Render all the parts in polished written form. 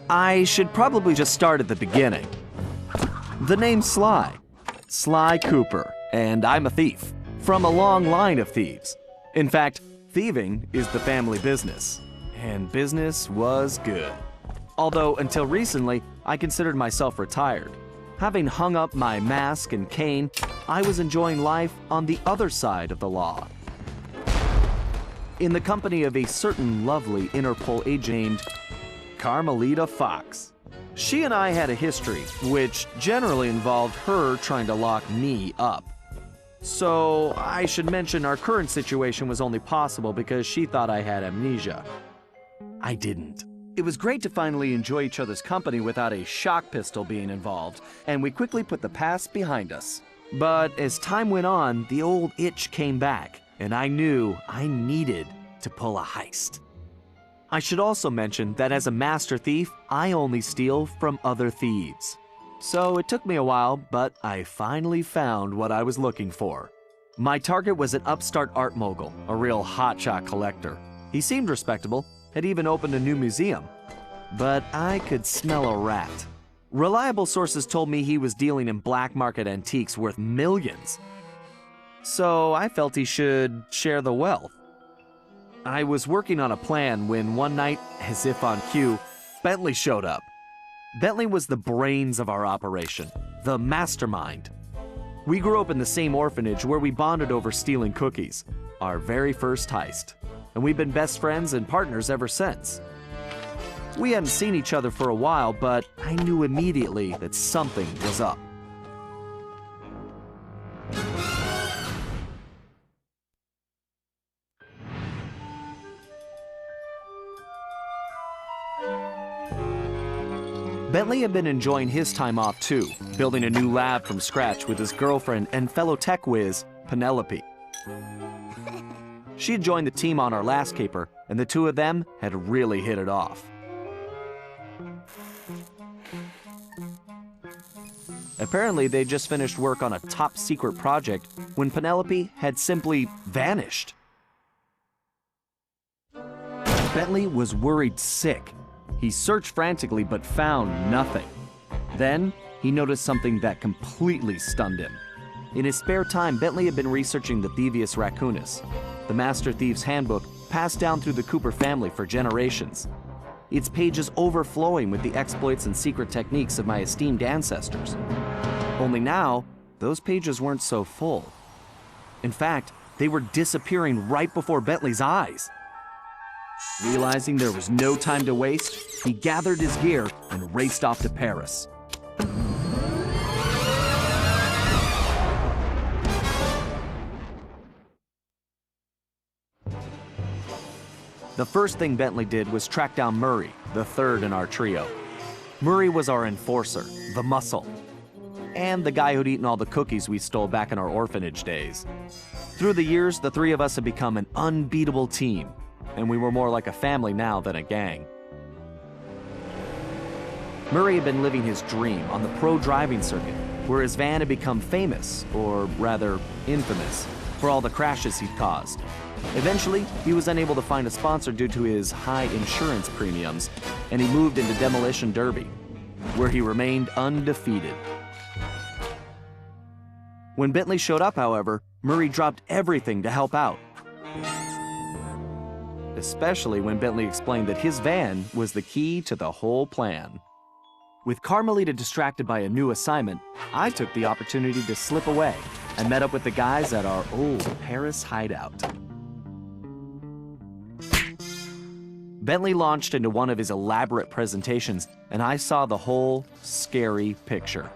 I should probably just start at the beginning. The name's Sly. Sly Cooper, and I'm a thief. From a long line of thieves. In fact, thieving is the family business. And business was good. Although, until recently, I considered myself retired. Having hung up my mask and cane, I was enjoying life on the other side of the law. In the company of a certain lovely Interpol agent named Carmelita Fox. She and I had a history, which generally involved her trying to lock me up. So I should mention our current situation was only possible because she thought I had amnesia. I didn't. It was great to finally enjoy each other's company without a shock pistol being involved, and we quickly put the past behind us. But as time went on, the old itch came back, and I knew I needed to pull a heist. I should also mention that as a master thief, I only steal from other thieves. So it took me a while, but I finally found what I was looking for. My target was an upstart art mogul, a real hotshot collector. He seemed respectable, had even opened a new museum. But I could smell a rat. Reliable sources told me he was dealing in black market antiques worth millions. So I felt he should share the wealth. I was working on a plan when one night, as if on cue, Bentley showed up. Bentley was the brains of our operation, the mastermind. We grew up in the same orphanage where we bonded over stealing cookies, our very first heist, and we've been best friends and partners ever since. We hadn't seen each other for a while, but I knew immediately that something was up. Bentley had been enjoying his time off too, building a new lab from scratch with his girlfriend and fellow tech whiz, Penelope. She had joined the team on our last caper, and the two of them had really hit it off. Apparently, they just finished work on a top-secret project when Penelope had simply vanished. Bentley was worried sick. He searched frantically but found nothing. Then, he noticed something that completely stunned him. In his spare time, Bentley had been researching the Thievius Raccoonus, the Master Thief's handbook passed down through the Cooper family for generations. Its pages overflowing with the exploits and secret techniques of my esteemed ancestors. Only now, those pages weren't so full. In fact, they were disappearing right before Bentley's eyes. Realizing there was no time to waste, he gathered his gear and raced off to Paris. The first thing Bentley did was track down Murray, the third in our trio. Murray was our enforcer, the muscle, and the guy who'd eaten all the cookies we stole back in our orphanage days. Through the years, the three of us had become an unbeatable team, and we were more like a family now than a gang. Murray had been living his dream on the pro driving circuit, where his van had become famous, or rather infamous, for all the crashes he'd caused. Eventually, he was unable to find a sponsor due to his high insurance premiums, and he moved into Demolition Derby, where he remained undefeated. When Bentley showed up, however, Murray dropped everything to help out. Especially when Bentley explained that his van was the key to the whole plan. With Carmelita distracted by a new assignment, I took the opportunity to slip away, I met up with the guys at our old Paris hideout. Bentley launched into one of his elaborate presentations, and I saw the whole scary picture.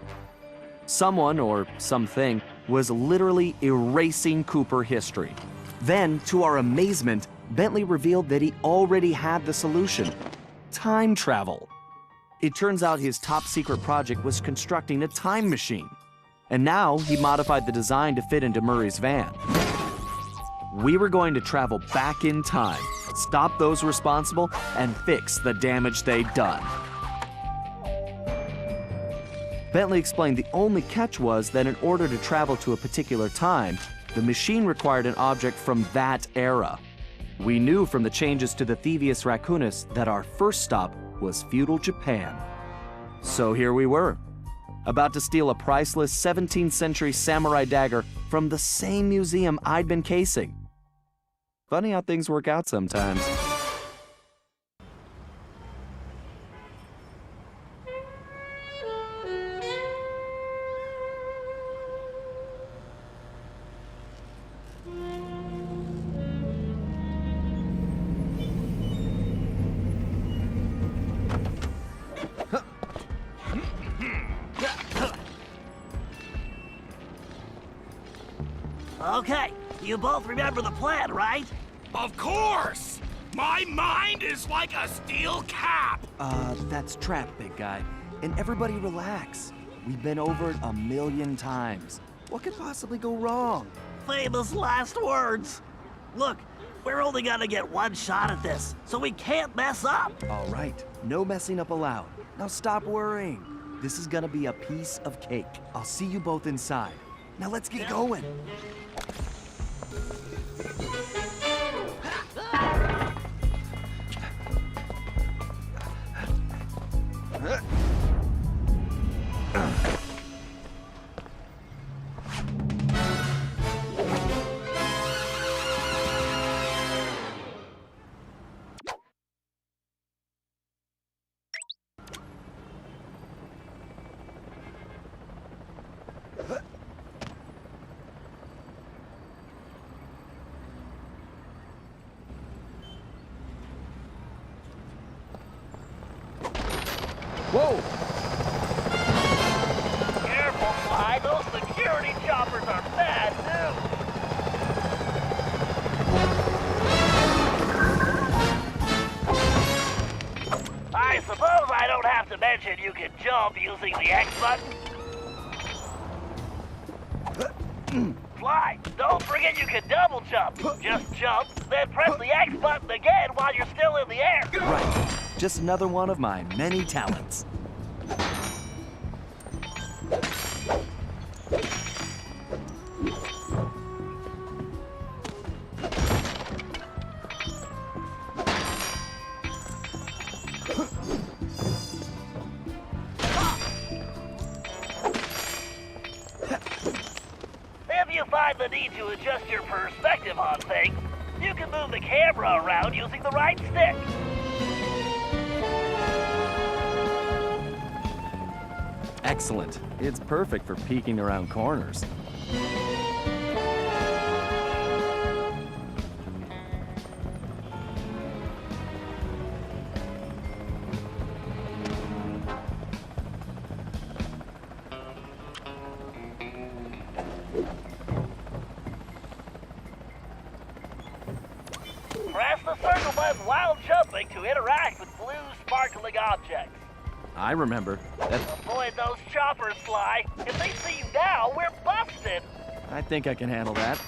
Someone, or something, was literally erasing Cooper history. Then, to our amazement, Bentley revealed that he already had the solution: time travel. It turns out his top secret project was constructing a time machine. And now he modified the design to fit into Murray's van. We were going to travel back in time, stop those responsible, and fix the damage they'd done. Bentley explained the only catch was that in order to travel to a particular time, the machine required an object from that era. We knew from the changes to the Thieves Raccoonus that our first stop was feudal Japan. So here we were, about to steal a priceless 17th century samurai dagger from the same museum I'd been casing. Funny how things work out sometimes. Okay, you both remember the plan, right? Of course! My mind is like a steel cap! That's Trap, big guy. And everybody relax. We've been over it 1,000,000 times. What could possibly go wrong? Famous last words. Look, we're only gonna get one shot at this, so we can't mess up. All right, no messing up allowed. Now stop worrying. This is gonna be a piece of cake. I'll see you both inside. Now let's get going. Whoa! Careful, Sly. Those security choppers are bad news. I suppose I don't have to mention you can jump using the X button. Sly, don't forget you can double jump. Just jump, then press the X button again while you're still in the air. Right. Just another one of my many talents. If you find the need to adjust your perspective on things, you can move the camera around using the right stick. Excellent. It's perfect for peeking around corners. Press the circle button while jumping to interact with blue sparkling objects. I remember. Avoid those choppers, Sly. If they see you now, we're busted. I think I can handle that.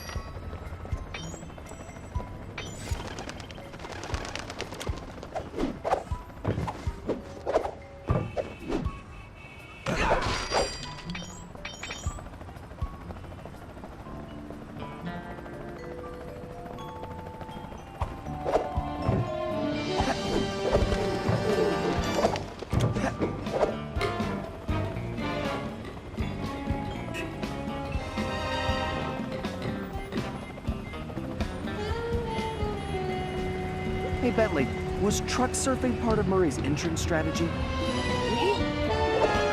Hey, Bentley, was truck surfing part of Murray's entrance strategy? Of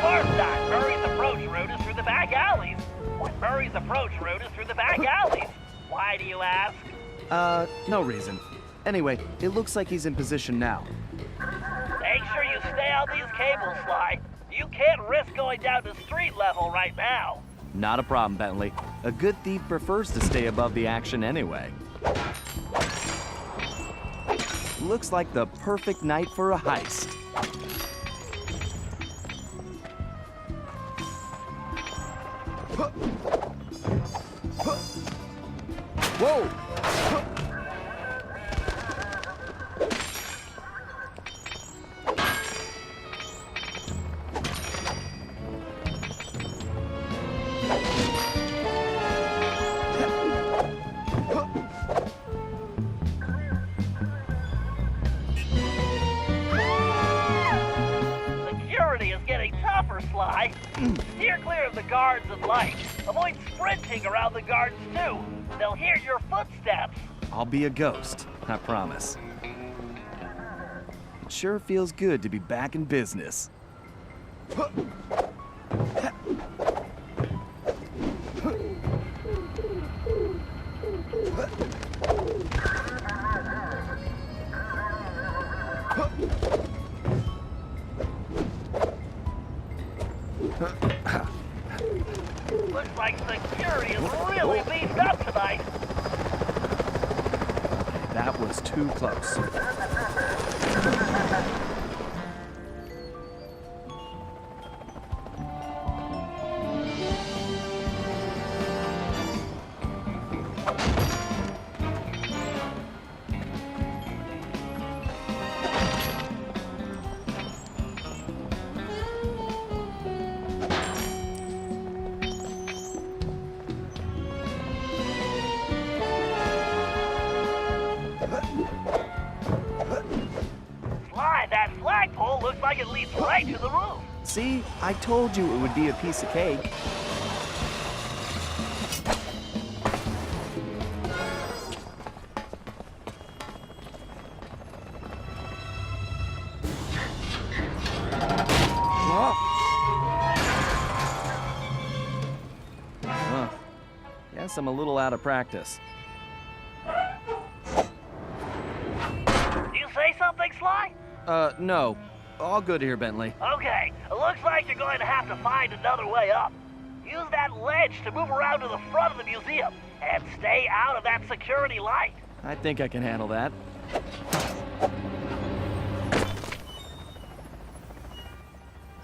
course not. Murray's approach route is through the back alleys. When Murray's easiest approach route is through the back alleys. Why do you ask? No reason. Anyway, it looks like he's in position now. Make sure you stay on these cables, Sly. You can't risk going down to street level right now. Not a problem, Bentley. A good thief prefers to stay above the action anyway. Looks like the perfect night for a heist. Whoa! Security is getting tougher, Sly. Steer clear of the guards and lights. Avoid sprinting around the guards, too. They'll hear your footsteps. I'll be a ghost, I promise. It sure feels good to be back in business. Looks like security is really beefed up tonight. That was too close. Sly, that flagpole looks like it leads right to the roof. See, I told you it would be a piece of cake. Huh. Guess I'm a little out of practice. You say something, Sly? No. All good here, Bentley. Okay, it looks like you're going to have to find another way up. Use that ledge to move around to the front of the museum, and stay out of that security light. I think I can handle that.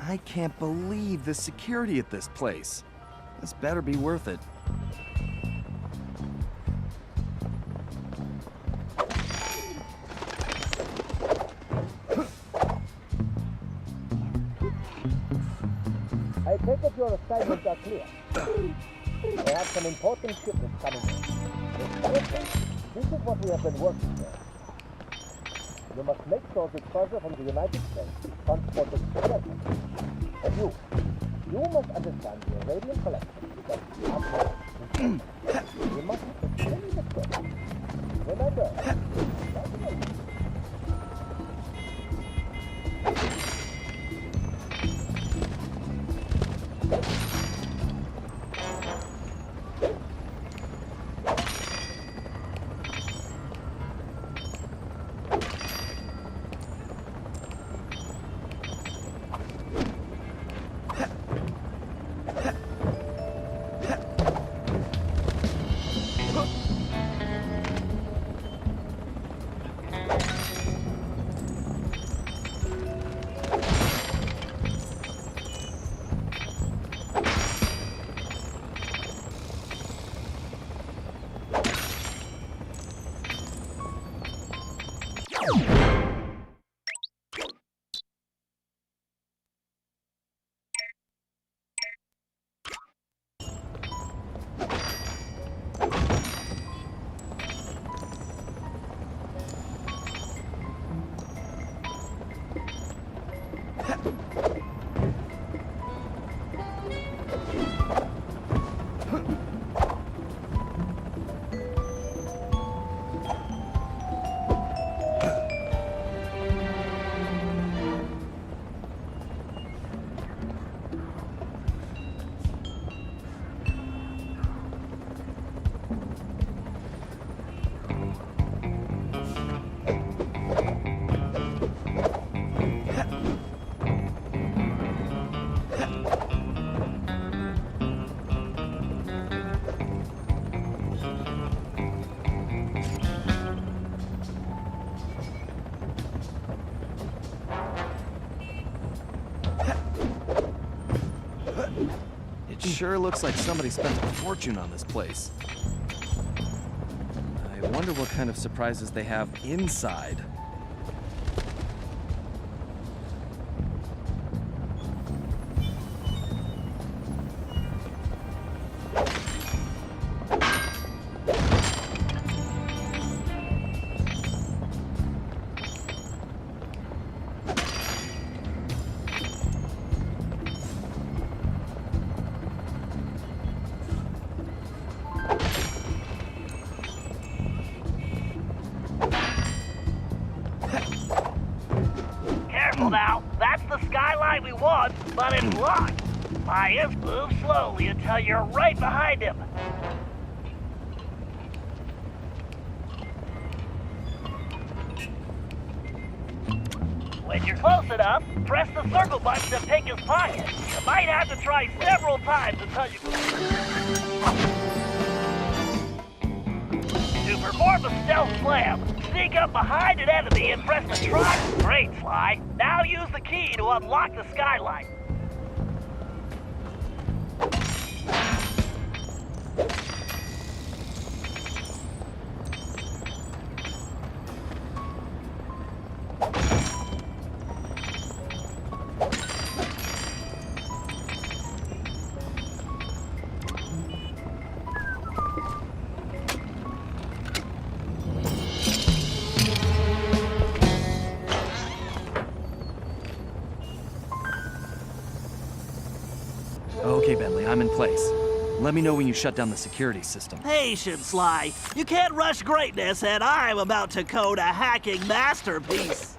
I can't believe the security at this place. This better be worth it. I take it your assignments are clear. We have some important shipments coming in. This is what we have been working for. You must make sure the treasure from the United States is transported safely. And you must understand the Arabian collection because after you must explain the story. Remember, It sure looks like somebody spent a fortune on this place. I wonder what kind of surprises they have inside. Careful now. That's the skylight we want, but it's locked. Move slowly until you're right behind him. When you're close enough, press the circle button to pick his pocket. You might have to try several times until you... To perform a stealth slam, sneak up behind an enemy and press the triangle. Great, Sly. Now use the key to unlock the skylight. Okay, Bentley, I'm in place. Let me know when you shut down the security system. Patience, Sly. You can't rush greatness, and I'm about to code a hacking masterpiece.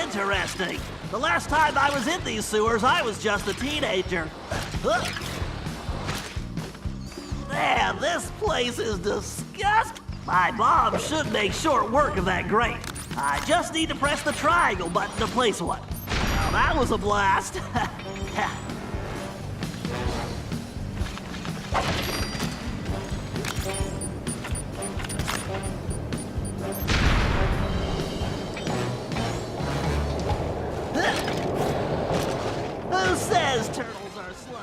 Interesting. The last time I was in these sewers, I was just a teenager. Man, this place is disgusting. My mom should make short work of that grate. I just need to press the triangle button to place one. Now that was a blast. Who says turtles are slow?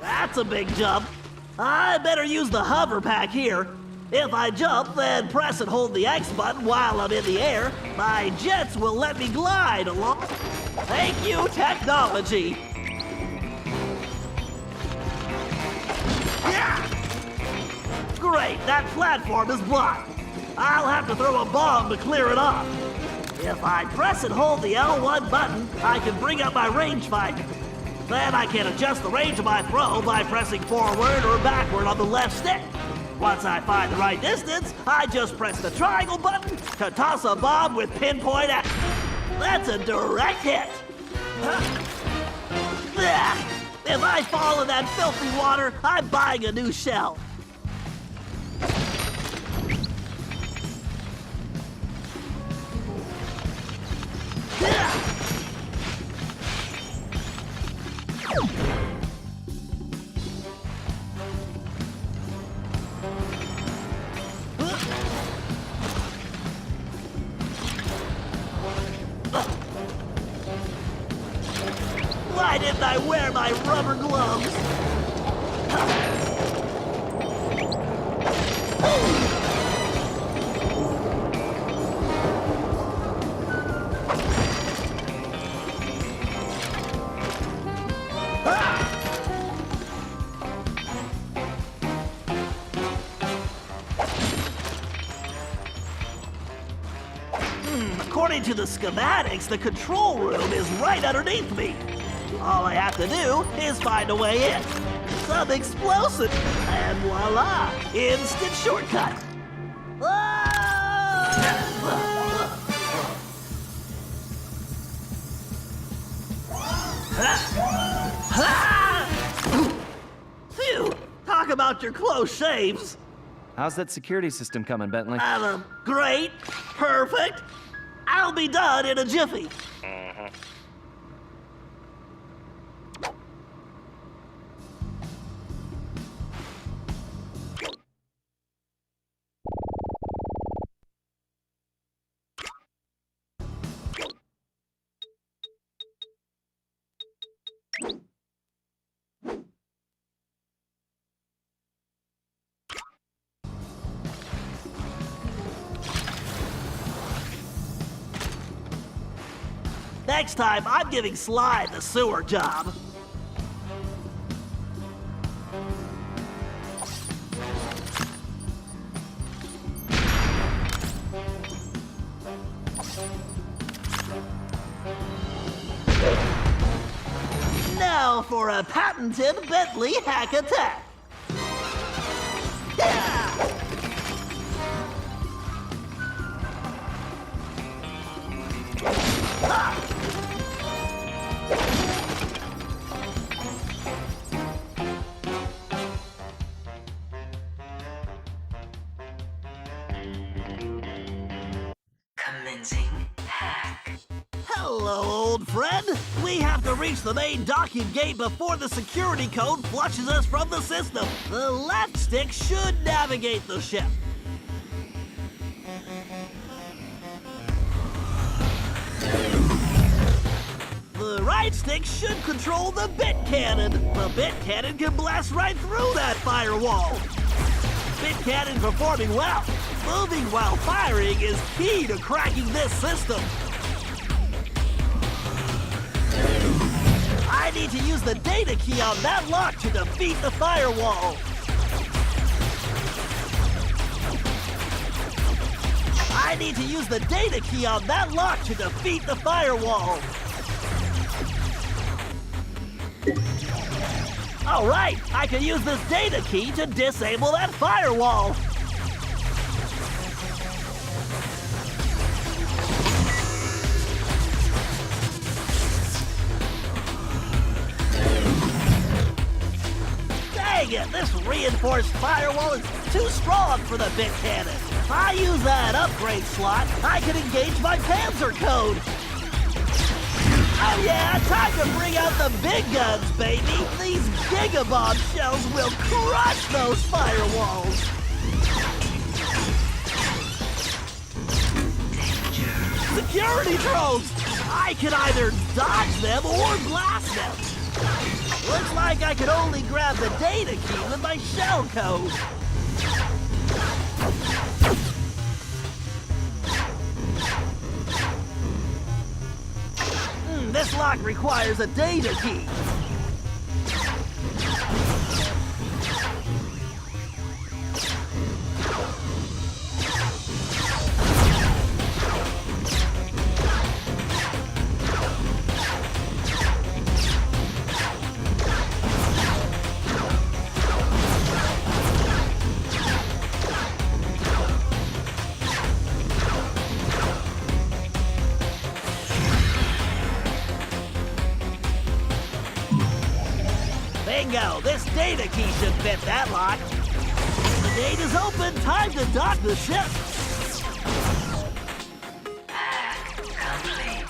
That's a big jump. I better use the hover pack here. If I jump, then press and hold the X button while I'm in the air, my jets will let me glide along. Thank you, technology. Yeah! Great, that platform is blocked. I'll have to throw a bomb to clear it off. If I press and hold the L1 button, I can bring up my rangefinder. Then I can adjust the range of my throw by pressing forward or backward on the left stick. Once I find the right distance, I just press the triangle button to toss a bomb with pinpoint action. That's a direct hit. If I fall in that filthy water, I'm buying a new shell. Why didn't I wear my rubber gloves? According to the schematics, the control room is right underneath me. All I have to do is find a way in. Some explosive, and voila, instant shortcut. after close shaves. How's that security system coming, Bentley? Great. Perfect. I'll be done in a jiffy. Next time, I'm giving Sly the sewer job. Now for a patented Bentley hack attack. Yeah! Ha! Commencing hack. Hello, old friend. We have to reach the main docking gate before the security code flushes us from the system. The left stick should navigate the ship. The right stick should control the bit cannon. The bit cannon can blast right through that firewall. Bit cannon performing well. Moving while firing is key to cracking this system. I need to use the data key on that lock to defeat the firewall. I need to use the data key on that lock to defeat the firewall. All right, I can use this data key to disable that firewall. Dang it, this reinforced firewall is too strong for the bit cannon. If I use that upgrade slot, I can engage my Panzer code. Oh yeah, time to bring out the big guns, baby! These gigabomb shells will crush those firewalls! Security drones! I can either dodge them or blast them! Looks like I can only grab the data key with my shell code. This lock requires a data key. Bingo! This data key should fit that lock. The gate is open. Time to dock the ship. Hack complete.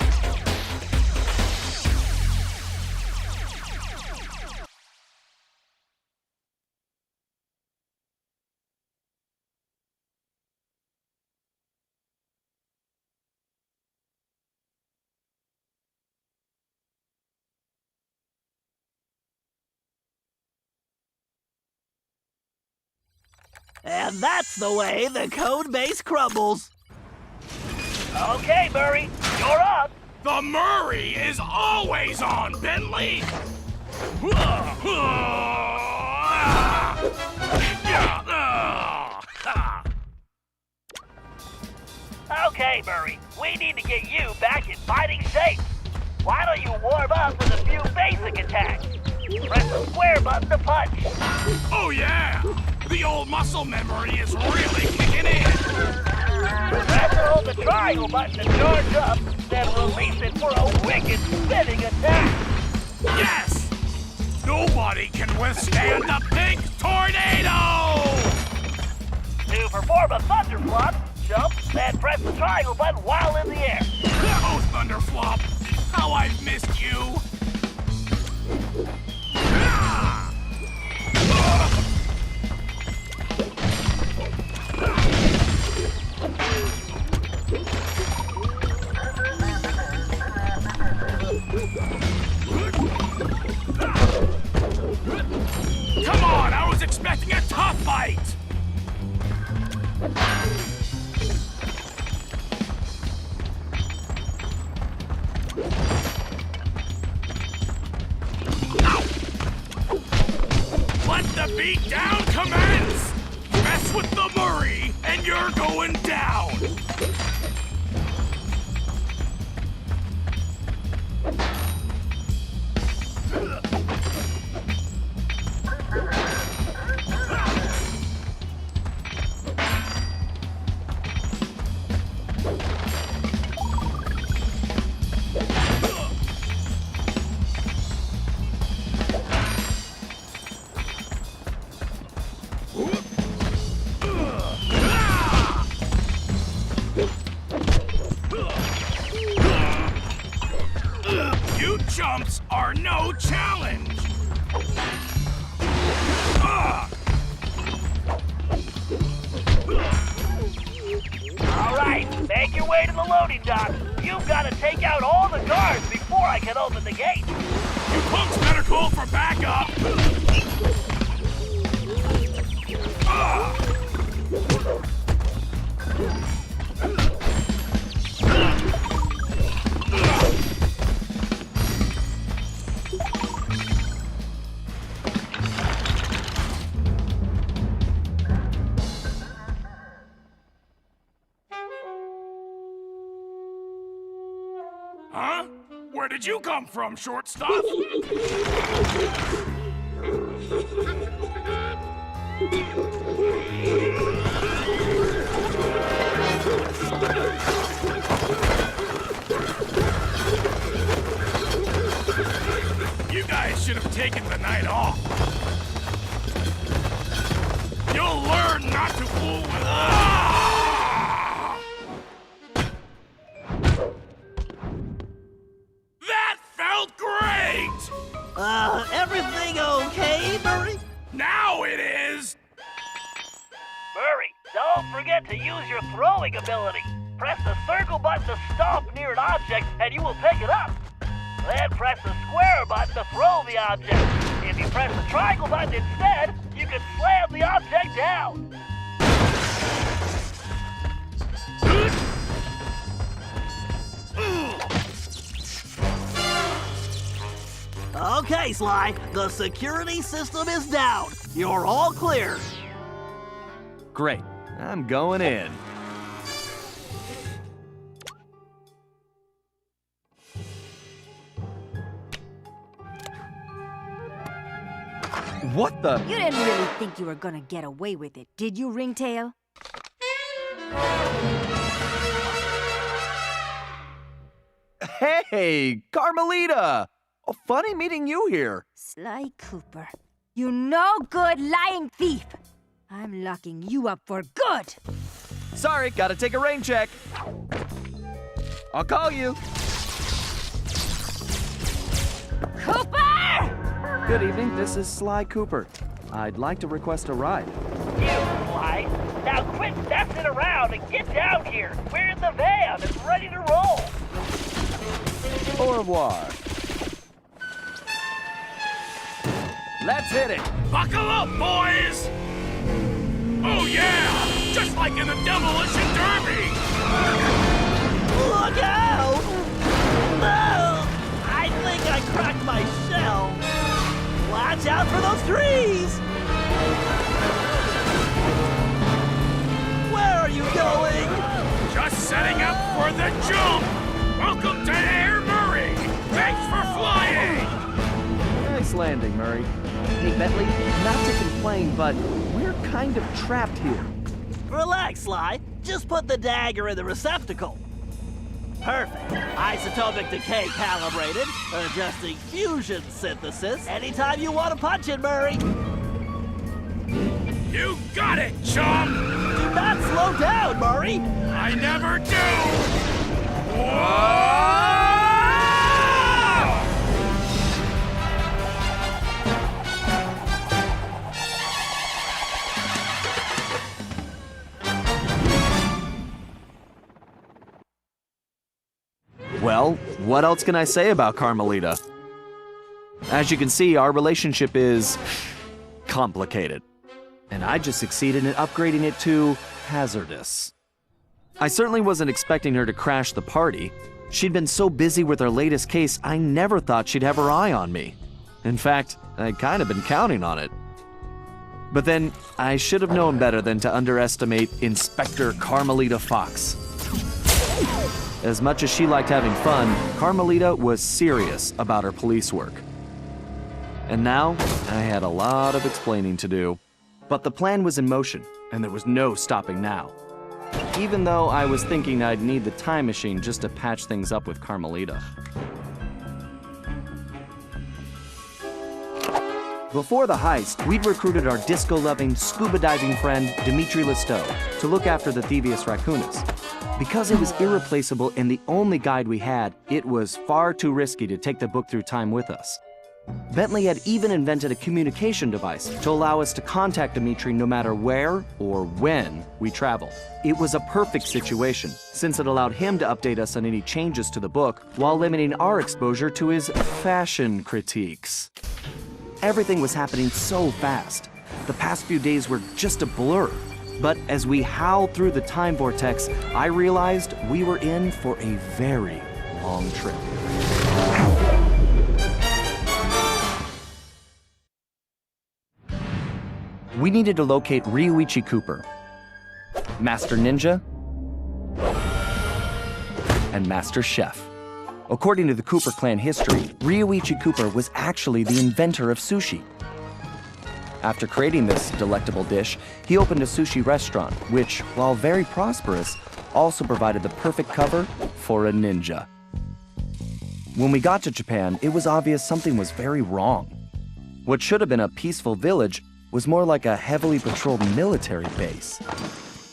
And that's the way the code base crumbles. Okay, Murray, you're up. The Murray is always on, Bentley! Okay, Murray, we need to get you back in fighting shape. Why don't you warm up with a few basic attacks? Press the square button to punch. Oh yeah! The old muscle memory is really kicking in! Press and hold the triangle button to charge up, then release it for a wicked spinning attack. Yes! Nobody can withstand the pink tornado! To perform a thunderflop, jump, then press the triangle button while in the air. Oh, Thunderflop! How I've missed you! Ah! Come on, I was expecting a tough fight! Let the beatdown commence! Mess with the Murray, and you're going down! You chumps are no challenge! All right, make your way to the loading dock. You've got to take out all the guards before I can open the gate. You punks better call for backup! Huh? Where did you come from, shortstop? You guys should have taken the night off. You'll learn not to fool with That felt great! Everything okay, Murray? Now it is! Murray, don't forget to use your throwing ability. Press the circle button to stomp near an object, and you will pick it up. Then press the square button to throw the object. If you press the triangle button instead, you can slam the object down. Okay, Sly, the security system is down. You're all clear. Great. I'm going in. What the? You didn't really think you were gonna get away with it, did you, Ringtail? Hey, Carmelita! Oh, funny meeting you here. Sly Cooper, you no-good lying thief! I'm locking you up for good! Sorry, gotta take a rain check. I'll call you. Cooper! Good evening, this is Sly Cooper. I'd like to request a ride. You, Sly. Now quit messing around and get down here. We're in the van and ready to roll. Au revoir. Let's hit it. Buckle up, boys! Oh yeah! Just like in the Demolition Derby! Look out! No! I think I cracked my shell. Watch out for those trees! Where are you going? Just setting up for the jump! Welcome to Air Murray! Thanks for flying! Nice landing, Murray. Hey, Bentley, not to complain, but we're kind of trapped here. Relax, Sly. Just put the dagger in the receptacle. Perfect. I isotopic decay calibrated, adjusting fusion synthesis. Anytime you want to punch it, Murray. You got it, chum! Do not slow down, Murray. I never do! Whoa! Well, what else can I say about Carmelita? As you can see, our relationship is complicated. And I just succeeded in upgrading it to hazardous. I certainly wasn't expecting her to crash the party. She'd been so busy with her latest case, I never thought she'd have her eye on me. In fact, I'd kind of been counting on it. But then, I should have known better than to underestimate Inspector Carmelita Fox. As much as she liked having fun, Carmelita was serious about her police work. And now, I had a lot of explaining to do. But the plan was in motion, and there was no stopping now. Even though I was thinking I'd need the time machine just to patch things up with Carmelita. Before the heist, we'd recruited our disco-loving, scuba-diving friend, Dimitri Listeau, to look after the Thievius Raccoonus. Because it was irreplaceable and the only guide we had, it was far too risky to take the book through time with us. Bentley had even invented a communication device to allow us to contact Dimitri no matter where or when we traveled. It was a perfect situation, since it allowed him to update us on any changes to the book while limiting our exposure to his fashion critiques. Everything was happening so fast. The past few days were just a blur. But as we howled through the time vortex, I realized we were in for a very long trip. We needed to locate Ryuichi Cooper, Master Ninja, and Master Chef. According to the Cooper clan history, Ryuichi Cooper was actually the inventor of sushi. After creating this delectable dish, he opened a sushi restaurant, which, while very prosperous, also provided the perfect cover for a ninja. When we got to Japan, it was obvious something was very wrong. What should have been a peaceful village was more like a heavily patrolled military base.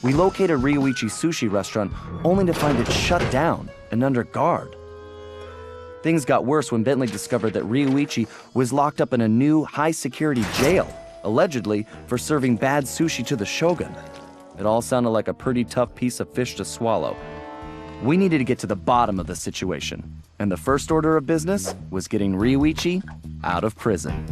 We located Ryuichi's sushi restaurant only to find it shut down and under guard. Things got worse when Bentley discovered that Ryuichi was locked up in a new high-security jail, allegedly for serving bad sushi to the shogun. It all sounded like a pretty tough piece of fish to swallow. We needed to get to the bottom of the situation, and the first order of business was getting Ryuichi out of prison.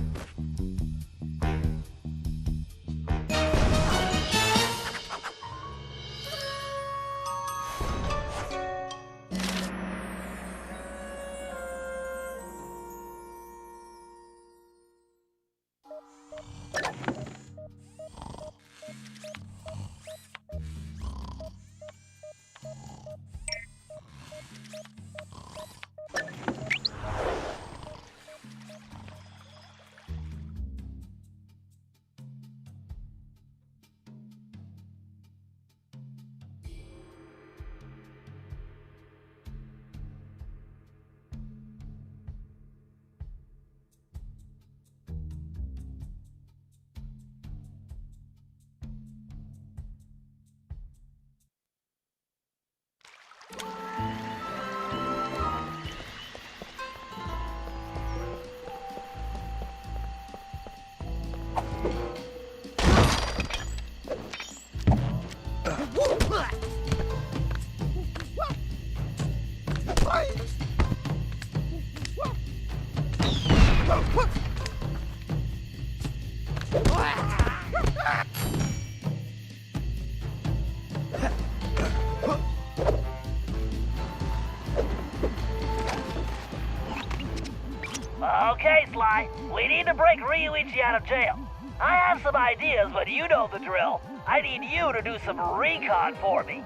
Okay, Sly, we need to break Ryuichi out of jail. I have some ideas, but you know the drill. I need you to do some recon for me.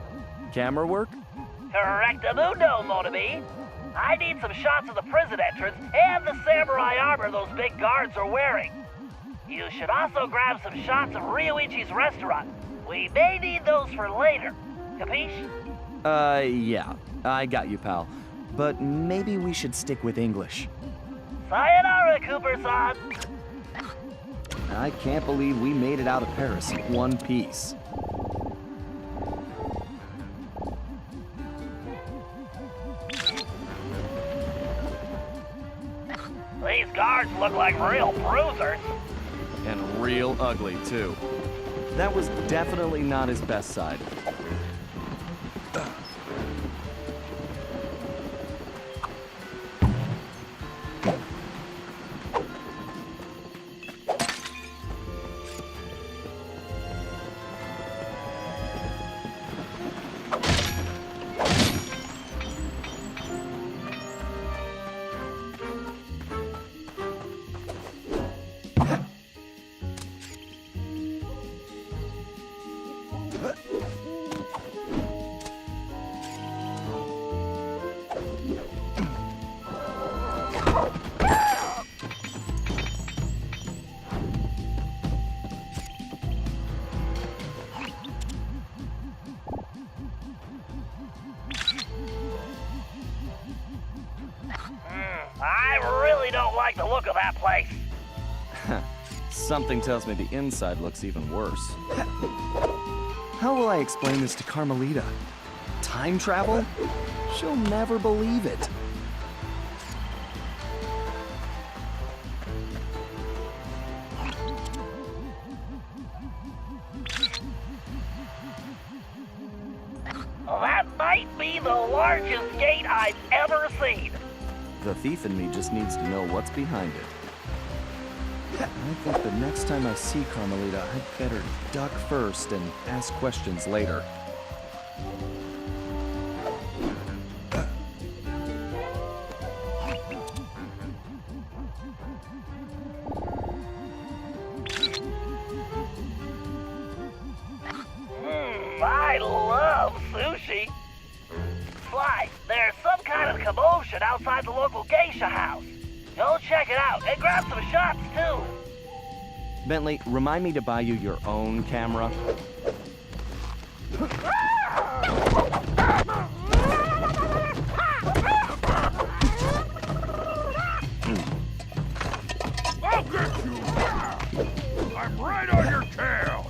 Camera work? Correctamundo, mon ami. I need some shots of the prison entrance and the samurai armor those big guards are wearing. You should also grab some shots of Ryuichi's restaurant. We may need those for later. Capiche? Yeah. I got you, pal. but maybe we should stick with English. Sayonara, Cooper-san. I can't believe we made it out of Paris in one piece. These guards look like real bruisers. And real ugly, too. That was definitely not his best side. I really don't like the look of that place. Something tells me the inside looks even worse. How will I explain this to Carmelita? Time travel? She'll never believe it. That might be the largest gate I've ever seen. The thief in me just needs to know what's behind it. I think the next time I see Carmelita, I'd better duck first and ask questions later. I love sushi. Sly, there's some kind of commotion outside the local geisha house. Go check it out and grab some shots too. Bentley, remind me to buy you your own camera. I'll get you! I'm right on your tail!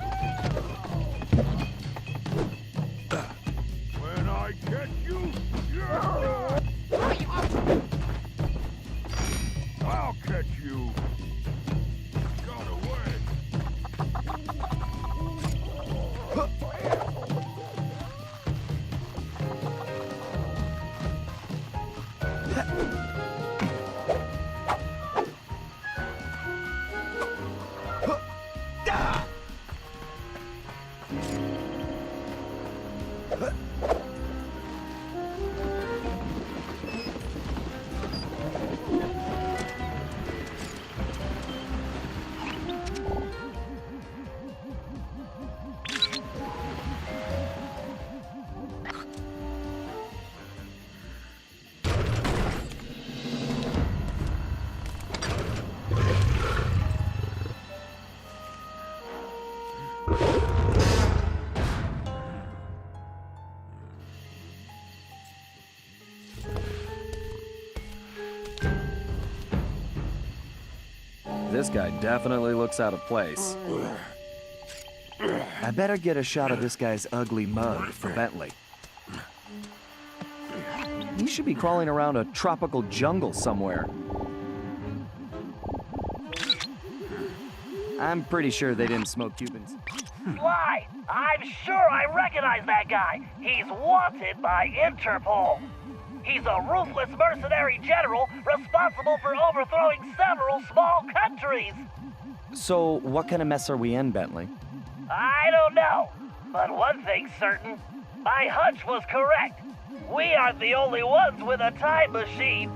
When I get you, I'll catch you! Got away! This guy definitely looks out of place. I better get a shot of this guy's ugly mug for Bentley. He should be crawling around a tropical jungle somewhere. I'm pretty sure they didn't smoke Cubans. Sly, I'm sure I recognize that guy. He's wanted by Interpol. He's a ruthless mercenary general responsible for overthrowing several small countries. So, what kind of mess are we in, Bentley? I don't know, but one thing's certain. My hunch was correct. We aren't the only ones with a time machine.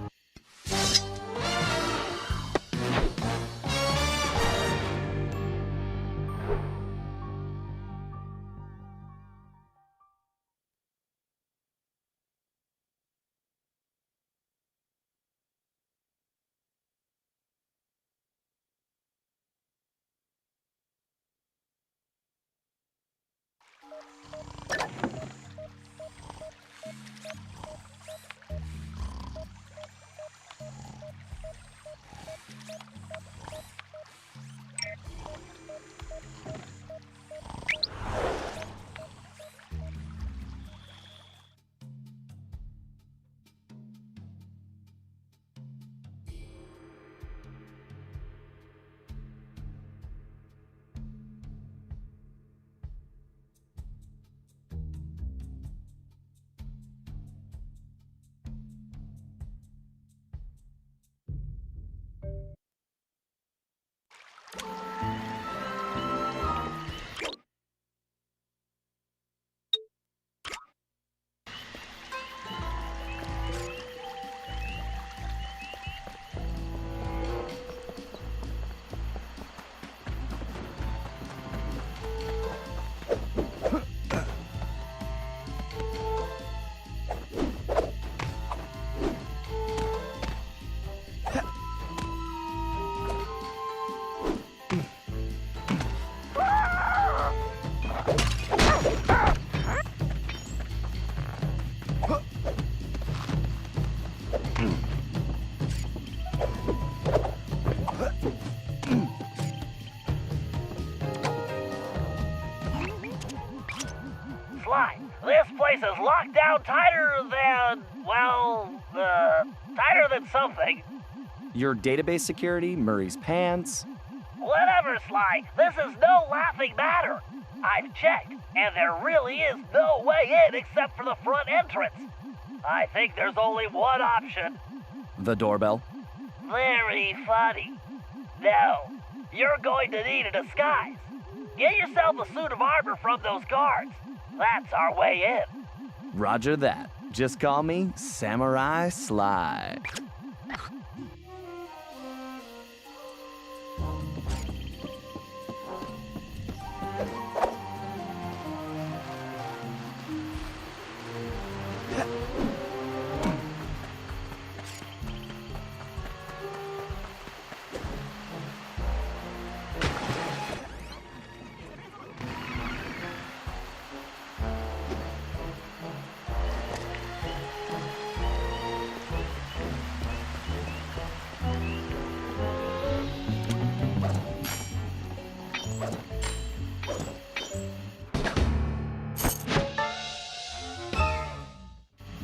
better than something. Your database security, Murray's pants. Whatever, Sly. This is no laughing matter. I've checked, and there really is no way in except for the front entrance. I think there's only one option. The doorbell. Very funny. No, you're going to need a disguise. Get yourself a suit of armor from those guards. That's our way in. Roger that. Just call me Samurai Sly.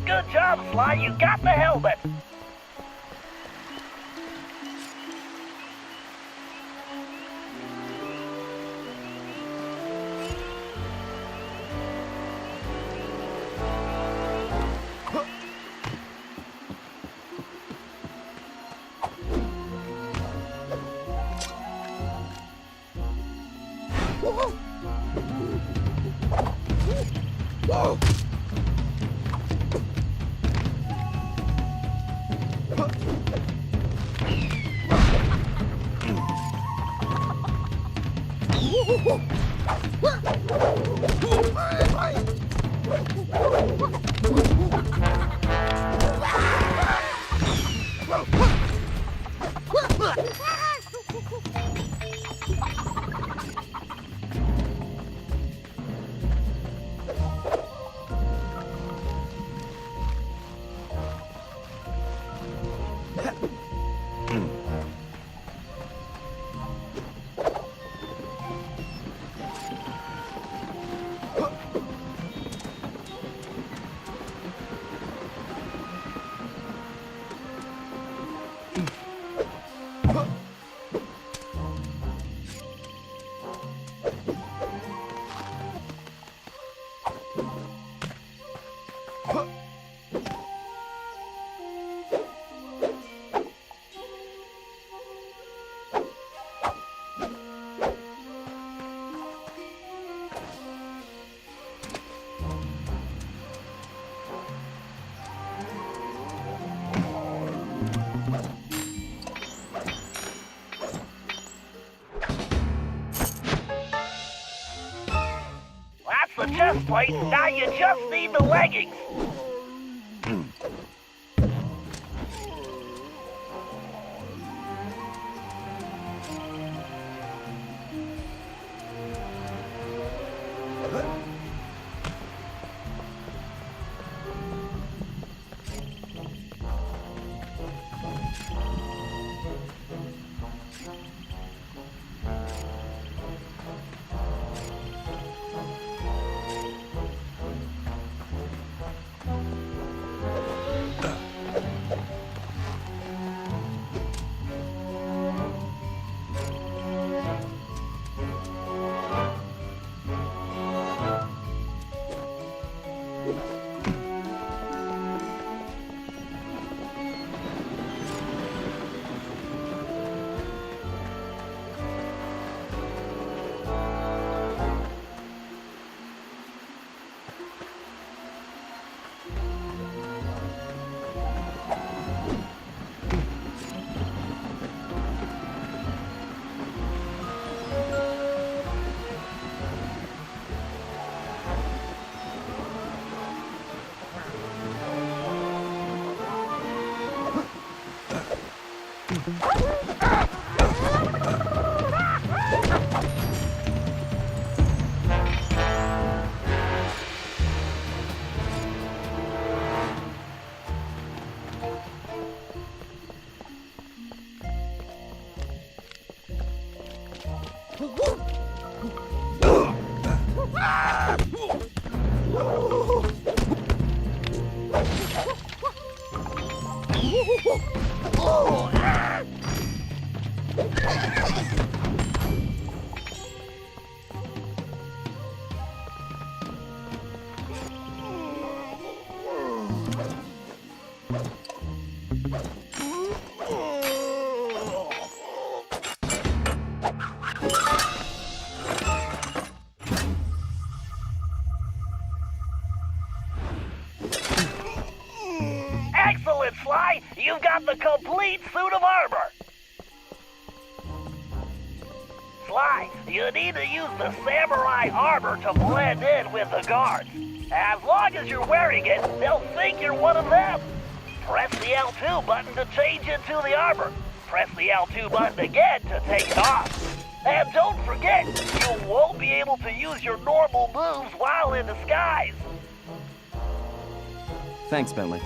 Good job, Sly. You got the helmet. The chest plate, now you just need the leggings. Excellent, Sly! You've got the complete suit of armor! Sly, you need to use the samurai armor to blend in with the guards. As long as you're wearing it, they'll think you're one of them. Press the L2 button to change into the armor. Press the L2 button again to take it off. And don't forget, you won't be able to use your normal moves while in disguise. Thanks, Bentley.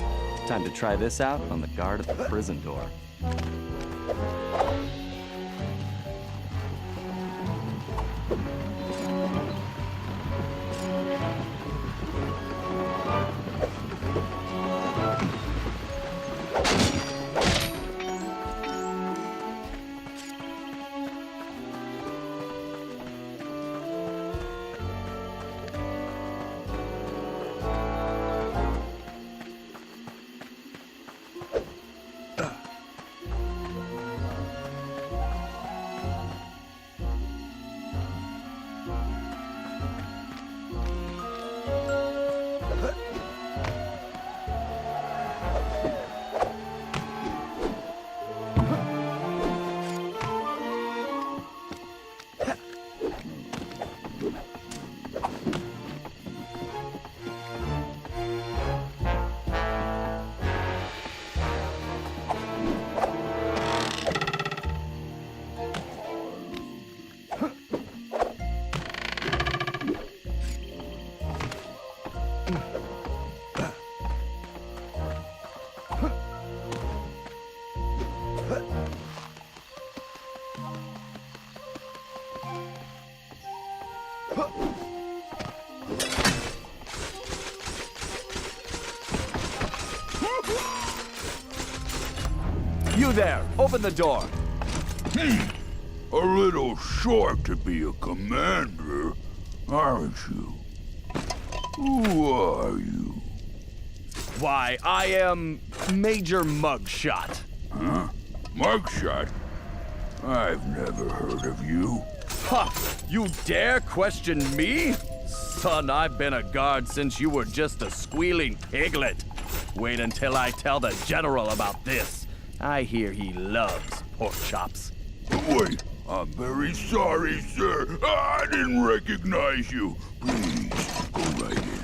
Time to try this out on the guard at the prison door. You there! Open the door! A little short to be a commander, aren't you? Who are you? Why, I am Major Mugshot. Huh? Mugshot? I've never heard of you. Ha! You dare question me? Son, I've been a guard since you were just a squealing piglet. Wait until I tell the General about this. I hear he loves pork chops. Wait, I'm very sorry, sir. I didn't recognize you. Please, go right in.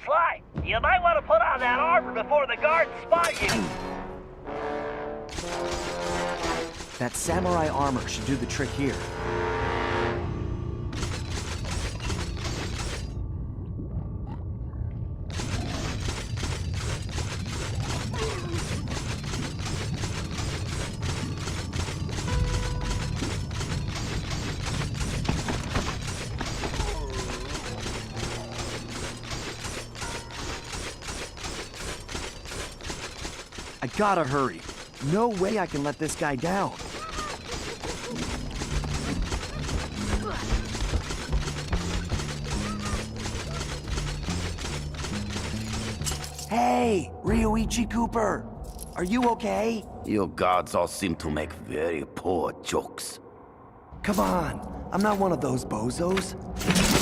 Sly, you might want to put on that armor before the guards spot you. That samurai armor should do the trick here. I gotta hurry. No way I can let this guy down. Hey, Ryoichi Cooper. Are you okay? You guards all seem to make very poor jokes. Come on. I'm not one of those bozos.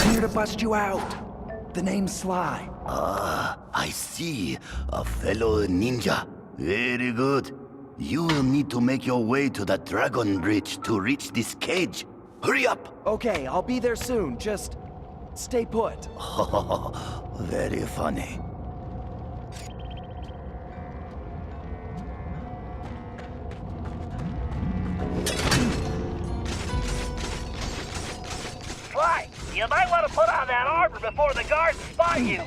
I'm here to bust you out. The name's Sly. Ah, I see. A fellow ninja. Very good. You will need to make your way to the Dragon Bridge to reach this cage. Hurry up! Okay, I'll be there soon. Just stay put. Very funny. You might want to put on that armor before the guards spot you.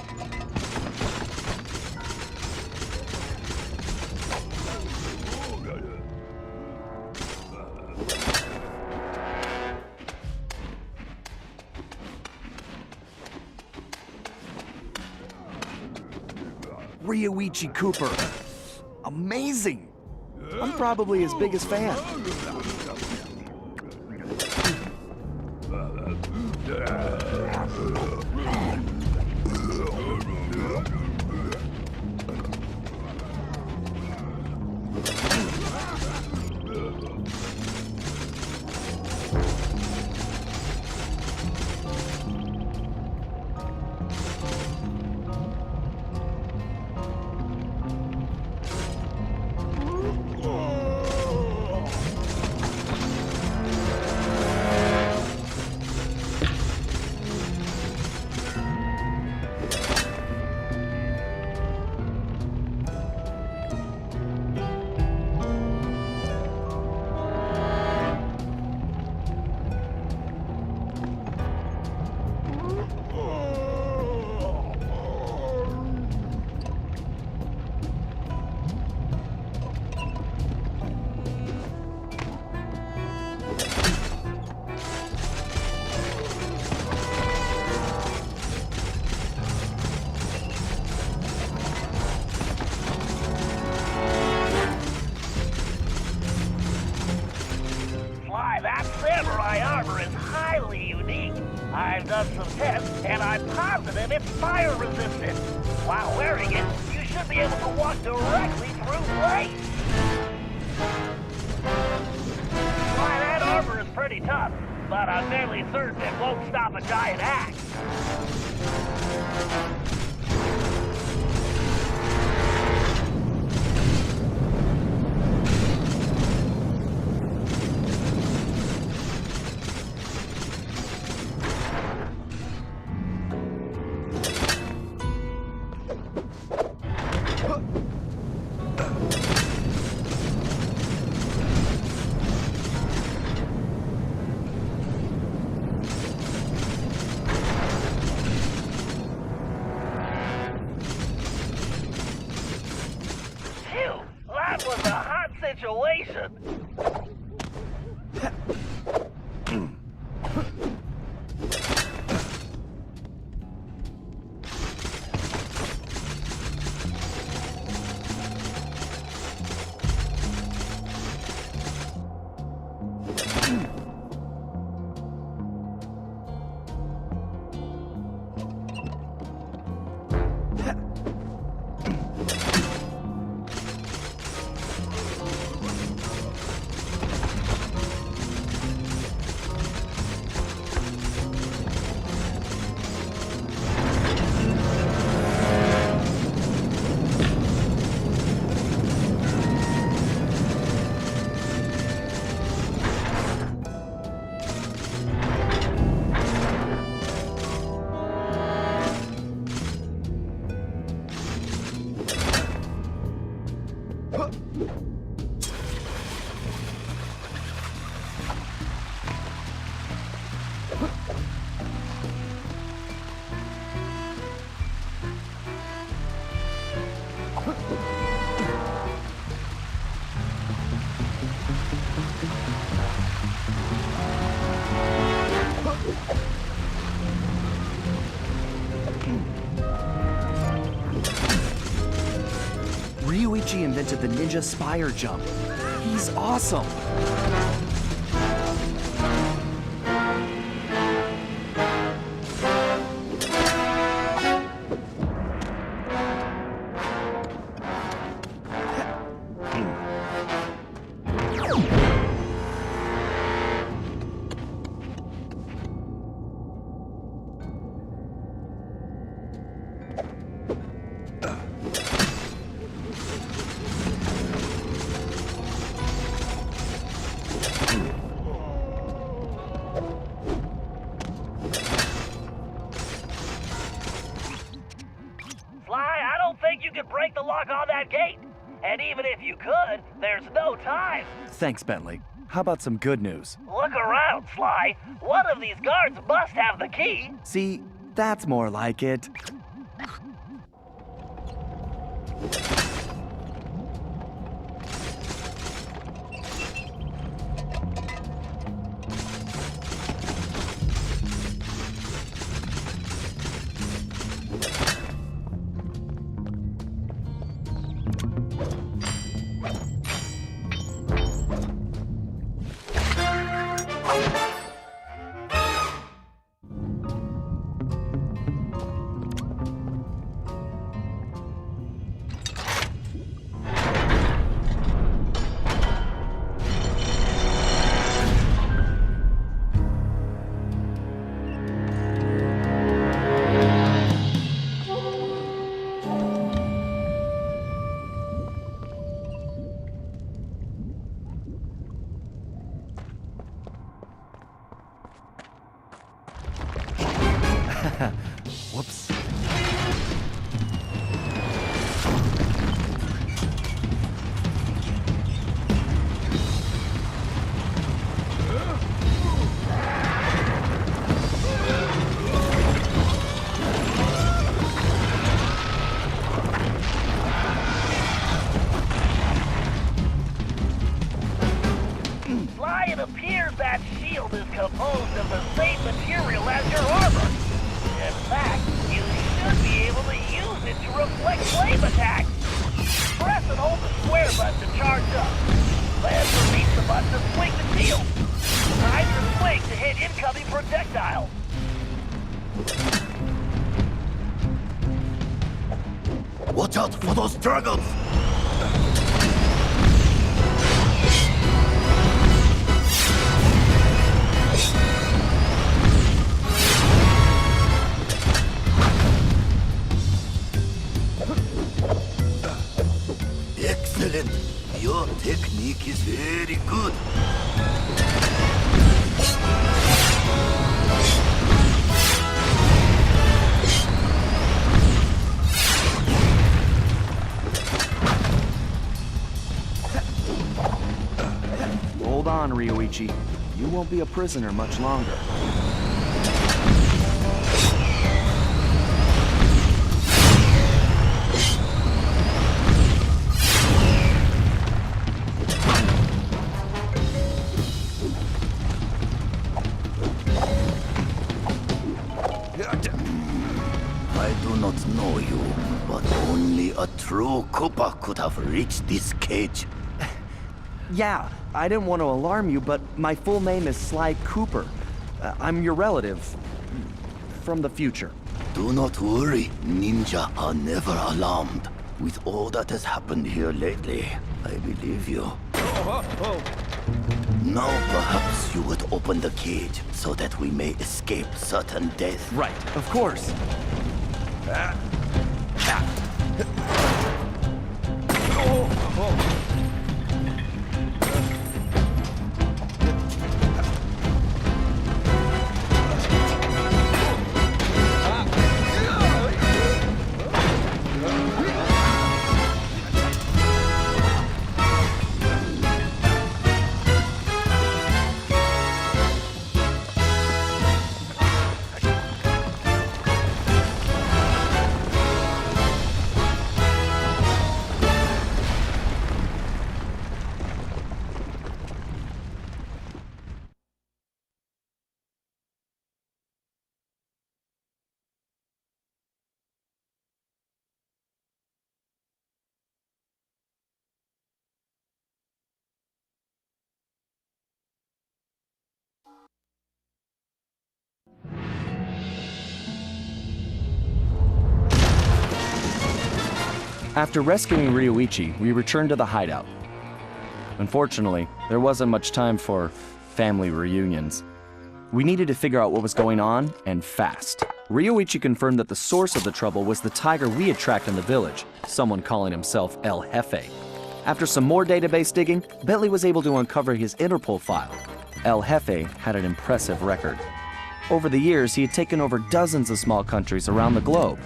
Ryuichi Cooper. Amazing! I'm probably his biggest fan. I've done some tests, and I'm positive it's fire resistant. While wearing it, you should be able to walk directly through flames. Why, that armor is pretty tough, but I'm fairly certain it won't stop a giant axe. That was a hot situation. Ryuichi invented the ninja spire jump. He's awesome. Sly, I don't think you could break the lock on that gate. And even if you could, there's no time. Thanks, Bentley. how about some good news? Look around, Sly. One of these guards must have the key. See, that's more like it. Whoops. Sly, it appears that shield is composed of the same material as your armor. In fact, you should be able to use it to reflect flame attacks. Press and hold the square button to charge up. Then release the button to swing the shield. Time your swing to hit incoming projectiles. Watch out for those dragons! Excellent! Your technique is very good. Hold on, Ryoichi. You won't be a prisoner much longer. I do not know you, but only a true Cooper could have reached this cage. Yeah, I didn't want to alarm you, but my full name is Sly Cooper. I'm your relative. From the future. Do not worry, ninja are never alarmed. With all that has happened here lately, I believe you. Now perhaps you would open the cage so that we may escape certain death. Right, of course. After rescuing Ryoichi, we returned to the hideout. Unfortunately, there wasn't much time for family reunions. We needed to figure out what was going on, and fast. Ryoichi confirmed that the source of the trouble was the tiger we had tracked in the village, someone calling himself El Jefe. After some more database digging, Bentley was able to uncover his Interpol file. El Jefe had an impressive record. Over the years, he had taken over dozens of small countries around the globe,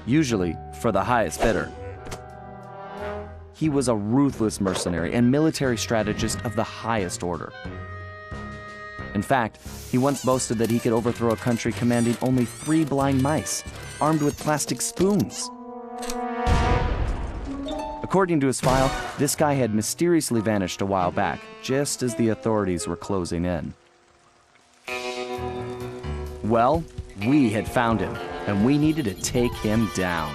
usually for the highest bidder. He was a ruthless mercenary and military strategist of the highest order. In fact, he once boasted that he could overthrow a country commanding only 3 blind mice, armed with plastic spoons. According to his file, this guy had mysteriously vanished a while back, just as the authorities were closing in. Well, we had found him, and we needed to take him down.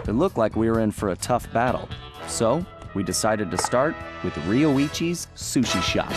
It looked like we were in for a tough battle, so we decided to start with Ryoichi's sushi shop.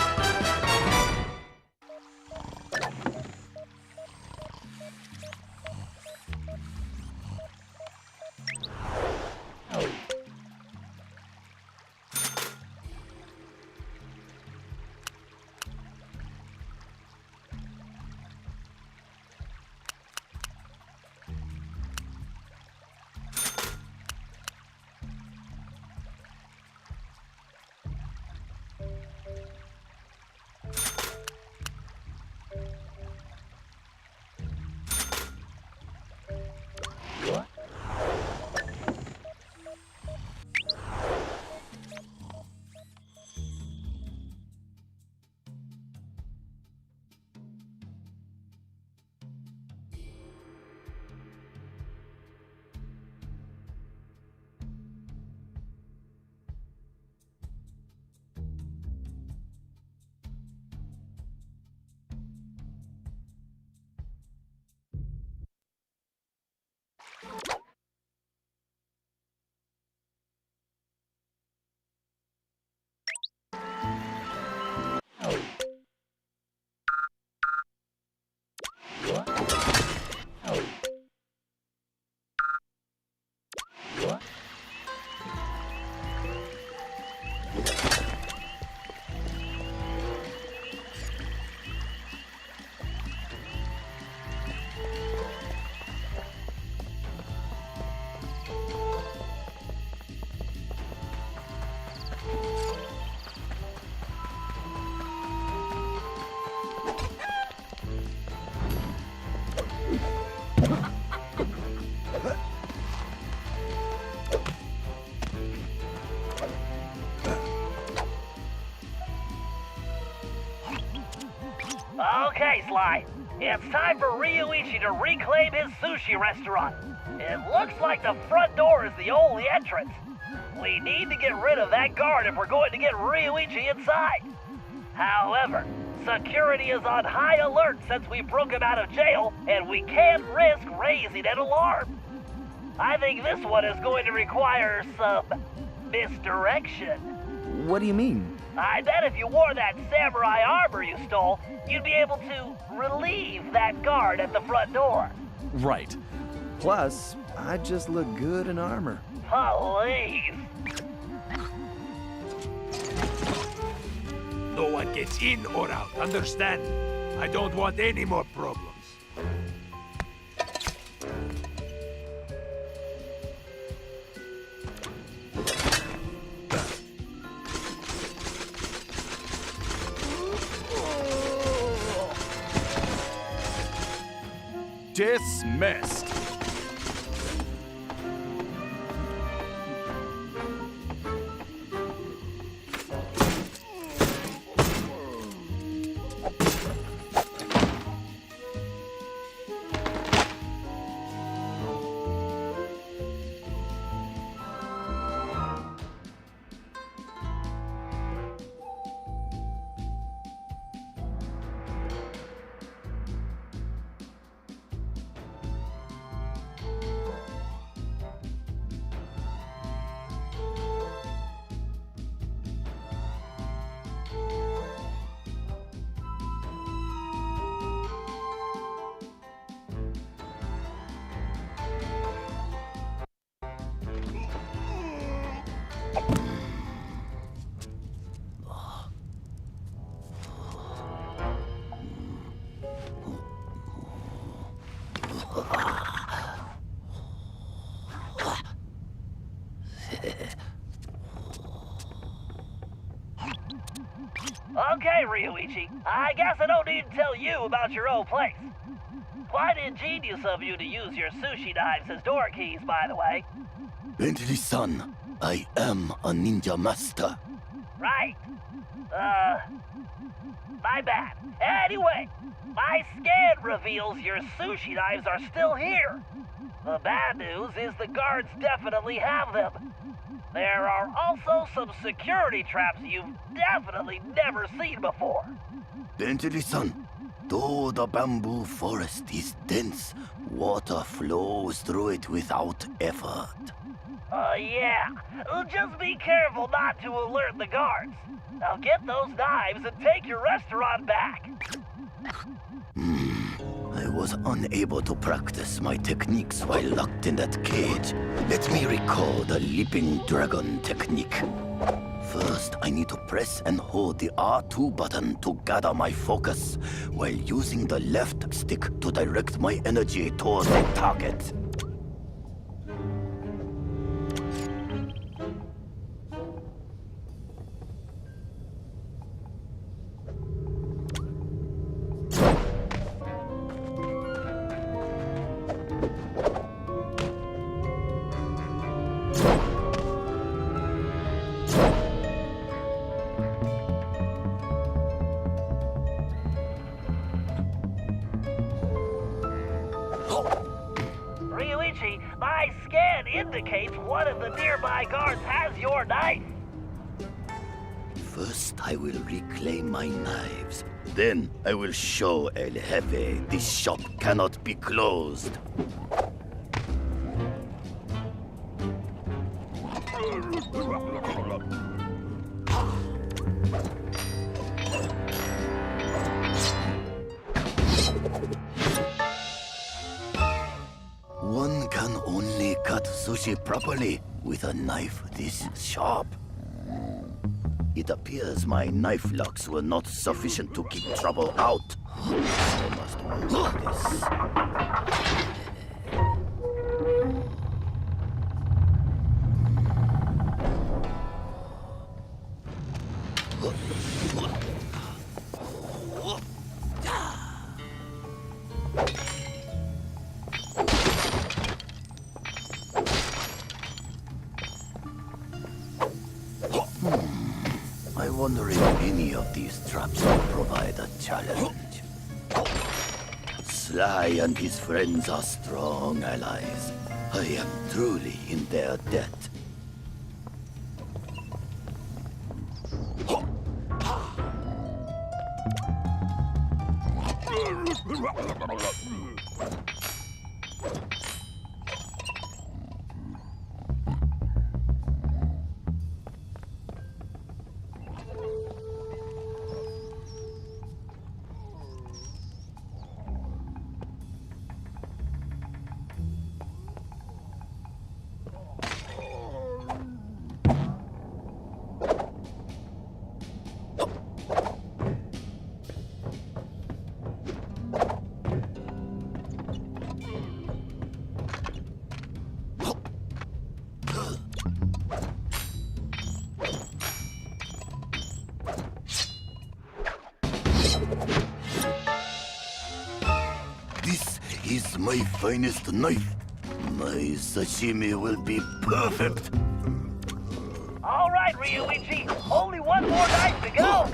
Okay, Sly. It's time for Ryoichi to reclaim his sushi restaurant. It looks like the front door is the only entrance. We need to get rid of that guard if we're going to get Ryoichi inside. However, security is on high alert since we broke him out of jail, and we can't risk raising an alarm. I think this one is going to require some misdirection. What do you mean? I bet if you wore that samurai armor you stole, you'd be able to relieve that guard at the front door. Right. Plus, I just look good in armor. Please. No one gets in or out, understand? I don't want any more problems. Dismissed. Okay, Ryoichi. I guess I don't need to tell you about your old place. Quite ingenious of you to use your sushi knives as door keys, by the way. Bentley-san, I am a ninja master. Right. My bad. Anyway, my scan reveals your sushi knives are still here. The bad news is the guards definitely have them. There are also some security traps you've definitely never seen before. Bentley-san, though the bamboo forest is dense, water flows through it without effort. Yeah. Just be careful not to alert the guards. Now get those knives and take your restaurant back. I was unable to practice my techniques while locked in that cage. Let me recall the leaping dragon technique. First, I need to press and hold the R2 button to gather my focus, while using the left stick to direct my energy towards the target. Ryuichi, my scan indicates one of the nearby guards has your knife. First, I will reclaim my knives. Then, I will show El Jefe this shop cannot be closed. One can only cut sushi properly with a knife this sharp. It appears my knife locks were not sufficient to keep trouble out. I must work this. I wonder if any of these traps will provide a challenge. Sly and his friends are strong allies. I am truly in their debt. This is my finest knife. My sashimi will be perfect. All right, Ryuichi. Only one more knife to go.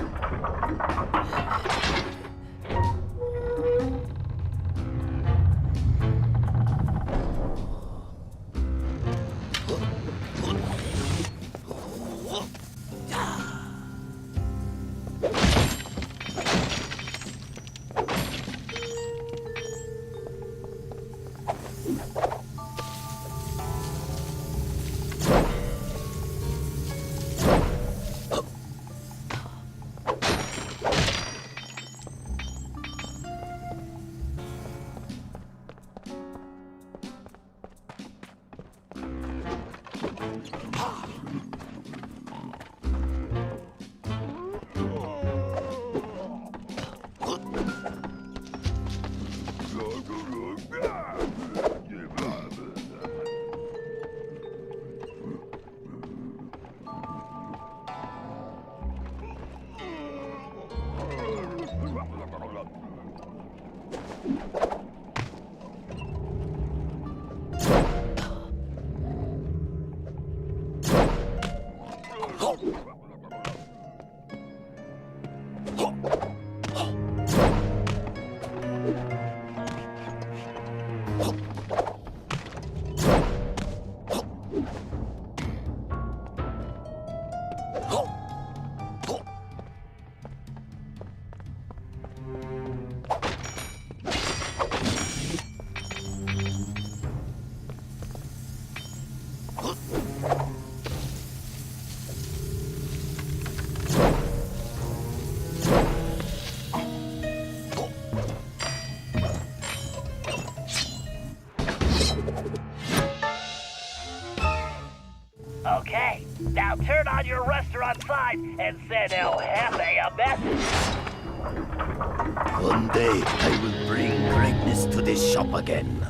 Okay, now turn on your restaurant sign and send El Jefe a message. One day, I will bring greatness to this shop again.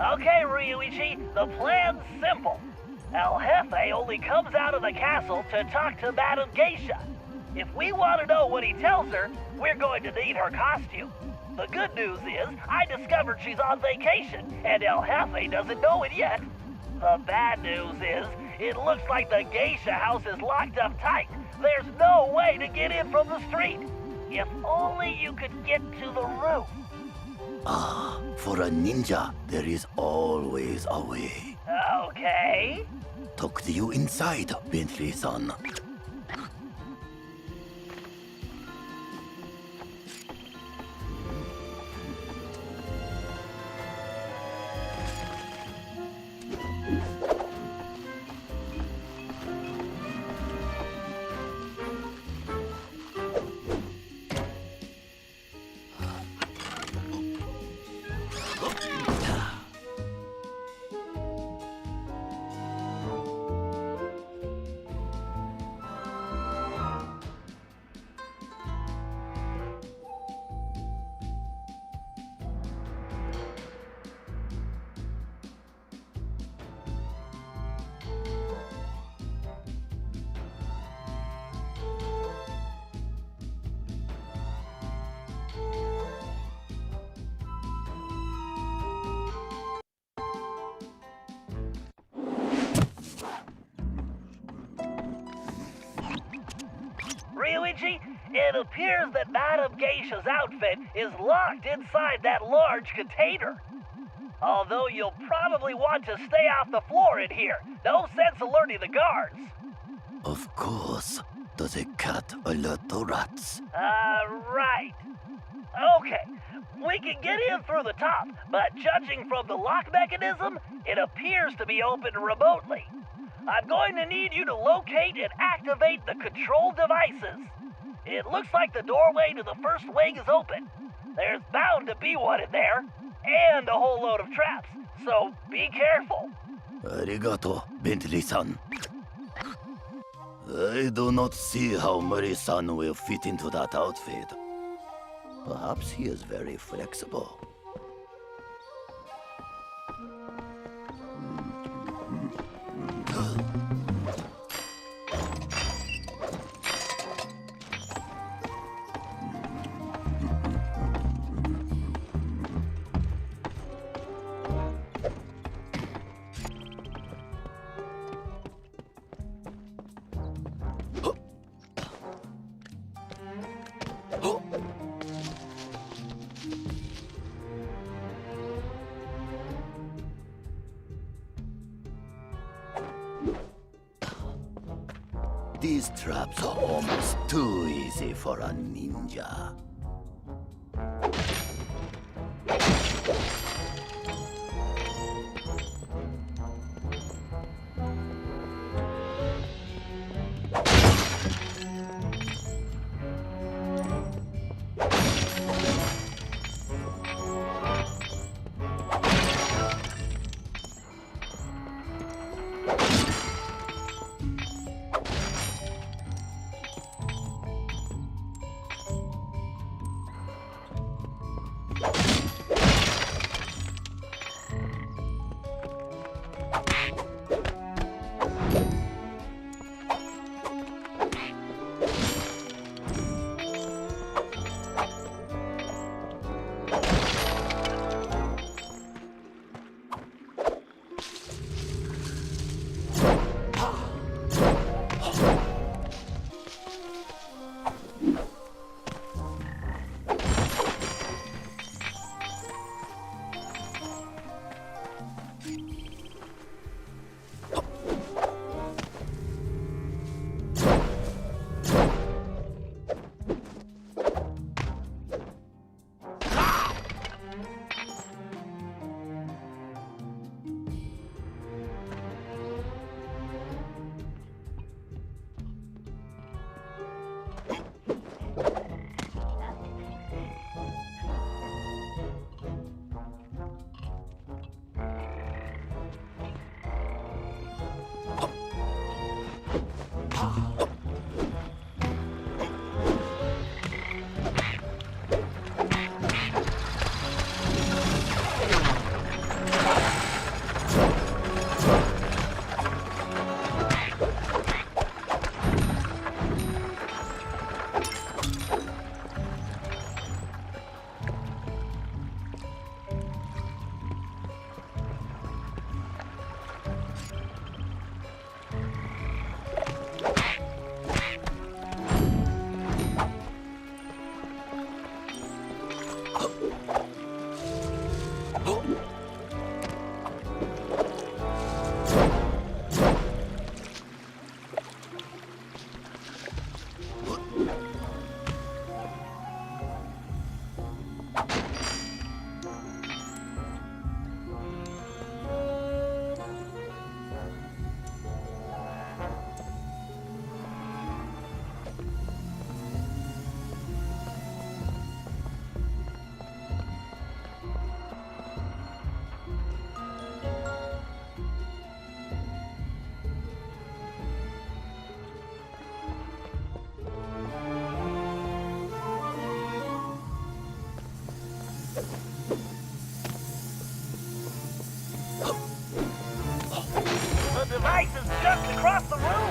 Okay, Ryuichi, the plan's simple. El Jefe only comes out of the castle to talk to Madame Geisha. If we want to know what he tells her, we're going to need her costume. The good news is, I discovered she's on vacation, and El Jefe doesn't know it yet. The bad news is, it looks like the Geisha house is locked up tight. There's no way to get in from the street. If only you could get to the roof. Ah, for a ninja, there is always a way. Okay. Talk to you inside, Bentley-san. It appears that Madame Geisha's outfit is locked inside that large container. Although you'll probably want to stay off the floor in here. No sense alerting the guards. Of course. Does a cat alert the rats? Right. Okay, we can get in through the top, but judging from the lock mechanism, it appears to be opened remotely. I'm going to need you to locate and activate the control devices. It looks like the doorway to the first wing is open. There's bound to be one in there, and a whole load of traps, so be careful. Arigato, Bentley-san. I do not see how Murray-san will fit into that outfit. Perhaps he is very flexible. These traps are almost too easy for a ninja. The device is just across the room.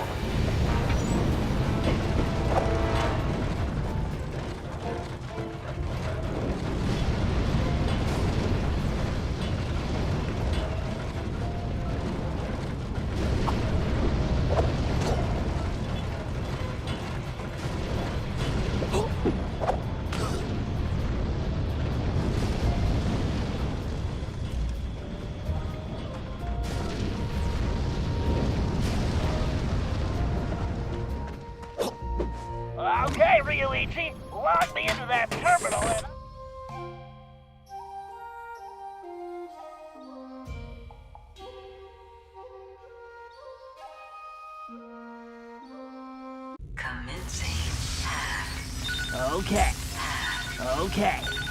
Yuichi. Log me into that terminal and... Commencing hack. Okay.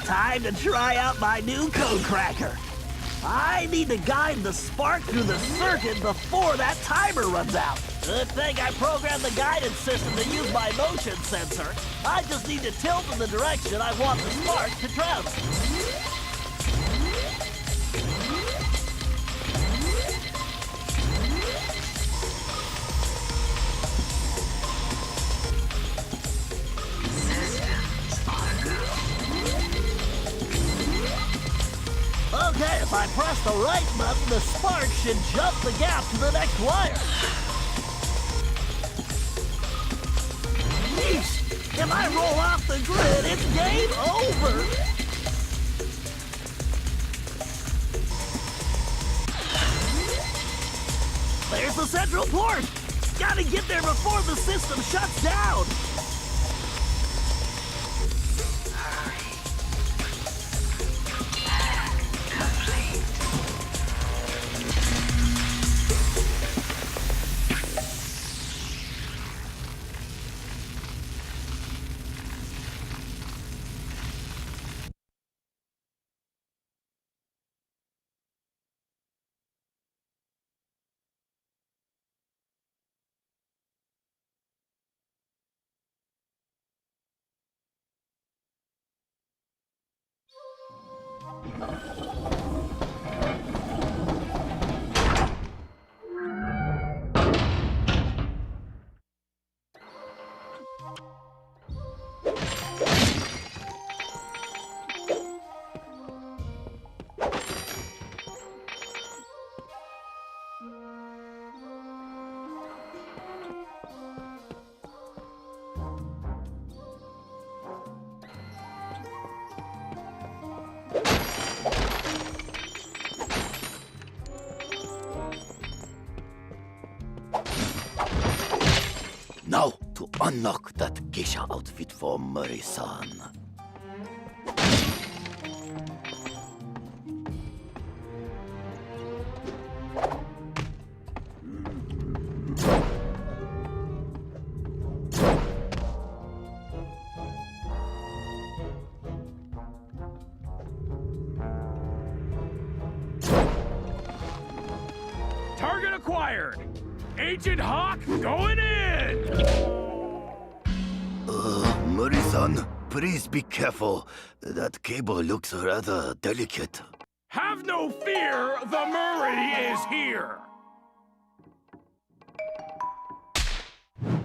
Time to try out my new code cracker. I need to guide the spark through the circuit before that timer runs out. Good thing I programmed the guidance system to use my motion sensor. I just need to tilt in the direction I want the spark to travel. Okay, if I press the right button, the spark should jump the gap to the next wire. Yeesh! If I roll off the grid, it's game over! There's the central port! Gotta get there before the system shuts down! Now, to unlock that geisha outfit for Murray-san. Target acquired! Agent Hawk going in! Murray-san, please be careful. That cable looks rather delicate. Have no fear, the Murray is here!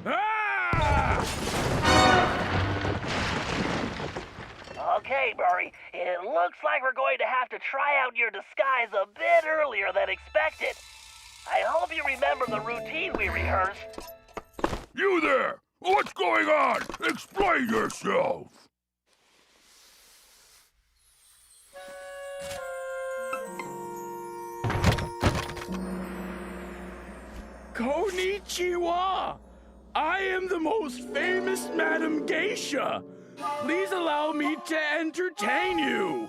Ah! Okay, Murray, it looks like we're going to have to try out your disguise a bit earlier than expected. I hope you remember the routine we rehearsed. You there! What's going on? Explain yourself! Konnichiwa! I am the most famous Madam Geisha. Please allow me to entertain you.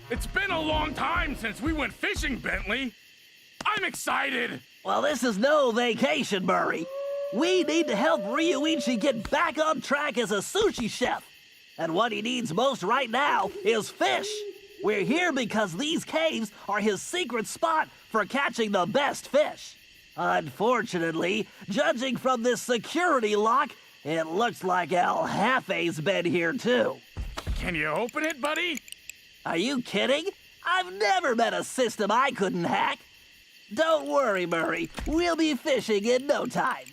It's been a long time since we went fishing, Bentley. I'm excited. Well, this is no vacation, Murray. We need to help Ryuichi get back on track as a sushi chef. And what he needs most right now is fish. We're here because these caves are his secret spot for catching the best fish. Unfortunately, judging from this security lock, it looks like El Jefe's been here too. Can you open it, buddy? Are you kidding? I've never met a system I couldn't hack. Don't worry, Murray. We'll be fishing in no time.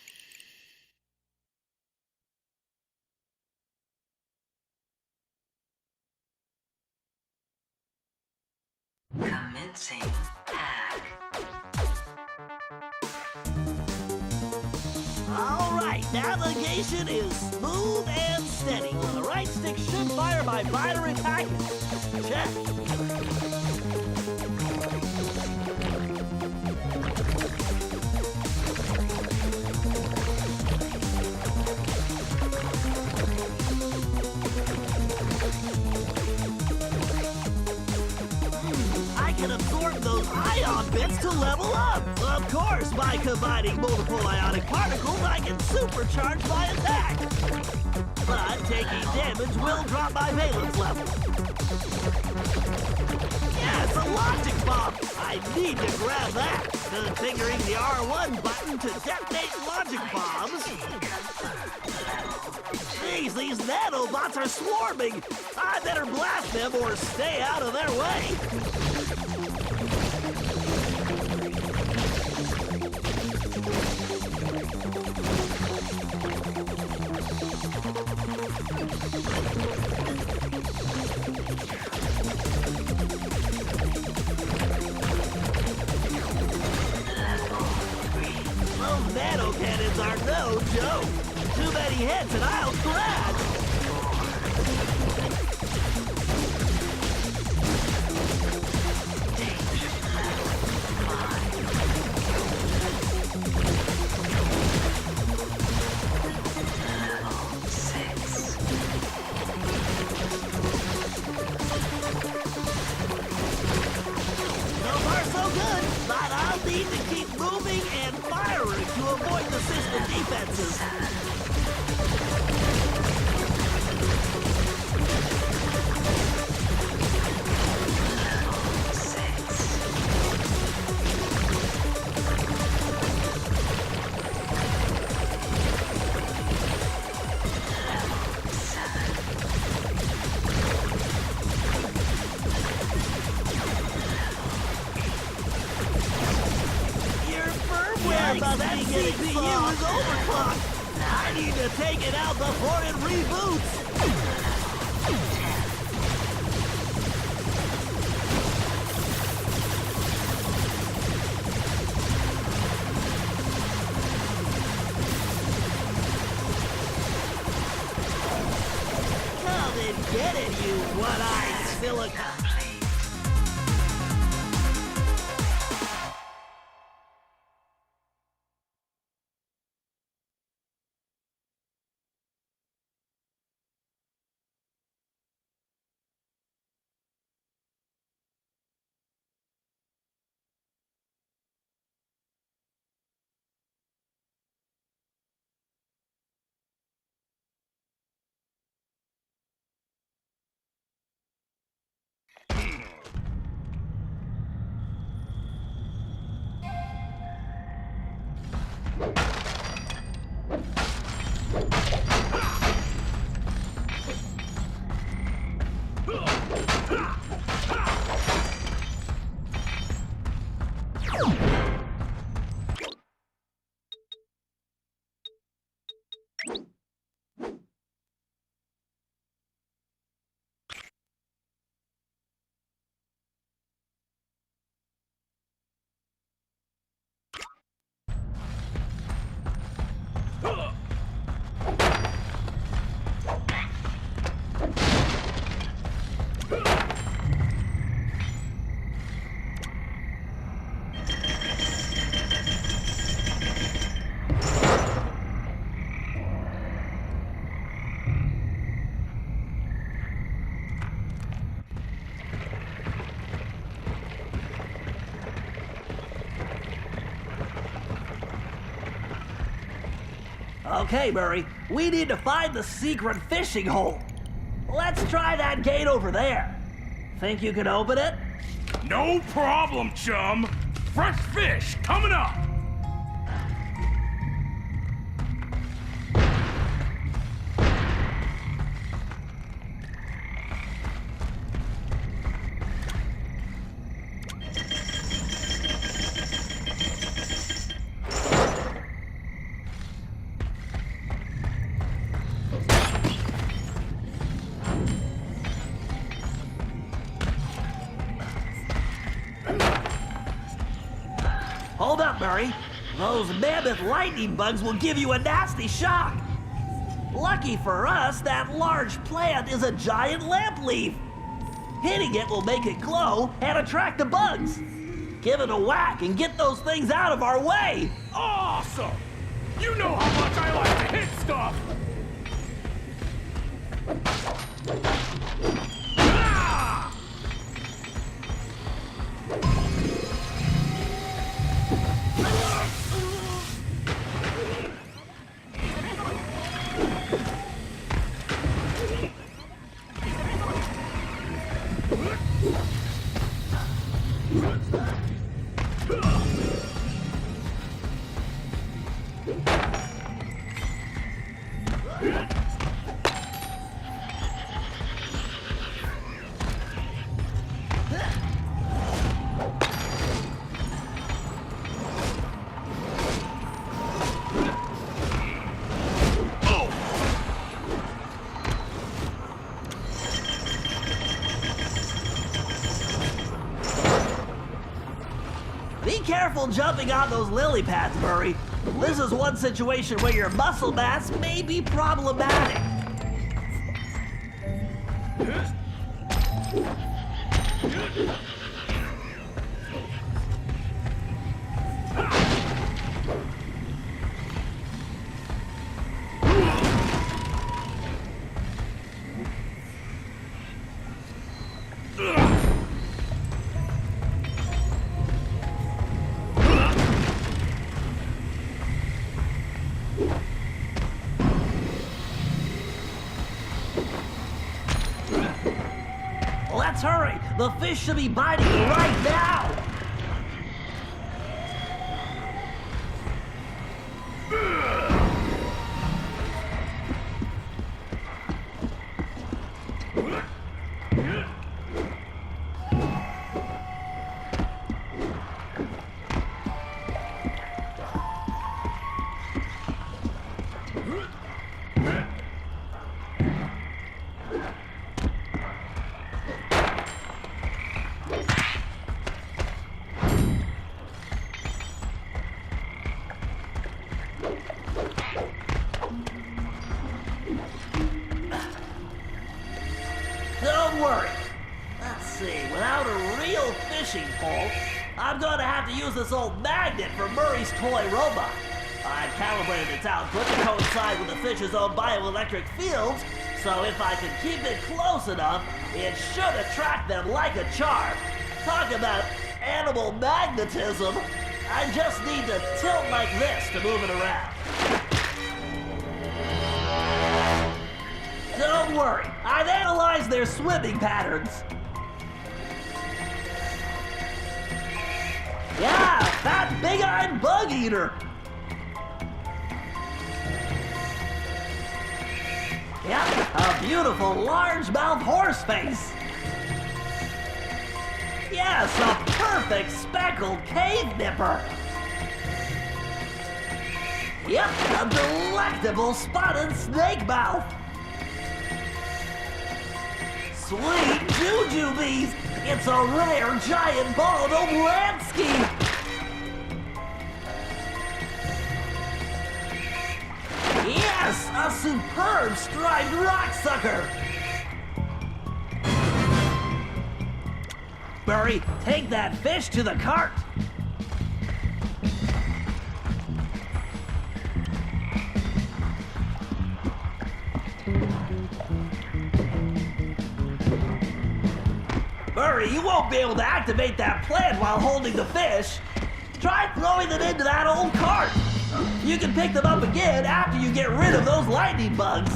Commencing hack. All right, navigation is smooth and steady. The right stick should fire my binary package. Check. I can absorb those ion bits to level up. Of course, by combining multiple ionic particles, I can supercharge my attack. But taking damage will drop my valence level. Yes, a logic bomb. I need to grab that. Configuring the R1 button to detonate logic bombs. Jeez, these nanobots are swarming. I better blast them or stay out of their way. Those nano cannons are no joke. Too many hits and I'll crash. So far, so good, but I'll need to keep moving and firing to avoid the system defenses. Your firmware must be getting CPU is overclocked. I need to take it out before it reboots. Come and get it, you one-eyed silicon. Okay, Murray, we need to find the secret fishing hole. Let's try that gate over there. Think you can open it? No problem, chum. Fresh fish coming up. Hold up, Murray. Those mammoth lightning bugs will give you a nasty shock. Lucky for us, that large plant is a giant lamp leaf. Hitting it will make it glow and attract the bugs. Give it a whack and get those things out of our way. Awesome! You know how much I like to hit stuff! Ah! Be careful jumping on those lily pads, Murray. This is one situation where your muscle mass may be problematic. Let's hurry! The fish should be biting right now! Don't worry. Let's see, without a real fishing pole, I'm going to have to use this old magnet for Murray's toy robot. I've calibrated its output to coincide with the fish's own bioelectric fields, so if I can keep it close enough, it should attract them like a charm. Talk about animal magnetism. I just need to tilt like this to move it around. Don't worry, I've analyzed their swimming patterns. Yeah, that big-eyed bug eater. Yep, a beautiful largemouth horse face. Yes, a perfect speckled cave nipper. Yep, a delectable spotted snake mouth. Sweet jujubes! It's a rare giant ball of Lansky! Yes, a superb striped rocksucker! Burry, take that fish to the cart! Burry, you won't be able to activate that plant while holding the fish. Try throwing them into that old cart. You can pick them up again after you get rid of those lightning bugs.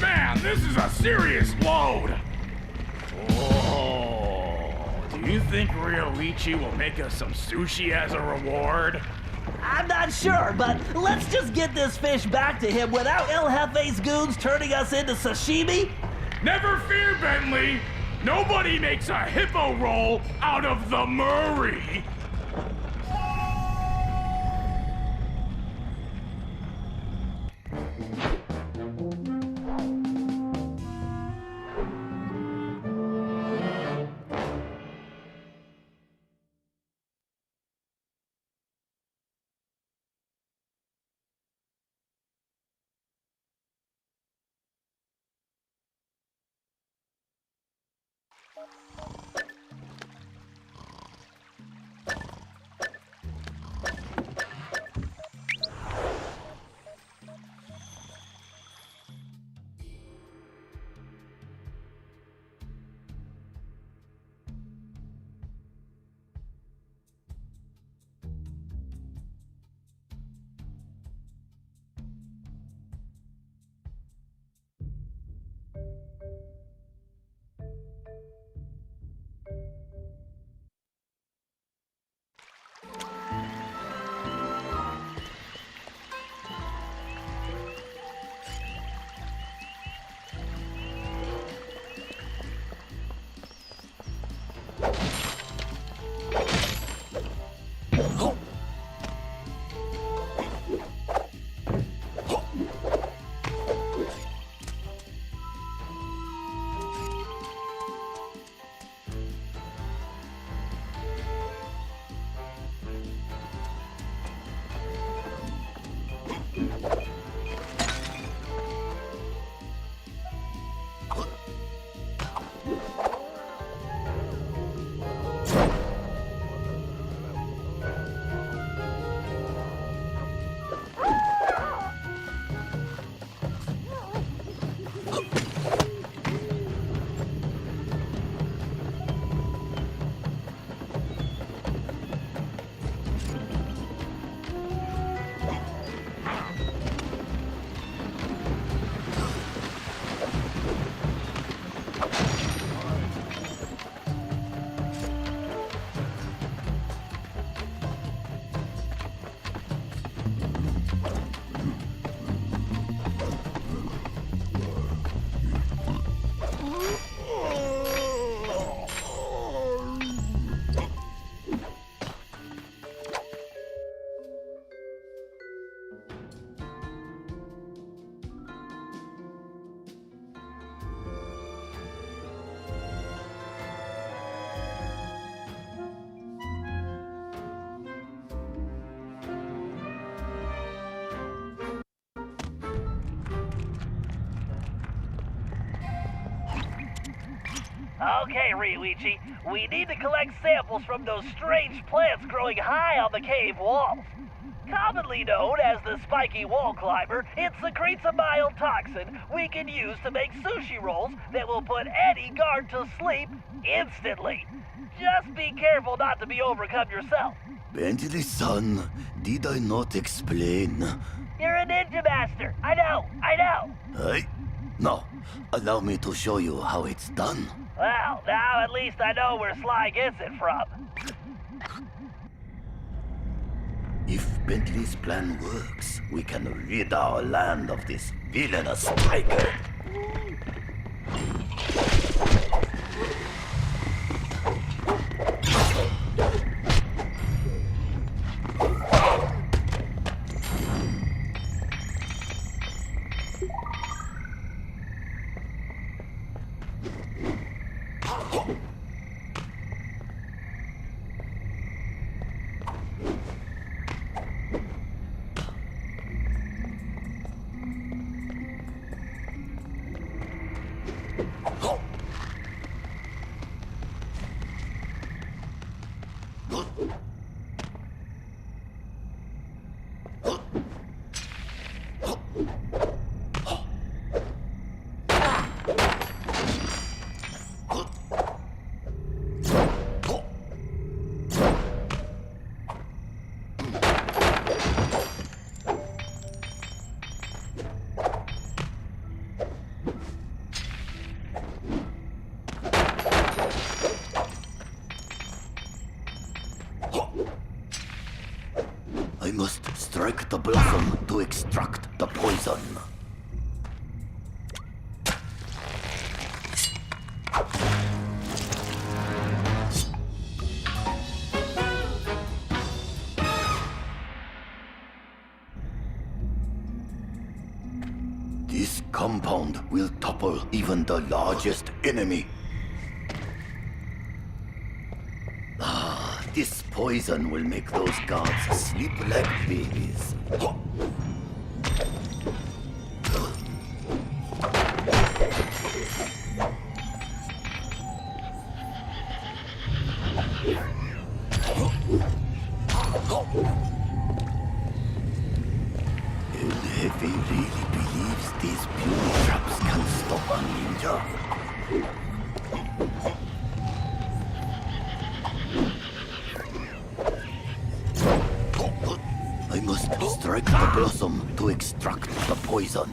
Man, this is a serious load! Oh, do you think Ryoichi will make us some sushi as a reward? I'm not sure, but let's just get this fish back to him without El Jefe's goons turning us into sashimi. Never fear, Bentley! Nobody makes a hippo roll out of the Murray! Okay, Ryuichi, we need to collect samples from those strange plants growing high on the cave walls. Commonly known as the spiky wall climber, it secretes a mild toxin we can use to make sushi rolls that will put any guard to sleep instantly. Just be careful not to be overcome yourself. Bentley-san, did I not explain? You're a ninja master. I know. Hey? No. Allow me to show you how it's done. Well, now at least I know where Sly gets it from. If Bentley's plan works, we can rid our land of this villainous tiger. I must strike the blossom to extract the poison. This compound will topple even the largest enemy. This poison will make those guards sleep like babies. El Jefe really believes these beauty traps can stop a ninja. I must strike the blossom to extract the poison.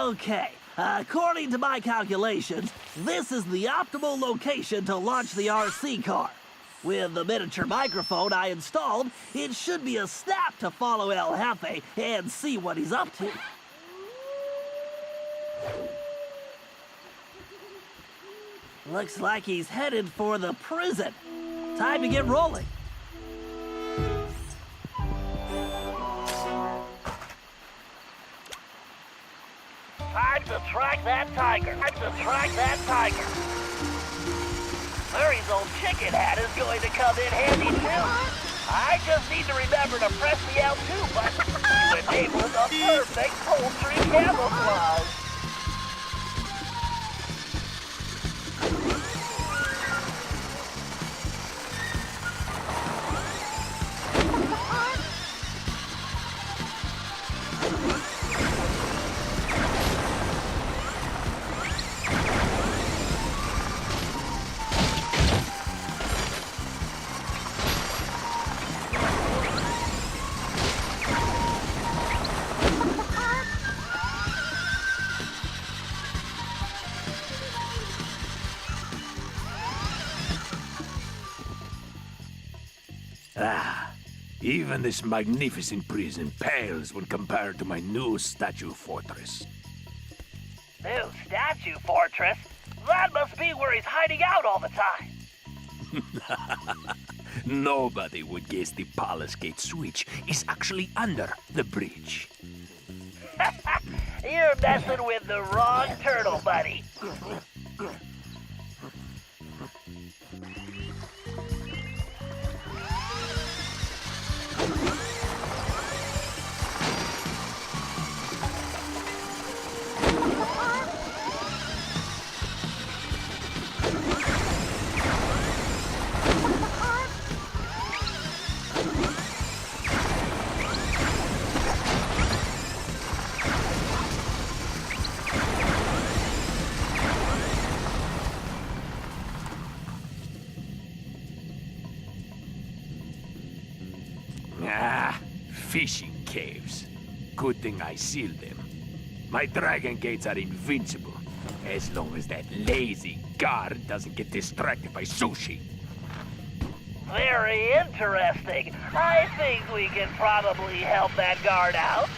Okay, According to my calculations, this is the optimal location to launch the RC car. With the miniature microphone I installed, it should be a snap to follow El Jefe and see what he's up to. Looks like he's headed for the prison. Time to get rolling. Time to track that tiger. Murray's old chicken hat is going to come in handy too. I just need to remember to press the L2 button to enable the perfect poultry camouflage. Even this magnificent prison pales when compared to my new statue fortress. New statue fortress? That must be where he's hiding out all the time. Nobody would guess the Palace Gate switch is actually under the bridge. You're messing with the wrong turtle, buddy. Fishing caves. Good thing I sealed them. My dragon gates are invincible, as long as that lazy guard doesn't get distracted by sushi. Very interesting. I think we can probably help that guard out.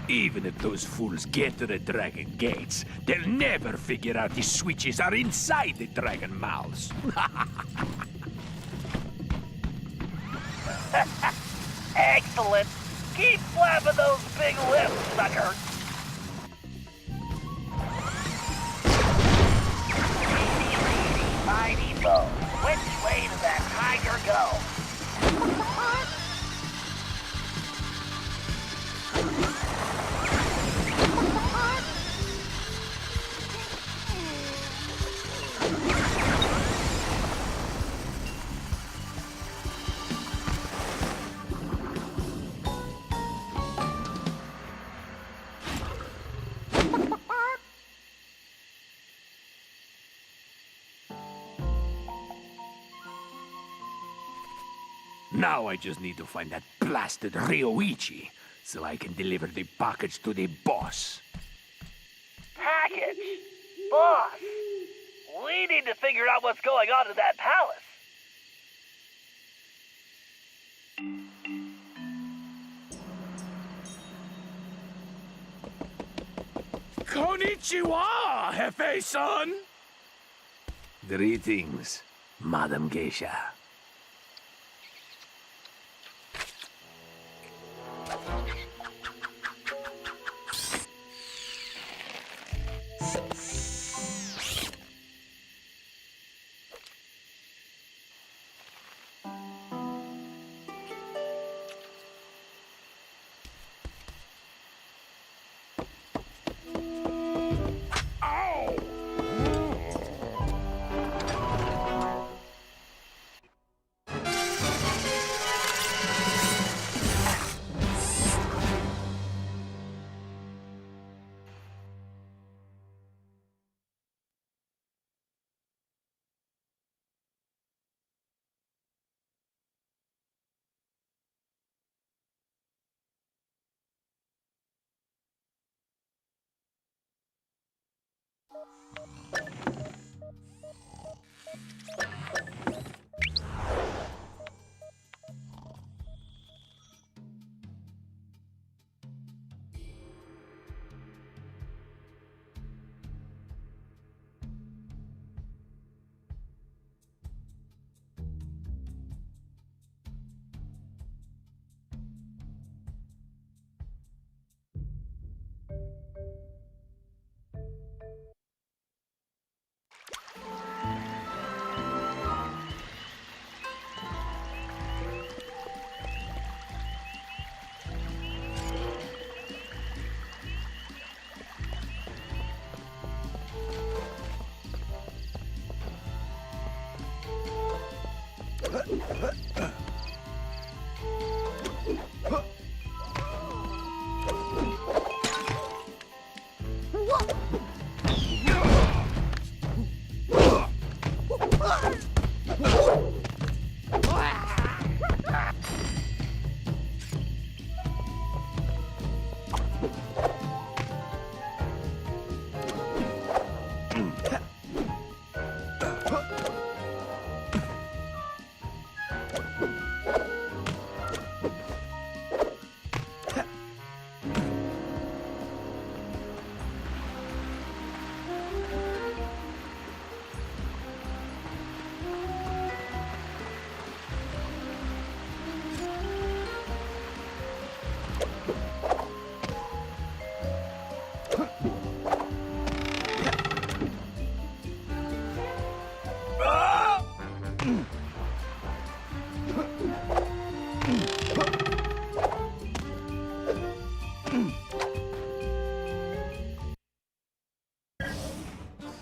Even if those fools get to the dragon gates, they'll never figure out the switches are inside the dragon mouths. Excellent. Keep flapping those big lips, sucker. Easy, mighty bow. Which way does that tiger go? Now I just need to find that blasted Ryoichi, so I can deliver the package to the boss. Package? Boss? We need to figure out what's going on in that palace. Konnichiwa, Hefe-san! Greetings, Madam Geisha.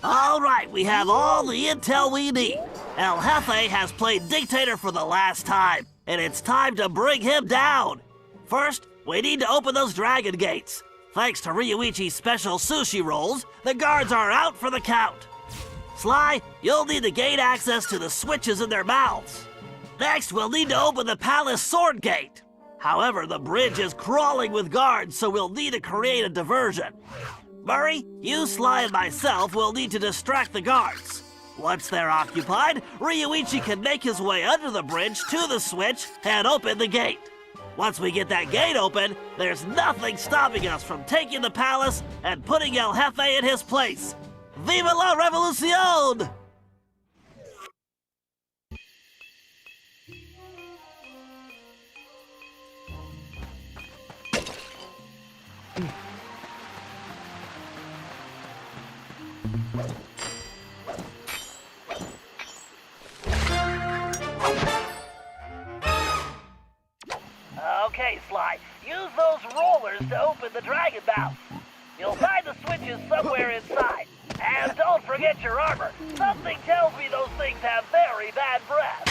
All right, we have all the intel we need. El Jefe has played dictator for the last time, and it's time to bring him down. First, we need to open those dragon gates. Thanks to Ryuichi's special sushi rolls, the guards are out for the count. Sly, you'll need to gain access to the switches in their mouths. Next, we'll need to open the palace sword gate. However, the bridge is crawling with guards, so we'll need to create a diversion. Murray, you, Sly, and myself will need to distract the guards. Once they're occupied, Ryuichi can make his way under the bridge to the switch and open the gate. Once we get that gate open, there's nothing stopping us from taking the palace and putting El Jefe in his place. Viva la Revolucion! Okay, Sly, use those rollers to open the dragon mouth. You'll find the switches somewhere inside. And don't forget your armor. Something tells me those things have very bad breath.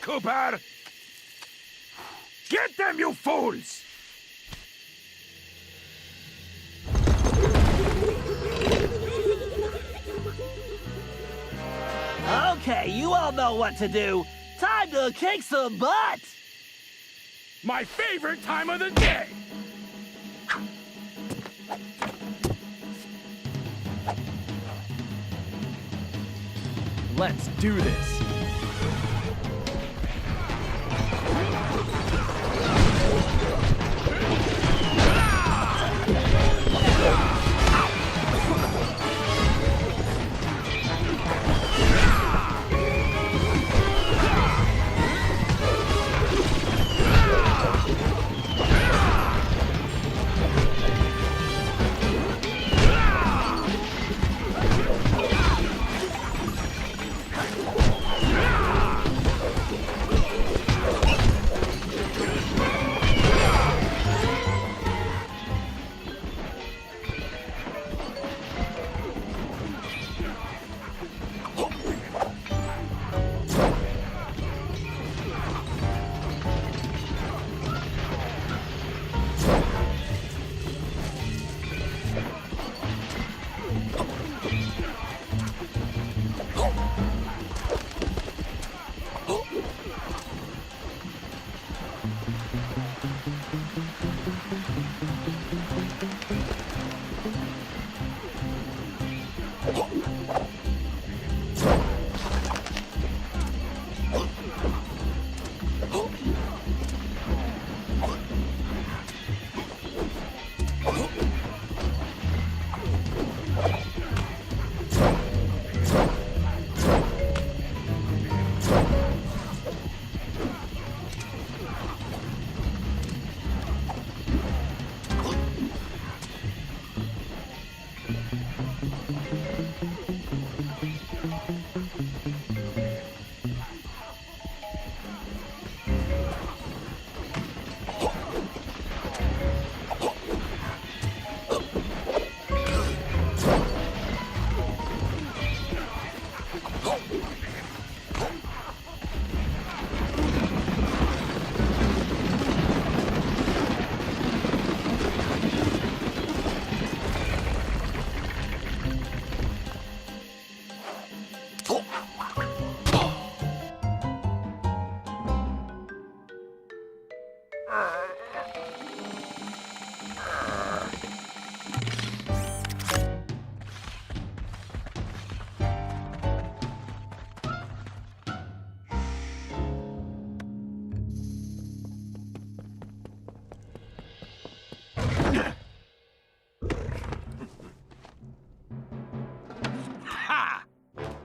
Cooper! Get them, you fools! Okay, you all know what to do. Time to kick some butt! My favorite time of the day! Let's do this.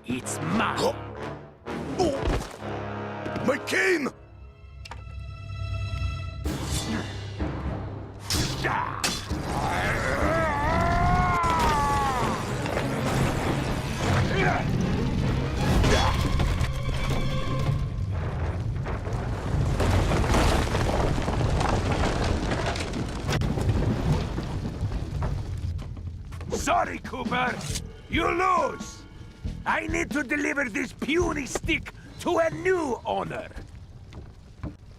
It's mine. Oh! My cane! Sorry, Cooper. You lose. I need to deliver this puny stick to a new owner.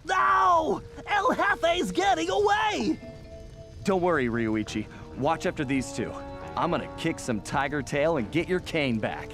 No! El Jefe's getting away! Don't worry, Ryuichi. Watch after these two. I'm gonna kick some tiger tail and get your cane back.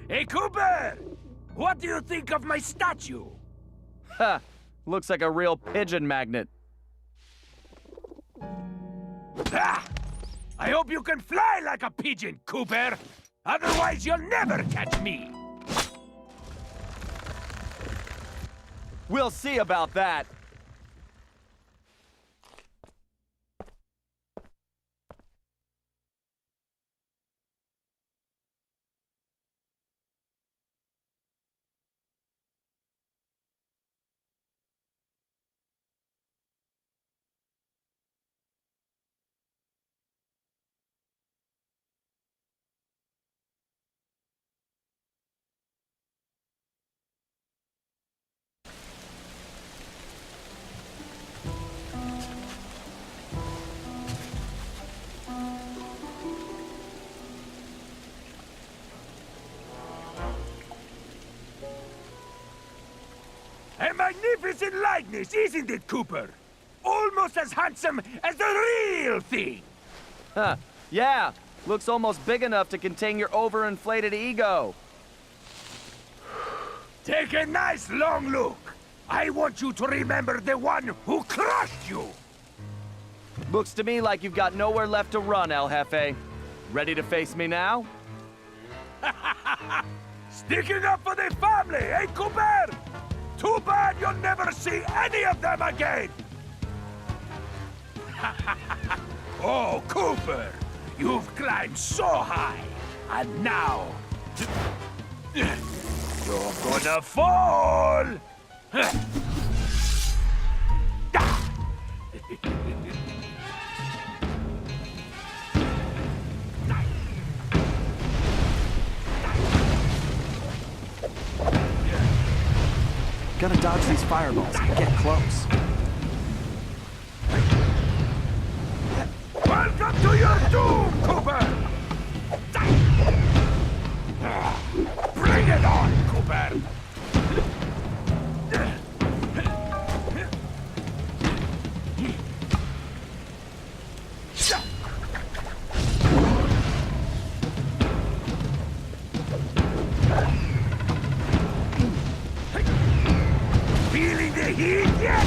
Hey, Cooper! What do you think of my statue? Ha! Looks like a real pigeon magnet. Ah! I hope you can fly like a pigeon, Cooper! Otherwise, you'll never catch me! We'll see about that. A magnificent likeness, isn't it, Cooper? Almost as handsome as the real thing! Huh. Yeah. Looks almost big enough to contain your overinflated ego. Take a nice long look. I want you to remember the one who crushed you! Looks to me like you've got nowhere left to run, El Jefe. Ready to face me now? Sticking up for the family, eh, Cooper? Too bad you'll never see any of them again! Oh, Cooper! You've climbed so high, and now... you're gonna fall! Gotta dodge these fireballs and get close. Welcome to your doom, Cooper! Bring it on, Cooper! Feeling the heat yet?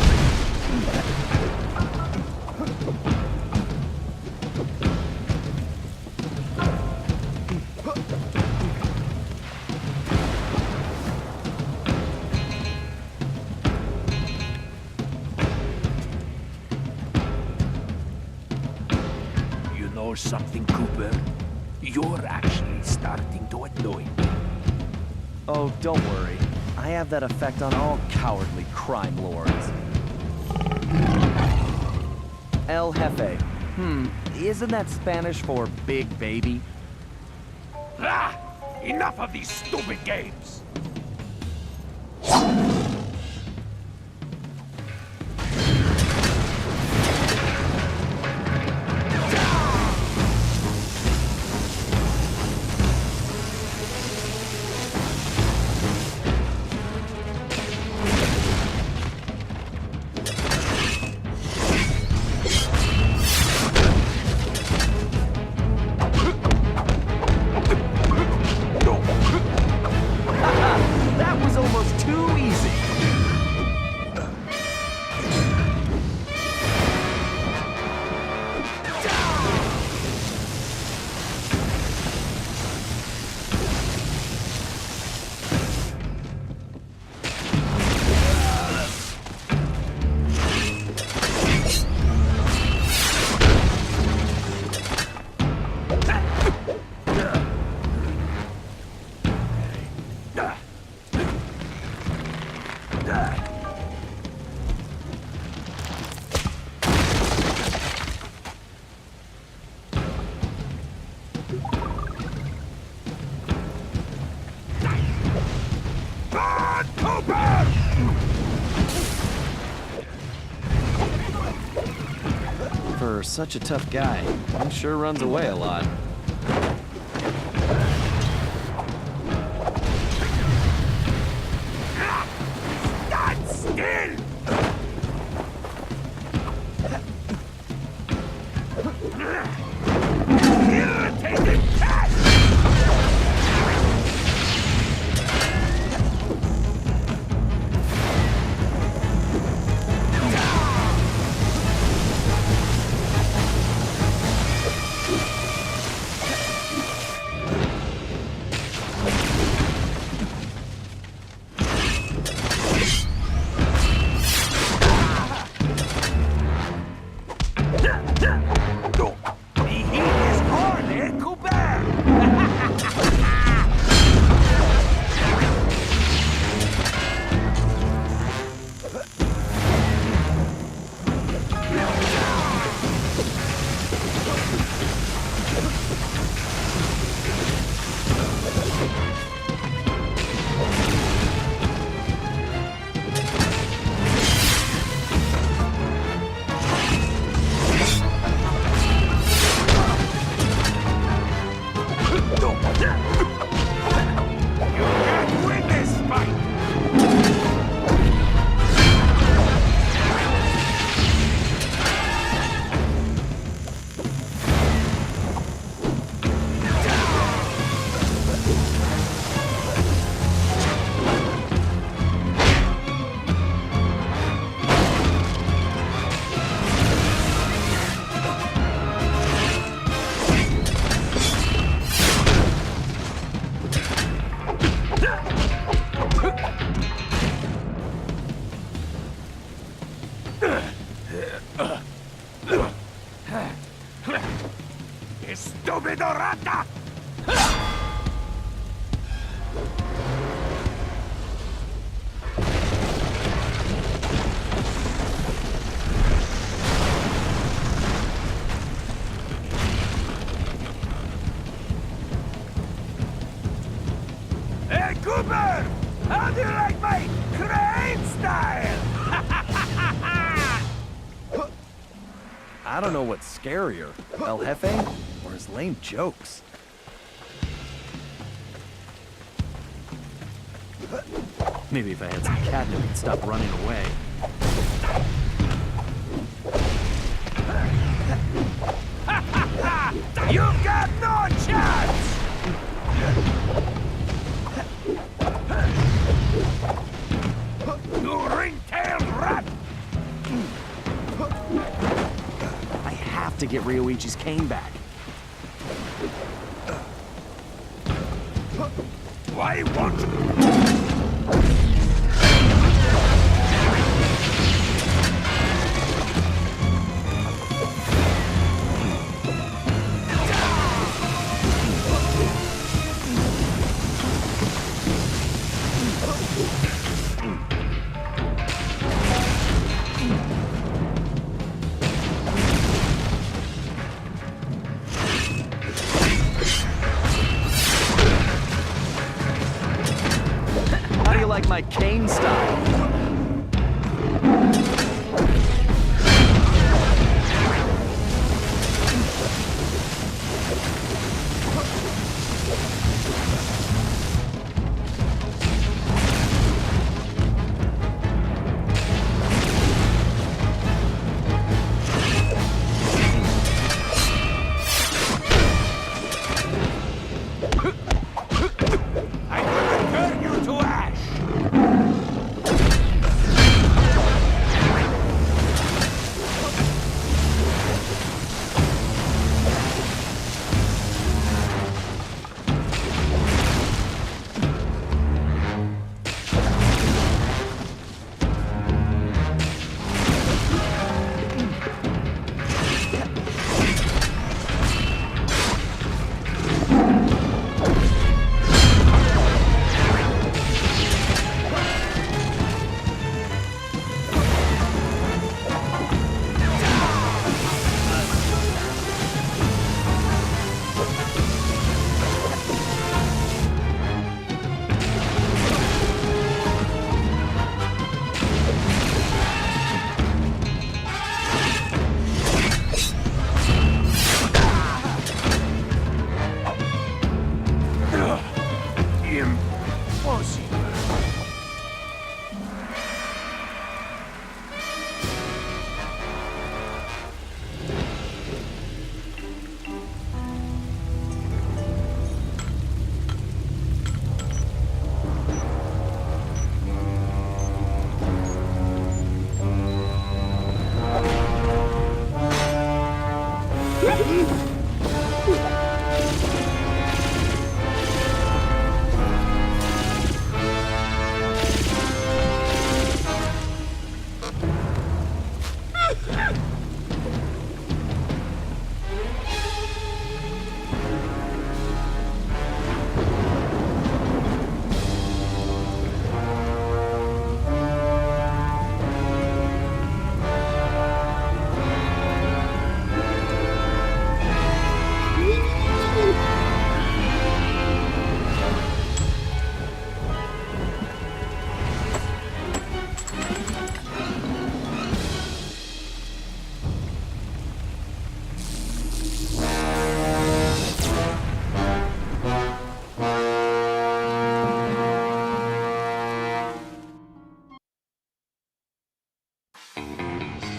You know something, Cooper? You're actually starting to annoy me. Oh, don't worry. I have that effect on all cowardly crime lords. El Jefe. Isn't that Spanish for big baby? Ah! Enough of these stupid games! That was almost too easy. For such a tough guy, he sure runs away a lot. Stand still! Irritating cat! Hey, Cooper! How do you like my crane style? I don't know what's scarier, El Jefe or his lame jokes. Maybe if I had some catnip, he'd stop running away. You've got no chance! You ring-tailed rat! I have to get Ryoichi's cane back. Why won't you? How do you like my cane style?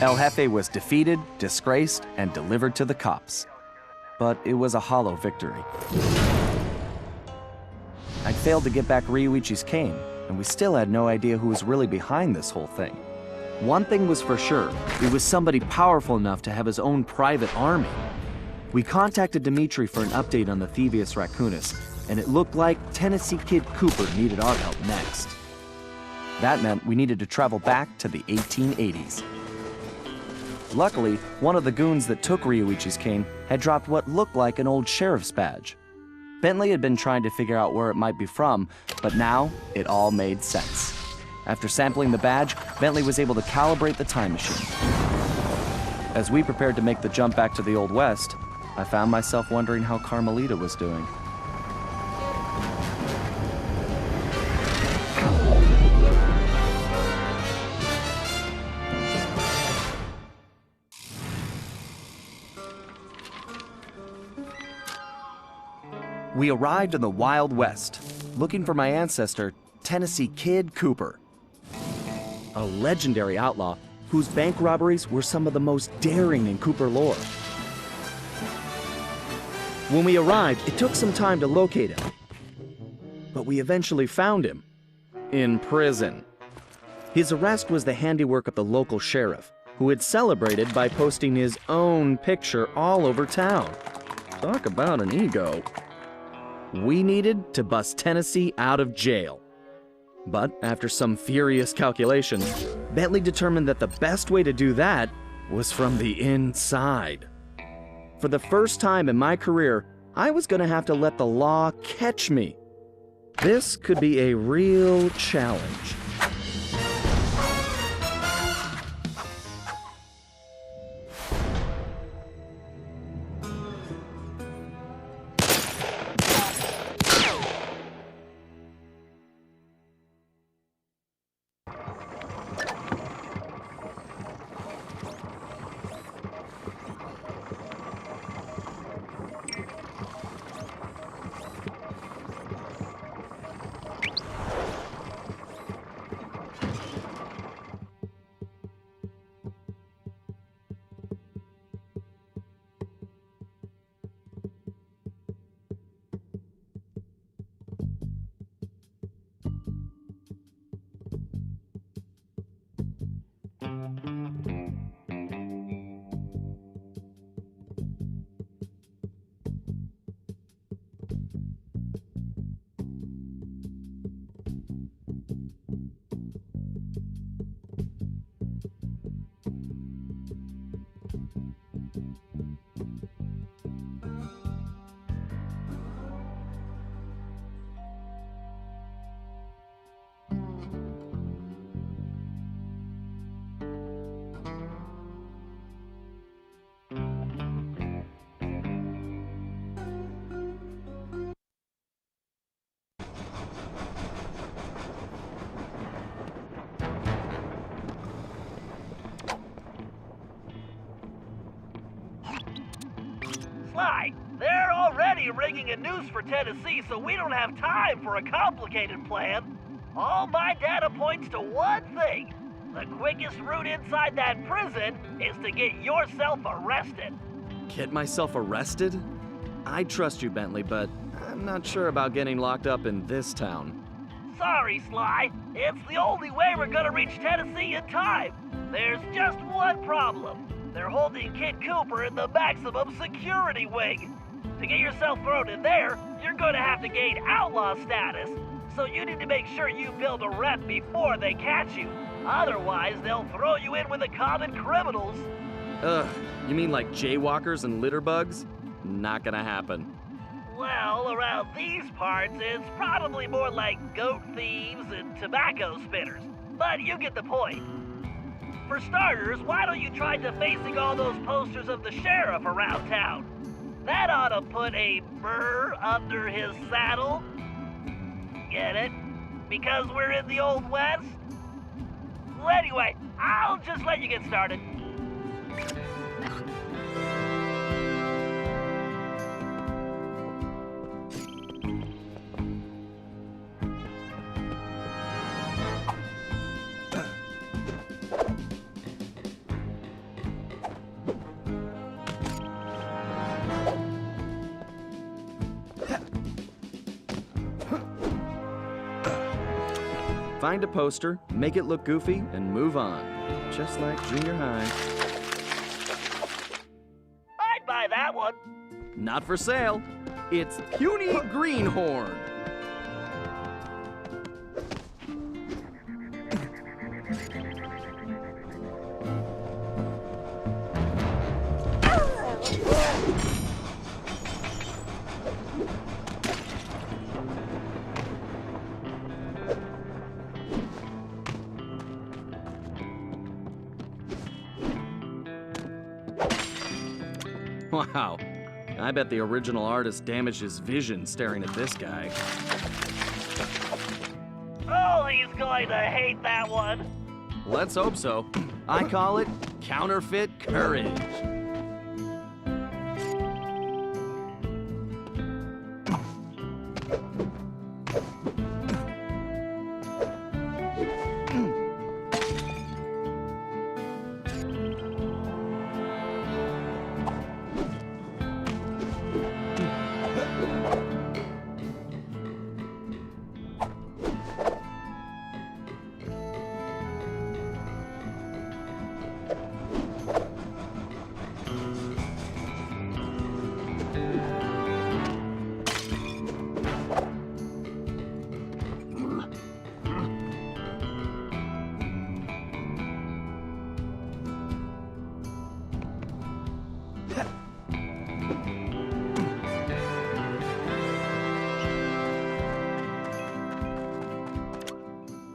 El Jefe was defeated, disgraced, and delivered to the cops. But it was a hollow victory. I'd failed to get back Ryoichi's cane, and we still had no idea who was really behind this whole thing. One thing was for sure, it was somebody powerful enough to have his own private army. We contacted Dimitri for an update on the Thievius Raccoonus, and it looked like Tennessee Kid Cooper needed our help next. That meant we needed to travel back to the 1880s. Luckily, one of the goons that took Ryuichi's cane had dropped what looked like an old sheriff's badge. Bentley had been trying to figure out where it might be from, but now it all made sense. After sampling the badge, Bentley was able to calibrate the time machine. As we prepared to make the jump back to the Old West, I found myself wondering how Carmelita was doing. We arrived in the Wild West, looking for my ancestor, Tennessee Kid Cooper, a legendary outlaw whose bank robberies were some of the most daring in Cooper lore. When we arrived, it took some time to locate him, but we eventually found him in prison. His arrest was the handiwork of the local sheriff, who had celebrated by posting his own picture all over town. Talk about an ego. We needed to bust Tennessee out of jail. But after some furious calculations, Bentley determined that the best way to do that was from the inside. For the first time in my career, I was going to have to let the law catch me. This could be a real challenge. Sly, they're already rigging a noose for Tennessee, so we don't have time for a complicated plan. All my data points to one thing. The quickest route inside that prison is to get yourself arrested. Get myself arrested? I trust you, Bentley, but I'm not sure about getting locked up in this town. Sorry, Sly. It's the only way we're gonna reach Tennessee in time. There's just one problem. They're holding Kid Cooper in the maximum security wing. To get yourself thrown in there, you're gonna have to gain outlaw status. So you need to make sure you build a rep before they catch you. Otherwise, they'll throw you in with the common criminals. Ugh, you mean like jaywalkers and litterbugs? Not gonna happen. Well, around these parts, it's probably more like goat thieves and tobacco spinners. But you get the point. For starters, why don't you try defacing all those posters of the sheriff around town? That ought to put a burr under his saddle. Get it? Because we're in the Old West? Well, anyway, I'll just let you get started. Find a poster, make it look goofy, and move on. Just like junior high. I'd buy that one. Not for sale. It's Puny Greenhorn. Wow. I bet the original artist damaged his vision staring at this guy. Oh, he's going to hate that one. Let's hope so. I call it counterfeit courage.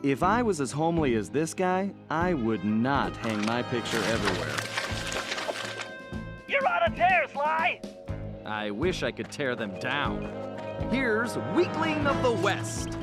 If I was as homely as this guy, I would not hang my picture everywhere. You're on a tear, Sly. I wish I could tear them down. Here's Weakling of the West.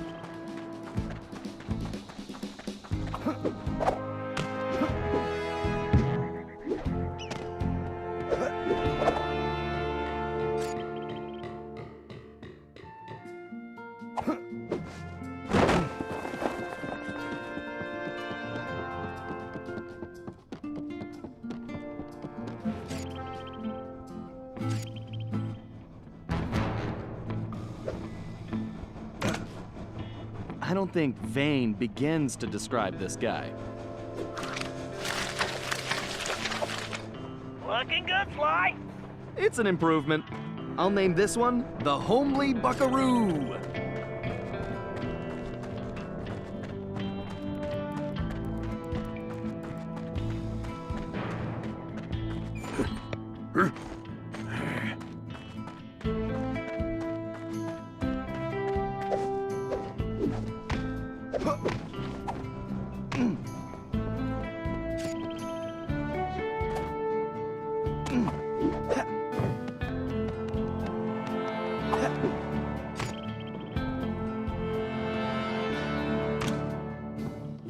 I don't think vain begins to describe this guy. Looking good, Sly. It's an improvement. I'll name this one the Homely Buckaroo.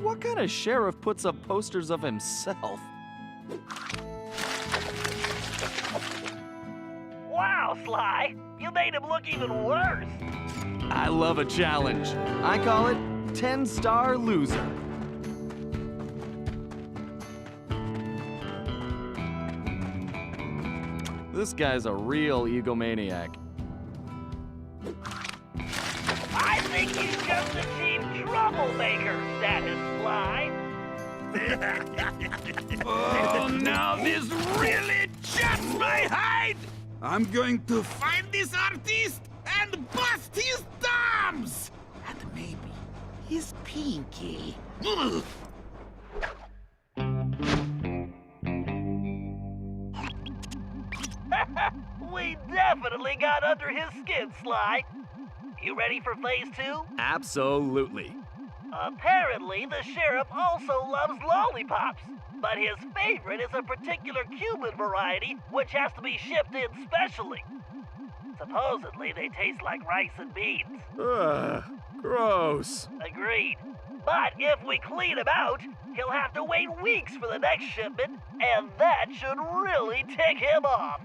What kind of sheriff puts up posters of himself? Wow, Sly. You made him look even worse. I love a challenge. I call it 10-star loser. This guy's a real egomaniac. I think he's just achieved troublemaker status, Sly. Oh, now this really chaps my hide! I'm going to find this artist and bust his thumbs! And maybe his pinky. Ugh. We definitely got under his skin, Sly. You ready for phase 2? Absolutely. Apparently, the sheriff also loves lollipops, but his favorite is a particular Cuban variety which has to be shipped in specially. Supposedly, they taste like rice and beans. Ugh, gross. Agreed. But if we clean him out, he'll have to wait weeks for the next shipment, and that should really tick him off.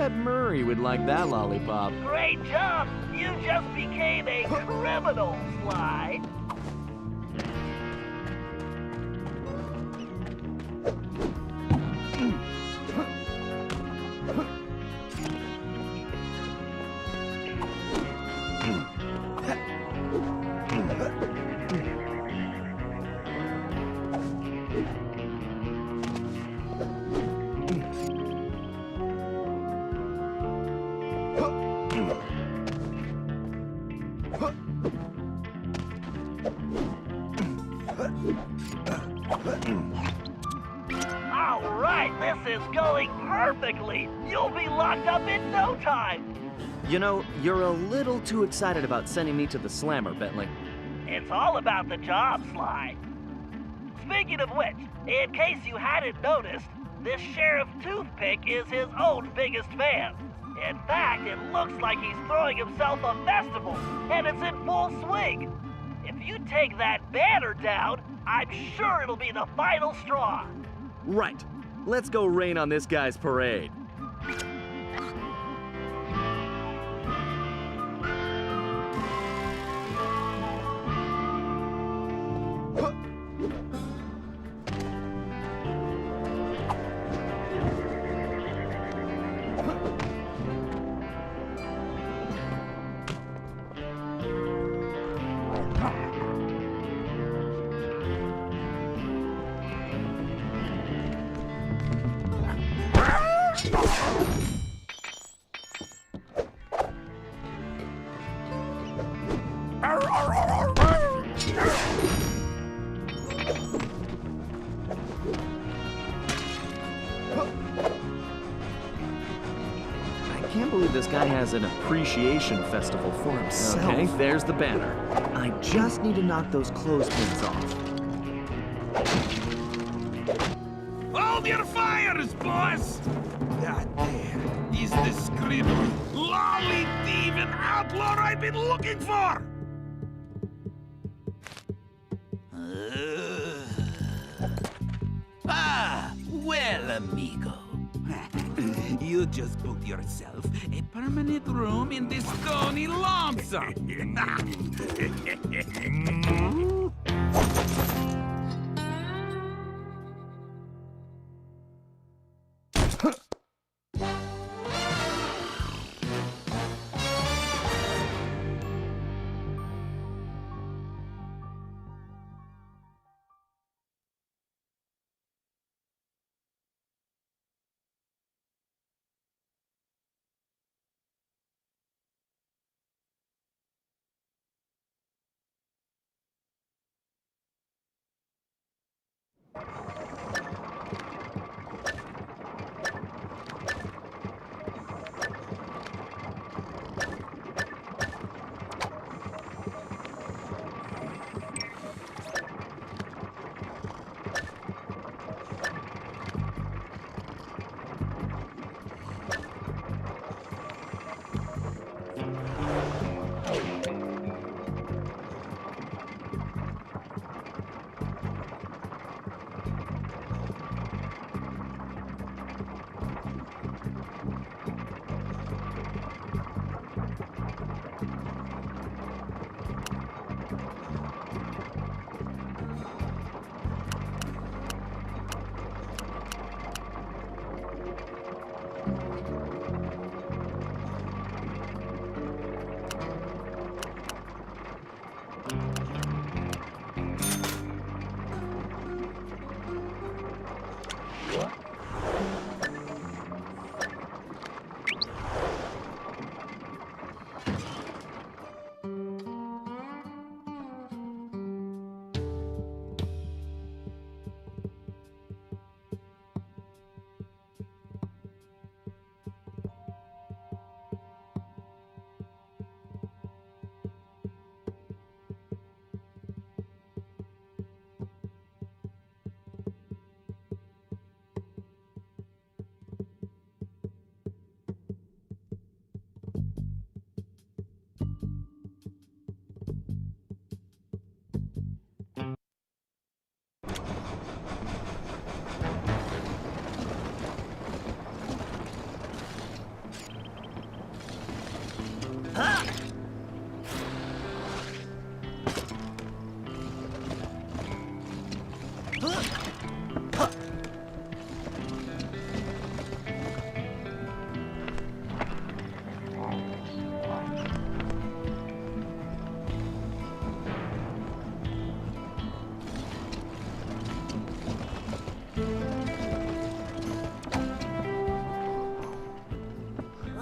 bet Murray would like that lollipop. Great job! You just became a criminal, Sly. All right, this is going perfectly. You'll be locked up in no time. You know, you're a little too excited about sending me to the slammer, Bentley. It's all about the job, Sly. Speaking of which, in case you hadn't noticed, this Sheriff Toothpick is his own biggest fan. In fact, it looks like he's throwing himself a festival, and it's in full swing. If you take that banner down, I'm sure it'll be the final straw. Right. Let's go rain on this guy's parade. I can't believe this guy has an appreciation festival for himself. Okay, there's the banner. I just need to knock those clothespins off. Hold your fires, boss! That there is the scribble, lolly thieving outlaw I've been looking for! Well, amigo. You just booked yourself a permanent room in this stony lonesome.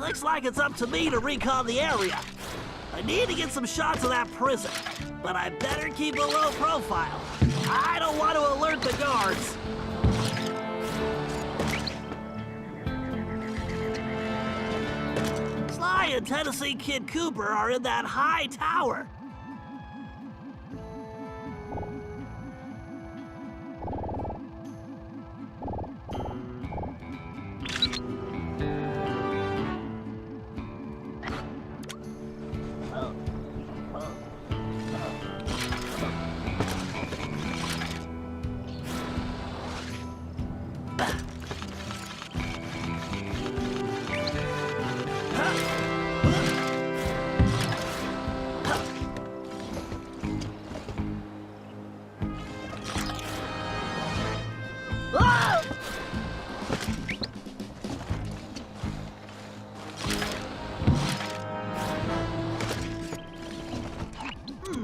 Looks like it's up to me to recon the area. I need to get some shots of that prison, but I better keep a low profile. I don't want to alert the guards. Sly and Tennessee Kid Cooper are in that high tower.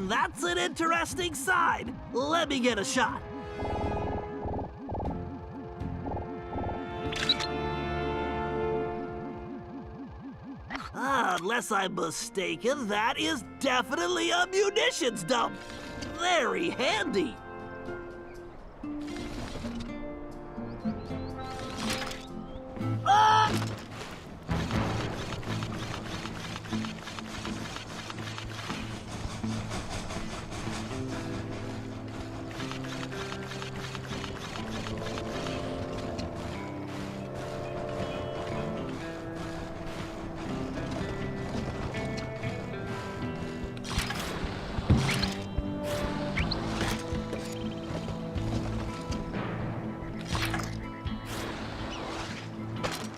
That's an interesting side. Let me get a shot. Unless I'm mistaken, that is definitely a munitions dump. Very handy. Ah!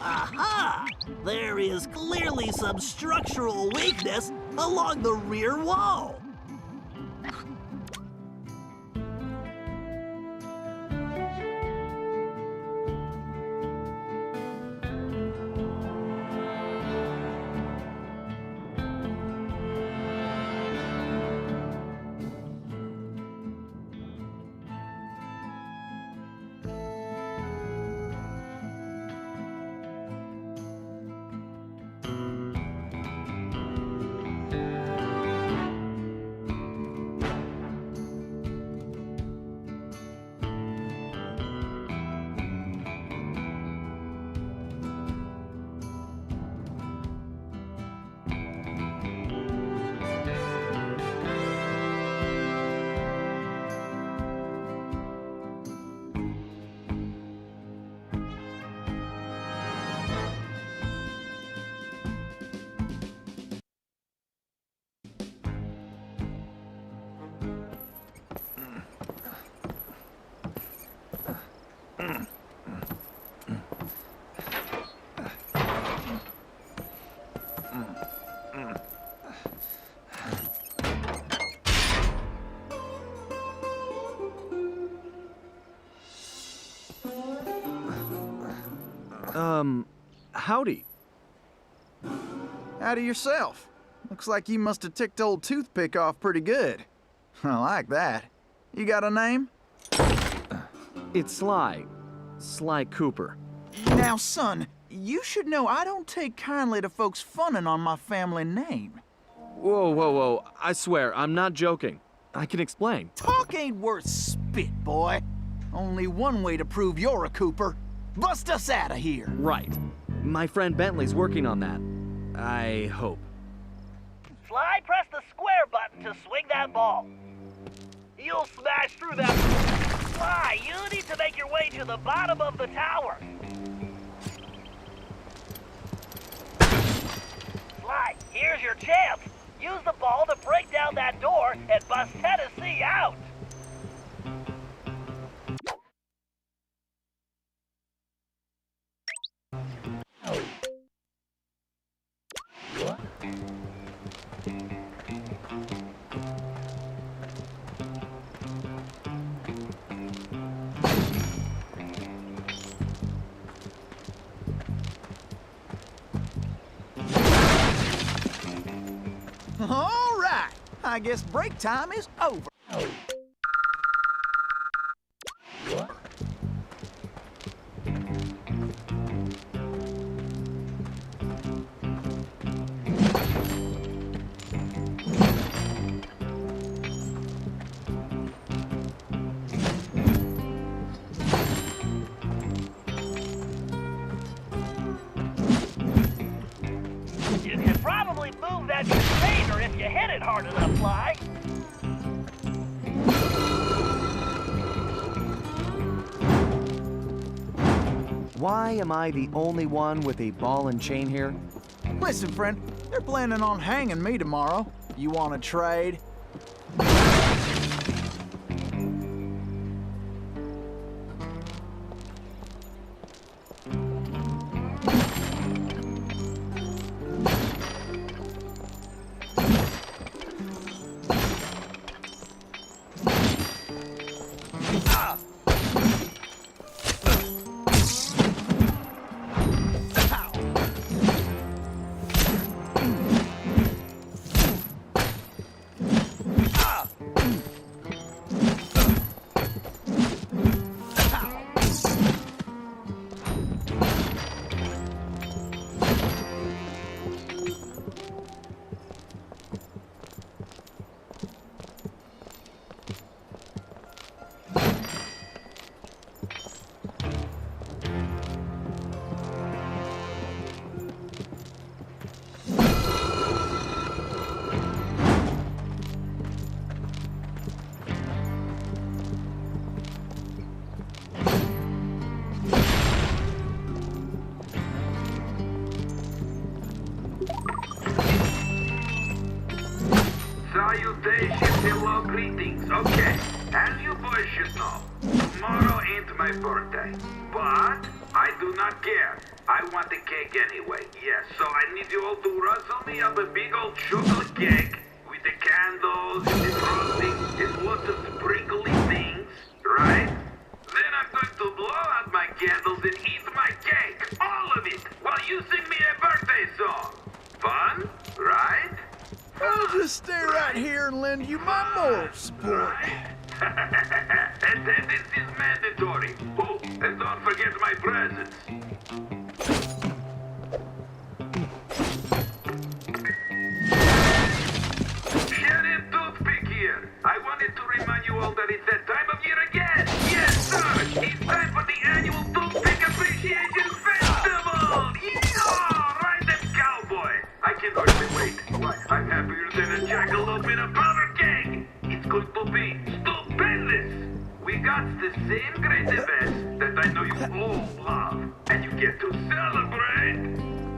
Aha! There is clearly some structural weakness along the rear wall. Howdy. Howdy yourself. Looks like you must have ticked old Toothpick off pretty good. I like that. You got a name? It's Sly. Sly Cooper. Now, son, you should know I don't take kindly to folks funning on my family name. Whoa, whoa, whoa. I swear, I'm not joking. I can explain. Talk ain't worth spit, boy. Only one way to prove you're a Cooper. Bust us out of here. Right. My friend Bentley's working on that. I hope. Sly, press the square button to swing that ball. You'll smash through that. Sly, you need to make your way to the bottom of the tower. Sly, here's your chance. Use the ball to break down that door and bust Tennessee out. All right. I guess break time is over. actually move that container if you hit it hard enough, Sly. Why am I the only one with a ball and chain here? Listen, friend, they're planning on hanging me tomorrow. You want to trade? Salutations, hello, greetings. Okay, as you boys should know, tomorrow ain't my birthday. But I do not care. I want the cake anyway. Yes, so I need you all to rustle me up a big old chocolate cake with the candles and the frosting and lots of sprinkly things, right? Then I'm going to blow out my candles and eat my cake, all of it, while you sing me a birthday song. Fun, right? I'll just stay right here and lend you my moral support. Attendance is mandatory. Oh, and don't forget my presents. Sheriff Toothpick here. I wanted to remind you all that it's that time of year again. Yes, sir. It's time for the annual Toothpick Appreciation Festival. Yeehaw! Ride them cowboy. I can hardly wait. Why, I'm happier than a jackalope in a powder keg. It's going to be stupendous. We got the same great events that I know you all love. And you get to celebrate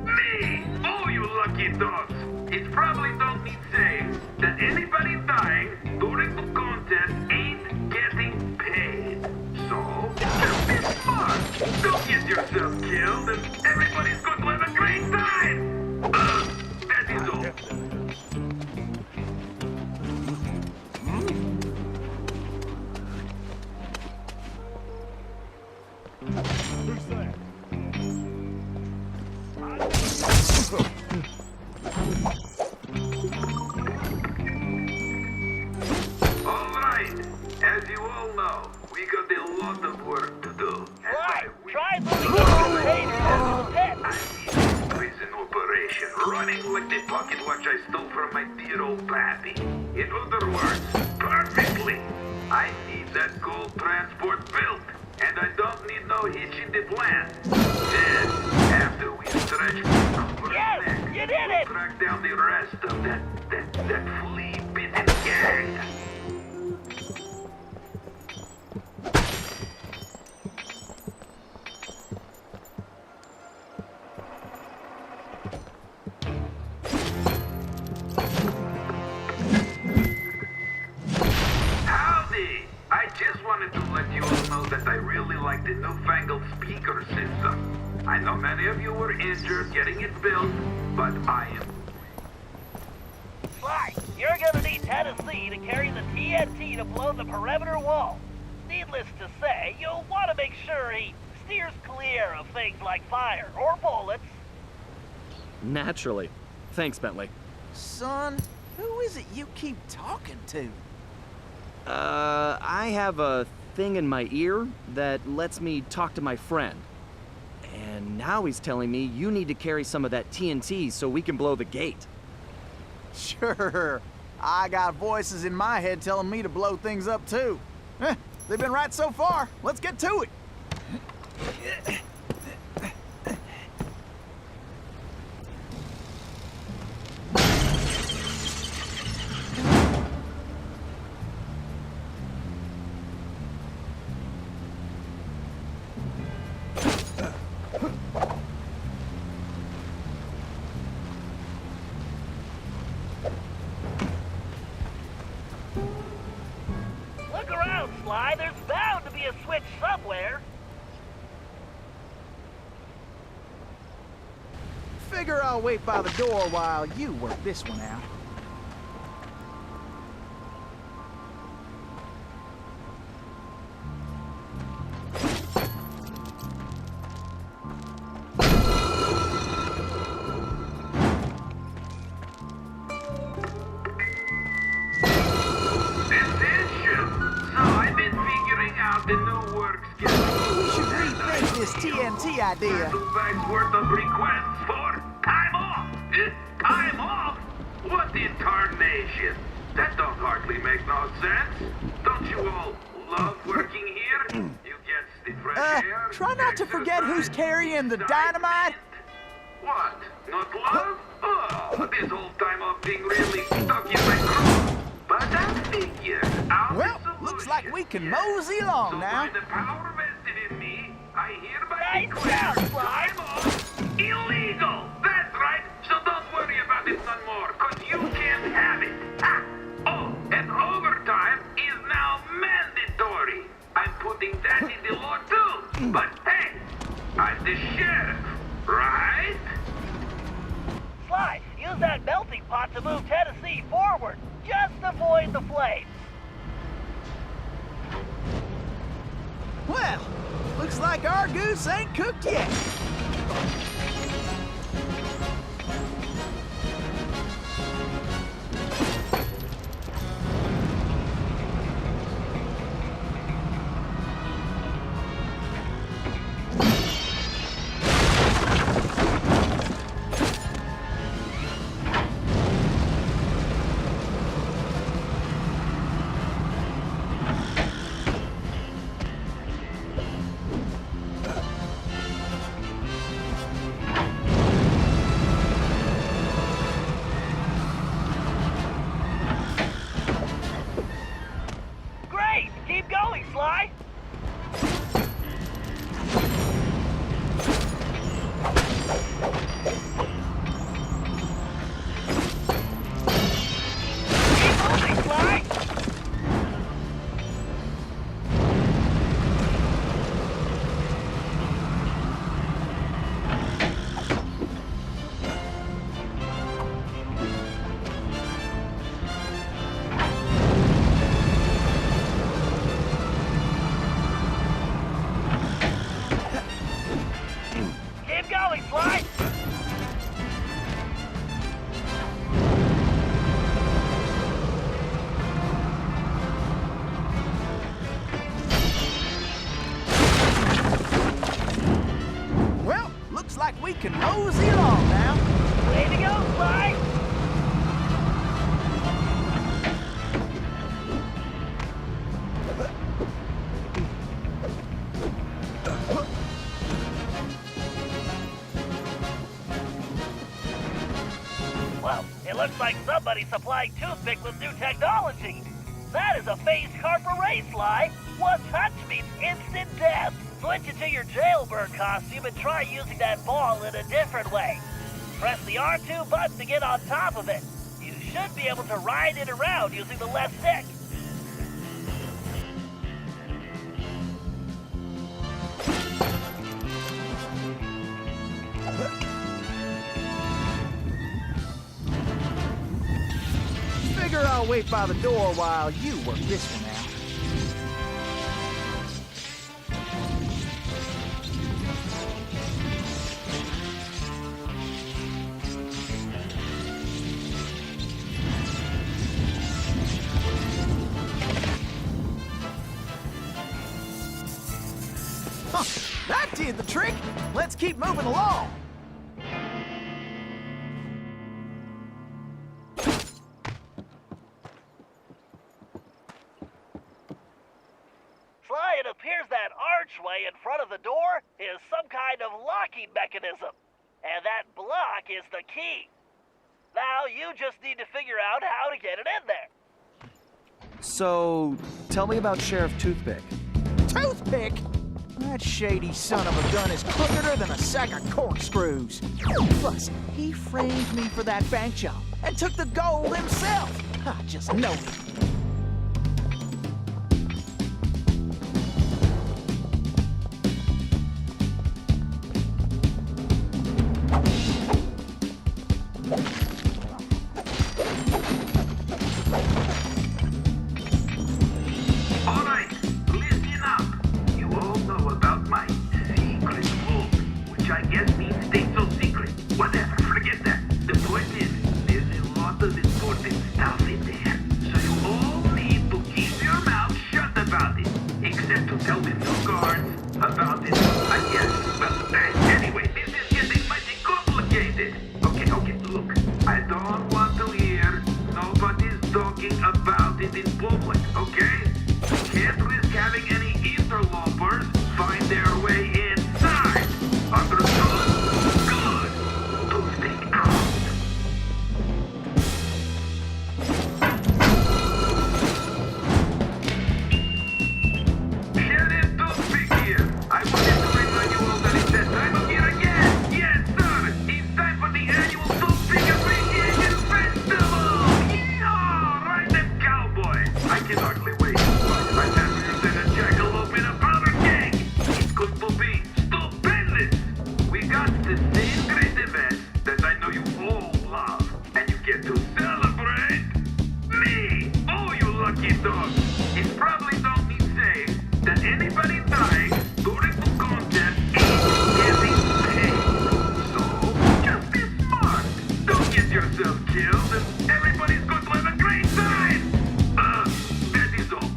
me. Oh, you lucky dogs. It probably don't need saying that anybody dying during the contest ain't getting paid. So, just be smart. Don't get yourself killed and everybody's going to have a great time. That is all. Alright, as you all know, we got a lot of work to do. Right, try moving the container as a pet. I need a prison operation running like the pocket watch I stole from my dear old pappy. In other words, perfectly. I need that gold transport built, and I don't need no hitch in the plan. Then, after we stretch Cooper's neck, you did it! track down the rest of that flea-bitten gang. Howdy! I just wanted to let you all know that I really like the newfangled speaker system. I know many of you were injured getting it built, but I am. Sly, you're gonna need Tennessee to carry the TNT to blow the perimeter wall. Needless to say, you'll want to make sure he steers clear of things like fire or bullets. Naturally. Thanks, Bentley. Son, who is it you keep talking to? I have a thing in my ear that lets me talk to my friend. And now he's telling me you need to carry some of that TNT so we can blow the gate. Sure. I got voices in my head telling me to blow things up too. They've been right so far. Let's get to it. square. Figure I'll wait by the door while you work this one out. The new work schedule. We should rethink this TNT idea. 2 bags worth of requests for time off. Time off? What in tarnation? That don't hardly make no sense. Don't you all love working here? You get the fresh air. Try not to forget who's carrying the dynamite. What? Not love? Oh, this whole time off thing really stuck in my craw. But I figured out Well, looks like we can mosey along now. By the power vested in me, I hereby Nice declare job, Sly. time off illegal. That's right. So don't worry about it no more, cause you can't have it. Ha! Oh, and overtime is now mandatory. I'm putting that in the law too. But hey, I'm the sheriff, right? Sly, use that melting pot to move Tennessee forward. Just avoid the flames. Well, looks like our goose ain't cooked yet. Great! Keep going, Sly! Keep moving, Sly! Keep going, Sly! Well, looks like we can mosey along now. Way to go, Sly! Well, it looks like somebody's supplying Toothpick with new technology. That is a phased carper race, Sly. One touch means instant death. Switch into your jailbird costume and try using that ball in a different way. Press the R2 button to get on top of it. You should be able to ride it around using the left stick. Figure I'll wait by the door while you work this one out. Huh, that did the trick. Let's keep moving along. Sly, it appears that archway in front of the door is some kind of locking mechanism. And that block is the key. Now you just need to figure out how to get it in there. So, tell me about Sheriff Toothpick. Toothpick? That shady son of a gun is crookeder than a sack of corkscrews. Plus, he framed me for that bank job and took the gold himself. I just know it. which I guess means stay so secret. Whatever, forget that. The point is, there's a lot of important stuff in there. So you all need to keep your mouth shut about it. Except to tell the new guards about it, I guess. Well, anyway, this is getting mighty complicated. Okay, look. I don't want to hear nobody's talking about it in public, okay? Can't risk having any interlopers find their way inside. Understood? Good. Toothpick out. Sheriff Toothpick here. I wanted to remind you all that it's that time of year again. Yes, sir. It's time for the annual Toothpick Appreciation Festival. Yeehaw! Right then, cowboy. I can hardly wait. I'm happier than a jackalope in a powder keg. It's going to be stupendous. We got the same great event that I know you all love, and you get to celebrate me. Oh, you lucky dog. It probably don't mean say that anybody dying during the contest ain't getting paid. So, just be smart. Don't get yourself killed, and everybody's going to have a great time. That is all.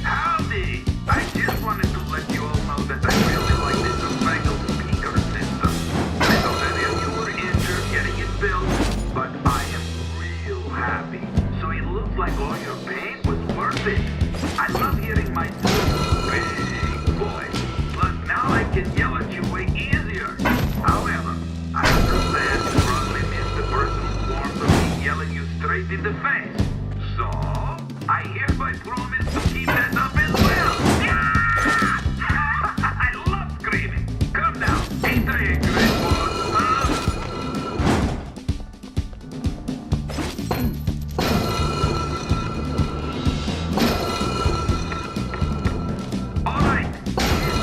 Howdy! I just wanted to let you all know that I really like this newfangled speaker system. I know many of you were injured getting it built, but I am real happy. So it looks like all your pain was worth it. I love hearing myself big voice, but now I can yell at you way easier. However, I understand you probably miss the personal warmth of me yelling you straight in the face. So, I hereby promise to keep that up as well. I love screaming. Come now, ain't I a great boss, huh? Alright.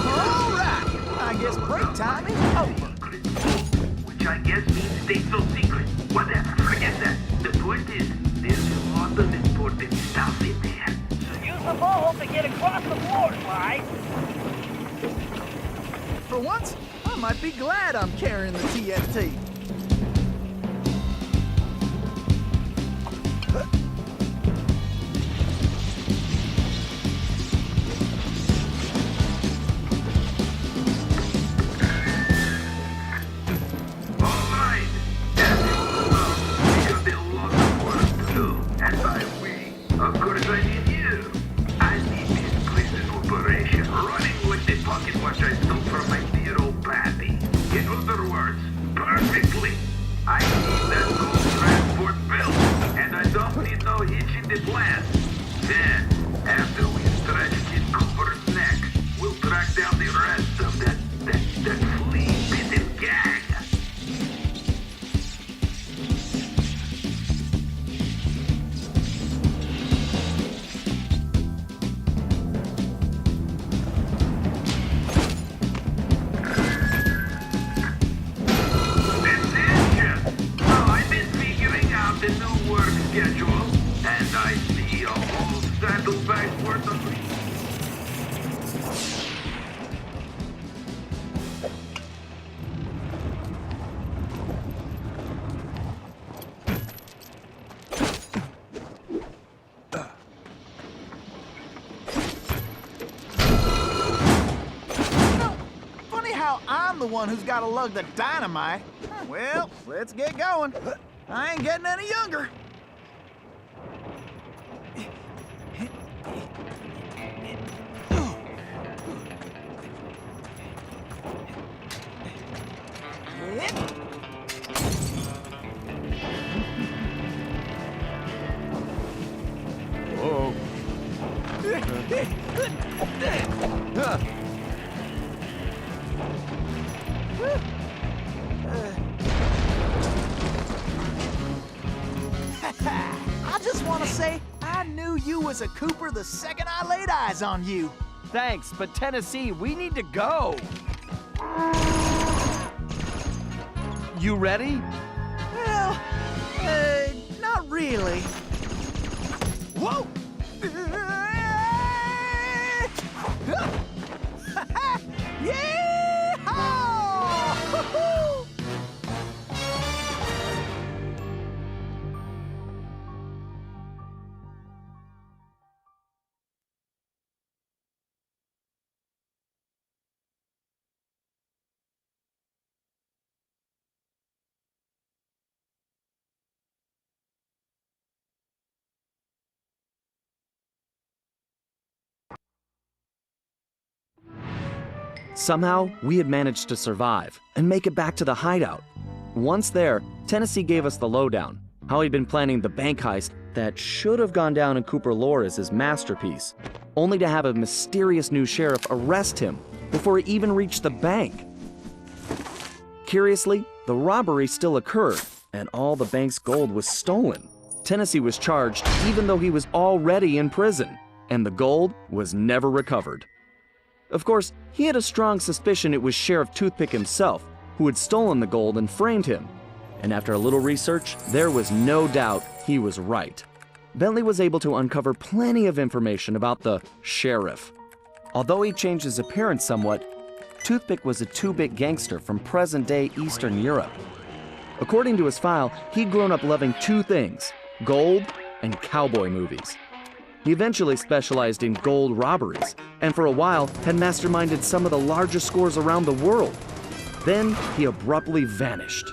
Alright! I guess break time is over. Which I guess means stay so secret. Whatever, forget that. The point is, there's a lot of important stuff in there. So use the ball to get across the floor, Sly. For once, I might be glad I'm carrying the TFT. Alright, as you all know, we got a lot of work to do, and by we, of course I need you. I need this prison operation running with the pocket watch I stole from my dear old pappy. In other words, perfectly. I need that gold transport built, and I don't need no hitch in the plan. Then, after we stretch Kid Cooper's neck, we'll track down the rest of that flea-bitten gang. I've been figuring out the new work schedule, and I see a whole saddlebag's worth of Funny how I'm the one who's got to lug the dynamite. Well, let's get going. I ain't getting any younger. Whoa. I just want to say I knew you was a Cooper the second I laid eyes on you. Thanks, but Tennessee, we need to go. You ready? Well, not really. Whoa! Yeehaw! Somehow, we had managed to survive and make it back to the hideout. Once there, Tennessee gave us the lowdown, how he'd been planning the bank heist that should have gone down in Cooper lore as his masterpiece, only to have a mysterious new sheriff arrest him before he even reached the bank. Curiously, the robbery still occurred, and all the bank's gold was stolen. Tennessee was charged even though he was already in prison, and the gold was never recovered. Of course, he had a strong suspicion it was Sheriff Toothpick himself who had stolen the gold and framed him. And after a little research, there was no doubt he was right. Bentley was able to uncover plenty of information about the sheriff. Although he changed his appearance somewhat, Toothpick was a 2-bit gangster from present-day Eastern Europe. According to his file, he'd grown up loving 2 things: gold and cowboy movies. He eventually specialized in gold robberies, and for a while had masterminded some of the largest scores around the world. Then he abruptly vanished.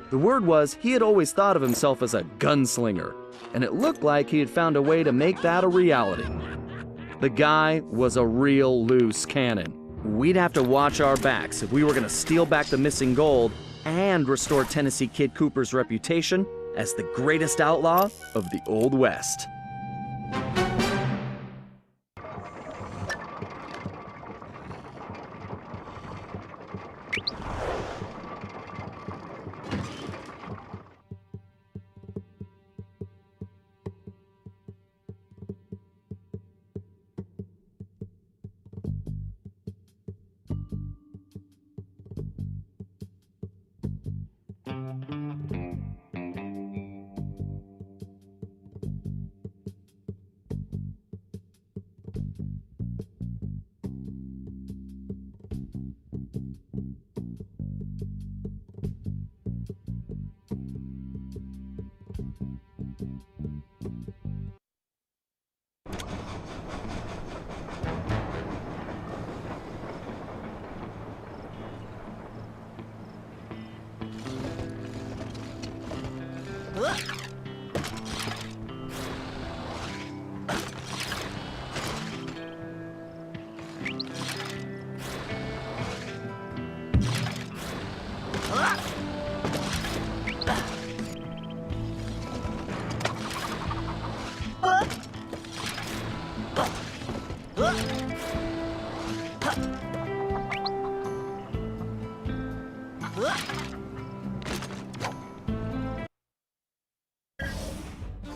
The word was he had always thought of himself as a gunslinger, and it looked like he had found a way to make that a reality. The guy was a real loose cannon. We'd have to watch our backs if we were going to steal back the missing gold and restore Tennessee Kid Cooper's reputation as the greatest outlaw of the Old West.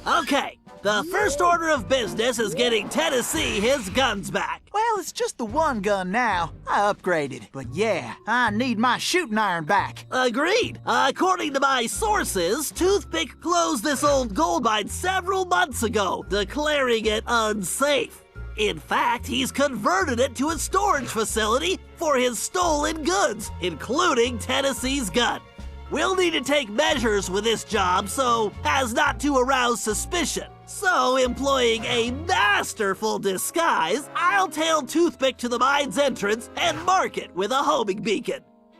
Okay, the first order of business is getting Tennessee his guns back. Well, it's just the one gun now. I upgraded. But yeah, I need my shooting iron back. Agreed. According to my sources, Toothpick closed this old gold mine several months ago, declaring it unsafe. In fact, he's converted it to a storage facility for his stolen goods, including Tennessee's gun. We'll need to take measures with this job so as not to arouse suspicion. So, employing a masterful disguise, I'll tail Toothpick to the mine's entrance and mark it with a homing beacon.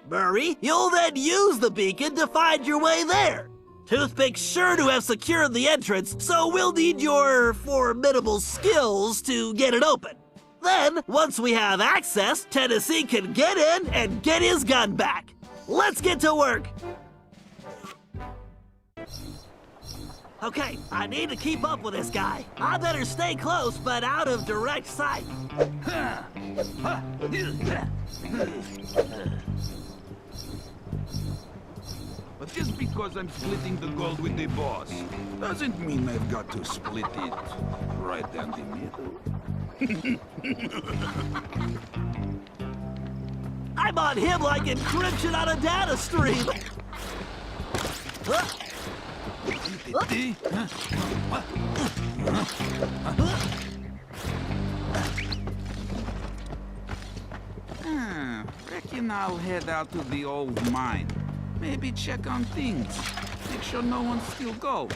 Murray, you'll then use the beacon to find your way there. Toothpick's sure to have secured the entrance, so we'll need your formidable skills to get it open. Then, once we have access, Tennessee can get in and get his gun back. Let's get to work. Okay, I need to keep up with this guy. I better stay close, but out of direct sight. But just because I'm splitting the gold with the boss, doesn't mean I've got to split it right down the middle. I'm on him like encryption on a data stream. Reckon I'll head out to the old mine. Maybe check on things. Make sure no one steal gold.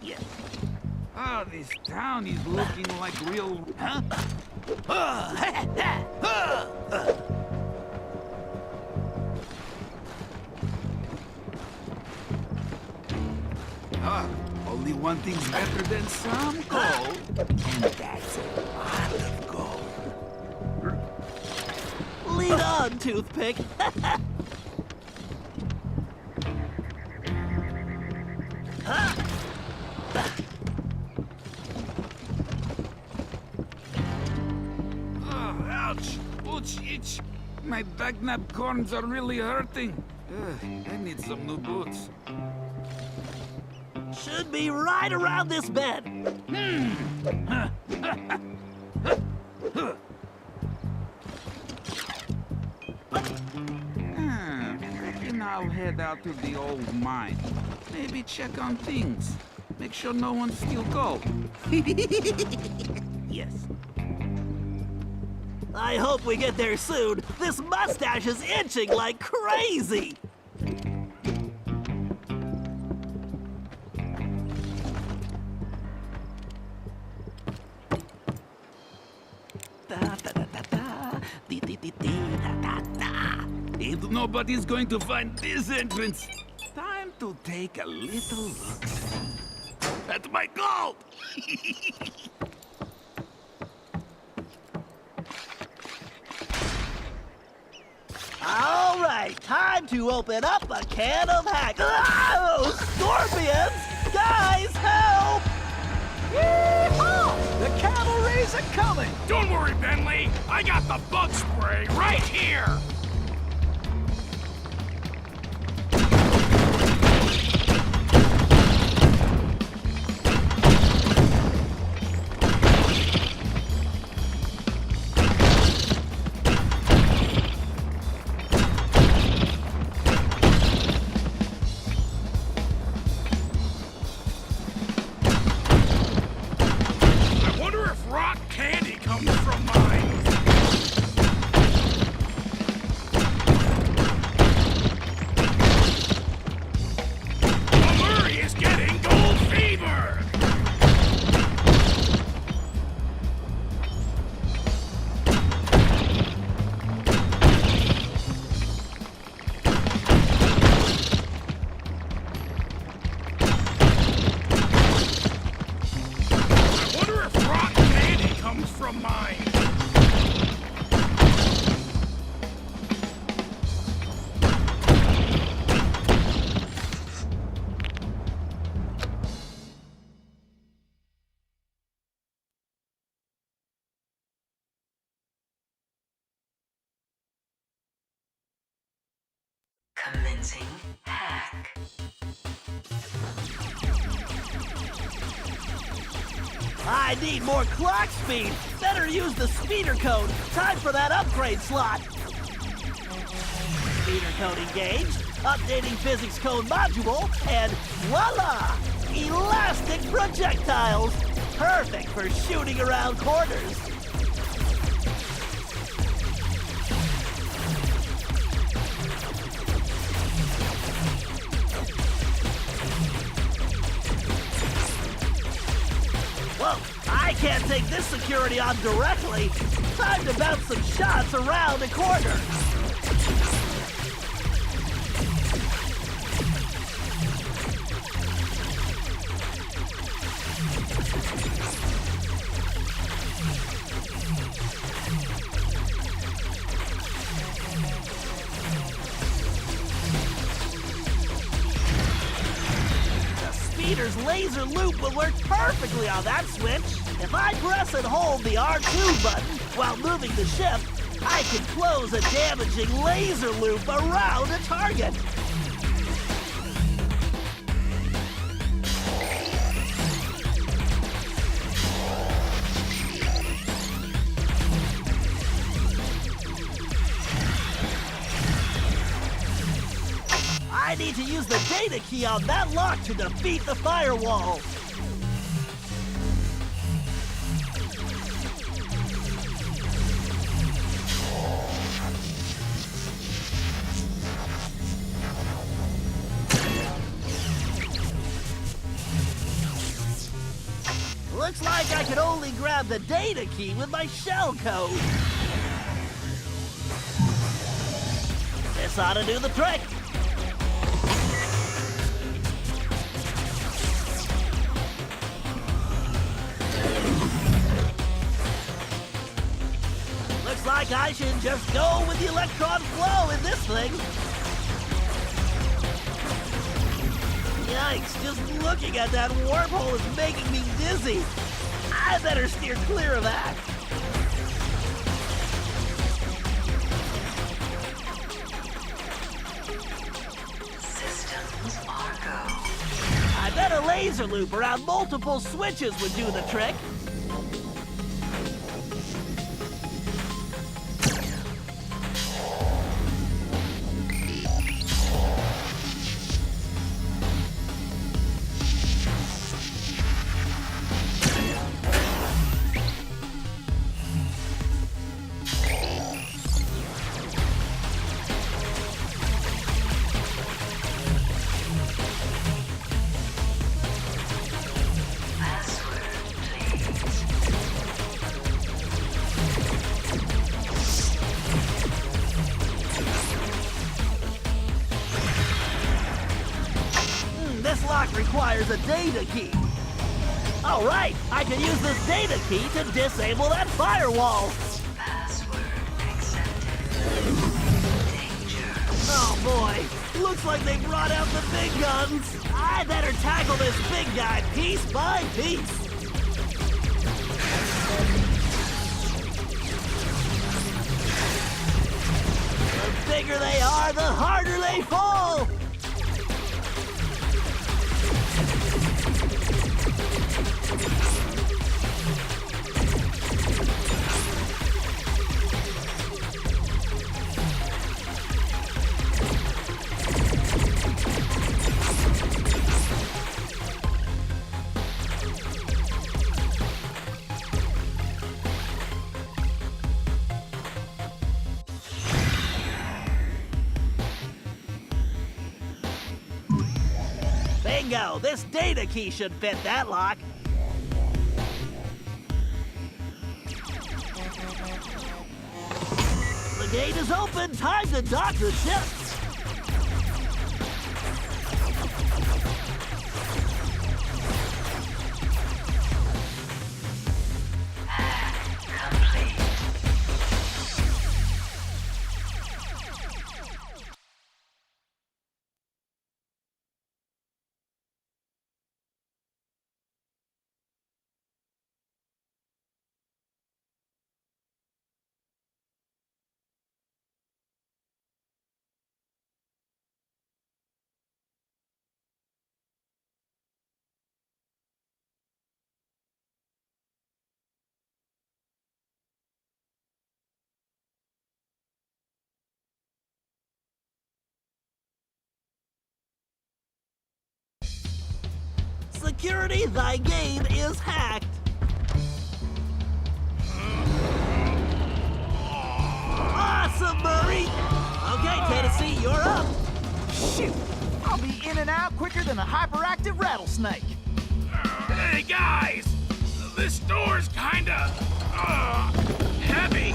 Yeah. Oh, this town is looking like real... Huh? Only one thing's better than some gold, and that's a lot of gold. Lead on, Toothpick. Ouch! Ouch, itch! My bagnap corns are really hurting. I need some new boots. Should be right around this bend. Reckon I'll head out to the old mine. Maybe check on things. Make sure no one steal gold. Yes. I hope we get there soon. This mustache is itching like crazy. And nobody's going to find this entrance. Time to take a little look at my gold. All right, time to open up a can of hack. Oh, scorpions! Guys, help! Yeehaw! The cavalry's a-coming! Don't worry, Bentley. I got the bug spray right here. Commencing hack. I need more clock speed. Better use the speeder code. Time for that upgrade slot. Speeder code engaged. Updating physics code module. And voila! Elastic projectiles. Perfect for shooting around corners. Whoa, I can't take this security on directly. Time to bounce some shots around the corner. Speeder's laser loop will work perfectly on that switch. If I press and hold the R2 button while moving the ship, I can close a damaging laser loop around a target. I need to use the data key on that lock to defeat the firewall. Looks like I could only grab the data key with my shell code. This ought to do the trick. Looks like I should just go with the electron flow in this thing. Yikes, just looking at that wormhole is making me dizzy. I better steer clear of that. Systems are go. I bet a laser loop around multiple switches would do the trick. This lock requires a data key. All right, I can use this data key to disable that firewall. Password accepted. Danger. Oh boy, looks like they brought out the big guns. I better tackle this big guy piece by piece. The bigger they are, the harder they fall. Bingo! This data key should fit that lock. The gate is open. Time to dock the ship. Complete. Security, thy game is hacked. Awesome, Murray! Okay, Tennessee, you're up. Shoot! I'll be in and out quicker than a hyperactive rattlesnake. Hey, guys! This door's kinda... heavy.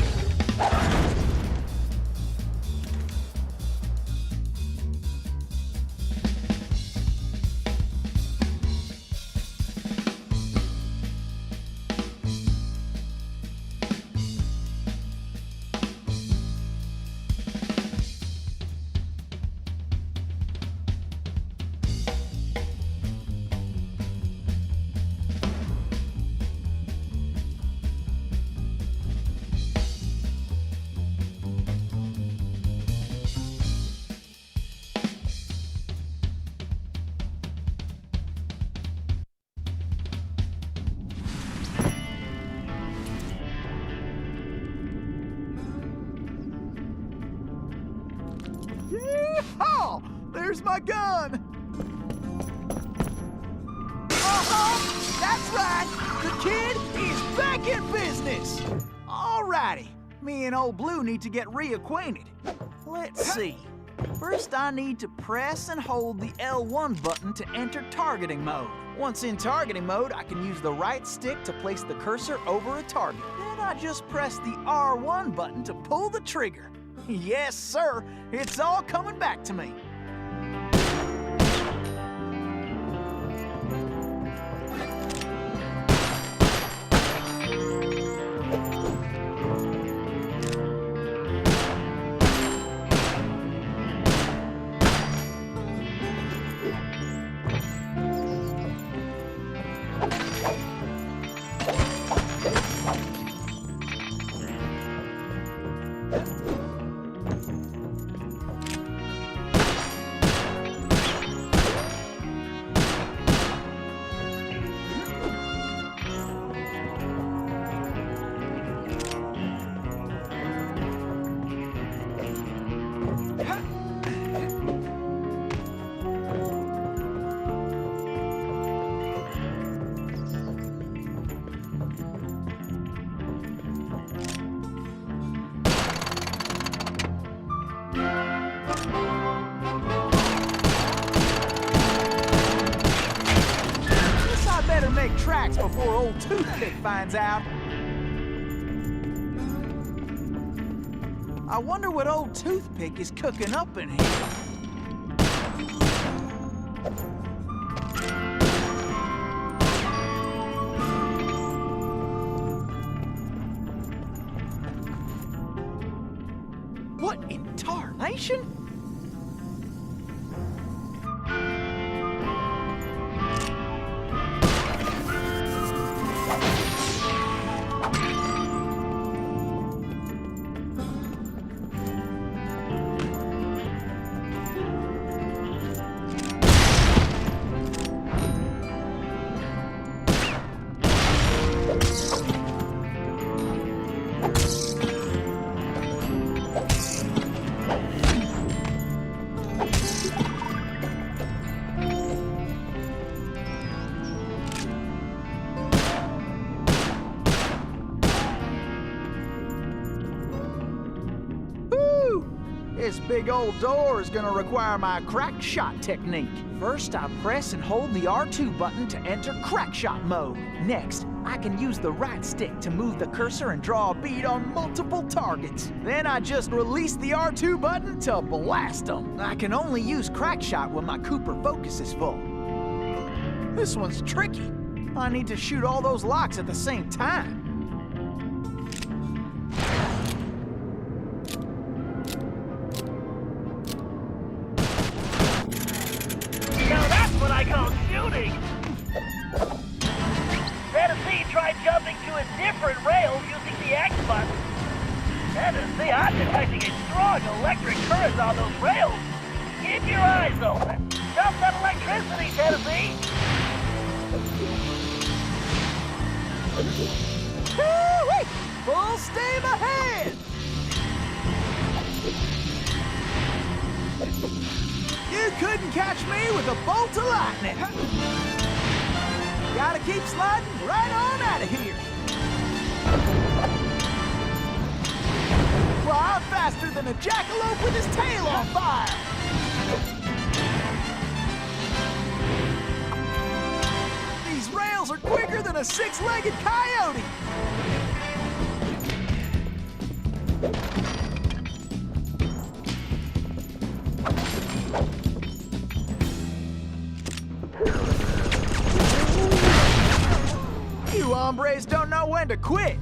Yeehaw! There's my gun! That's right! The kid is back in business! Alrighty, me and Old Blue need to get reacquainted. Let's see. First, I need to press and hold the L1 button to enter targeting mode. Once in targeting mode, I can use the right stick to place the cursor over a target. Then I just press the R1 button to pull the trigger. Yes, sir, it's all coming back to me. Tracks before old Toothpick finds out. I wonder what old Toothpick is cooking up in here. What in tarnation? This big old door is gonna require my crack shot technique. First, I press and hold the R2 button to enter crack shot mode. Next, I can use the right stick to move the cursor and draw a bead on multiple targets. Then I just release the R2 button to blast them. I can only use crack shot when my Cooper focus is full. This one's tricky. I need to shoot all those locks at the same time. Different rails using the X button. Tennessee, I'm detecting a strong electric current on those rails. Keep your eyes open. Stop that electricity, Tennessee. Woo-wee! Full steam ahead! You couldn't catch me with a bolt of lightning. Gotta keep sliding right on out of here. Well, I'm faster than a jackalope with his tail on fire! These rails are quicker than a six-legged coyote! You hombres don't know when to quit!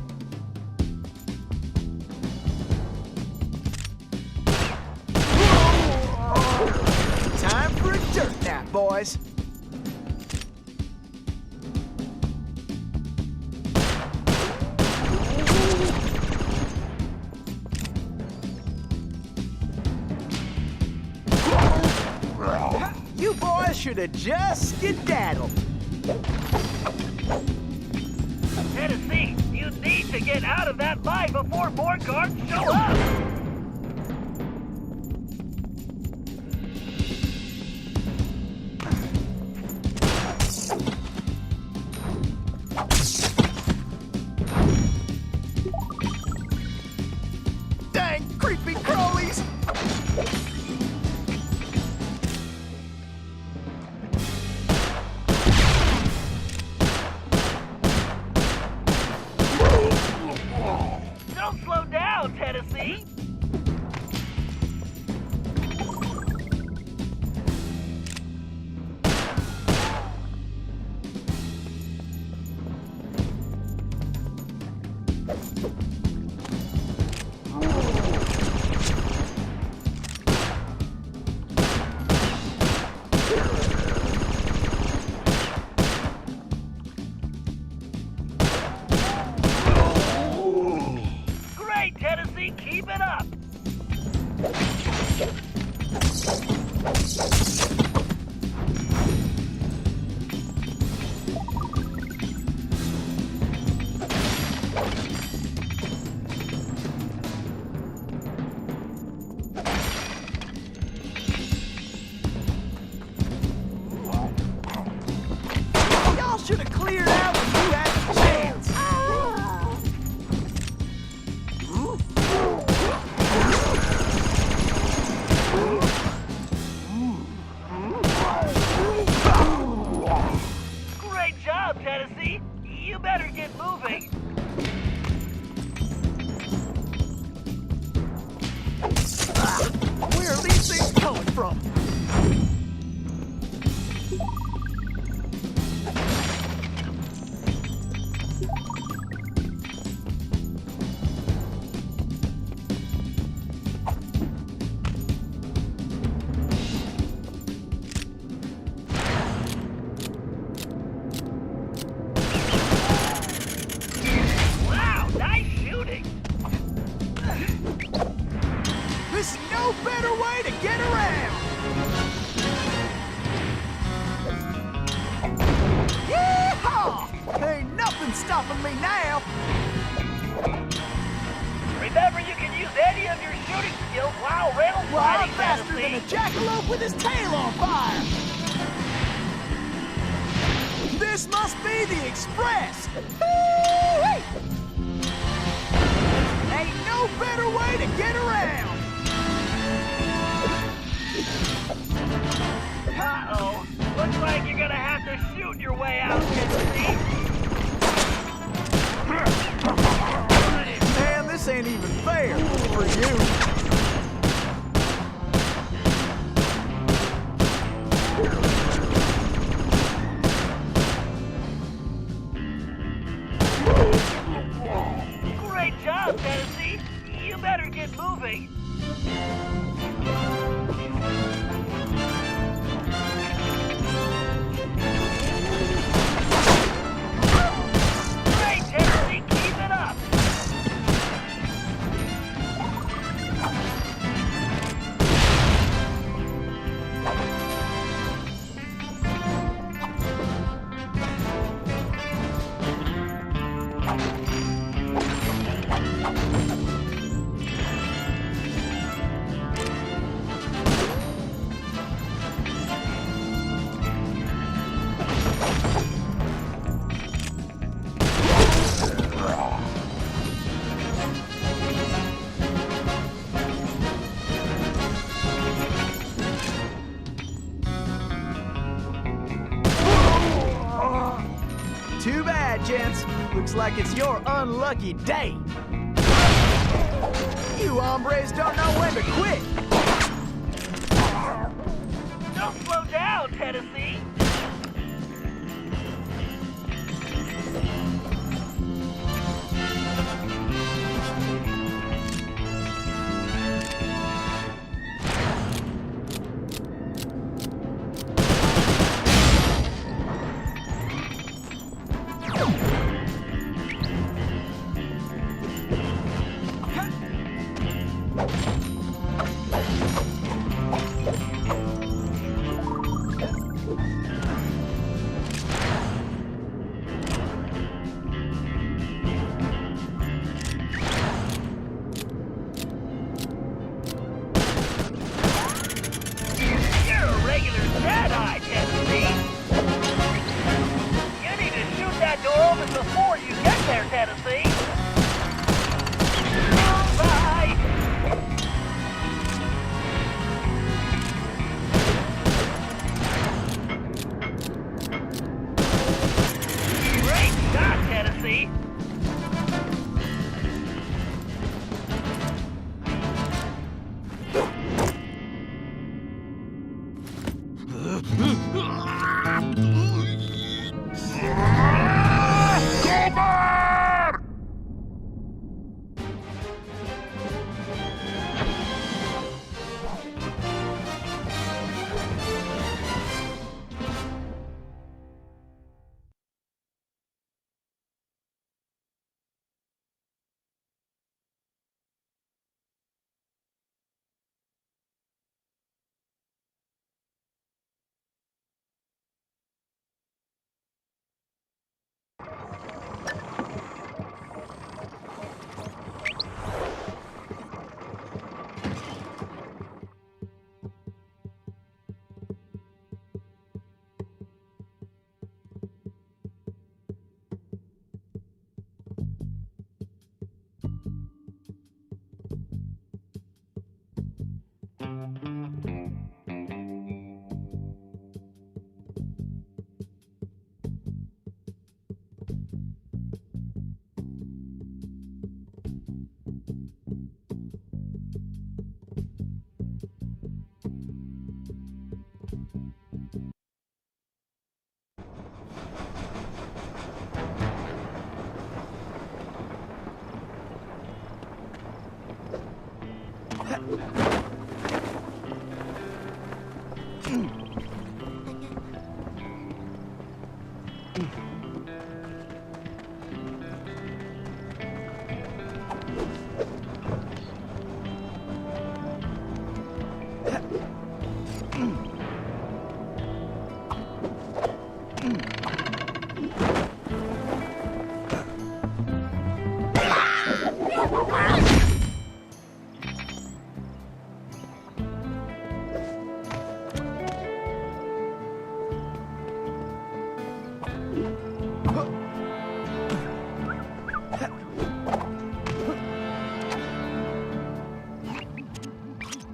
Time for a dirt nap, boys. You boys should have just skedaddled. Tennessee, you need to get out of that line before more guards show up. Y'all should have cleared out when you had the chance. Great job, Tennessee. You better get moving. Where are these things coming from? Wow, nice shooting. There's no better way to get around. Yeehaw! Ain't nothing stopping me now. Remember, you can use any of your shooting skills while rail Well, I'm sliding, faster than a Tennessee. jackalope with his tail on fire. This must be the Express. Woo-wee! Ain't no better way to get around. Uh-oh. Looks like you're gonna have to shoot your way out, Tennessee. Man, this ain't even fair for you. Great job, Tennessee. You better get moving. Great, Tennessee. Keep it up. Too bad, gents. Looks like it's your unlucky day. You hombres don't know when to quit. Don't slow down, Tennessee.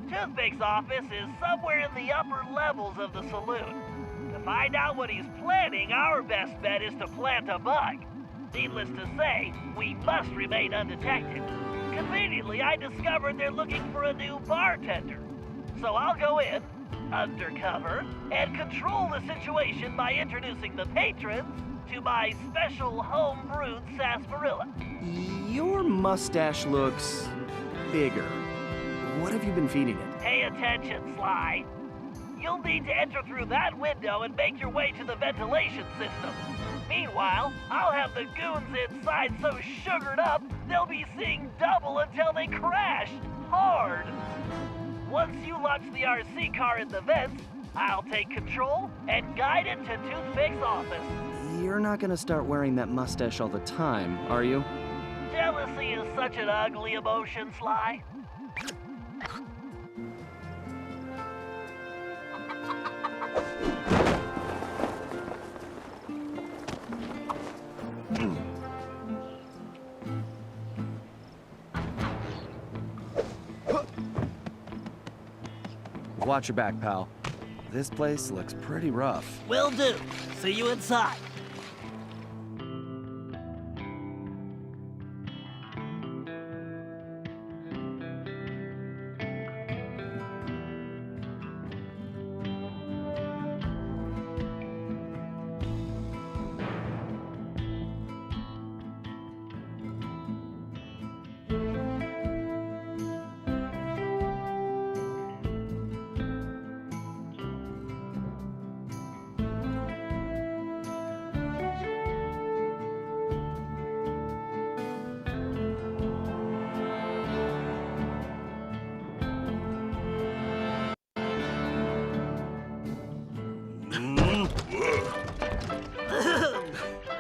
Toothpick's office is somewhere in the upper levels of the saloon. To find out what he's planning, our best bet is to plant a bug. Needless to say, we must remain undetected. Conveniently, I discovered they're looking for a new bartender. So I'll go in, undercover, and control the situation by introducing the patrons to my special home-brewed sarsaparilla. Your mustache looks bigger. What have you been feeding it? Pay attention, Sly. You'll need to enter through that window and make your way to the ventilation system. Meanwhile, I'll have the goons inside so sugared up, they'll be seeing double until they crash hard. Once you launch the RC car in the vents, I'll take control and guide it to Toothpick's office. You're not gonna start wearing that mustache all the time, are you? Jealousy is such an ugly emotion, Sly. Watch your back, pal. This place looks pretty rough. Will do. See you inside.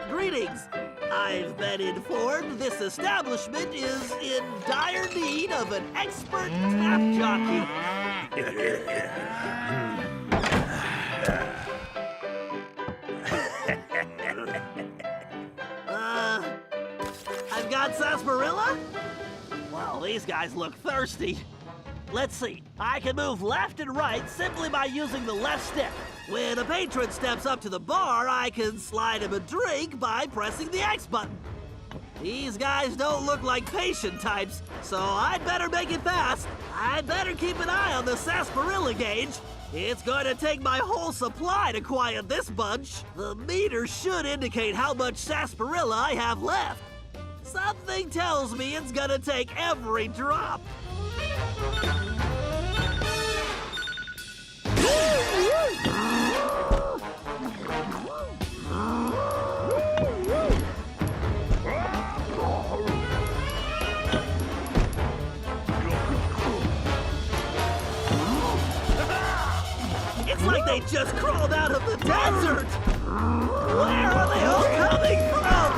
Greetings. I've been informed this establishment is in dire need of an expert tap jockey. I've got sarsaparilla? Well, these guys look thirsty. Let's see. I can move left and right simply by using the left stick. When a patron steps up to the bar, I can slide him a drink by pressing the X button. These guys don't look like patient types, so I'd better make it fast. I'd better keep an eye on the sarsaparilla gauge. It's going to take my whole supply to quiet this bunch. The meter should indicate how much sarsaparilla I have left. Something tells me it's gonna take every drop. It's like they just crawled out of the desert! Where are they all coming from?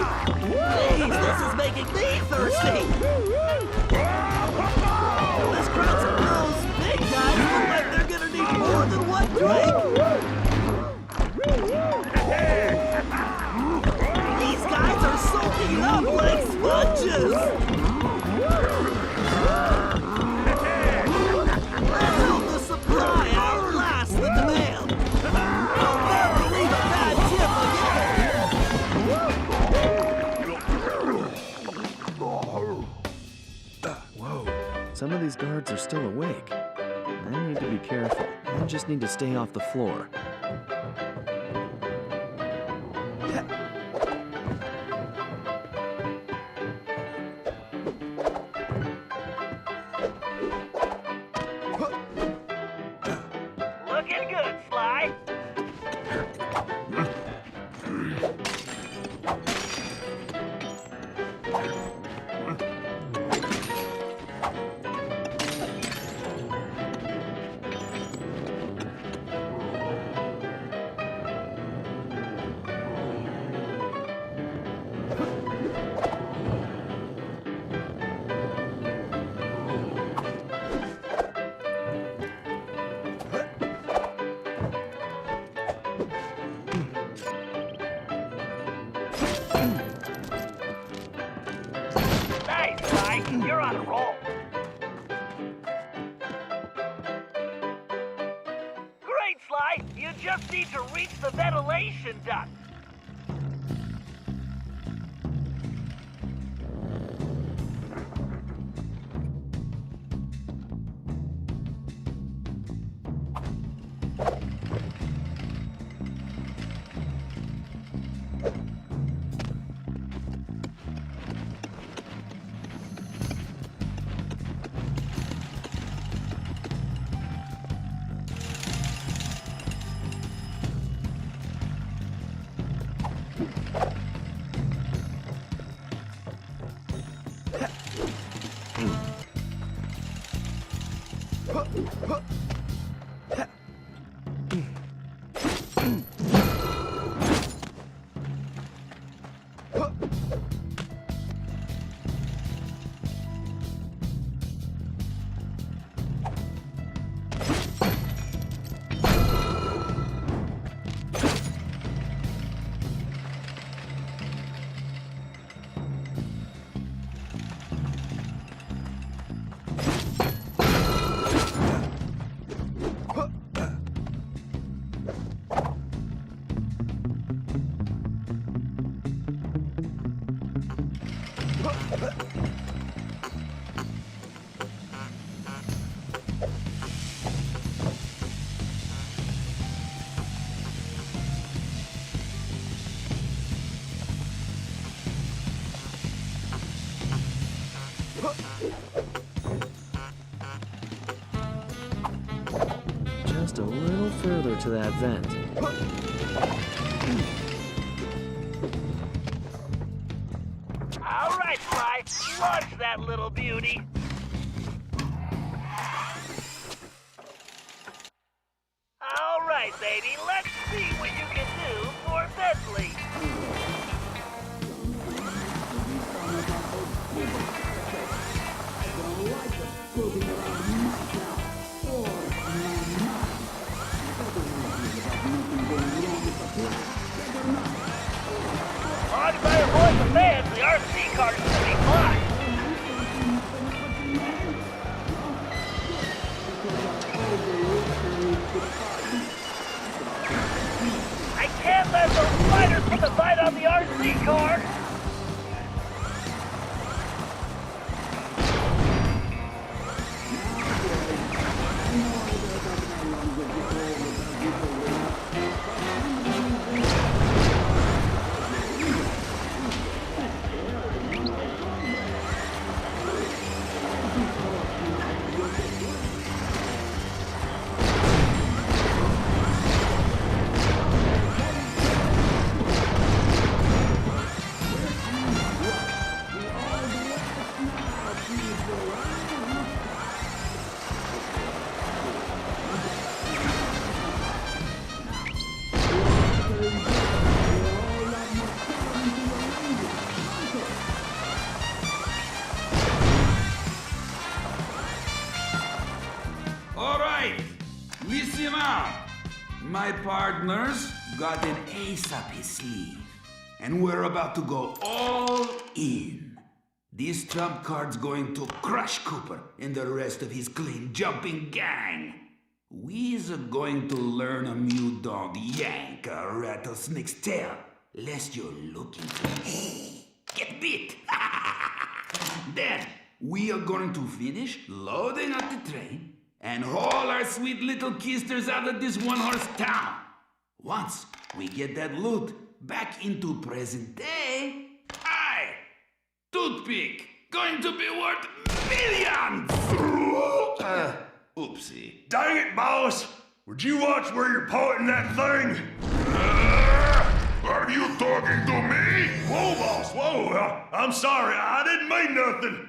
Please, this is making me thirsty! This crowd's of those big guys look like they're gonna need more than one drink! These guys are soaking it up like sponges! Let's hope the supply outlasts the demand! I'll never leave a bad tip again! Whoa, some of these guards are still awake. I need to be careful. I just need to stay off the floor. looking good, Sly. Nice, Sly. You're on a roll. Great, Sly. You just need to reach the ventilation duct. Just a little further to that vent. All right, Sly. Launch that little beauty. All right, baby. Let's see what you can do for Bentley. On by your voice of fans, the RC car is going to be flying. I can't let those spiders put the bite on the RC car. All right, listen up. My partners got an ace up his sleeve, and we're about to go all in. This trump card's going to crush Cooper and the rest of his clean-jumping gang. We's going to learn a new dog yank a rattlesnake's tail, lest you're looking to get bit. Then, we are going to finish loading up the train and haul our sweet little kisters out of this one-horse town. Once we get that loot back into present day, Toothpick, going to be worth millions! Oopsie. Dang it, boss! Would you watch where you're pointing that thing? Are you talking to me? Whoa, boss, whoa. I'm sorry, I didn't mean nothing.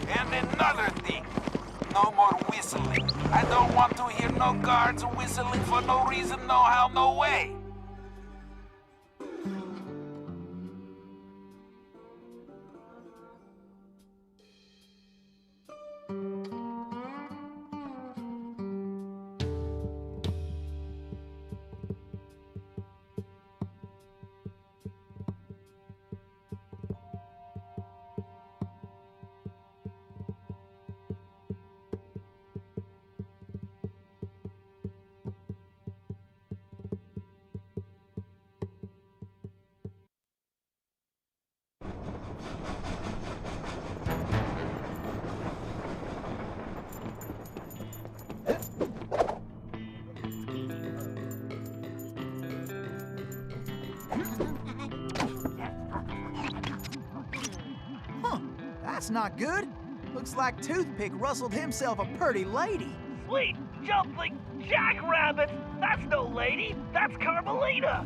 And another thing, no more whistling. I don't want to hear no guards whistling for no reason, no how, no way. That's not good. Looks like Toothpick rustled himself a pretty lady. Sweet jumping jackrabbit! That's no lady, that's Carmelita!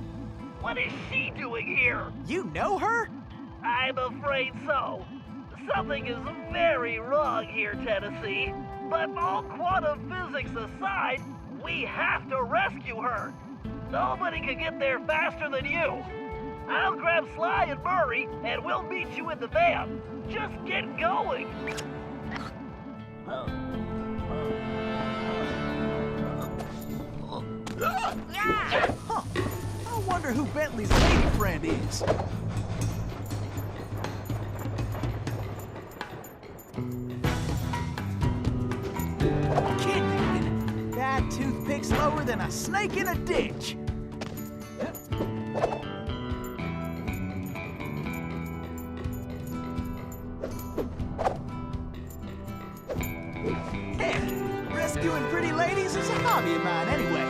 What is she doing here? You know her? I'm afraid so. Something is very wrong here, Tennessee. But all quantum physics aside, we have to rescue her. Nobody can get there faster than you. I'll grab Sly and Murray, and we'll meet you in the van. Just get going. Huh. I wonder who Bentley's lady friend is. Kidding. That toothpick's lower than a snake in a ditch. Rescuing pretty ladies is a hobby of mine anyway.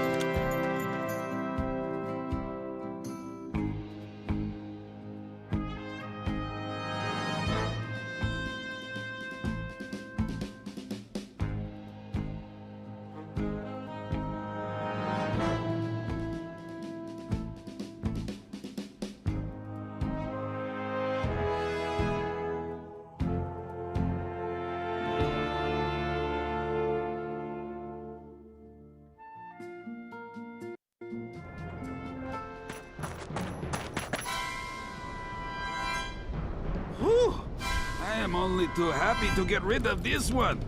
I'm only too happy to get rid of this one.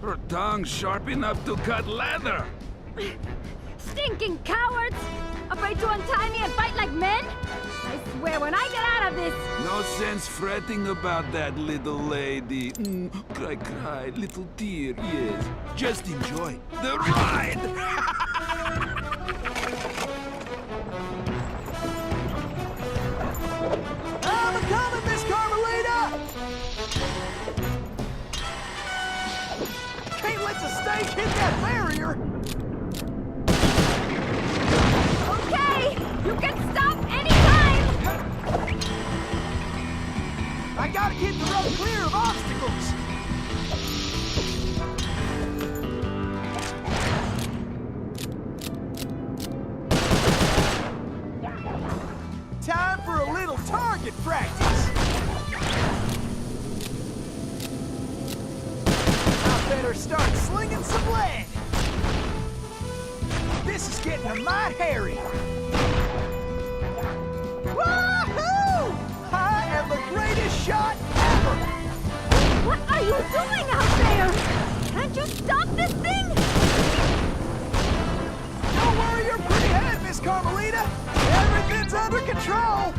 Her tongue's sharp enough to cut leather. Stinking cowards! Afraid to untie me and fight like men? I swear when I get out of this... No sense fretting about that, little lady. Cry, cry, little tear, yes. Just enjoy the ride! I'm coming, Miss Carmelita! Can't let the stage hit that barrier! Okay! You can stop anytime! I gotta keep the road clear of obstacles! Time for a little target practice! I better start slinging some lead! This is getting a mite hairy! Woohoo! I am the greatest shot ever! What are you doing out there? Can't you stop this thing? Don't worry your pretty head, Miss Carmelita! Everything's under control!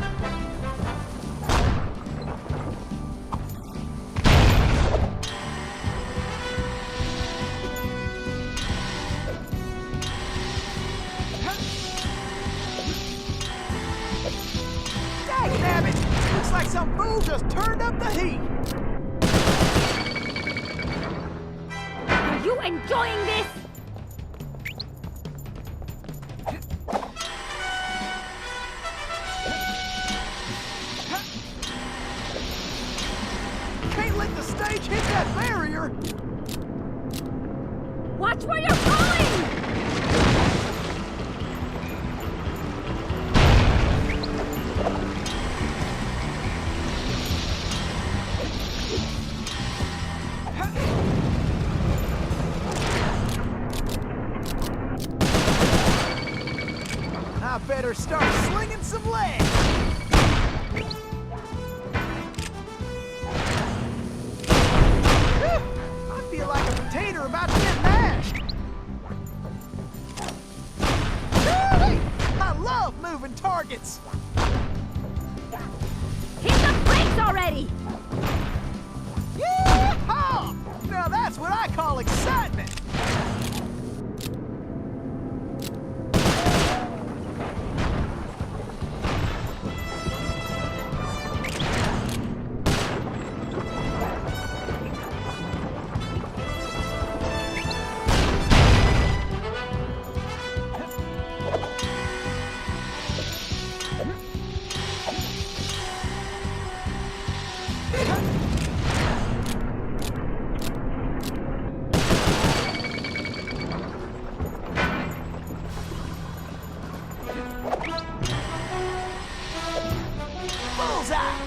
fool just turned up the heat. Are you enjoying this? Can't let the stage hit that barrier. Watch where you're going! I better start slinging some legs. I feel like a potato about to get mashed. I love moving targets. Hit the brakes already! Yeehaw! Now that's what I call excitement. Bullseye!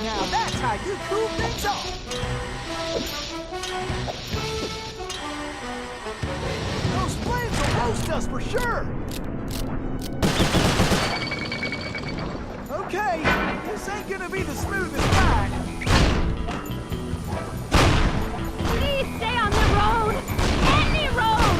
Now that's how you cool things off. Those flames will roast us for sure. Okay, this ain't gonna be the smoothest ride. Please stay on the road! Any road!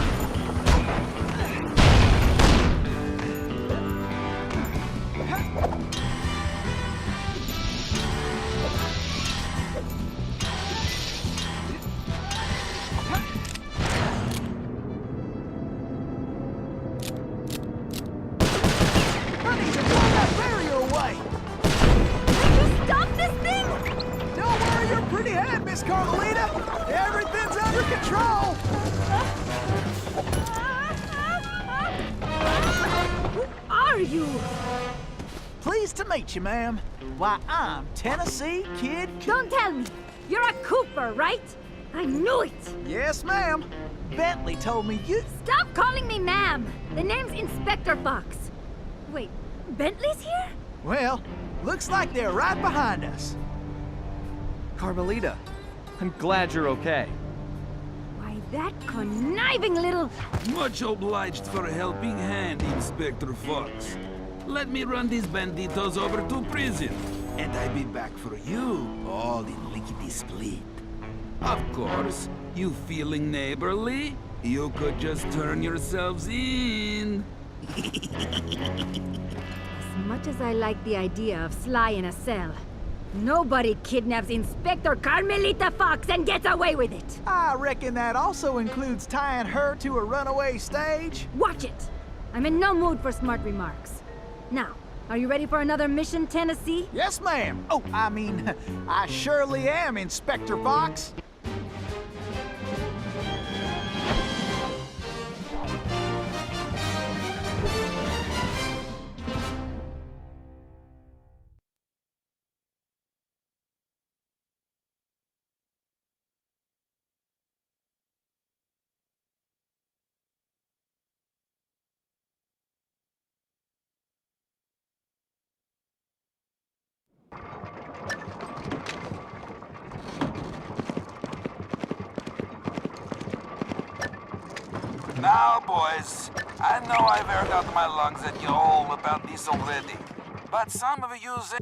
I need to blow that barrier away. Can you stop this thing? Don't worry your pretty head, Miss Carmelita. Everything's under control. Who are you? Pleased to meet you, ma'am. Why, I'm Tennessee Kid. Don't tell me. You're a Cooper, right? I knew it! Yes, ma'am. Bentley told me you... Stop calling me ma'am! The name's Inspector Fox. Wait, Bentley's here? Well, looks like they're right behind us. Carmelita, I'm glad you're okay. Why, that conniving little... Much obliged for a helping hand, Inspector Fox. Let me run these banditos over to prison, and I'll be back for you, all in lickety-split. Of course, you feeling neighborly? You could just turn yourselves in. As much as I like the idea of Sly in a cell, nobody kidnaps Inspector Carmelita Fox and gets away with it! I reckon that also includes tying her to a runaway stage. Watch it! I'm in no mood for smart remarks. Now, are you ready for another mission, Tennessee? Yes, ma'am. Oh, I mean, I surely am, Inspector Fox. Now, boys, I know I've aired out my lungs at you all about this already, but some of you say...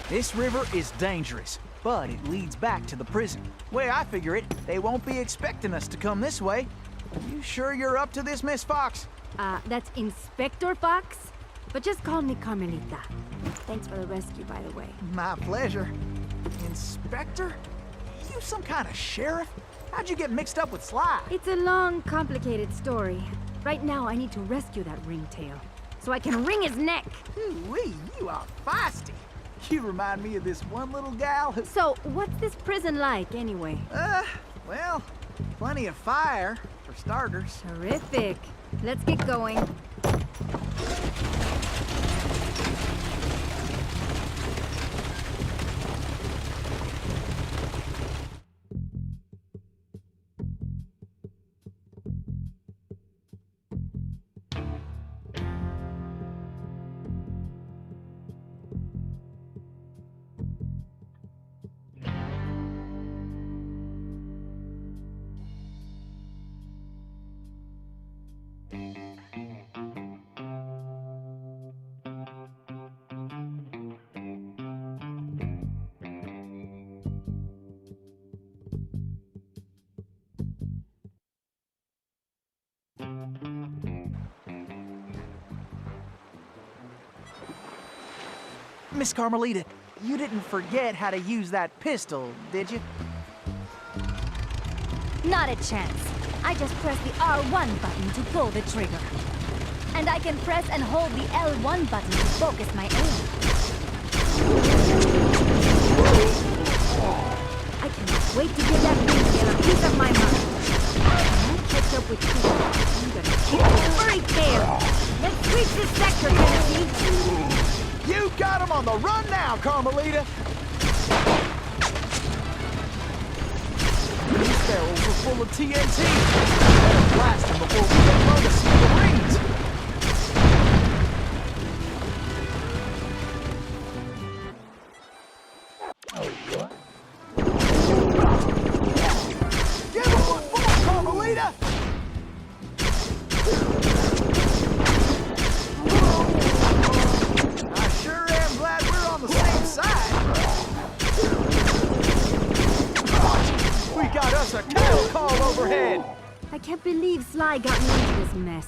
This river is dangerous, but it leads back to the prison. Way I figure it, they won't be expecting us to come this way. You sure you're up to this, Miss Fox? That's Inspector Fox? But just call me Carmelita. Thanks for the rescue, by the way. My pleasure. Inspector? You some kind of sheriff? How'd you get mixed up with Sly? It's a long, complicated story. Right now, I need to rescue that ringtail, so I can wring his neck. Ooh-wee, you are feisty. You remind me of this one little gal who... So, what's this prison like, anyway? Well, plenty of fire, for starters. Terrific. Let's get going. Miss Carmelita, you didn't forget how to use that pistol, did you? Not a chance. I just press the R1 button to pull the trigger. And I can press and hold the L1 button to focus my aim. I cannot wait to give that ringtail a piece of my mind. When I catch up with you, I'm gonna kick his furry tail. Let's sweep this sector, Tennessee. You got him on the run now, Carmelita! These barrels are full of TNT. Better blast them before we get low to see the rings. Give him one more, Carmelita! Got us a cattle call overhead! I can't believe Sly got me into this mess.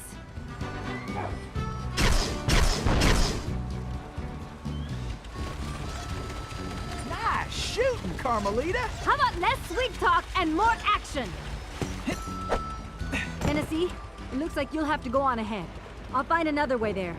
Nice shooting, Carmelita! How about less sweet talk and more action? Tennessee, it looks like you'll have to go on ahead. I'll find another way there.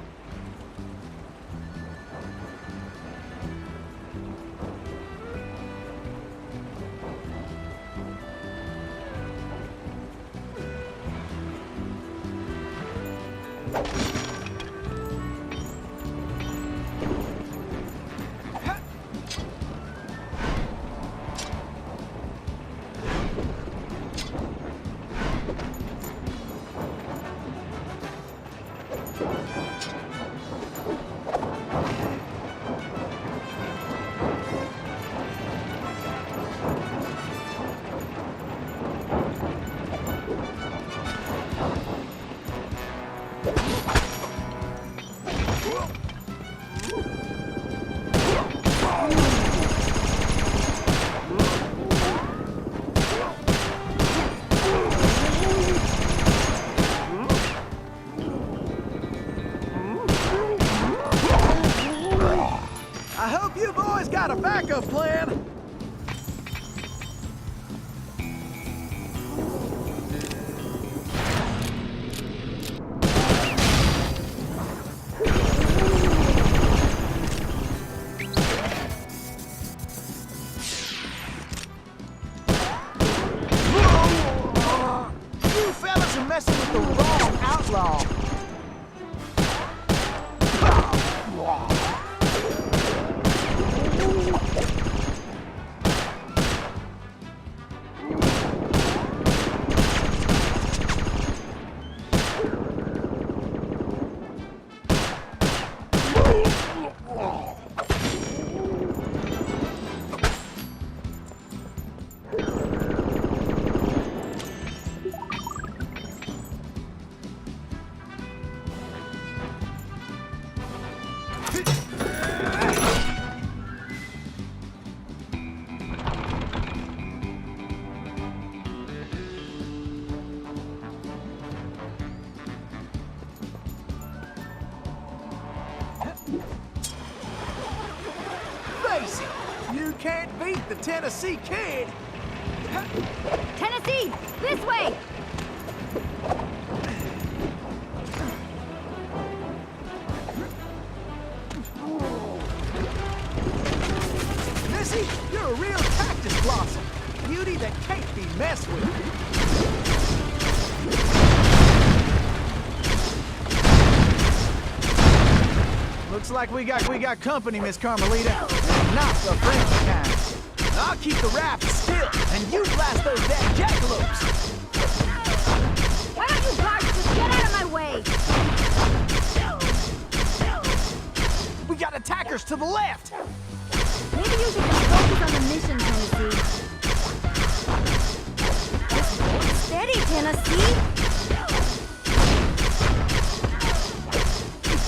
Got a backup plan. with the wrong outlaw. Face it, you can't beat the Tennessee Kid. Tennessee, this way! Missy, you're a real cactus blossom. Beauty that can't be messed with. Looks like we got company, Miss Carmelita. Not the friendly kind. I'll keep the raft still, and you blast those damn jackalopes. Why don't you guards just get out of my way? We got attackers to the left. Maybe you should just focus on the mission, Tennessee. Steady, Tennessee!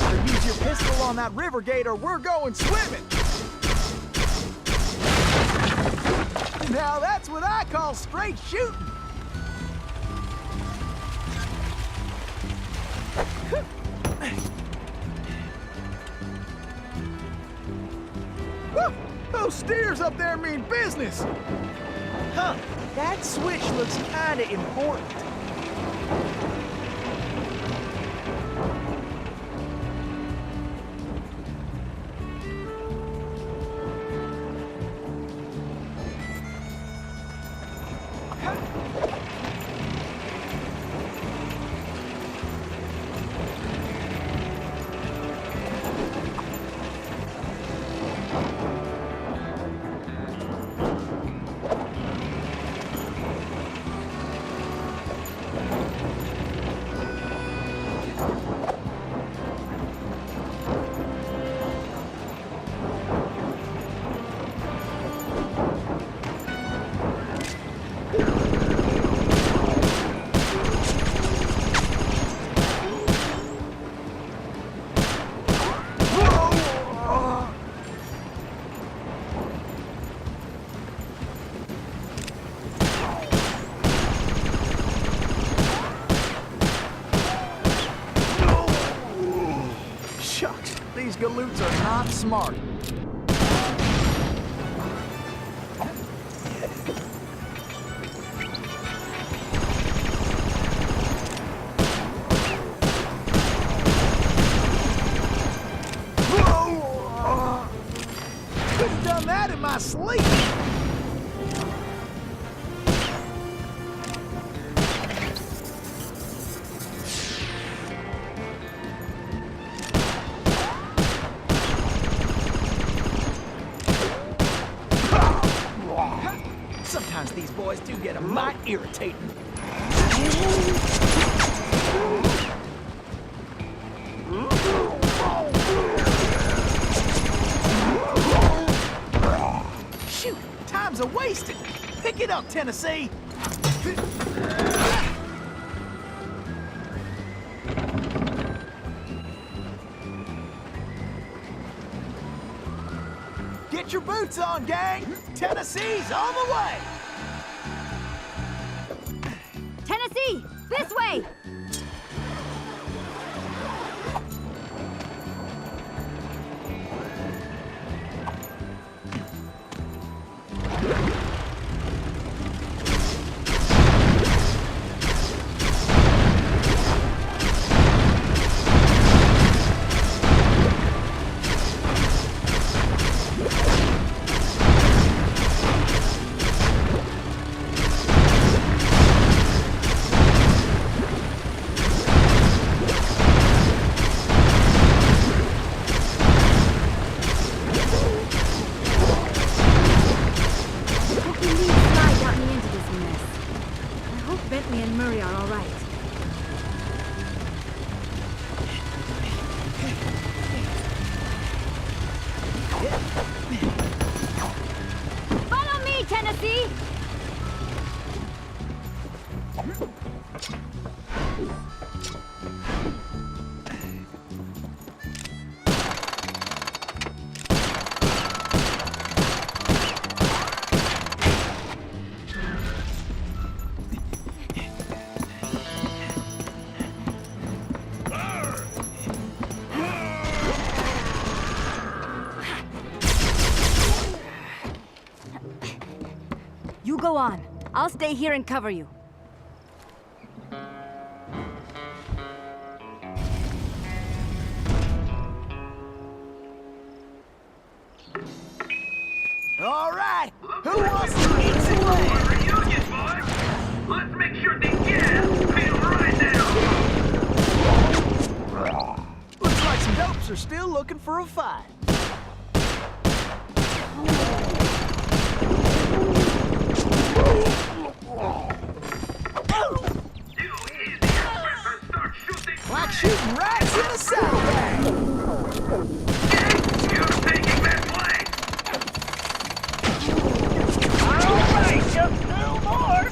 Better use your pistol on that river gate or we're going swimming. Now that's what I call straight shooting. Those steers up there mean business! Huh, that switch looks kinda important. These galoots are not smart. Whoa! Could've done that in my sleep. Sometimes these boys do get a mite irritating. Shoot, time's a-wasting. Pick it up, Tennessee. Get your boots on, gang! Tennessee's on the way! Tennessee, this way! we are all right. Follow me, Tennessee! You go on. I'll stay here and cover you. All right, who wants to eat some land? Reunion, boys! Let's make sure the gas feel right now! Looks like some dopes are still looking for a fight. You idiots better start shooting! Like shooting rats in a saddlebag. You're taking that flank! All right, just two more.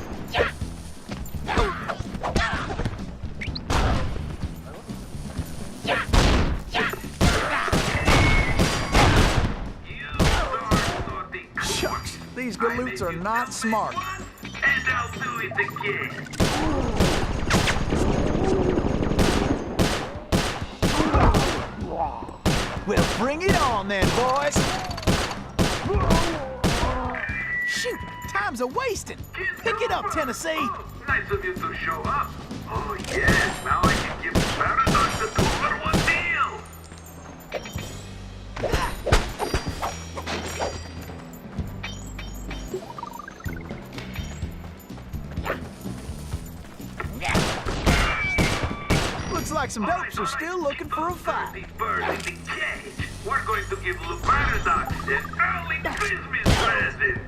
Shucks, these galoots are not smart. And I'll do it again. Well, bring it on then, boys. Shoot, time's a-wasting. Pick it up, Tennessee. Nice of you to show up. Oh, yes, now I can give Paradox a 2-for-1 deal. Looks like some dopes are still looking for a fight. These birds in the cage. We're going to give Lou Paradox an early Christmas present.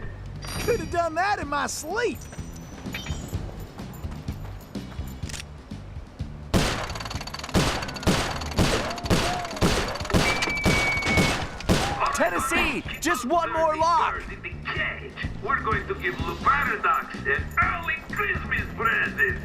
Could have done that in my sleep. Tennessee, just one more lock. Birds in the cage. We're going to give Lou Paradox an early Christmas present.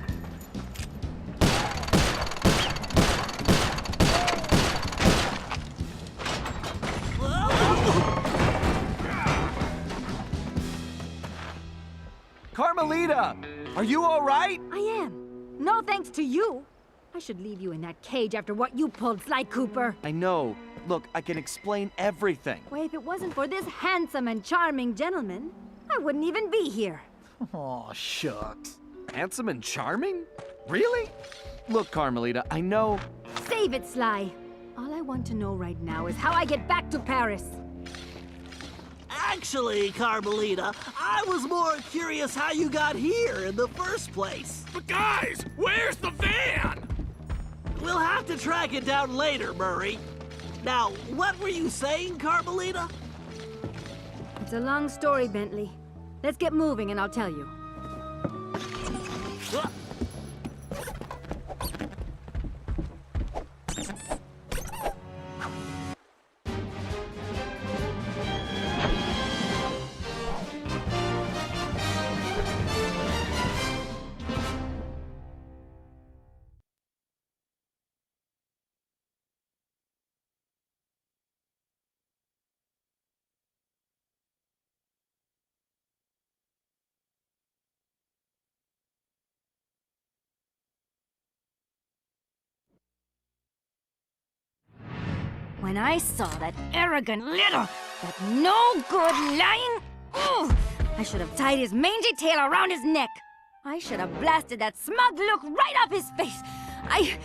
Carmelita, are you all right? I am. No thanks to you. I should leave you in that cage after what you pulled, Sly Cooper. I know. Look, I can explain everything. Why, if it wasn't for this handsome and charming gentleman, I wouldn't even be here. Aw, shucks. Handsome and charming? Really? Look, Carmelita, I know. Save it, Sly. All I want to know right now is how I get back to Paris. Actually, Carmelita, I was more curious how you got here in the first place. But guys, where's the van? We'll have to track it down later, Murray. Now, what were you saying, Carmelita? It's a long story, Bentley. Let's get moving and I'll tell you. When I saw that arrogant little, that no-good lying... Ugh, I should have tied his mangy tail around his neck. I should have blasted that smug look right off his face. I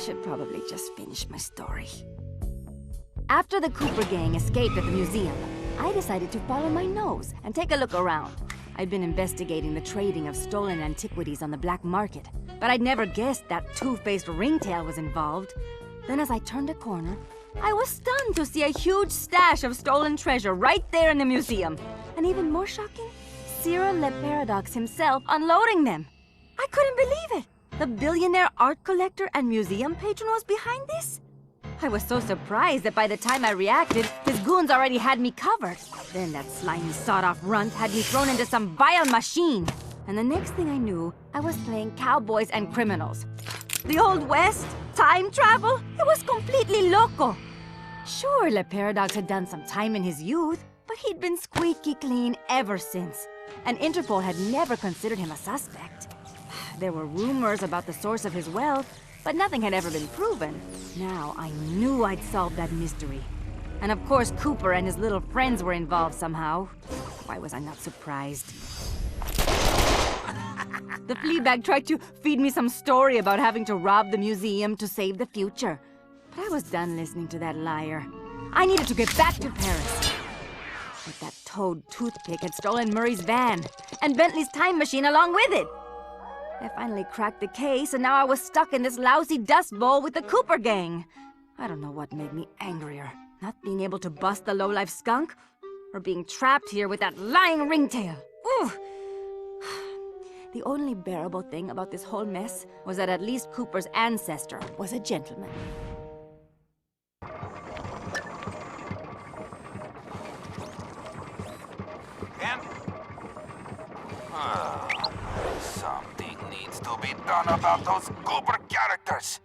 should probably just finish my story. After the Cooper gang escaped at the museum, I decided to follow my nose and take a look around. I'd been investigating the trading of stolen antiquities on the black market, but I'd never guessed that two-faced ringtail was involved. Then as I turned a corner, I was stunned to see a huge stash of stolen treasure right there in the museum. And even more shocking, Cyril Le Paradox himself unloading them. I couldn't believe it. The billionaire art collector and museum patron was behind this? I was so surprised that by the time I reacted, his goons already had me covered. Then that slimy sawed-off runt had me thrown into some vile machine. And the next thing I knew, I was playing cowboys and criminals. The Old West? Time travel? It was completely loco. Sure, Le Paradox had done some time in his youth, but he'd been squeaky clean ever since. And Interpol had never considered him a suspect. There were rumors about the source of his wealth, but nothing had ever been proven. Now I knew I'd solved that mystery. And of course Cooper and his little friends were involved somehow. Why was I not surprised? The Fleabag tried to feed me some story about having to rob the museum to save the future. But I was done listening to that liar. I needed to get back to Paris. But that toad toothpick had stolen Murray's van, and Bentley's time machine along with it. I finally cracked the case, and now I was stuck in this lousy dust bowl with the Cooper gang. I don't know what made me angrier. Not being able to bust the lowlife skunk, or being trapped here with that lying ringtail. Ooh! The only bearable thing about this whole mess was that at least Cooper's ancestor was a gentleman. Something needs to be done about those Cooper characters.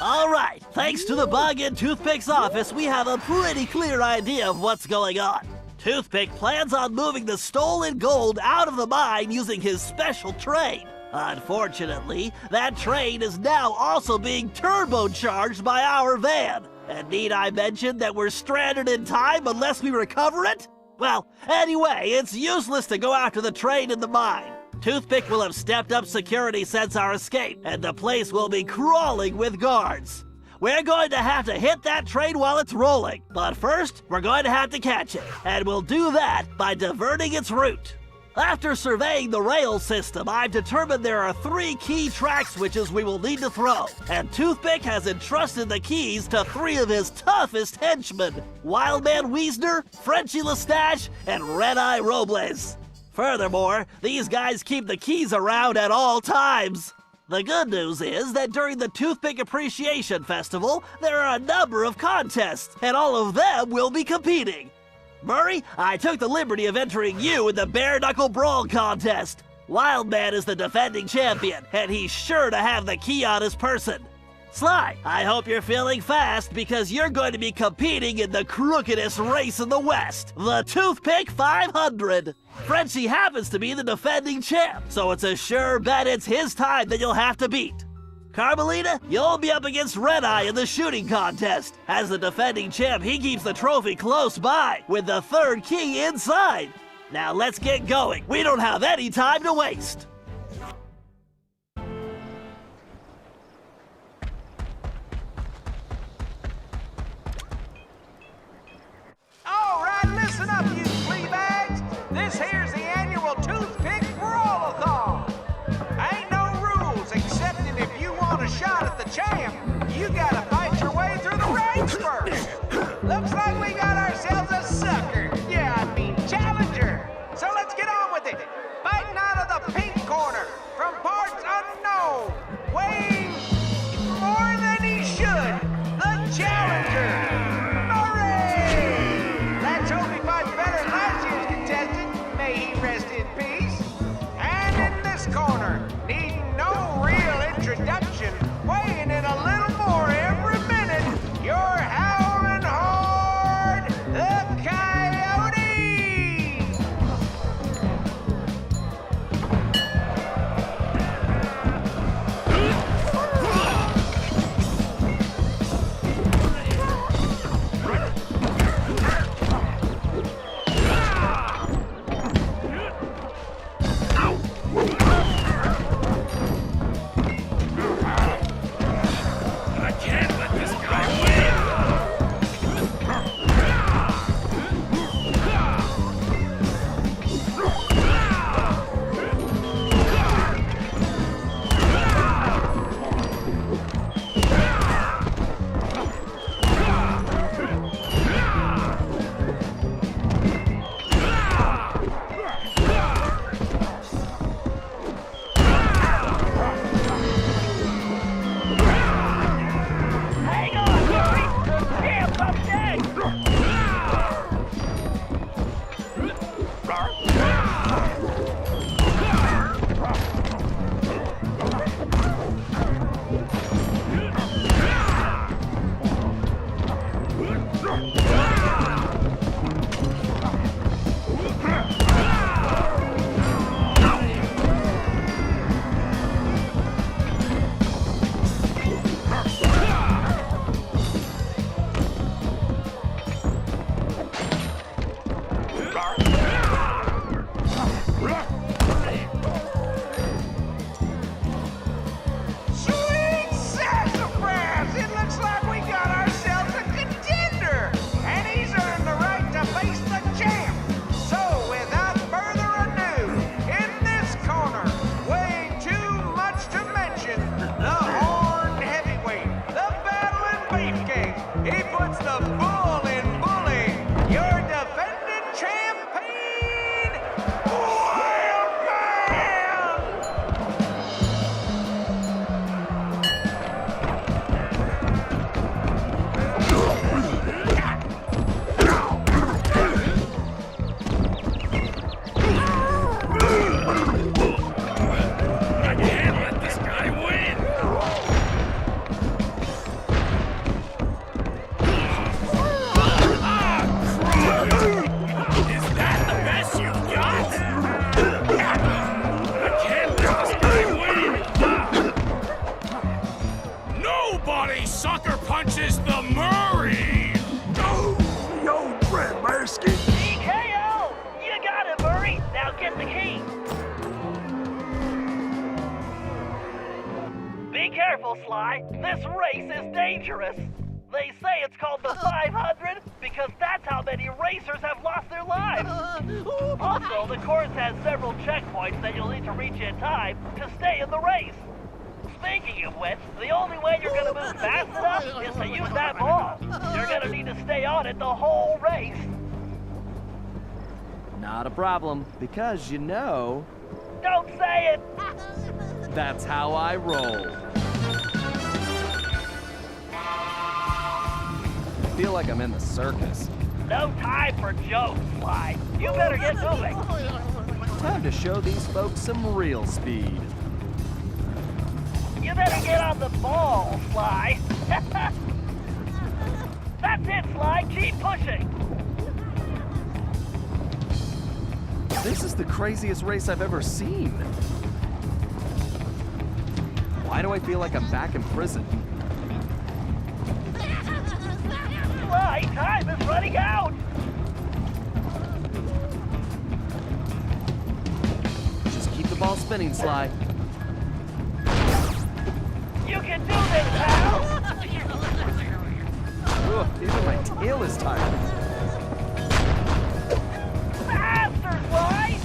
All right, thanks to the bug in Toothpick's office, we have a pretty clear idea of what's going on. Toothpick plans on moving the stolen gold out of the mine using his special train. Unfortunately, that train is now also being turbocharged by our van. And need I mention that we're stranded in time unless we recover it? Well, anyway, it's useless to go after the train in the mine. Toothpick will have stepped up security since our escape, and the place will be crawling with guards. We're going to have to hit that train while it's rolling, but first, we're going to have to catch it, and we'll do that by diverting its route. After surveying the rail system, I've determined there are 3 key track switches we will need to throw, and Toothpick has entrusted the keys to 3 of his toughest henchmen, Wildman Wiesner, Frenchie Lestage, and Red-Eye Robles. Furthermore, these guys keep the keys around at all times. The good news is that during the Toothpick Appreciation Festival, there are a number of contests, and all of them will be competing. Murray, I took the liberty of entering you in the Bare Knuckle Brawl contest. Wildman is the defending champion, and he's sure to have the key on his person. Sly, I hope you're feeling fast because you're going to be competing in the crookedest race in the West, the Toothpick 500. Frenchie happens to be the defending champ, so it's a sure bet it's his time that you'll have to beat. Carmelita, you'll be up against Red-Eye in the shooting contest. As the defending champ, he keeps the trophy close by, with the 3rd key inside. Now let's get going. We don't have any time to waste. All right, listen up, you flea bags. This here's the annual Toothpick Brawl-a-thon. Ain't no rules except careful, Sly. This race is dangerous. They say it's called the 500 because that's how many racers have lost their lives. Also, the course has several checkpoints that you'll need to reach in time to stay in the race. Speaking of which, the only way you're gonna move fast enough is to use that ball. You're gonna need to stay on it the whole race. Not a problem, because you know, Don't say it! that's how I roll. I feel like I'm in the circus. No time for jokes, Sly. You better get moving. Time to show these folks some real speed. You better get on the ball, Sly. That's it, Sly. Keep pushing. This is the craziest race I've ever seen. Why do I feel like I'm back in prison? Sly, time is running out. Just keep the ball spinning, Sly. You can do this, pal. Ugh, even my tail is tired. Faster, Sly.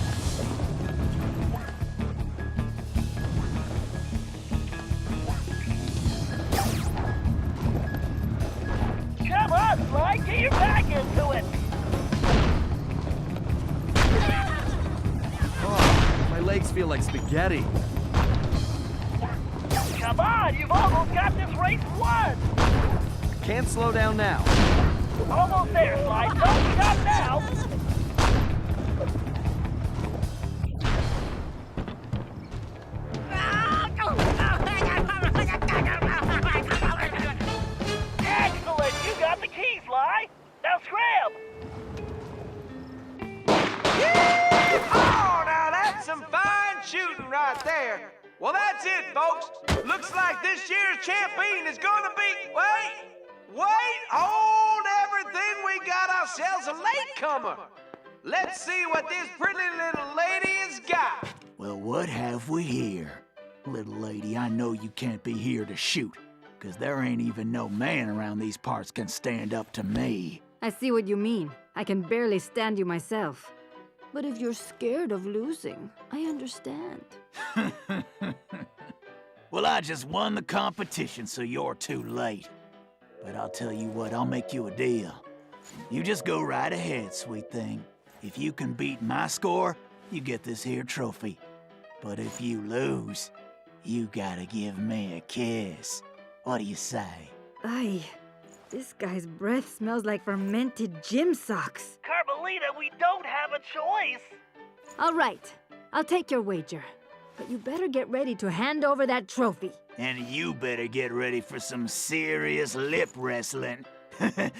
Come on, Sly. Get your back into it. Oh, my legs feel like spaghetti. Come on, you've almost got this race won. Can't slow down now. Almost there, Sly. Don't stop now. Excellent. You got the key, Sly. Now scram. Oh, now that's some fine shooting right there. Well, that's it, folks. Looks like this year's champion is gonna be... Wait, hold everything. We got ourselves a latecomer. Let's see what this pretty little lady has got. Well, what have we here? Little lady, I know you can't be here to shoot, because there ain't even no man around these parts can stand up to me. I see what you mean. I can barely stand you myself. But if you're scared of losing, I understand. Well, I just won the competition, so you're too late. But I'll tell you what, I'll make you a deal. You just go right ahead, sweet thing. If you can beat my score, you get this here trophy. But if you lose, you gotta give me a kiss. What do you say? Aye, this guy's breath smells like fermented gym socks. Carmelita, we don't have a choice. All right, I'll take your wager. But you better get ready to hand over that trophy. And you better get ready for some serious lip wrestling. They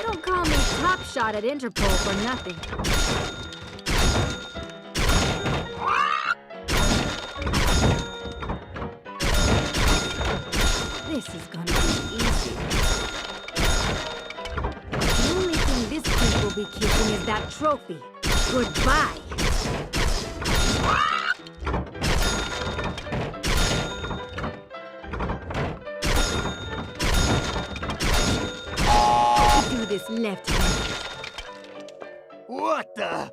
don't call me Top Shot at Interpol for nothing. This is gonna be easy. The only thing this kid will be kissing is that trophy. Goodbye. Do this left-handed. What the?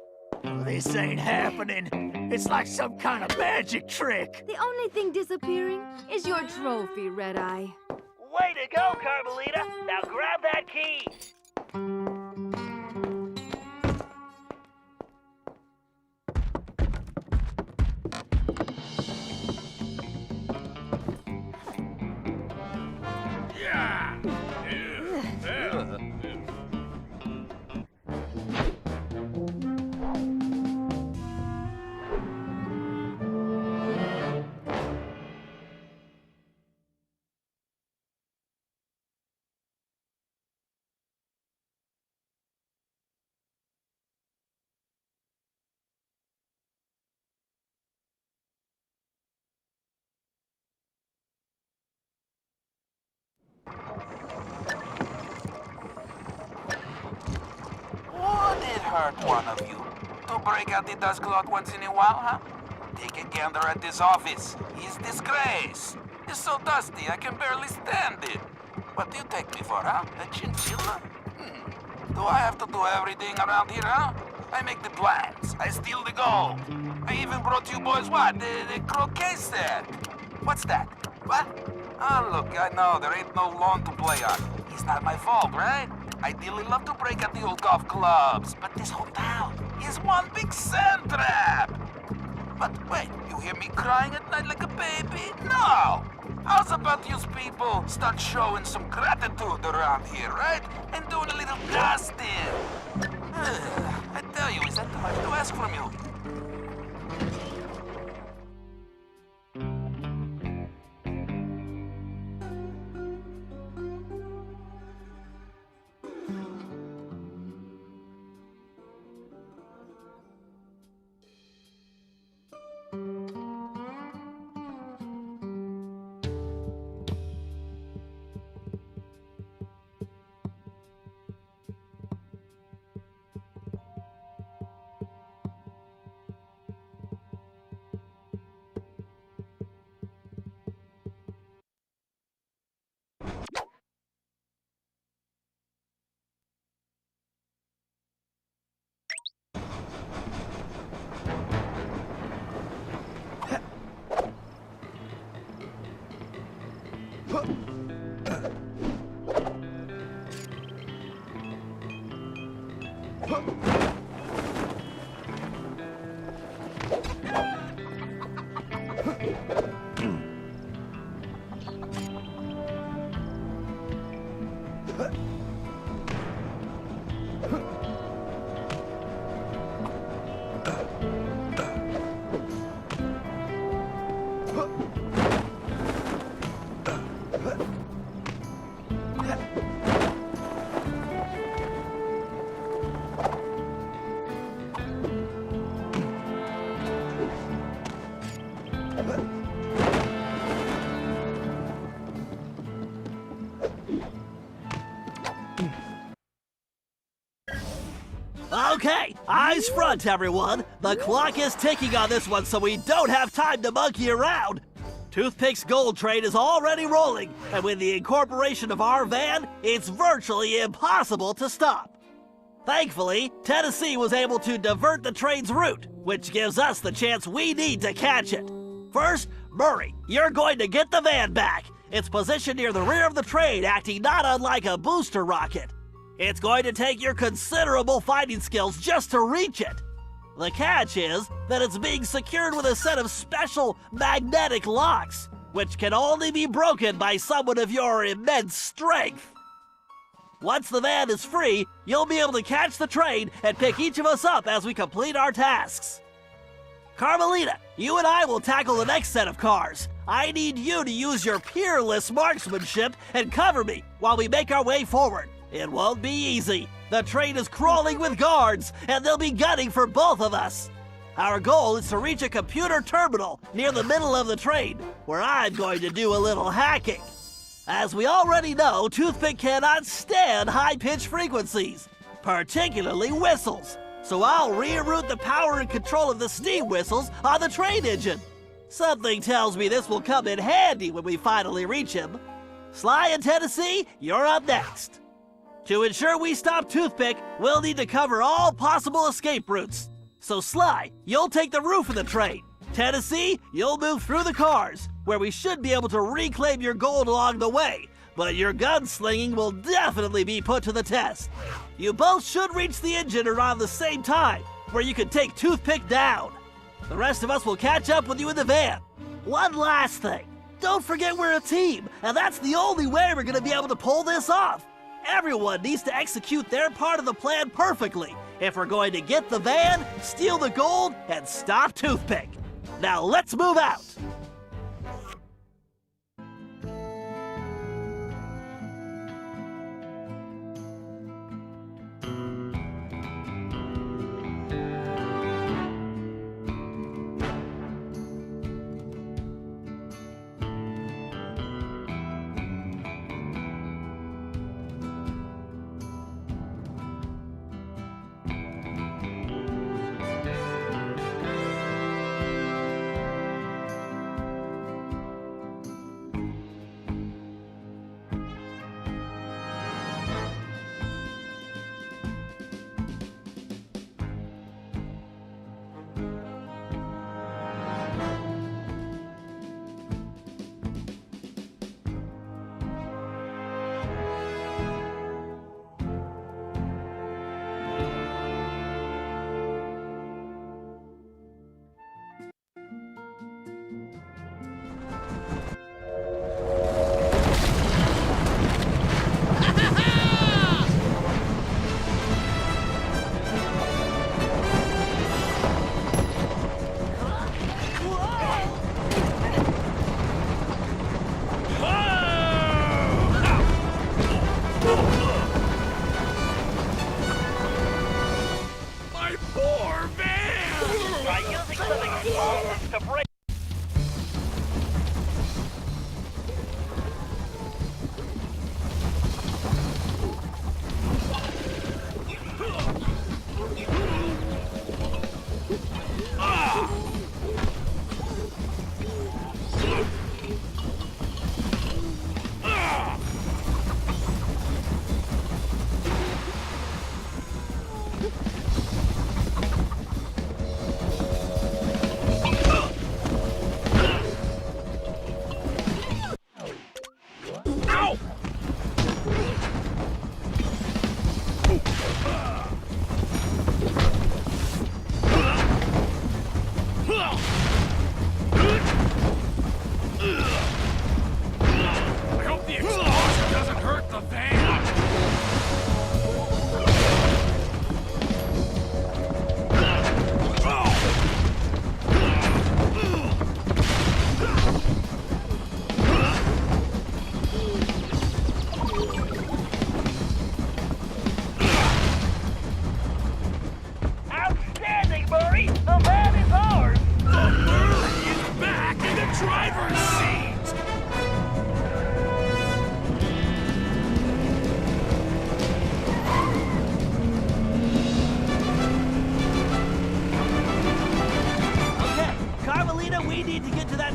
This ain't happening. It's like some kind of magic trick. The only thing disappearing is your trophy, Red Eye. Way to go, Carmelita. Now grab that key. hurt one of you. To break out the dust cloth once in a while, huh? Take a gander at this office. He's disgrace. It's so dusty, I can barely stand it. What do you take me for, huh? A chinchilla? Do I have to do everything around here, huh? I make the plans. I steal the gold. I even brought you boys what? The croquet set. What's that? What? Oh, look, I know there ain't no lawn to play on. It's not my fault, right? I dearly love to break out the old golf clubs, but this whole town is one big sand trap. But wait, you hear me crying at night like a baby? No! How's about you people start showing some gratitude around here, right? And doing a little dusting? I tell you, is that too much to ask from you? Okay, eyes front, everyone. The clock is ticking on this one, so we don't have time to monkey around. Toothpick's gold train is already rolling, and with the incorporation of our van, it's virtually impossible to stop. Thankfully, Tennessee was able to divert the train's route, which gives us the chance we need to catch it. First, Murray, you're going to get the van back. It's positioned near the rear of the train, acting not unlike a booster rocket. It's going to take your considerable fighting skills just to reach it. The catch is that it's being secured with a set of special magnetic locks, which can only be broken by someone of your immense strength. Once the van is free, you'll be able to catch the train and pick each of us up as we complete our tasks. Carmelita, you and I will tackle the next set of cars. I need you to use your peerless marksmanship and cover me while we make our way forward. It won't be easy. The train is crawling with guards, and they'll be gunning for both of us. Our goal is to reach a computer terminal near the middle of the train, where I'm going to do a little hacking. As we already know, Toothpick cannot stand high-pitched frequencies, particularly whistles. So I'll reroute the power and control of the steam whistles on the train engine. Something tells me this will come in handy when we finally reach him. Sly and Tennessee, you're up next. To ensure we stop Toothpick, we'll need to cover all possible escape routes. So Sly, you'll take the roof of the train. Tennessee, you'll move through the cars, where we should be able to reclaim your gold along the way, but your gunslinging will definitely be put to the test. You both should reach the engine around the same time, where you can take Toothpick down. The rest of us will catch up with you in the van. One last thing. Don't forget we're a team, and that's the only way we're going to be able to pull this off. Everyone needs to execute their part of the plan perfectly if we're going to get the van, steal the gold, and stop Toothpick. Now let's move out. something small to break.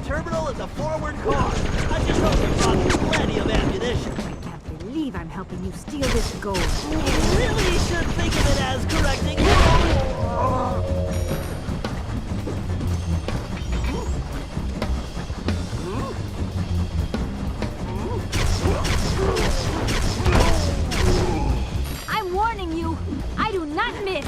Terminal in the forward car. I just hope you brought plenty of ammunition. I can't believe I'm helping you steal this gold. You really should think of it as correcting. I'm warning you. I do not miss.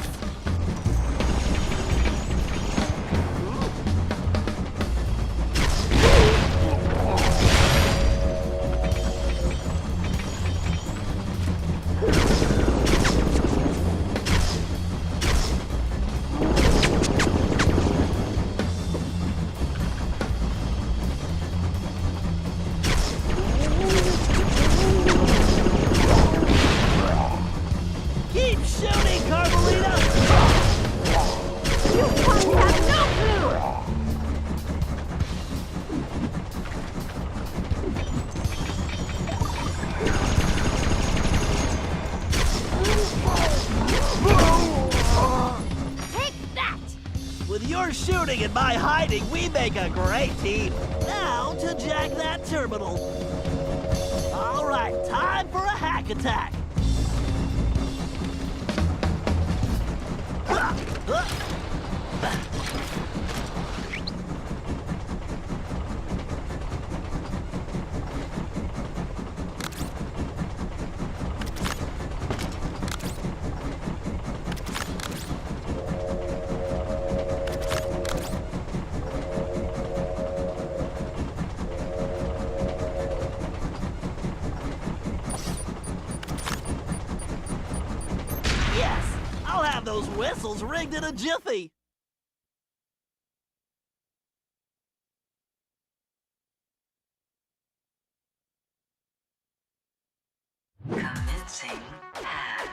Shooting and my hiding, we make a great team. Now to jack that terminal. All right, time for a hack attack. Those whistles rigged in a jiffy. Commencing hack.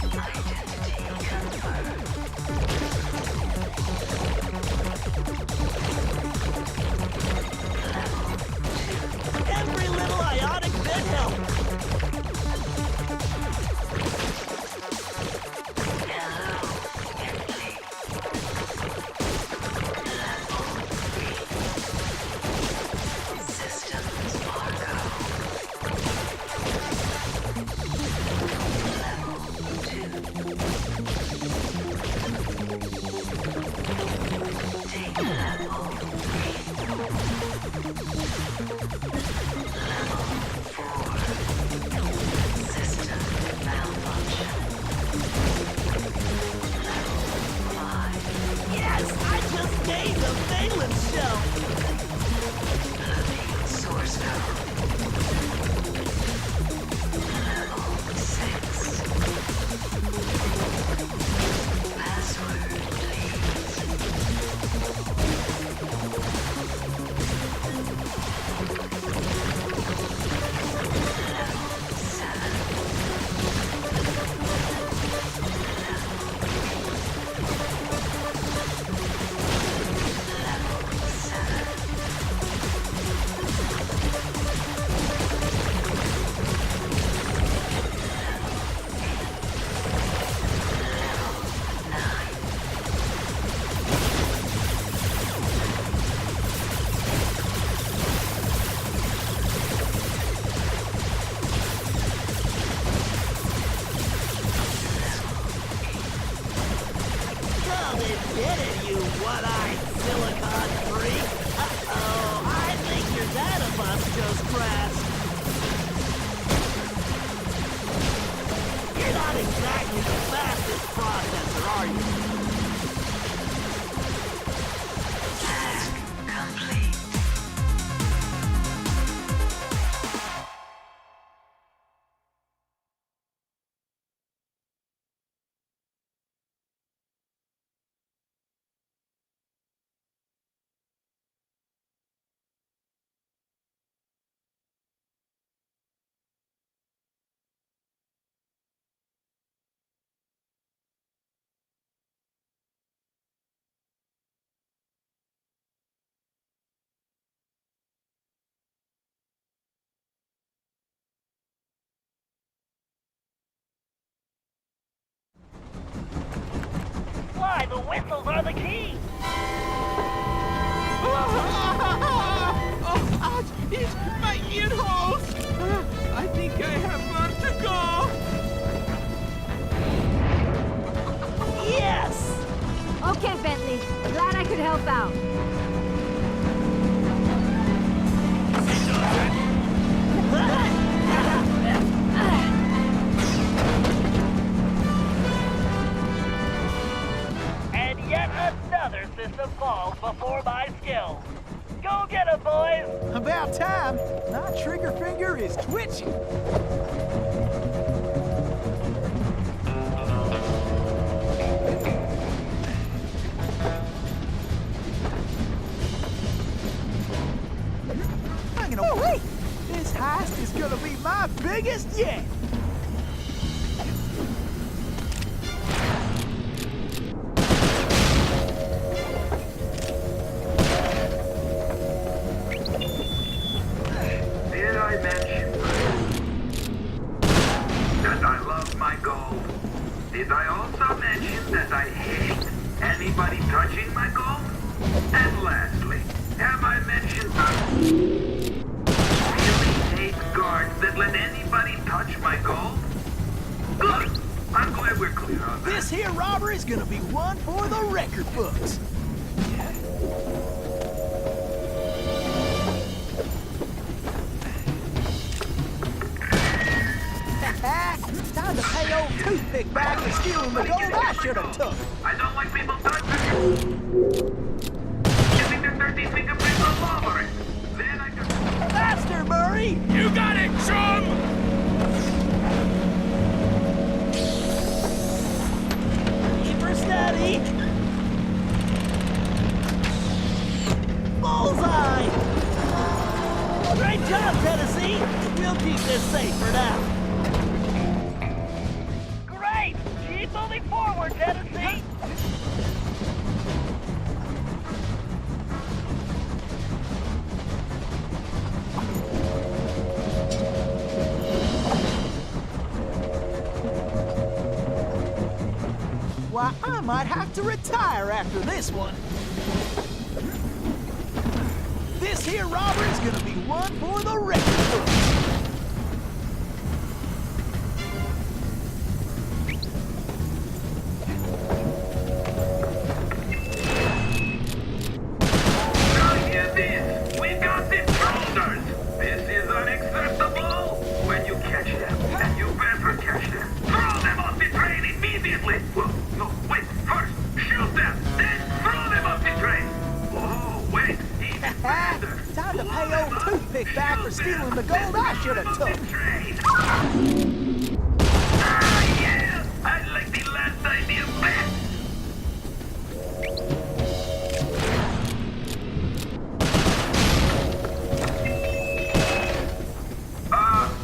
I surveillance shelf. Source code. Level 6. Password, Come and get it, you one-eyed silicon freak. Uh-oh, I think your data bus just crashed. You're not exactly the fastest processor, are you? task complete. Sly, the whistles are the key. Oh, ouch! It's my ear holes! I think I have vertigo! Yes! Okay, Bentley. Glad I could help out. And yet another system falls before my skills. Go get 'em, boys! About time. My trigger finger is twitching. Hanging on. Wait! This heist is gonna be my biggest yet. Did I mention that I love my gold? Did I also mention that I hate anybody touching my gold? And lastly, have I mentioned I really hate guards that let anybody touch my gold? Good. I'm glad we're clear on that. This here robbery's gonna be one for the record books. Time to pay old toothpick back for stealing the gold I should have took. I don't like people touching me. Getting their dirty fingerprints all over it. Then I can... Faster, Murray! You got it, chum! Keep her steady! Bullseye! Great job, Tennessee! We'll keep this safe for now. Great! Keep moving forward, Tennessee! Why, I might have to retire after this one. This here robbery's gonna be one for the record books. Now hear this. We got intruders. This is unacceptable. When you catch them, and you better catch them, throw them off the train immediately. Well, no, wait. First, shoot them. Then throw them off the train. pay old toothpick back for stealing the gold I should have took. Ah, yeah! I like the last idea best!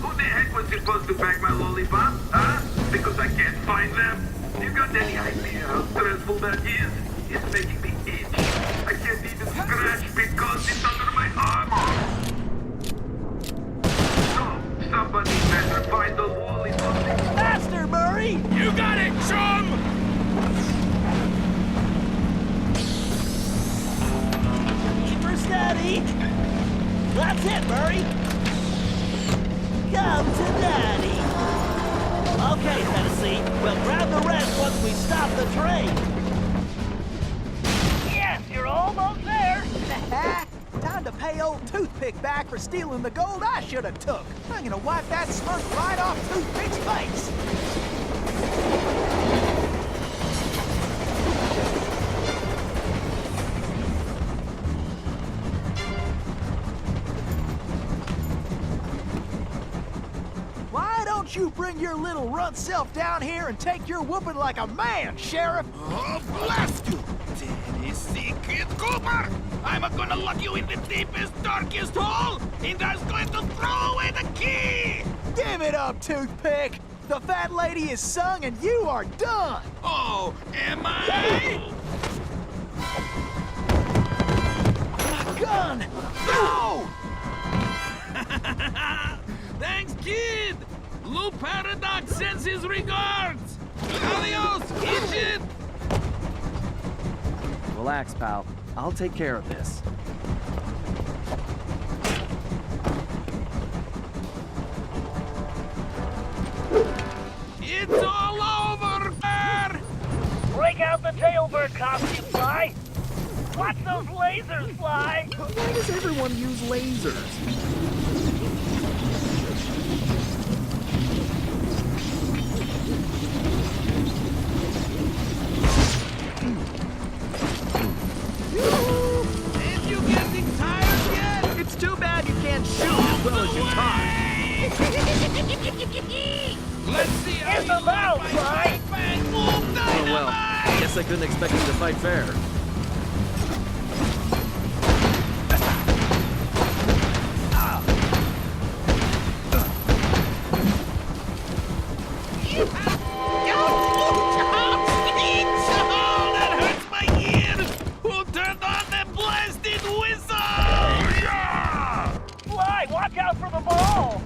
Who the heck was supposed to pack my lollipop? Huh? Because I can't find them? You got any idea how stressful that is? It's making me itch. I can't even scratch because it's under my arm. So, somebody better find the lollipop. Faster, Murray! You got it, chum! Keep her steady. That's it, Murray. Come to Daddy. Okay, Tennessee. We'll grab the rest once we stop the train. Yes, you're almost there. Time to pay old toothpick back for stealing the gold I should have took. I'm gonna wipe that smirk right off Toothpick's face. Why don't you bring your little runt self down here and take your whooping like a man, Sheriff? Oh, blast you! Tennessee Kid Cooper! I'm gonna lock you in the deepest, darkest hole, and I'm going to throw away the key! Give it up, Toothpick! The fat lady is sung and you are done! Oh, am I? My gun! No! Thanks, kid! Lou Paradox sends his regards! Adios, idiot! Relax, pal. I'll take care of this. It's all over, Bear! Break out the tailbird costume, Sly. Watch those lasers, Sly. Why does everyone use lasers? Ain't you getting tired yet? It's too bad you can't shoot as well as you talk. Let's see how It's you about, like Sly. my bang move Oh dynamite! well, I guess I couldn't expect him to fight fair. That hurts my ears! Who turned on the blasted whistle? Sly, watch out for the ball.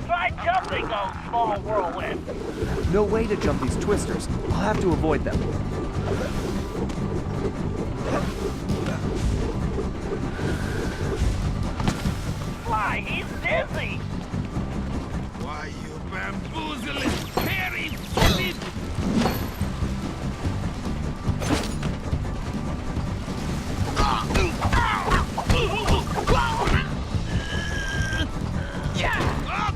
Try jumping those small whirlwinds. No way to jump these twisters. I'll have to avoid them. Sly, he's dizzy. Why, you bamboozling, hairy-footed... Oh,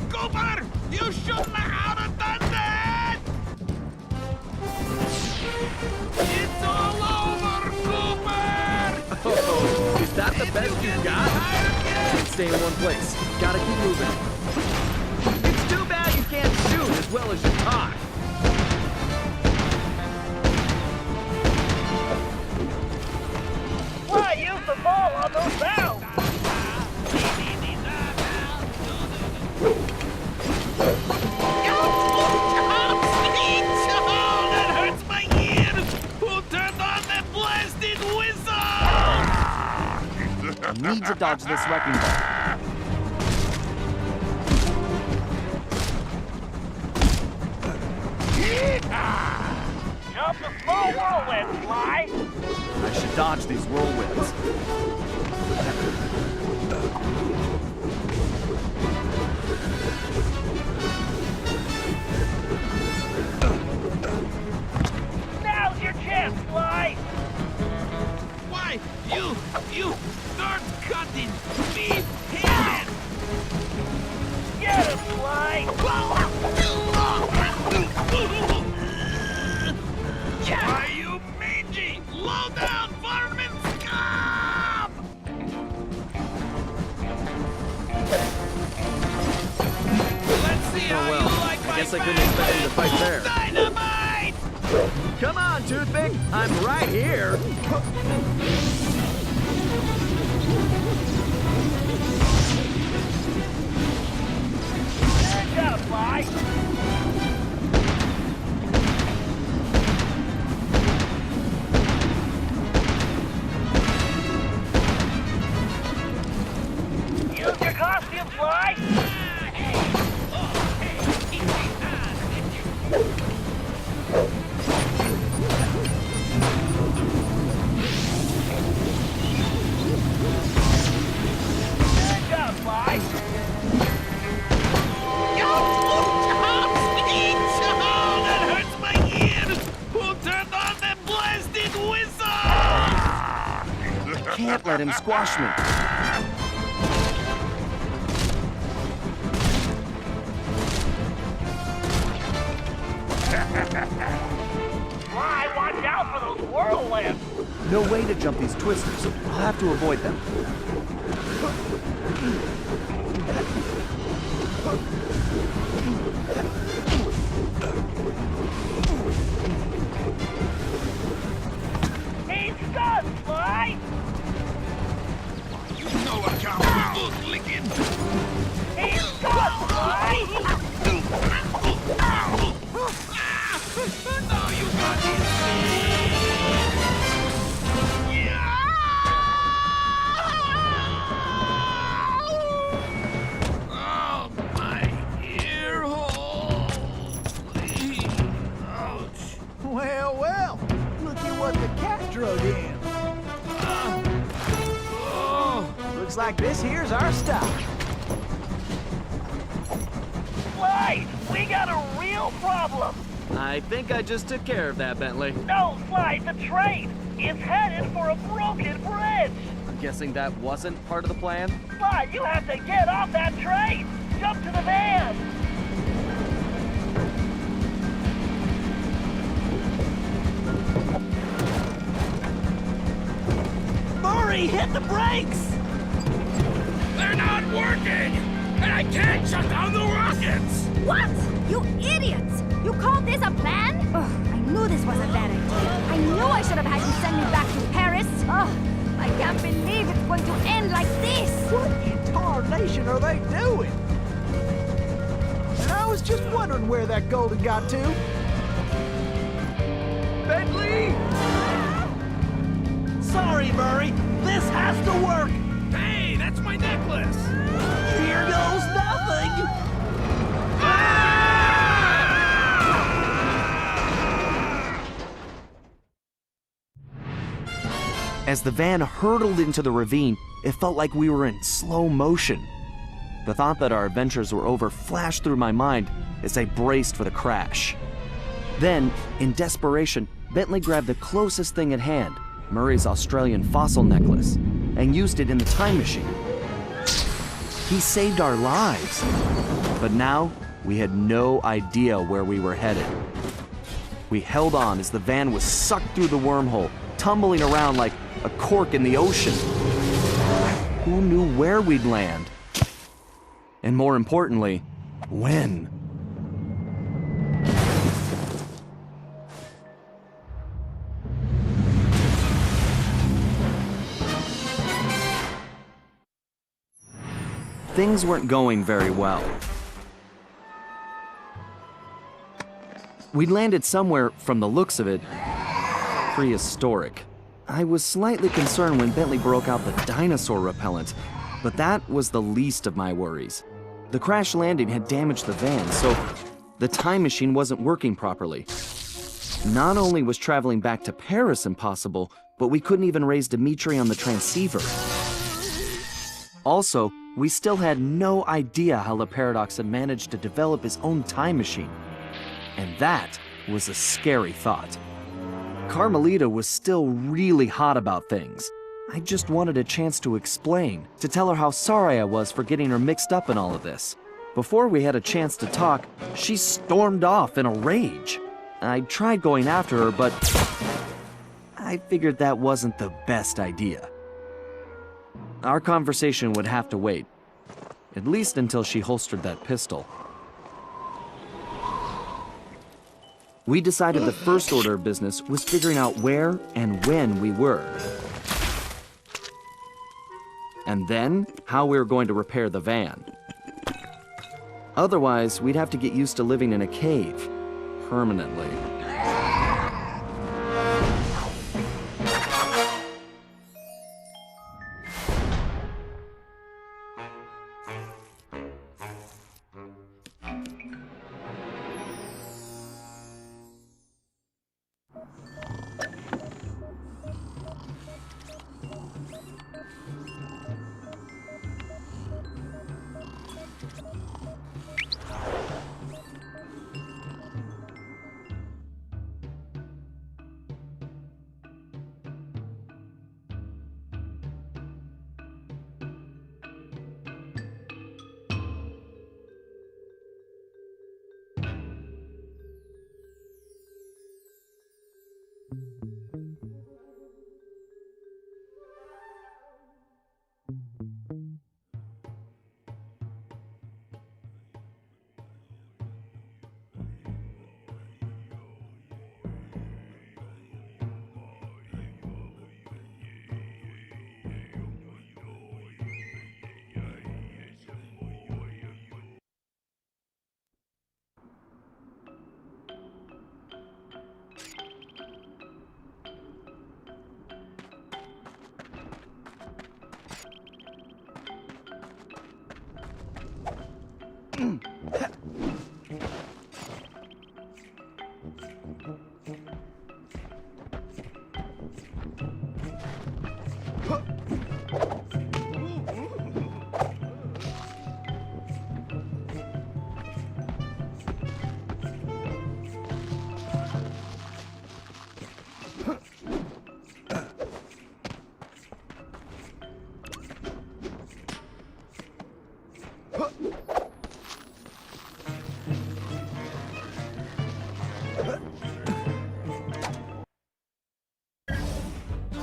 Cooper! You shouldn't have done that! It's all over, Cooper! Oh, is that the best you got? Can't stay in one place. Gotta keep moving. It's too bad you can't shoot as well as you talk. Sly, use the ball on those bounds. That hurts my ears! Who turned on the blasted whistle? I need to dodge this wrecking ball. Jump the small whirlwind, Sly. I should dodge these whirlwinds. Now's your chance, Sly. Why, you start cutting me head! Get him, Sly. Why, you mean expecting to fight fair. Dynamite! Come on, Toothpick! I'm right here! Good job, Sly. Use your costume, Sly. Good job, Sly. That hurts my ears! Who turned on the blasted whistle? Can't let him squash me. Sly, watch out for those whirlwinds. No way to jump these twisters. I'll have to avoid them. He's done, Sly. You know I can't be bootlicking. He's done, Sly. No, you got this. Oh, my ear hole. Ouch. Well, well, look at what the cat drug in. Looks like this here's our stop. Sly, we got a real problem. I think I just took care of that, Bentley. No, Sly, the train. It's headed for a broken bridge. I'm guessing that wasn't part of the plan? Sly, you have to get off that train. Jump to the van. Murray, hit the brakes. They're not working! And I can't shut down the rockets! What? You idiots! You called this a plan? Ugh, I knew this was a bad idea. I knew I should have had you send me back to Paris. Ugh, I can't believe it's going to end like this. What in tarnation are they doing? And I was just wondering where that gold had got to. Bentley! Sorry, Murray. This has to work. Hey, that's my necklace! Here goes nothing. As the van hurtled into the ravine, it felt like we were in slow motion. The thought that our adventures were over flashed through my mind as I braced for the crash. Then, in desperation, Bentley grabbed the closest thing at hand, Murray's Australian fossil necklace, and used it in the time machine. He saved our lives. But now, we had no idea where we were headed. We held on as the van was sucked through the wormhole, tumbling around like a cork in the ocean. Who knew where we'd land? And more importantly, when? Things weren't going very well. We'd landed somewhere, from the looks of it, prehistoric. I was slightly concerned when Bentley broke out the dinosaur repellent, but that was the least of my worries. The crash landing had damaged the van, so the time machine wasn't working properly. Not only was traveling back to Paris impossible, but we couldn't even raise Dimitri on the transceiver. Also, we still had no idea how Le Paradox had managed to develop his own time machine. And that was a scary thought. Carmelita was still really hot about things. I just wanted a chance to explain, to tell her how sorry I was for getting her mixed up in all of this. Before we had a chance to talk, she stormed off in a rage. I tried going after her, but I figured that wasn't the best idea. Our conversation would have to wait, at least until she holstered that pistol. We decided the first order of business was figuring out where and when we were. And then, how we were going to repair the van. Otherwise, we'd have to get used to living in a cave, permanently.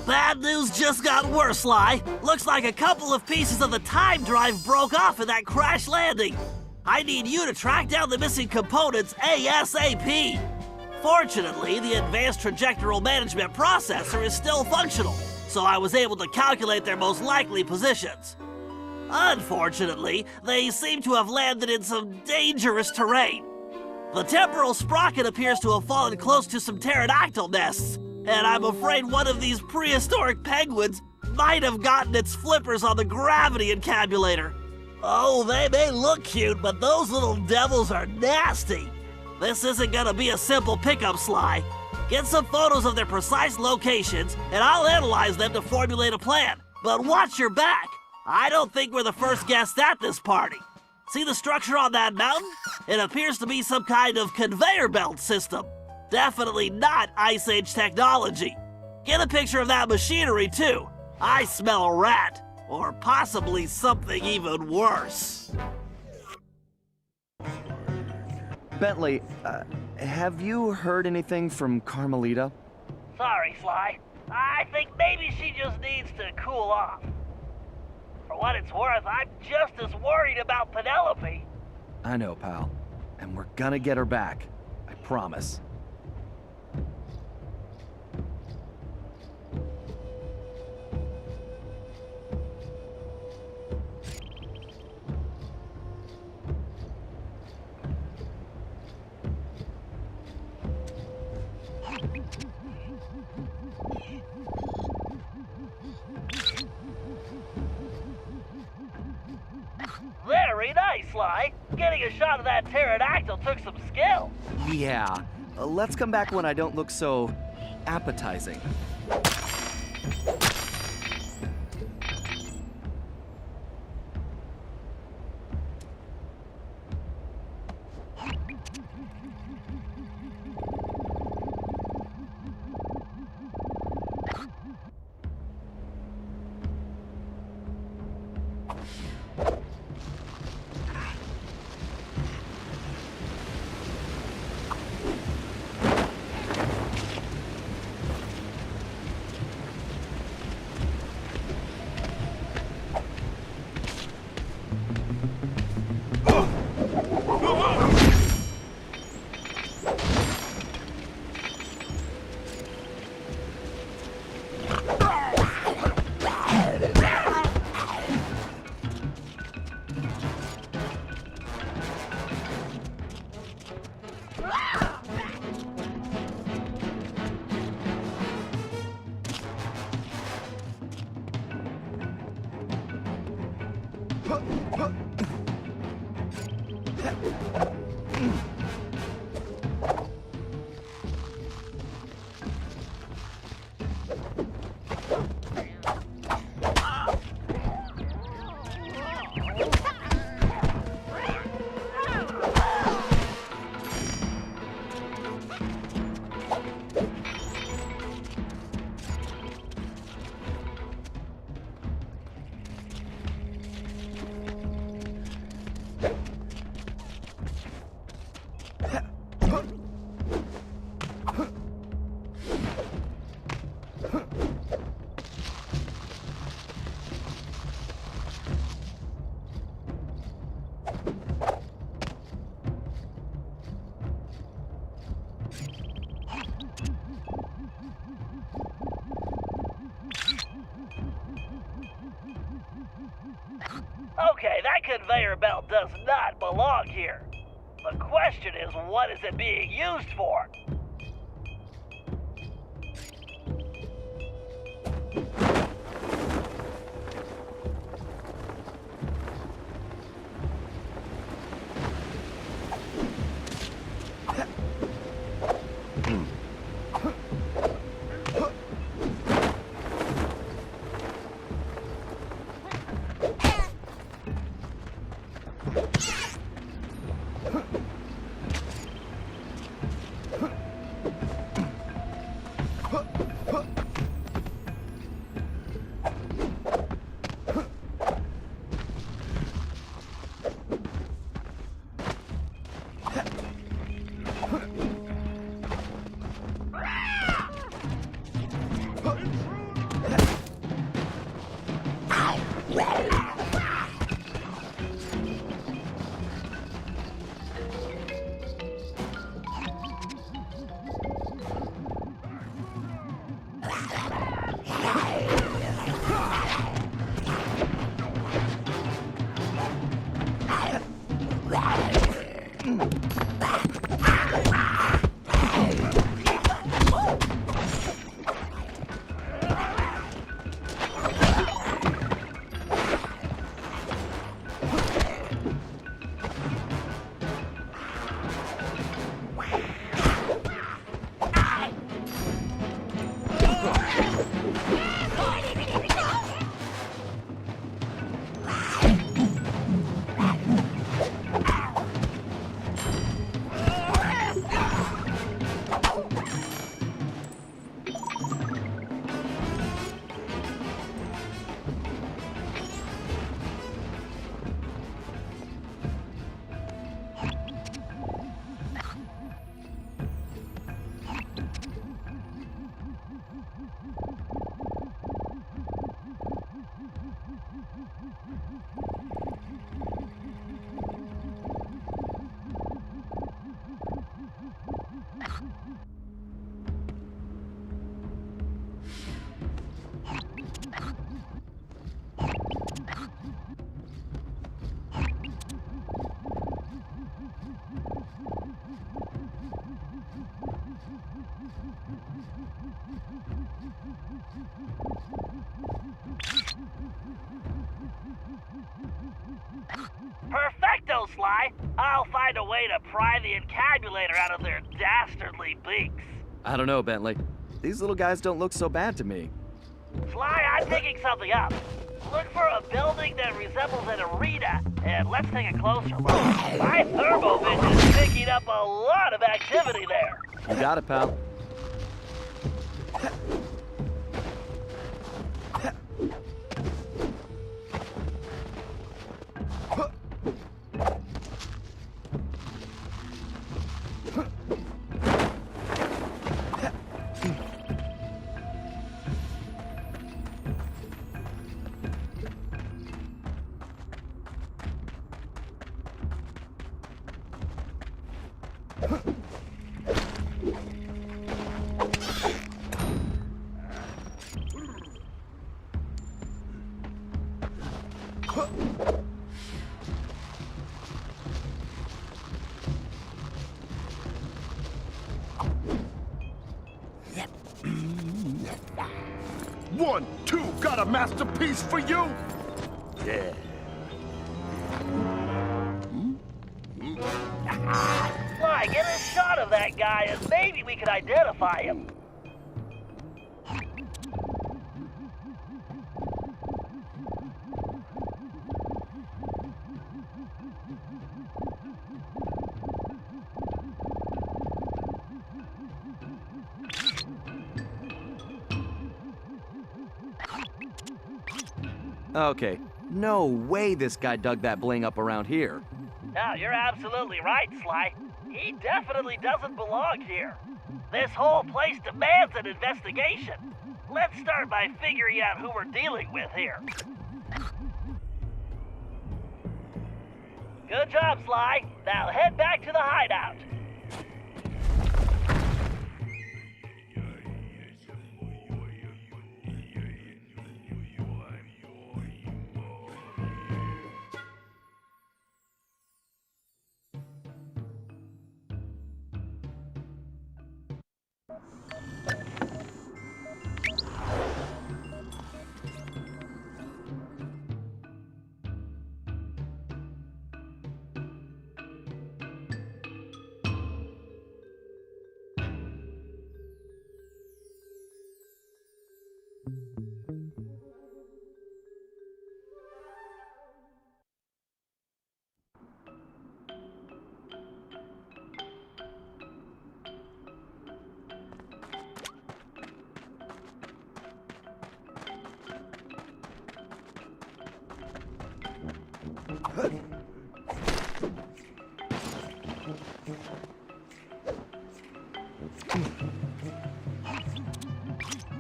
Bad news just got worse, Sly. Looks like a couple of pieces of the time drive broke off in that crash landing. I need you to track down the missing components ASAP. Fortunately, the advanced trajectoral management processor is still functional, so I was able to calculate their most likely positions. Unfortunately, they seem to have landed in some dangerous terrain. The temporal sprocket appears to have fallen close to some pterodactyl nests, and I'm afraid one of these prehistoric penguins might have gotten its flippers on the gravity encabulator. Oh, they may look cute, but those little devils are nasty. This isn't gonna be a simple pickup, Sly. Get some photos of their precise locations, and I'll analyze them to formulate a plan. But watch your back. I don't think we're the first guests at this party. See the structure on that mountain? It appears to be some kind of conveyor belt system. Definitely not Ice Age technology. Get a picture of that machinery, too. I smell a rat. Or possibly something even worse. Bentley, have you heard anything from Carmelita? Sorry, Sly. I think maybe she just needs to cool off. For what it's worth, I'm just as worried about Penelope. I know, pal. And we're gonna get her back. I promise. Very nice, Sly. Getting a shot of that pterodactyl took some skill. Yeah. Let's come back when I don't look so appetizing. Okay, that conveyor belt does not belong here. The question is, what is it being used for? Perfecto, Sly! I'll find a way to pry the encabulator out of their dastardly beaks. I don't know, Bentley. These little guys don't look so bad to me. Sly, I'm picking something up. Look for a building that resembles an arena, and let's take a closer look. My thermovision is picking up a lot of activity there. You got it, pal. One, two, got a masterpiece for you? Yeah. that guy, and maybe we could identify him. Okay, no way this guy dug that bling up around here. No, you're absolutely right, Sly. He definitely doesn't belong here. This whole place demands an investigation. Let's start by figuring out who we're dealing with here. Good job, Sly. Now head back to the hideout.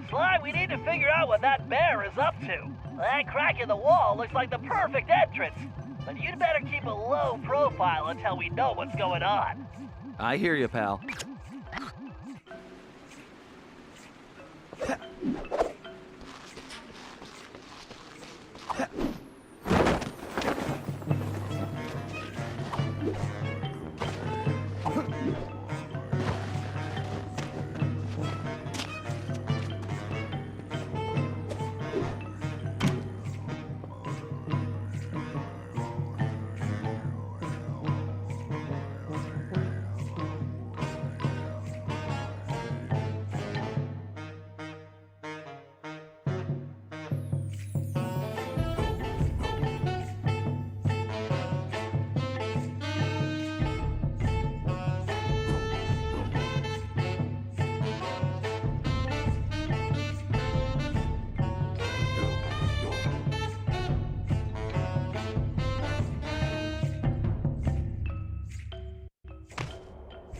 Sly, we need to figure out what that bear is up to. That crack in the wall looks like the perfect entrance. But you'd better keep a low profile until we know what's going on. I hear you, pal.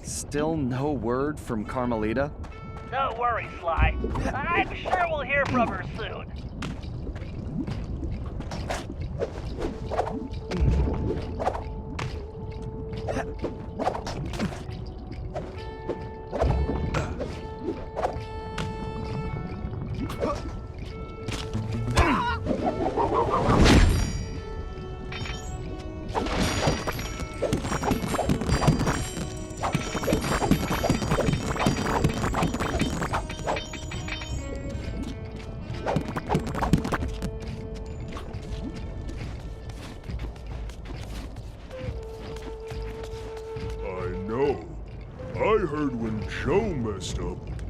Still no word from Carmelita? Don't worry, Sly. I'm sure we'll hear from her soon.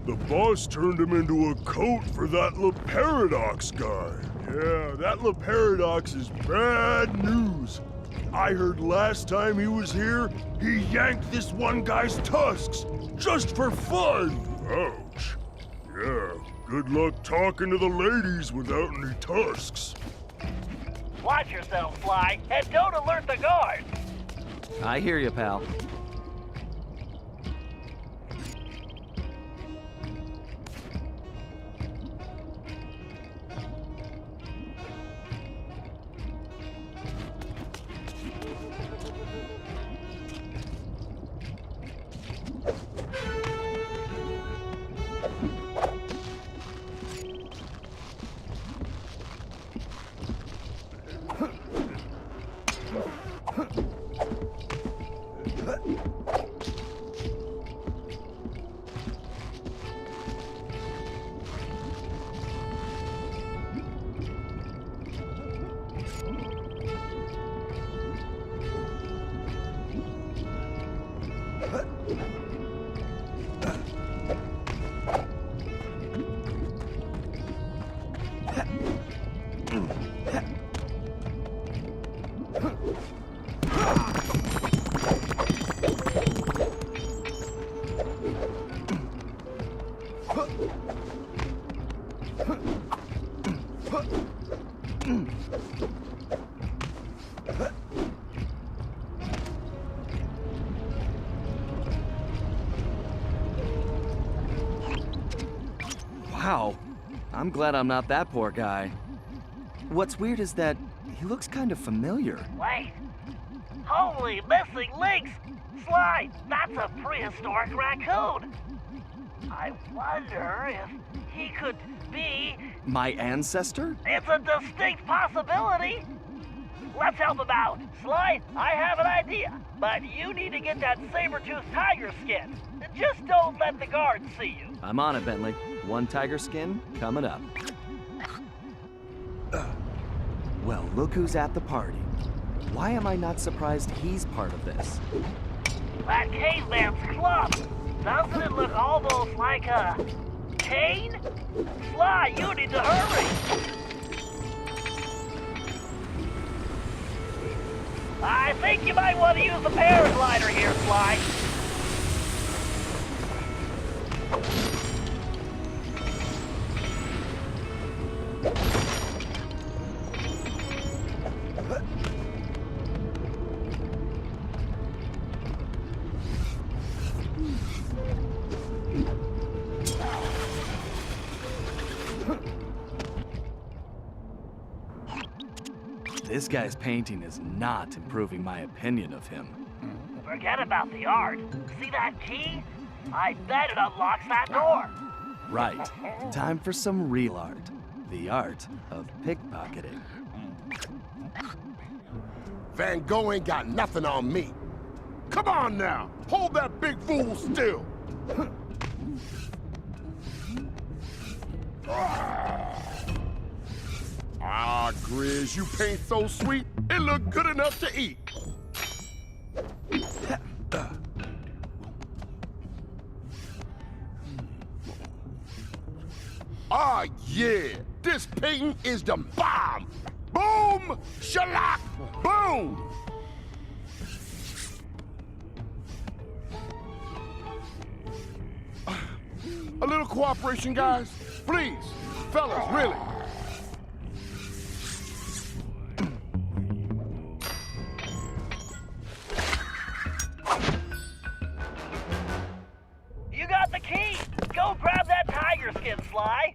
The boss turned him into a coat for that La Paradox guy. Yeah, that La Paradox is bad news. I heard last time he was here, he yanked this one guy's tusks, just for fun. Ouch. Yeah, good luck talking to the ladies without any tusks. Watch yourself, Sly, and don't alert the guards. I hear you, pal. Wow, I'm glad I'm not that poor guy. What's weird is that he looks kind of familiar. Wait. Holy missing links! Sly, that's a prehistoric raccoon. I wonder if he could be... My ancestor? It's a distinct possibility. Let's help him out. Sly, I have an idea, but you need to get that saber-toothed tiger skin. Just don't let the guards see you. I'm on it, Bentley. One tiger skin coming up. Well, look who's at the party. Why am I not surprised he's part of this? That caveman's club. Doesn't it look almost like a cane? Sly, you need to hurry. I think you might want to use the paraglider here, Sly. This guy's painting is not improving my opinion of him. Forget about the art. See that key? I bet it unlocks that door. Right. Time for some real art. The art of pickpocketing. Van Gogh ain't got nothing on me. Come on now, hold that big fool still. Ah, Grizz, you paint so sweet, it look good enough to eat. Ah, yeah, this painting is the bomb. Boom, shalak, boom. A little cooperation, guys. Please, fellas, really. You got the key. Go grab that tiger skin, Sly.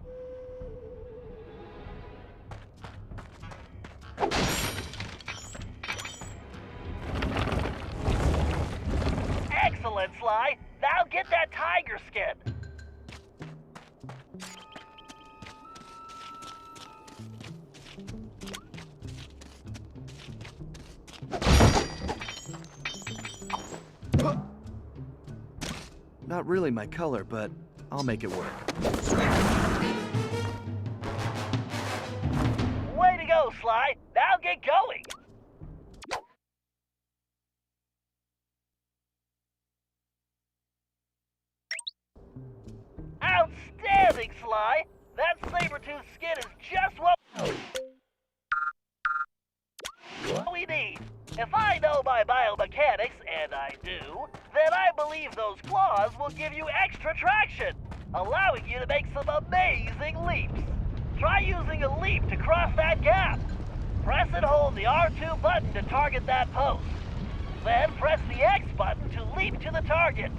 Excellent, Sly. Now get that tiger skin. Not really my color, but I'll make it work. Way to go, Sly. Now get going. Outstanding, Sly. That saber-tooth skin is just what we need. If I know my biomechanics, and I do, then I believe those claws will give you extra traction, allowing you to make some amazing leaps. Try using a leap to cross that gap. Press and hold the R2 button to target that post. Then press the X button to leap to the target.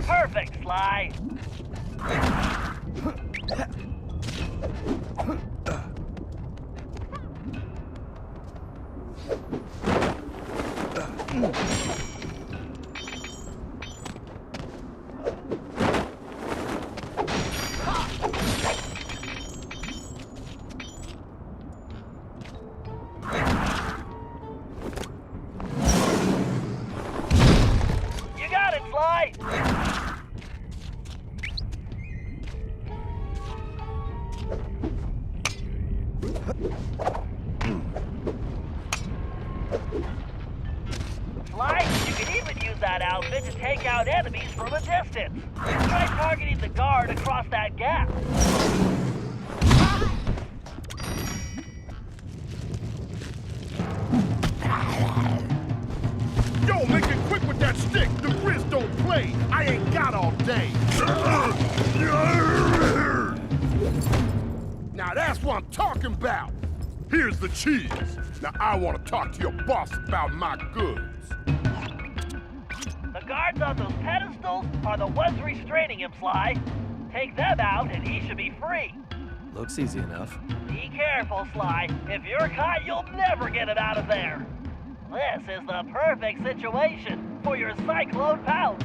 Perfect, Sly. out enemies from a distance. Try targeting the guard across that gap. Yo, make it quick with that stick. The Grizz don't play. I ain't got all day. Now that's what I'm talking about. Here's the cheese. Now I want to talk to your boss about my goods. The guards on those pedestals are the ones restraining him, Sly. Take them out and he should be free. Looks easy enough. Be careful, Sly. If you're caught, you'll never get him out of there. This is the perfect situation for your cyclone pounce.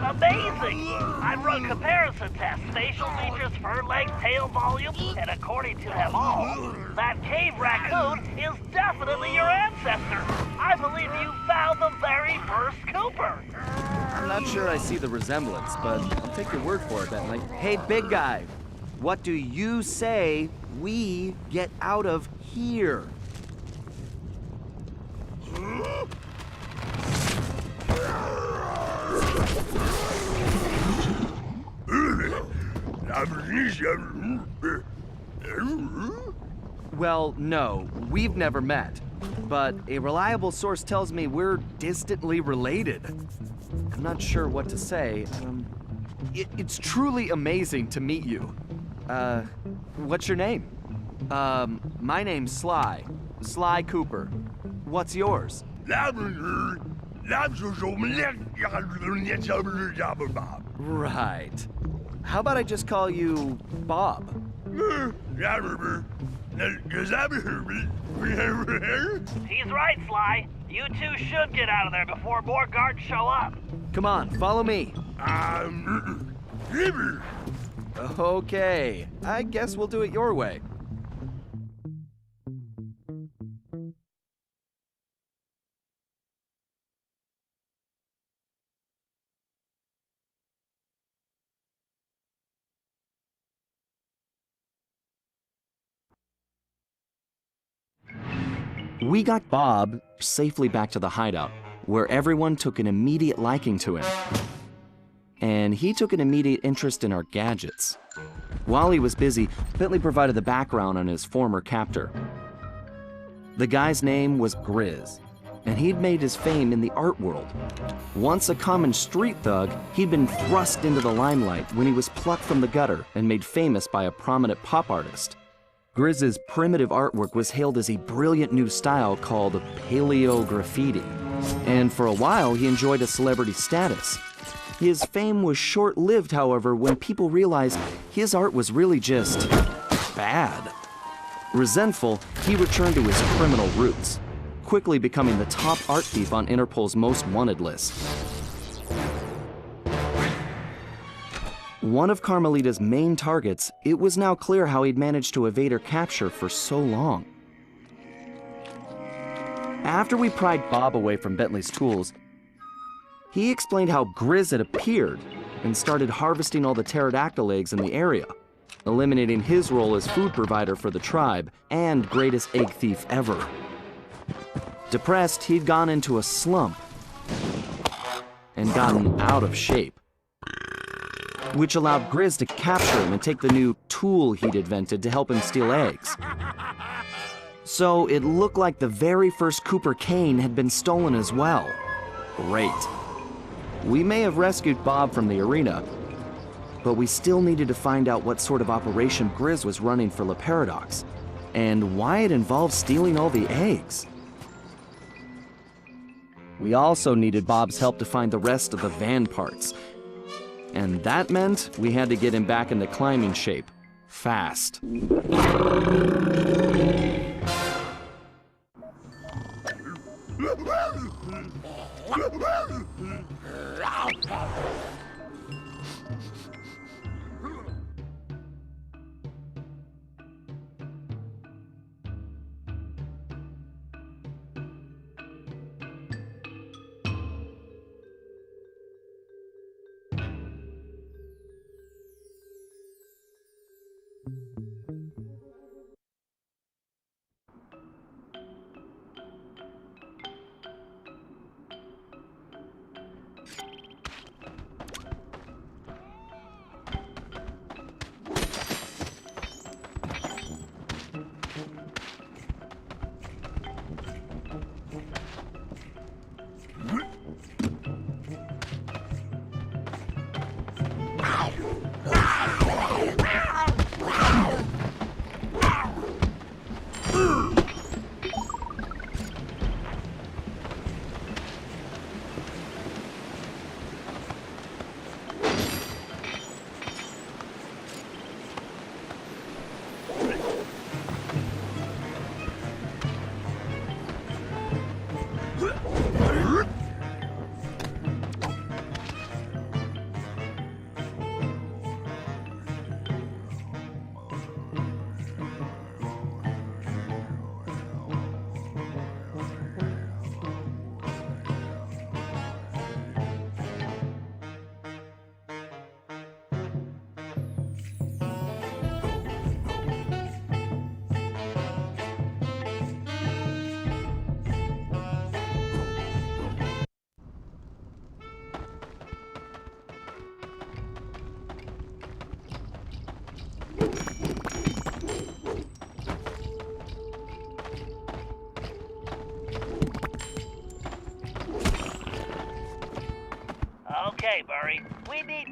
Amazing! I've run comparison tests, facial features, fur length, tail volume, and according to them all, that cave raccoon is definitely your ancestor. I believe you found the very first Cooper. I'm not sure I see the resemblance, but I'll take your word for it, Bentley. Hey, big guy, what do you say we get out of here? Well, no, we've never met. But a reliable source tells me we're distantly related. I'm not sure what to say. It's truly amazing to meet you. What's your name? My name's Sly. Sly Cooper. What's yours? Right. How about I just call you Bob? He's right, Sly. You two should get out of there before more guards show up. Come on, follow me. Okay, I guess we'll do it your way. We got Bob safely back to the hideout, where everyone took an immediate liking to him. And he took an immediate interest in our gadgets. While he was busy, Bentley provided the background on his former captor. The guy's name was Grizz, and he'd made his fame in the art world. Once a common street thug, he'd been thrust into the limelight when he was plucked from the gutter and made famous by a prominent pop artist. Grizz's primitive artwork was hailed as a brilliant new style called paleo graffiti, and for a while he enjoyed a celebrity status. His fame was short-lived, however, when people realized his art was really just bad. Resentful, he returned to his criminal roots, quickly becoming the top art thief on Interpol's most wanted list. One of Carmelita's main targets, it was now clear how he'd managed to evade her capture for so long. After we pried Bob away from Bentley's tools, he explained how Grizz had appeared and started harvesting all the pterodactyl eggs in the area, eliminating his role as food provider for the tribe and greatest egg thief ever. Depressed, he'd gone into a slump and gotten out of shape, which allowed Grizz to capture him and take the new tool he'd invented to help him steal eggs. So it looked like the very first Cooper cane had been stolen as well. Great. We may have rescued Bob from the arena, but we still needed to find out what sort of operation Grizz was running for La Paradox, and why it involved stealing all the eggs. We also needed Bob's help to find the rest of the van parts. And that meant we had to get him back into climbing shape. Fast. Okay, Murray, we need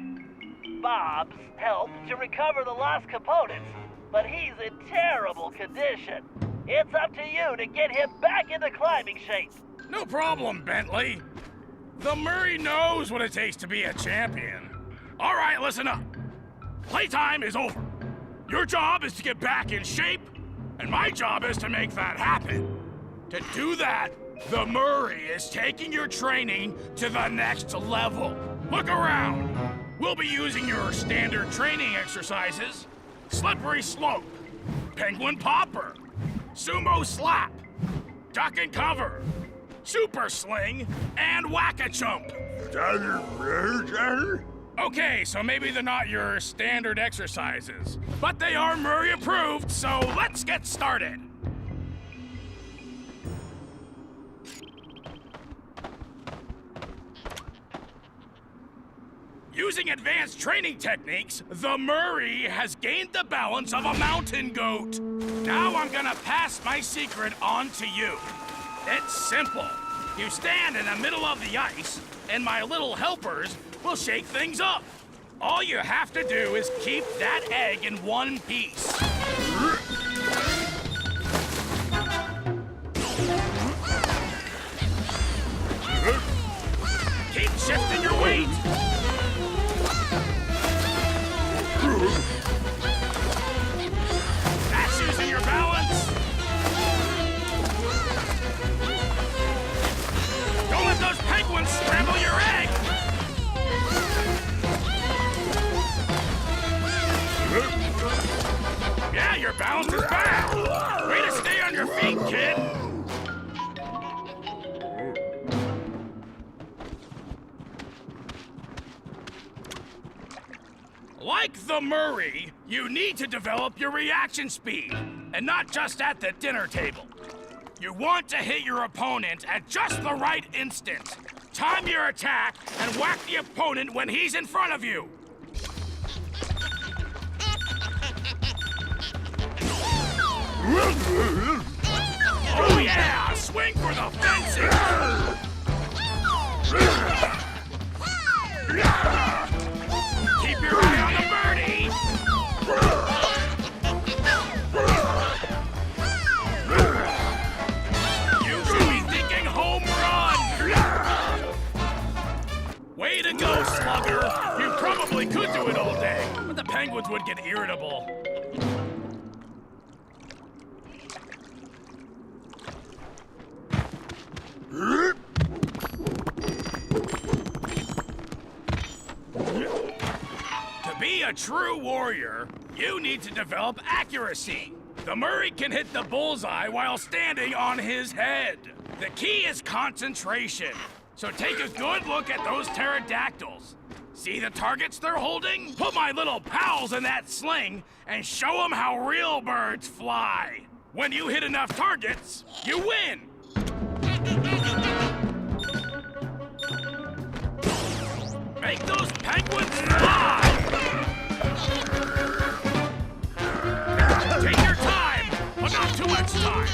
Bob's help to recover the lost components, but he's in terrible condition. It's up to you to get him back into climbing shape. No problem, Bentley. The Murray knows what it takes to be a champion. All right, listen up. Playtime is over. Your job is to get back in shape, and my job is to make that happen. To do that, the Murray is taking your training to the next level. Look around. We'll be using your standard training exercises: slippery slope, penguin popper, sumo slap, duck and cover, super sling, and whack-a-chump. Okay, so maybe they're not your standard exercises, but they are Murray approved, so let's get started. Using advanced training techniques, the Murray has gained the balance of a mountain goat. Now I'm gonna pass my secret on to you. It's simple. You stand in the middle of the ice, and my little helpers will shake things up. All you have to do is keep that egg in one piece. Keep shifting your weight. That's using your balance. Don't let those penguins scramble your egg. Yeah, your balance is back. Way to stay on your feet, kid. Like the Murray, you need to develop your reaction speed, and not just at the dinner table. You want to hit your opponent at just the right instant. Time your attack and whack the opponent when he's in front of you. Oh yeah, swing for the fences! Keep your eye on the birdie! irritable. To be a true warrior, you need to develop accuracy. The Murray can hit the bullseye while standing on his head. The key is concentration. So take a good look at those pterodactyls. See the targets they're holding? Put my little pals in that sling and show them how real birds fly. When you hit enough targets, you win. Make those penguins fly! Take your time, but not too much time.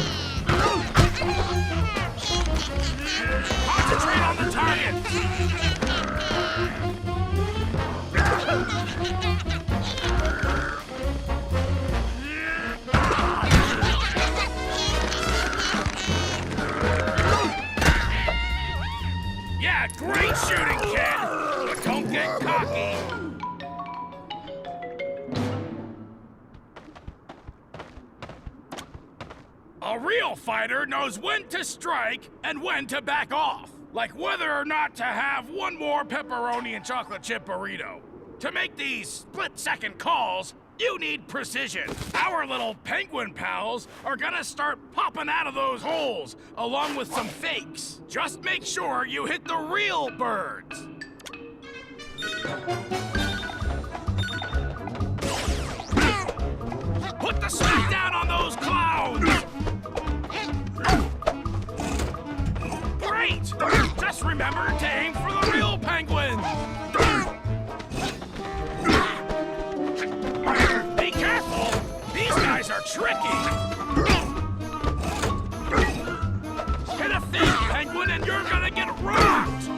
Concentrate on the target. Yeah, great shooting, kid! But don't get cocky. A real fighter knows when to strike and when to back off. Like whether or not to have one more pepperoni and chocolate chip burrito. To make these split-second calls, you need precision. Our little penguin pals are gonna start popping out of those holes, along with some fakes. Just make sure you hit the real birds. Put the smack down on those clowns! Great! Just remember to aim for the real penguins! Be careful! These guys are tricky! Hit a fake penguin and you're gonna get rocked!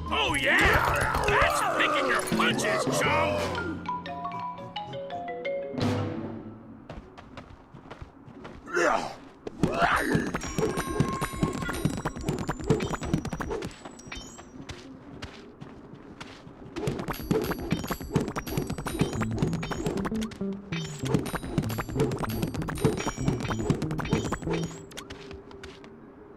Oh yeah! That's picking your punches, chum!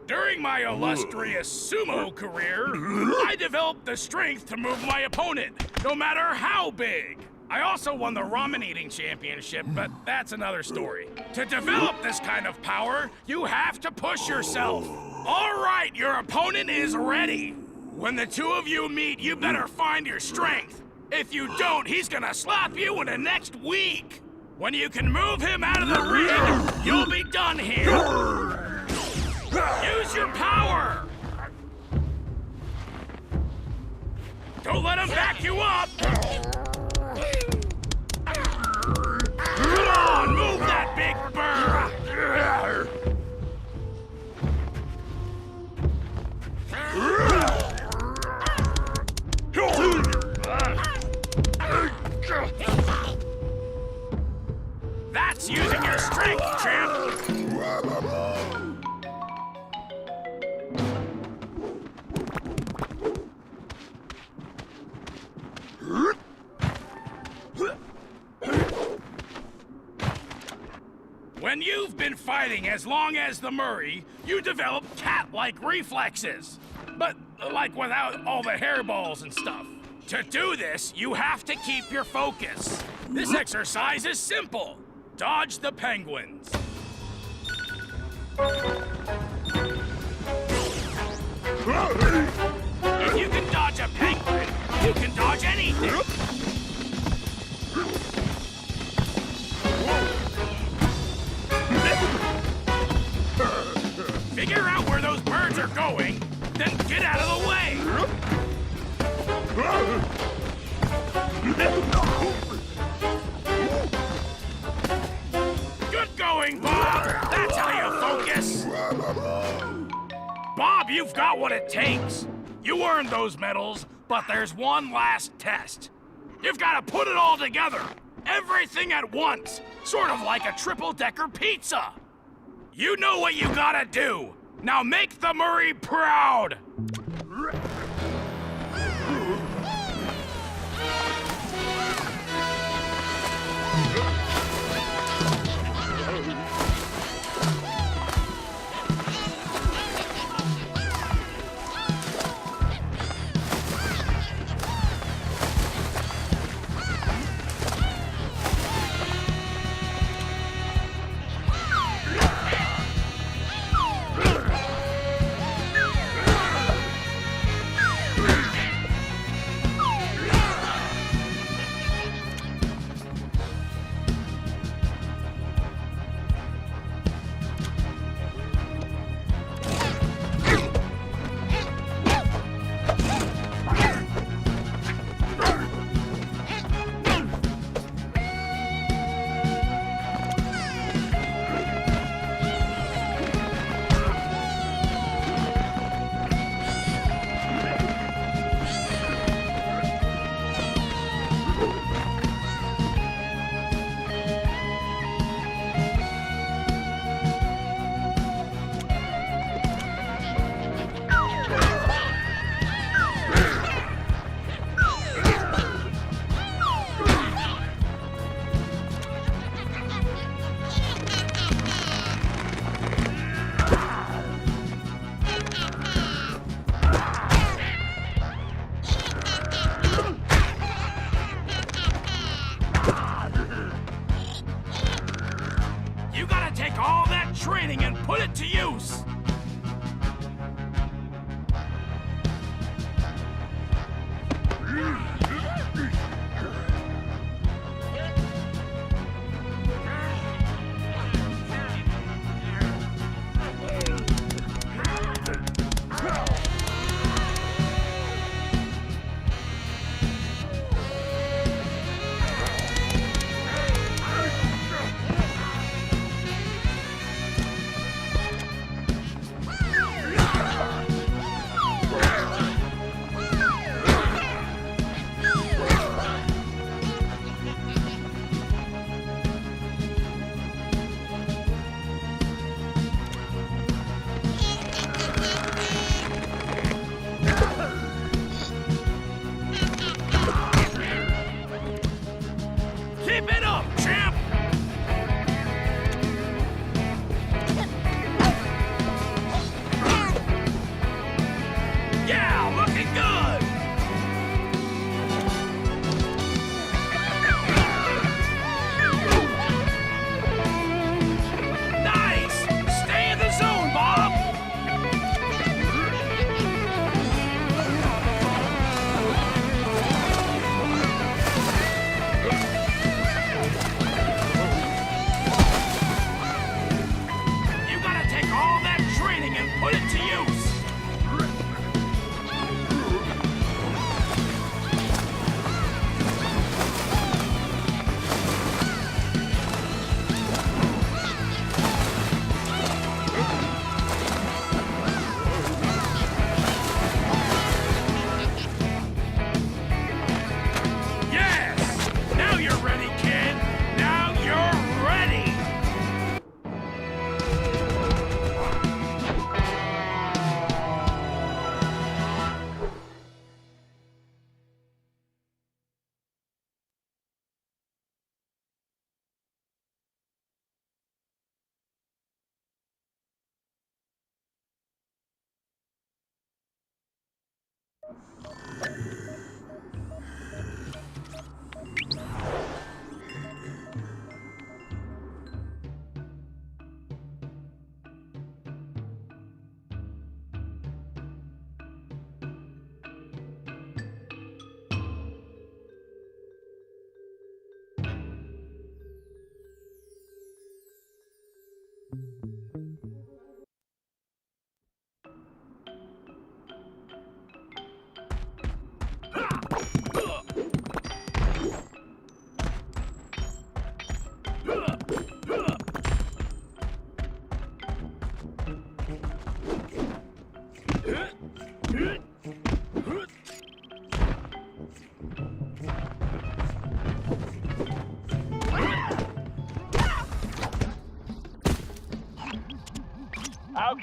During my illustrious sumo career, I developed the strength to move my opponent, no matter how big. I also won the ramen eating championship, but that's another story. To develop this kind of power, you have to push yourself. All right, your opponent is ready. When the two of you meet, you better find your strength. If you don't, he's gonna slap you in the next week. When you can move him out of the ring, you'll be done here. Use your power! Don't let him back you up! Come on, move that big bird! That's using your strength, champ! When you've been fighting as long as the Murray, you develop cat-like reflexes. But, like, without all the hairballs and stuff. To do this, you have to keep your focus. This exercise is simple. Dodge the penguins. If you can dodge a penguin, you can dodge anything. Figure out where those birds are going, then get out of the way! Good going, Bob! That's how you focus! Bob, you've got what it takes! You earned those medals, but there's one last test. You've got to put it all together! Everything at once! Sort of like a triple-decker pizza! You know what you gotta do! Now make the Murray proud!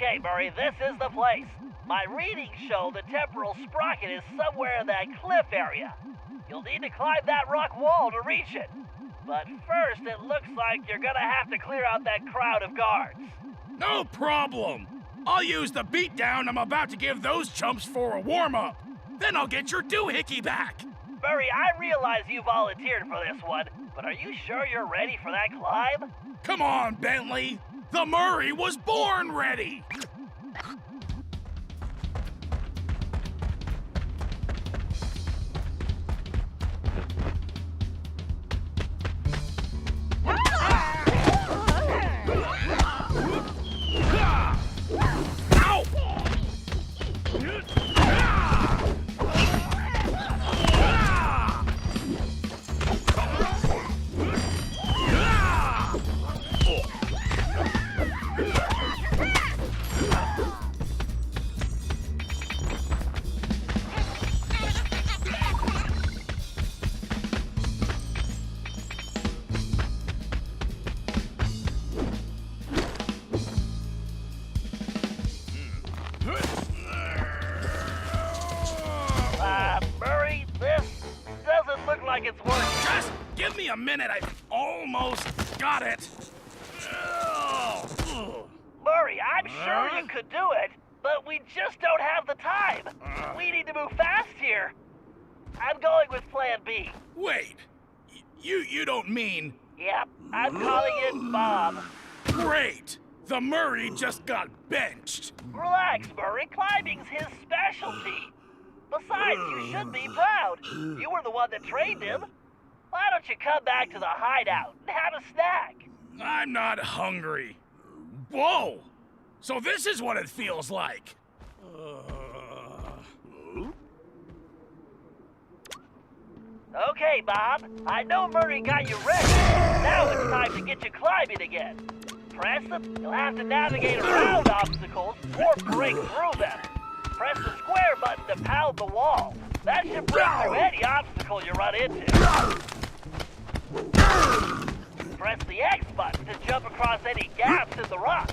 Okay, Murray, this is the place. My readings show the temporal sprocket is somewhere in that cliff area. You'll need to climb that rock wall to reach it. But first, it looks like you're gonna have to clear out that crowd of guards. No problem. I'll use the beatdown I'm about to give those chumps for a warm-up. Then I'll get your doohickey back. Murray, I realize you volunteered for this one, but are you sure you're ready for that climb? Come on, Bentley. The Murray was born ready. Murray, this doesn't look like it's working. Just give me a minute. I almost got it. Murray, I'm sure you could do it, but we just don't have the time. We need to move fast here. I'm going with Plan B. Wait. You don't mean... Yep, I'm calling it Bob. Great! The Murray just got benched. Relax, Murray. Climbing's his specialty. Besides, you should be proud. You were the one that trained him. Why don't you come back to the hideout and have a snack? I'm not hungry. Whoa! So this is what it feels like. Okay, Bob. I know Murray got you ready. Now it's time to get you climbing again. Press them. You'll have to navigate around obstacles or break through them. Press the square button to pound the wall. That should break through any obstacle you run into. Press the X button to jump across any gaps in the rock.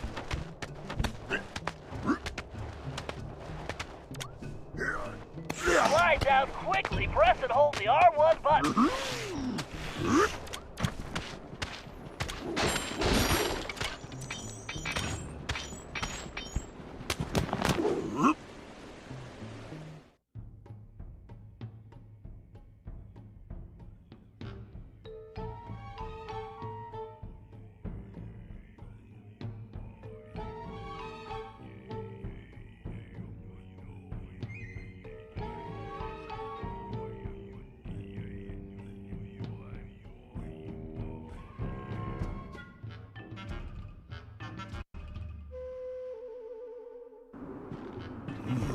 Slide down quickly. Press and hold the R1 button.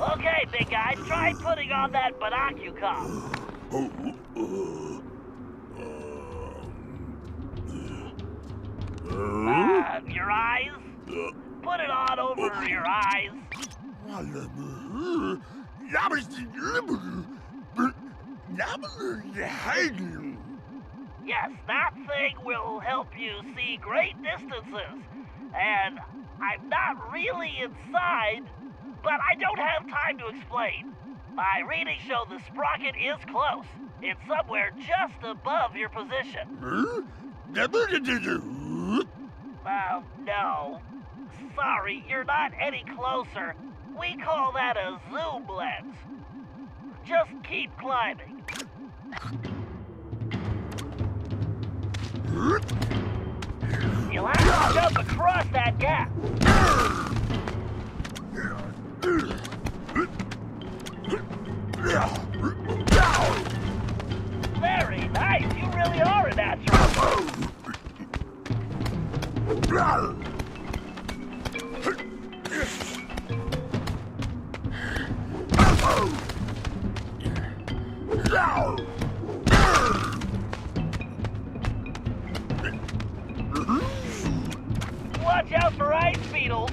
Okay, big guy, try putting on that binocular. Your eyes? Put it on over your eyes. Yes, that thing will help you see great distances. And I'm not really inside, but I don't have time to explain. My readings show the sprocket is close. It's somewhere just above your position. No. Sorry, you're not any closer. We call that a zoom lens. Just keep climbing. You'll have to jump across that gap. Very nice. You really are a natural. Watch out for ice beetles.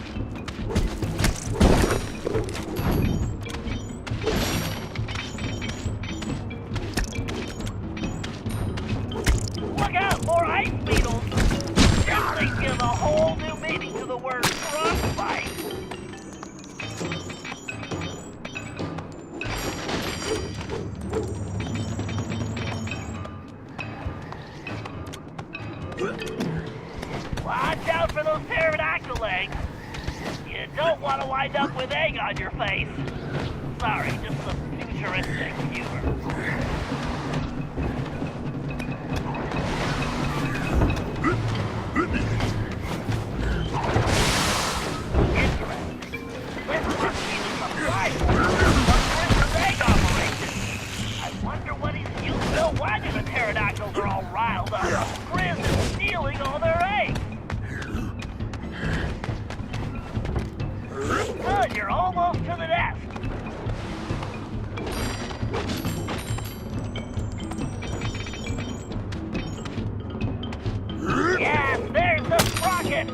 gonna wind up with egg on your face. Sorry, just some futuristic humor. Interesting. This must be the supply point of egg operation. I wonder what he's used. No wonder the pterodactyls are all riled up. Grizz is stealing all their eggs. Good, you're almost to the nest. Yes, there's the sprocket.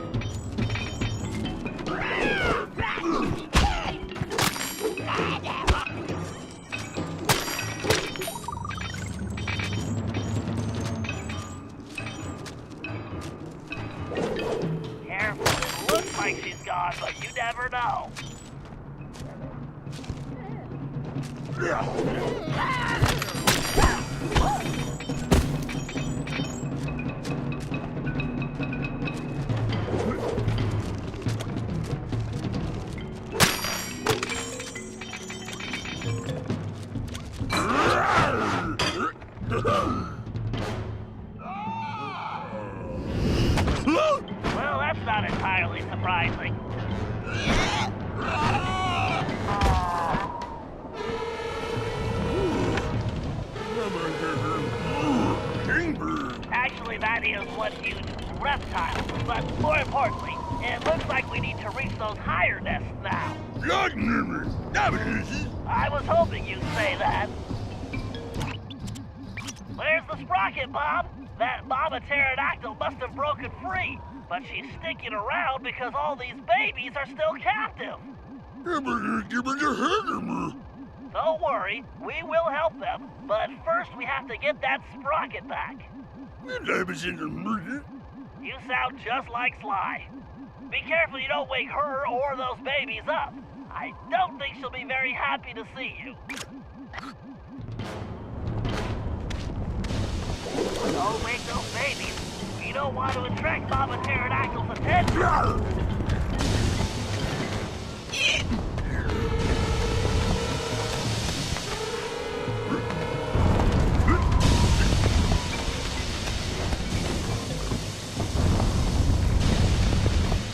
Careful, it looks like she's gone, but you never know. Well, that's not entirely surprising. Actually, that is one huge reptile. But more importantly, it looks like we need to reach those higher nests now. I was hoping you'd say that. Where's the sprocket, Bob? That mama pterodactyl must have broken free, but she's sticking around because all these babies are still captive. Don't worry, we will help them, but first we have to get that sprocket back. You sound just like Sly. Be careful you don't wake her or those babies up. I don't think she'll be very happy to see you. Don't wake those babies. You don't want to attract Mama Pterodactyl's attention.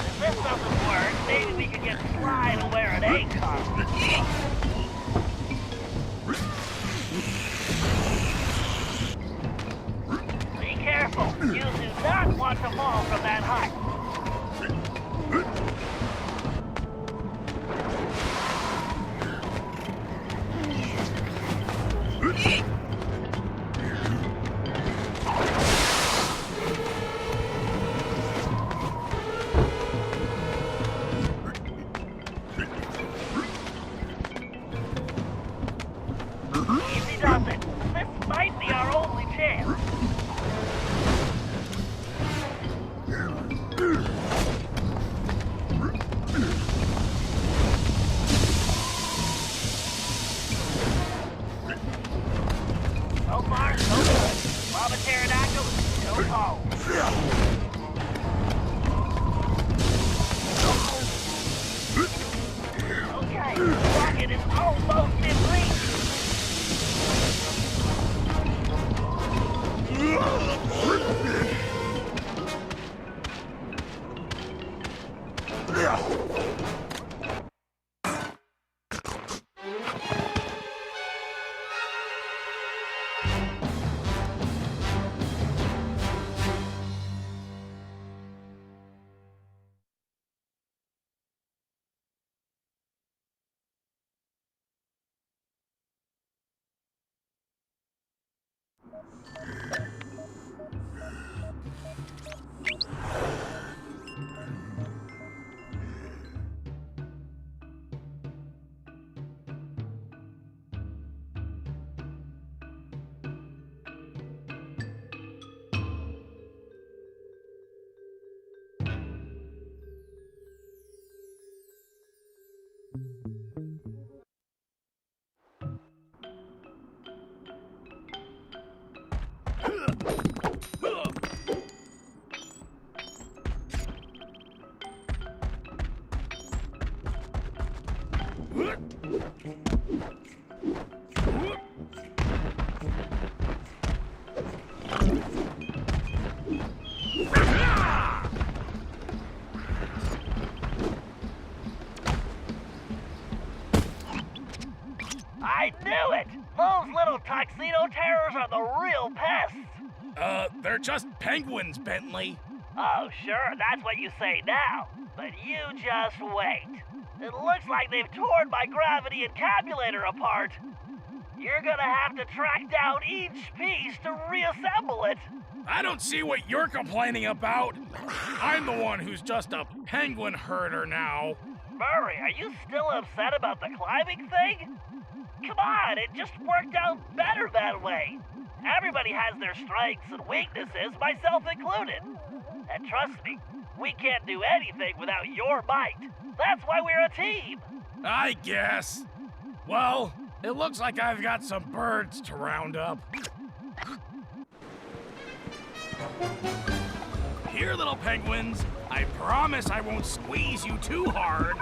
If this doesn't work, maybe we could get Sly to wear an egg collar. Be careful. You do not want to fall from that height. Easy does it. This might be our only chance. So far, so good. Mama Pterodactyl is still home. Okay, the rocket is almost in reach. I knew it! Those little tuxedo terrors are the real pests! They're just penguins, Bentley. Oh, sure, that's what you say now. But you just wait. It looks like they've torn my gravity encapsulator apart. You're gonna have to track down each piece to reassemble it. I don't see what you're complaining about. I'm the one who's just a penguin herder now. Murray, are you still upset about the climbing thing? Come on, it just worked out better that way. Everybody has their strengths and weaknesses, myself included. And trust me, we can't do anything without your might. That's why we're a team. I guess. Well, it looks like I've got some birds to round up. Here, little penguins. I promise I won't squeeze you too hard.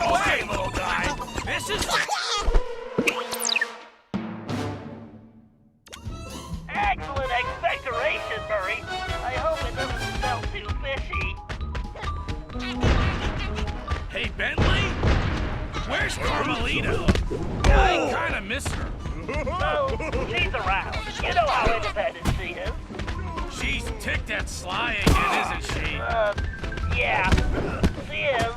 Okay, little guy. This is... Excellent expectoration, Murray. I hope it doesn't smell too fishy. Hey, Bentley? Where's Carmelita? I kinda miss her. Oh, she's around. You know how independent she is. She's ticked at Sly again, isn't she? Yeah, she is.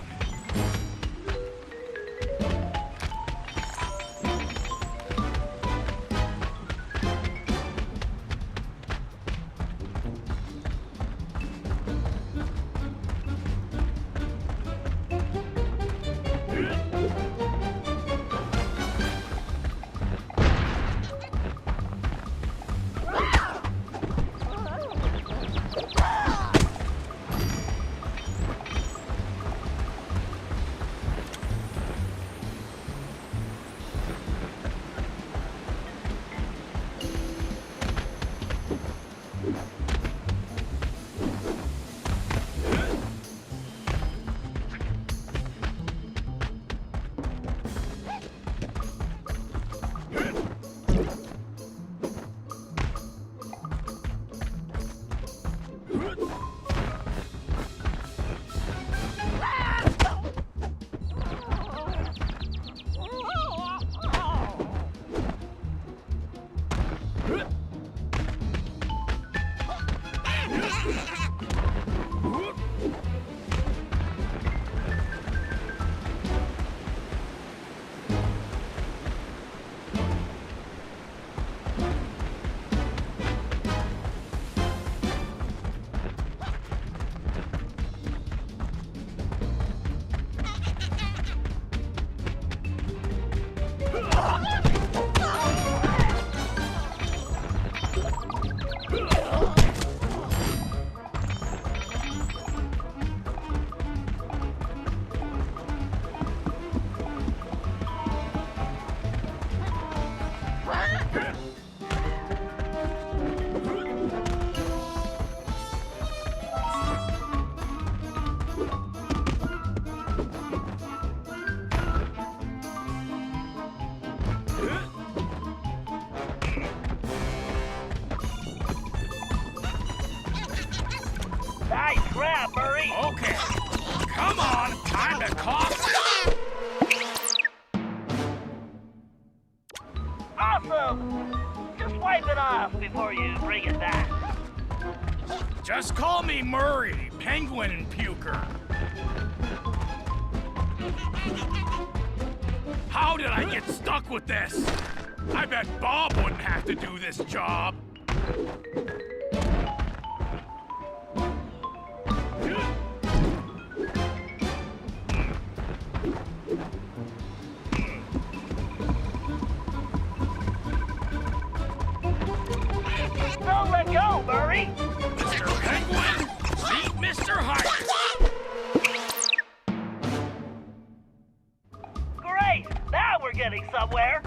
Nice grab, Murray. Okay. Come on, time to cough. Awesome. Just wipe it off before you bring it back. Just call me Murray, penguin puker. How did I get stuck with this? I bet Bob wouldn't have to do this job. Murray. Mr. Penguin, meet Mr. Hyde. Great! Now we're getting somewhere.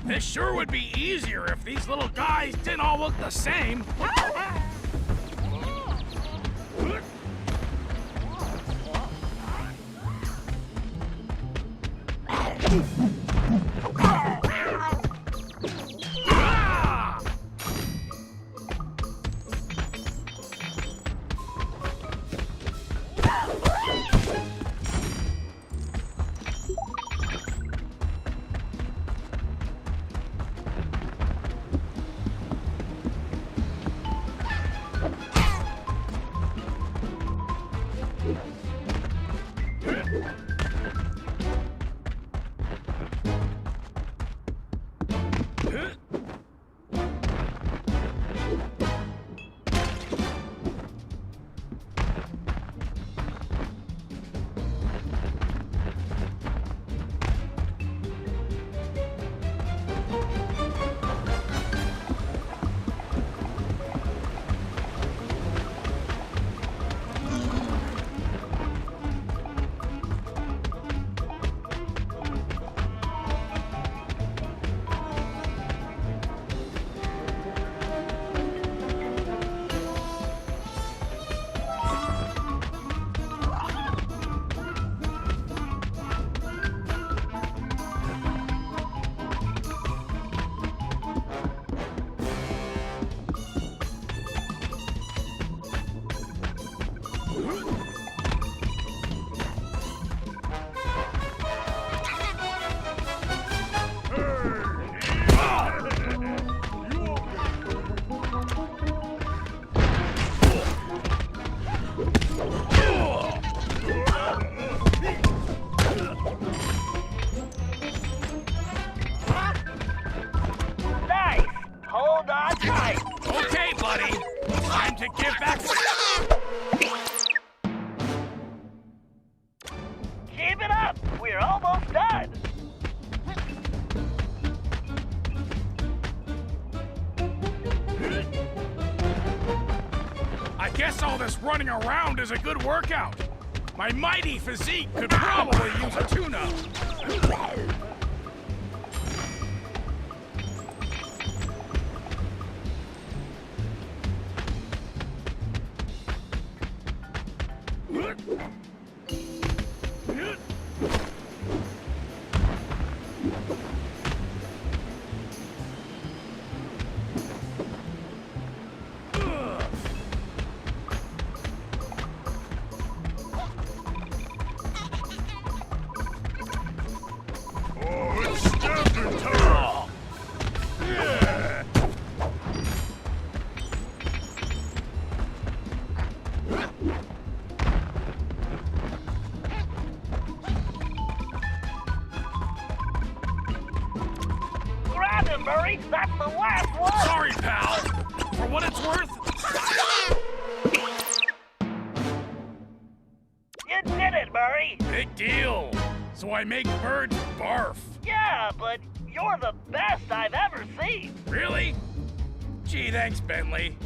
This sure would be easier if these little guys didn't all look the same. Nice! Hold on tight. Okay, buddy. Time to give back. Keep it up! We're almost done! I guess all this running around is a good workout. My mighty physique could probably use a tune-up. Oh, it's stamping time! Yeah! Grab him, Murray! That's the last one! Sorry, pal. For what it's worth, You did it, Murray! big deal. So I make birds barf. Yeah, but you're the best I've ever seen! Really? Gee, thanks, Bentley.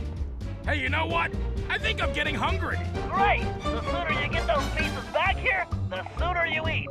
Hey, you know what? I think I'm getting hungry. Great! The sooner you get those pieces back here, the sooner you eat!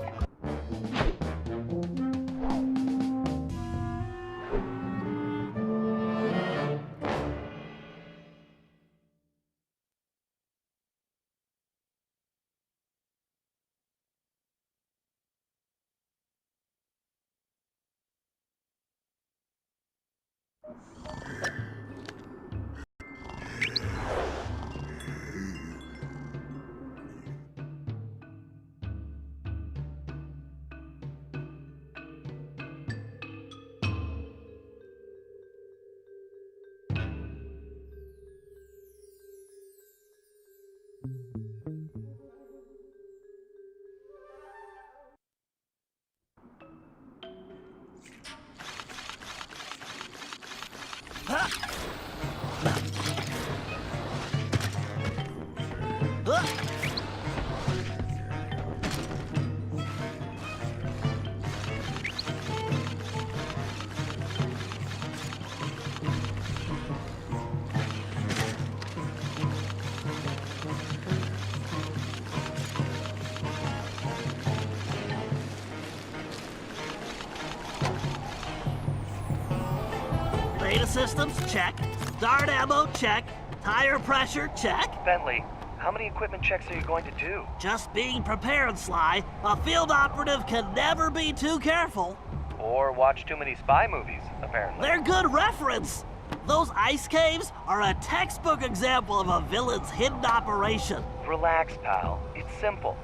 data systems, check. Dart ammo, check. Tire pressure, check. Bentley, how many equipment checks are you going to do? Just being prepared, Sly. A field operative can never be too careful. Or watch too many spy movies, apparently. They're good reference. Those ice caves are a textbook example of a villain's hidden operation. Relax, pal. It's simple.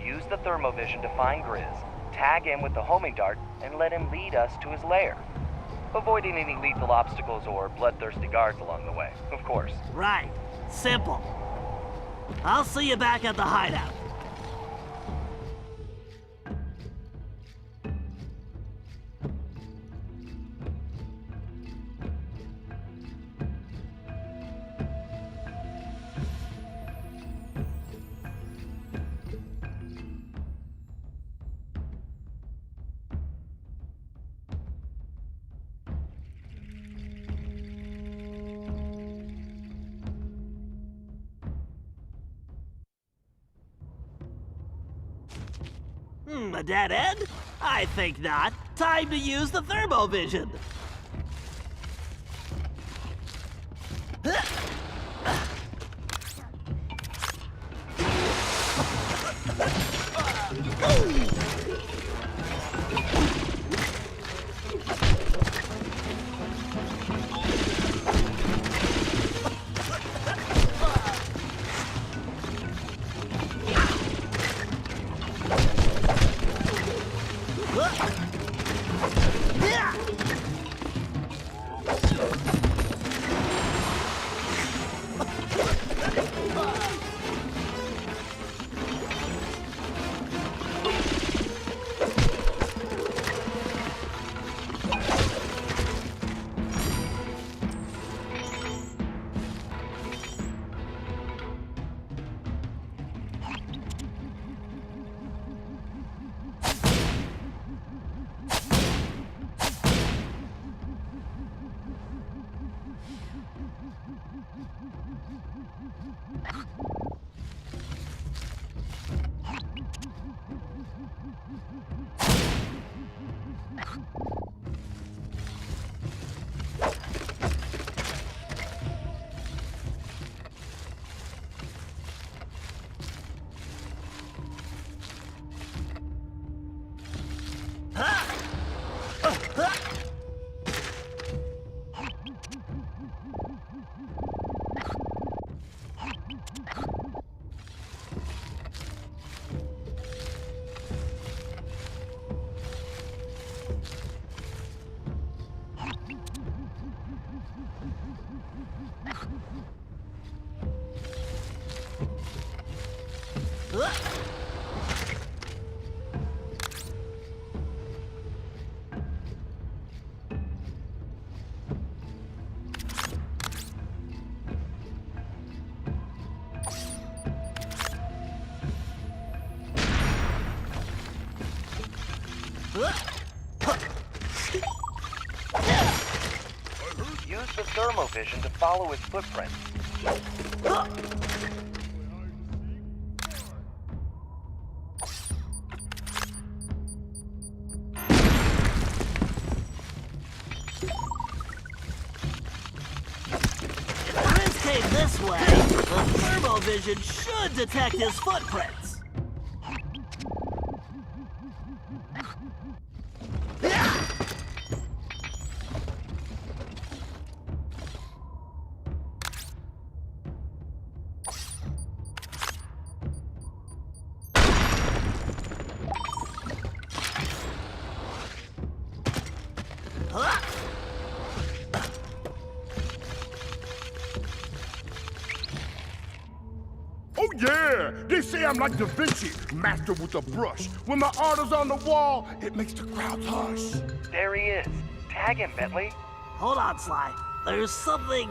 Use the thermovision to find Grizz, tag him with the homing dart, and let him lead us to his lair. Avoiding any lethal obstacles or bloodthirsty guards along the way, of course. Right. Simple. I'll see you back at the hideout. A dead end? I think not. Time to use the thermovision. Use the thermovision to follow his footprints. If Grizz came this way, the thermovision should detect his footprints. Oh yeah! They say I'm like Da Vinci, master with a brush. When my art is on the wall, it makes the crowd hush. There he is. Tag him, Bentley. Hold on, Sly. There's something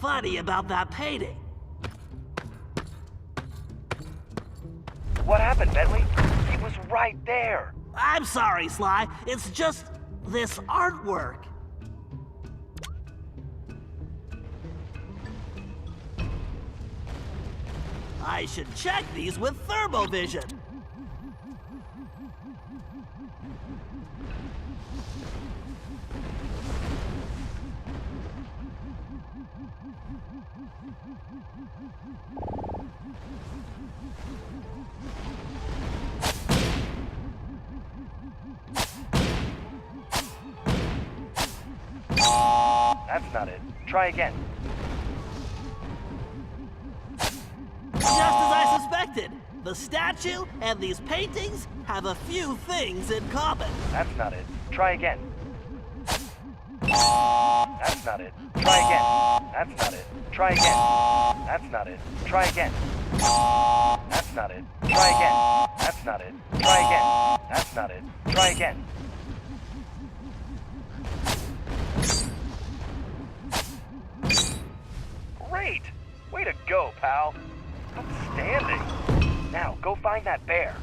funny about that painting. What happened, Bentley? He was right there. I'm sorry, Sly. It's just this artwork. I should check these with thermovision. That's not it. Try again. Just as I suspected. The statue and these paintings have a few things in common. That's not it. Try again. That's not it. Try again. That's not it. Try again. That's not it. Try again. That's not it. Try again. That's not it. Try again. That's not it. Try again. Great! Way to go, pal. Outstanding. Now, go find that bear.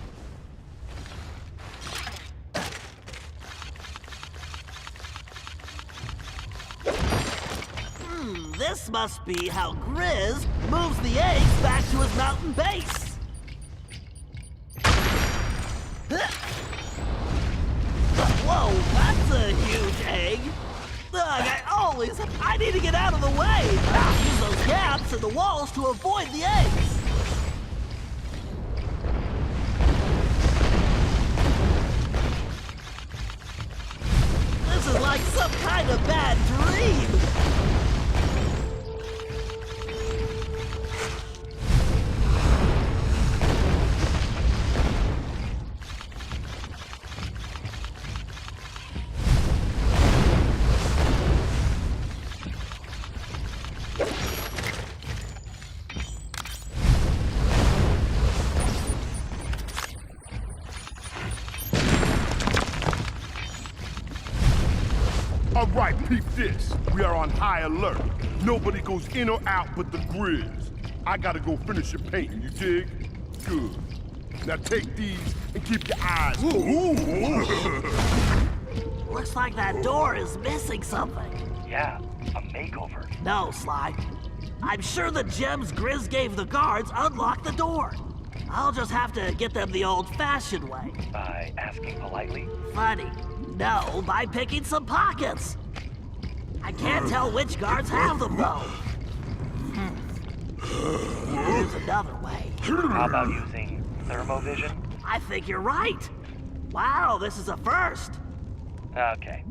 This must be how Grizz moves the eggs back to his mountain base. Whoa, that's a huge egg. I need to get out of the way. I'll use those gaps in the walls to avoid the eggs. This is like some kind of bad dream. All right, peep this. We are on high alert. Nobody goes in or out but the Grizz. I gotta go finish your painting, you dig? Good. Now take these and keep your eyes open. Looks like that door is missing something. Yeah, a makeover. No, Sly. I'm sure the gems Grizz gave the guards unlocked the door. I'll just have to get them the old-fashioned way. By asking politely? Funny. No, by picking some pockets. I can't tell which guards have them, though. There's another way. How about using thermovision? I think you're right. Wow, this is a first. Okay.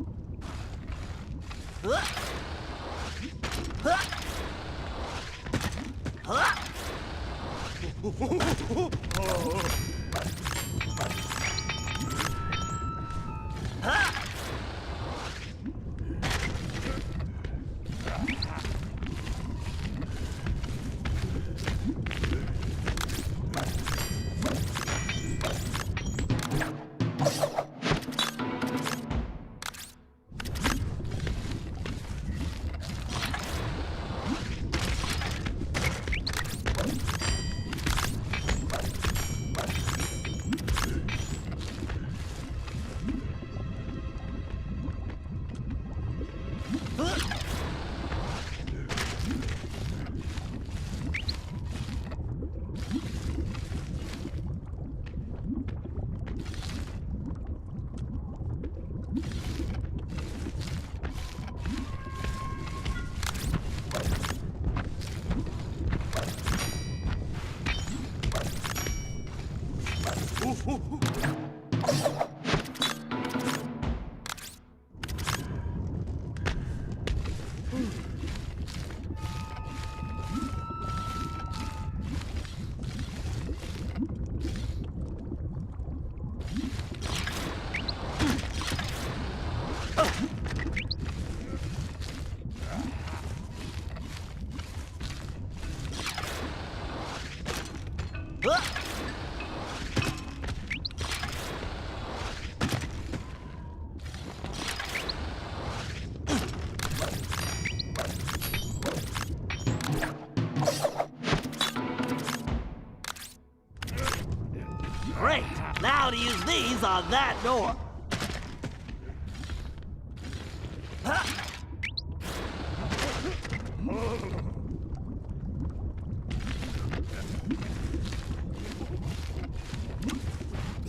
Great. Now to use these on that door.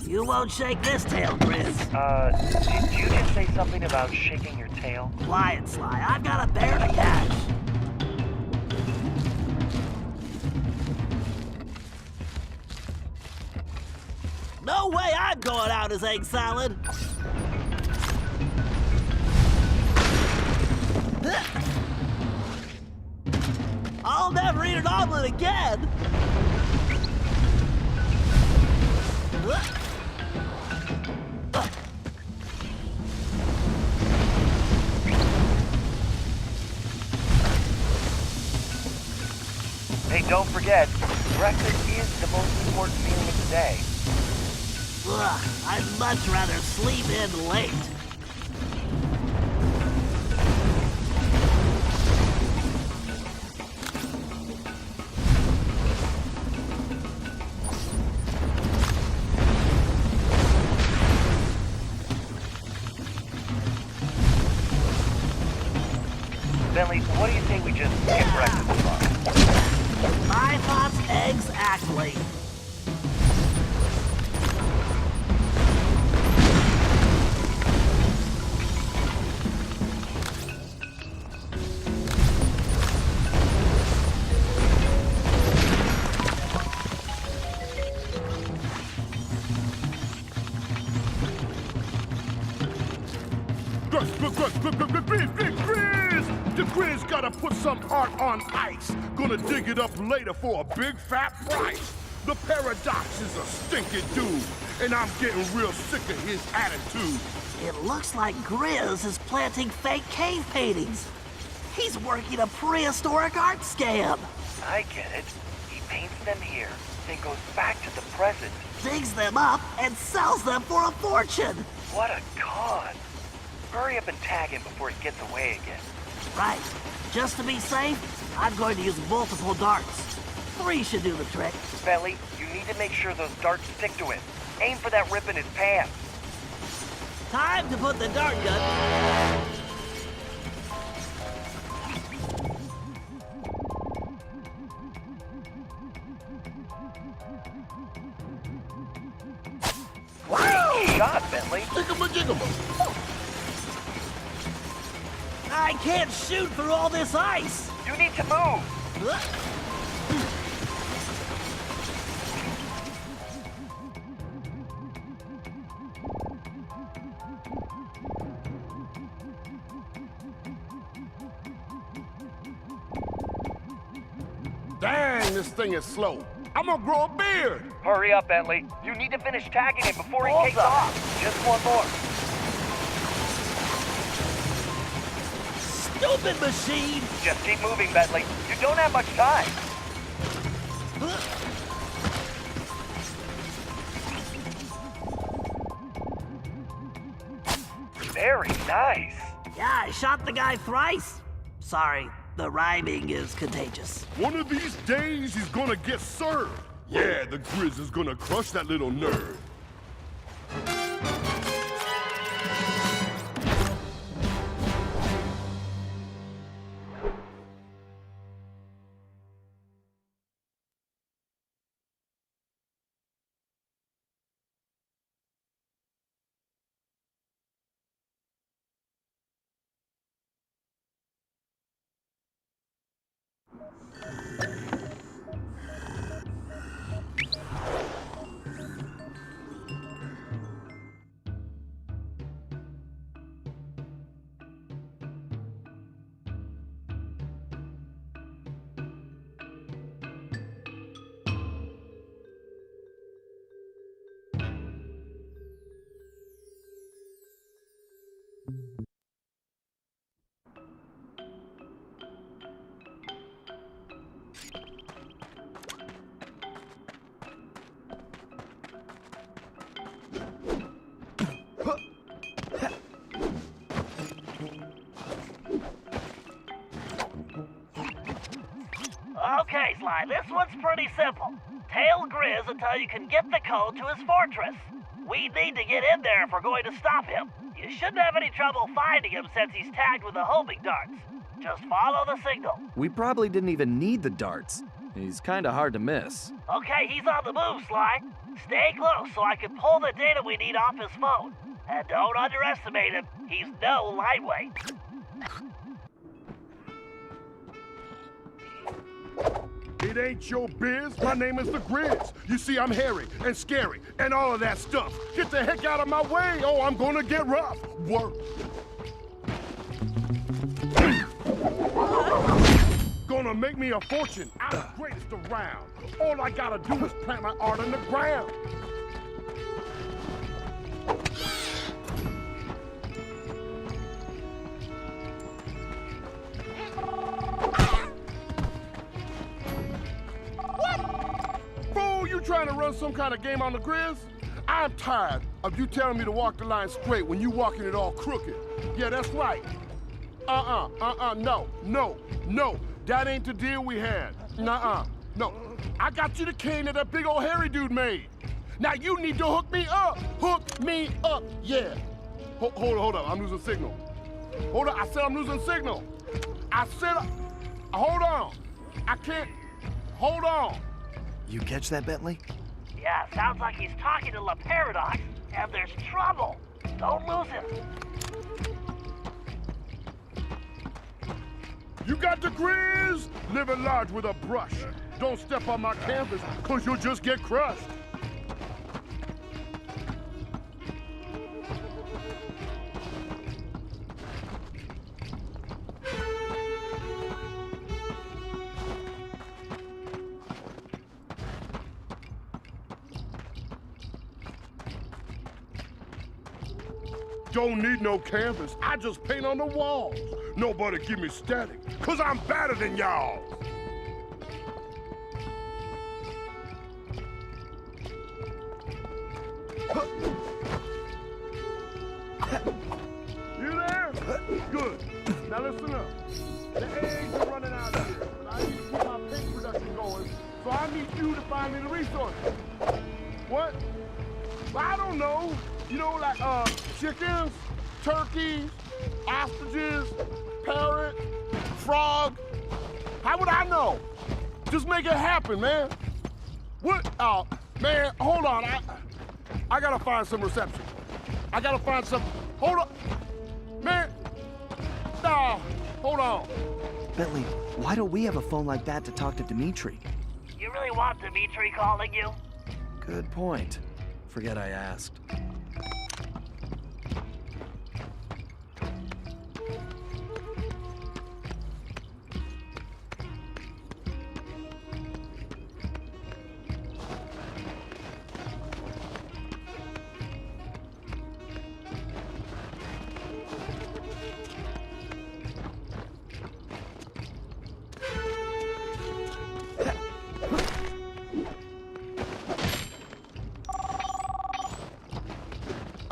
You won't shake this tail, Grizz. Did you just say something about shaking your tail? Quiet, Sly. I've got a bear to catch. No way I'm going out as egg salad. I'll never eat an omelet again. Hey, don't forget, breakfast is the most important meal of the day. Ugh, I'd much rather sleep in late. Bentley, what do you think we just skip breakfast for? My thoughts exactly. The Grizz gotta put some art on ice. Gonna dig it up later for a big fat price. The Paradox is a stinking dude, and I'm getting real sick of his attitude. It looks like Grizz is planting fake cave paintings. He's working a prehistoric art scam. I get it. He paints them here, then goes back to the present. Digs them up and sells them for a fortune. What a con. Hurry up and tag him before he gets away again. Right. Just to be safe, I'm going to use multiple darts. 3 should do the trick. Bentley, you need to make sure those darts stick to him. Aim for that rip in his pants. Time to put the dart gun. Great shot, Bentley. Jiggle-ma-jiggle-ma. I can't shoot through all this ice. You need to move. Dang, this thing is slow. I'm gonna grow a beard. Hurry up, Bentley. You need to finish tagging him before he takes off. Just one more. Stupid machine! Just keep moving, Bentley. You don't have much time. Very nice. Yeah, I shot the guy thrice. Sorry, the rhyming is contagious. One of these days, he's gonna get served. Yeah, the Grizz is gonna crush that little nerd. Okay, Sly, this one's pretty simple. Tail Grizz until you can get the code to his fortress. We need to get in there if we're going to stop him. You shouldn't have any trouble finding him since he's tagged with the homing darts. Just follow the signal. We probably didn't even need the darts. He's kinda hard to miss. Okay, he's on the move, Sly. Stay close so I can pull the data we need off his phone. And don't underestimate him. He's no lightweight. It ain't your biz. My name is the Grizz. You see, I'm hairy and scary and all of that stuff. Get the heck out of my way, or I'm gonna get rough. Work. Gonna make me a fortune. I'm the greatest around. All I gotta do is plant my art in the ground. Fool, you trying to run some kind of game on the Grizz? I'm tired of you telling me to walk the line straight when you walking it all crooked. Yeah, that's right. No. That ain't the deal we had. No. I got you the cane that big old hairy dude made. Now you need to hook me up. Hook me up, yeah. Hold up, I'm losing signal. Hold up, I said I'm losing signal. I said, hold on. I can't, hold on. You catch that, Bentley? Yeah, sounds like he's talking to La Paradox, and there's trouble. Don't lose him. You got the Grizz? Living large with a brush. Don't step on my canvas, cause you'll just get crushed. Don't need no canvas, I just paint on the walls. Nobody give me static, cause I'm better than y'all. You there? Good. Now listen up. The eggs are running out of here, but I need to keep my paint production going, so I need you to find me the resources. What? I don't know. You know, like, chickens, turkeys, ostriches, parrot, frog. How would I know? Just make it happen, man. What? Oh, man, hold on. I gotta find some reception. I gotta find some. Hold on. Man. No, hold on. Bentley, why don't we have a phone like that to talk to Dimitri? You really want Dimitri calling you? Good point. Forget I asked.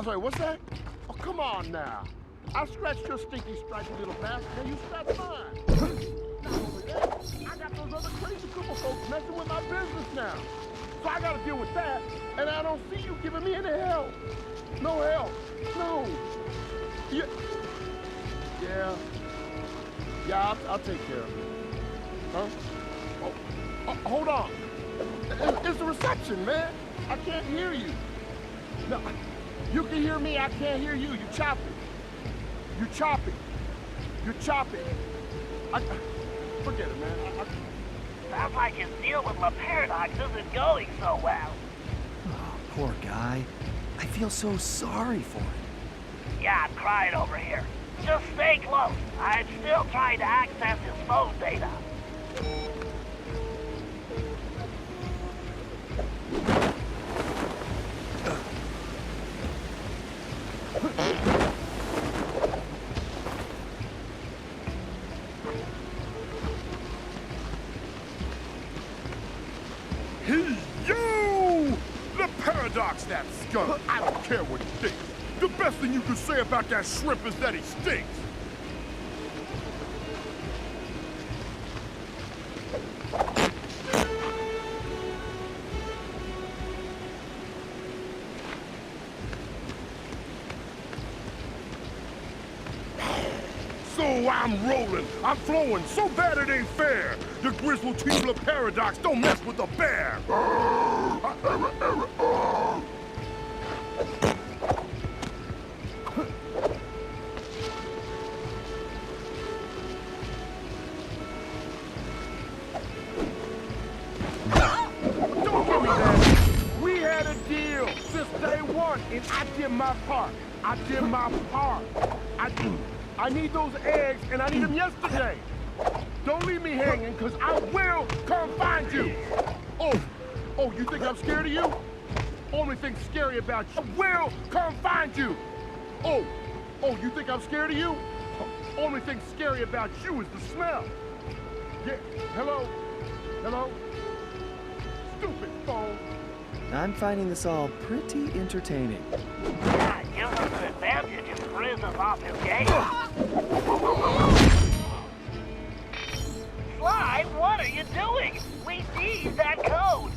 Sorry, what's that? Oh, come on now. I scratched your stinky, stripy little bastard, and you scratched mine. Not only that, I got those other crazy Cooper folks messing with my business now. So I gotta deal with that, and I don't see you giving me any help. No help. No. Yeah, I'll take care of it. Huh? Oh, hold on. It's the reception, man. I can't hear you. No. You can hear me, I can't hear you. You're choppy. You're choppy. You're choppy. Forget it, man. Sounds like his deal with La Paradox isn't going so well. Oh, poor guy. I feel so sorry for him. Yeah, I'm crying over here. Just stay close. I'm still trying to access his phone data. Paradox, that skunk. I don't care what he thinks. The best thing you can say about that shrimp is that he stinks. So I'm rolling, I'm flowing, so bad it ain't fair. The Grizz will teach the Paradox, don't mess with the bear. on, and I did my part. I did my part. I need those eggs, and I need them yesterday. Don't leave me hanging, because I will come find you. Oh, you think I'm scared of you? Only thing scary about you, I will come find you. Oh, you think I'm scared of you? Only thing scary about you is the smell. Yeah, hello? Hello? Stupid phone. I'm finding this all pretty entertaining. Yeah, give us an advantage and frizz us off his game. Sly, what are you doing? We need that code.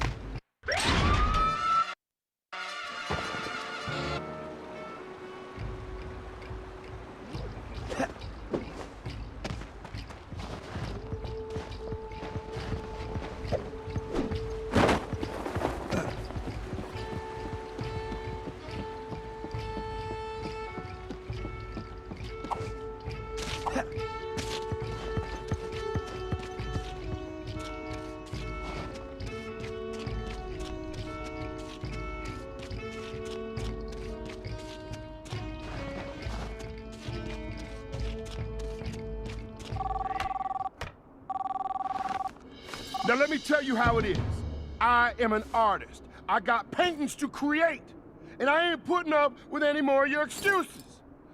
Now let me tell you how it is. I am an artist. I got paintings to create. And I ain't putting up with any more of your excuses.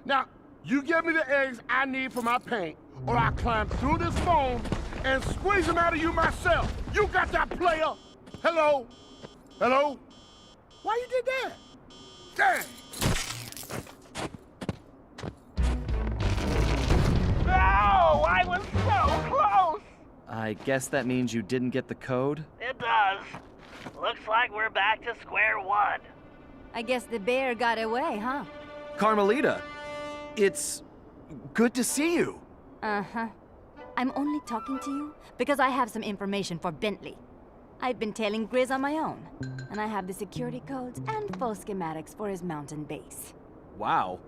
Now, you give me the eggs I need for my paint, or I'll climb through this phone and squeeze them out of you myself. You got that, player? Hello? Hello? Why you did that? Dang! No, I was so close. I guess that means you didn't get the code? It does. Looks like we're back to square one. I guess the bear got away, huh? Carmelita, it's good to see you. Uh-huh. I'm only talking to you because I have some information for Bentley. I've been tailing Grizz on my own, and I have the security codes and full schematics for his mountain base. Wow.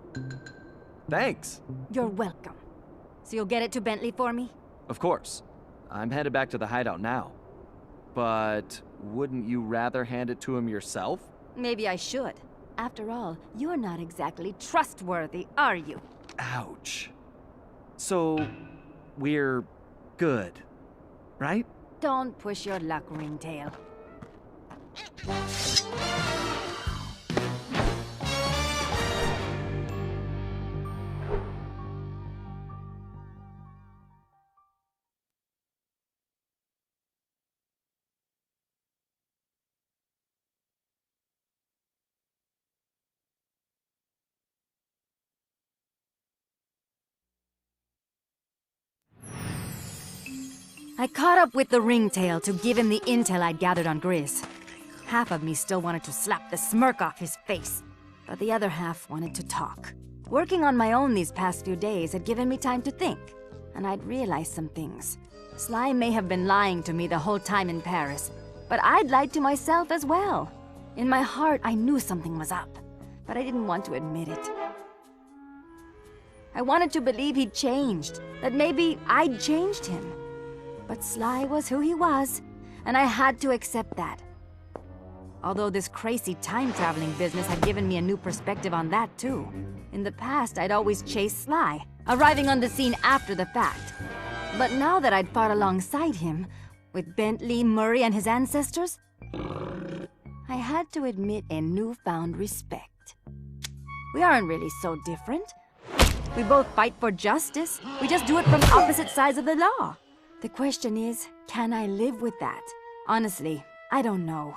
Thanks. You're welcome. So you'll get it to Bentley for me? Of course. I'm headed back to the hideout now. But wouldn't you rather hand it to him yourself? Maybe I should. After all, you're not exactly trustworthy, are you? Ouch. So, we're good, right? Don't push your luck, Ringtail. I caught up with the Ringtail to give him the intel I'd gathered on Grizz. Half of me still wanted to slap the smirk off his face, but the other half wanted to talk. Working on my own these past few days had given me time to think, and I'd realized some things. Sly may have been lying to me the whole time in Paris, but I'd lied to myself as well. In my heart, I knew something was up, but I didn't want to admit it. I wanted to believe he'd changed, that maybe I'd changed him. But Sly was who he was, and I had to accept that. Although this crazy time-traveling business had given me a new perspective on that too. In the past, I'd always chased Sly, arriving on the scene after the fact. But now that I'd fought alongside him, with Bentley, Murray, and his ancestors, I had to admit a newfound respect. We aren't really so different. We both fight for justice. We just do it from opposite sides of the law. The question is, can I live with that? Honestly, I don't know.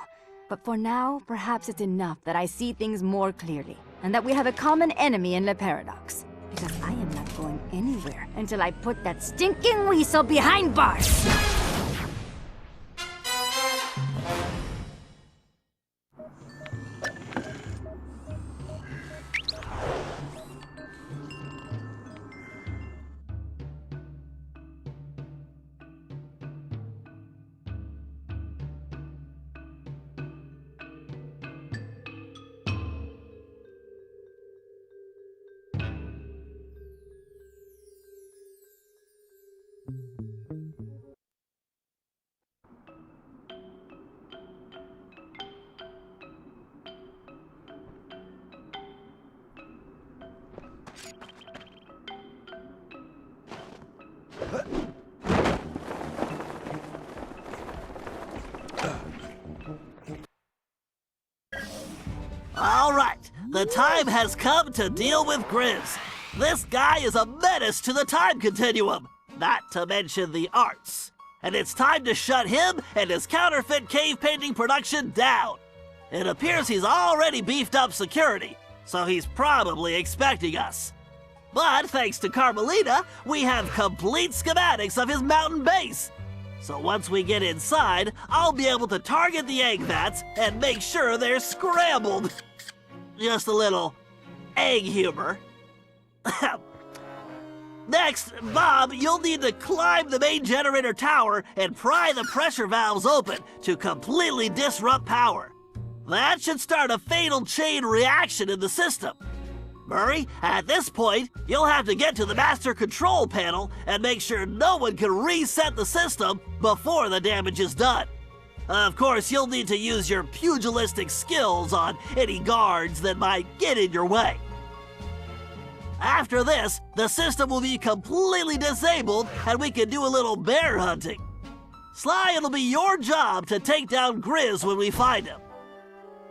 But for now, perhaps it's enough that I see things more clearly, and that we have a common enemy in Le Paradox. Because I am not going anywhere until I put that stinking weasel behind bars! All right, the time has come to deal with Grizz. This guy is a menace to the time continuum, not to mention the arts. And it's time to shut him and his counterfeit cave painting production down. It appears he's already beefed up security, so he's probably expecting us. But thanks to Carmelita, we have complete schematics of his mountain base. So once we get inside, I'll be able to target the egg vats and make sure they're scrambled. Just a little egg humor. Next, Bob, you'll need to climb the main generator tower and pry the pressure valves open to completely disrupt power. That should start a fatal chain reaction in the system. Murray, at this point, you'll have to get to the master control panel and make sure no one can reset the system before the damage is done. Of course, you'll need to use your pugilistic skills on any guards that might get in your way. After this, the system will be completely disabled and we can do a little bear hunting. Sly, it'll be your job to take down Grizz when we find him.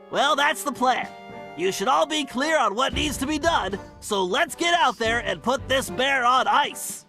Well, that's the plan. You should all be clear on what needs to be done, so let's get out there and put this bear on ice.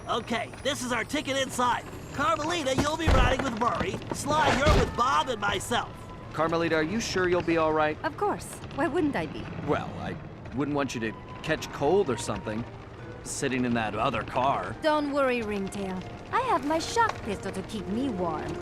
Okay, this is our ticket inside. Carmelita, you'll be riding with Murray. Sly, you're with Bob and myself. Carmelita, are you sure you'll be all right? Of course. Why wouldn't I be? Well, I wouldn't want you to catch cold or something, sitting in that other car. Don't worry, Ringtail. I have my shock pistol to keep me warm.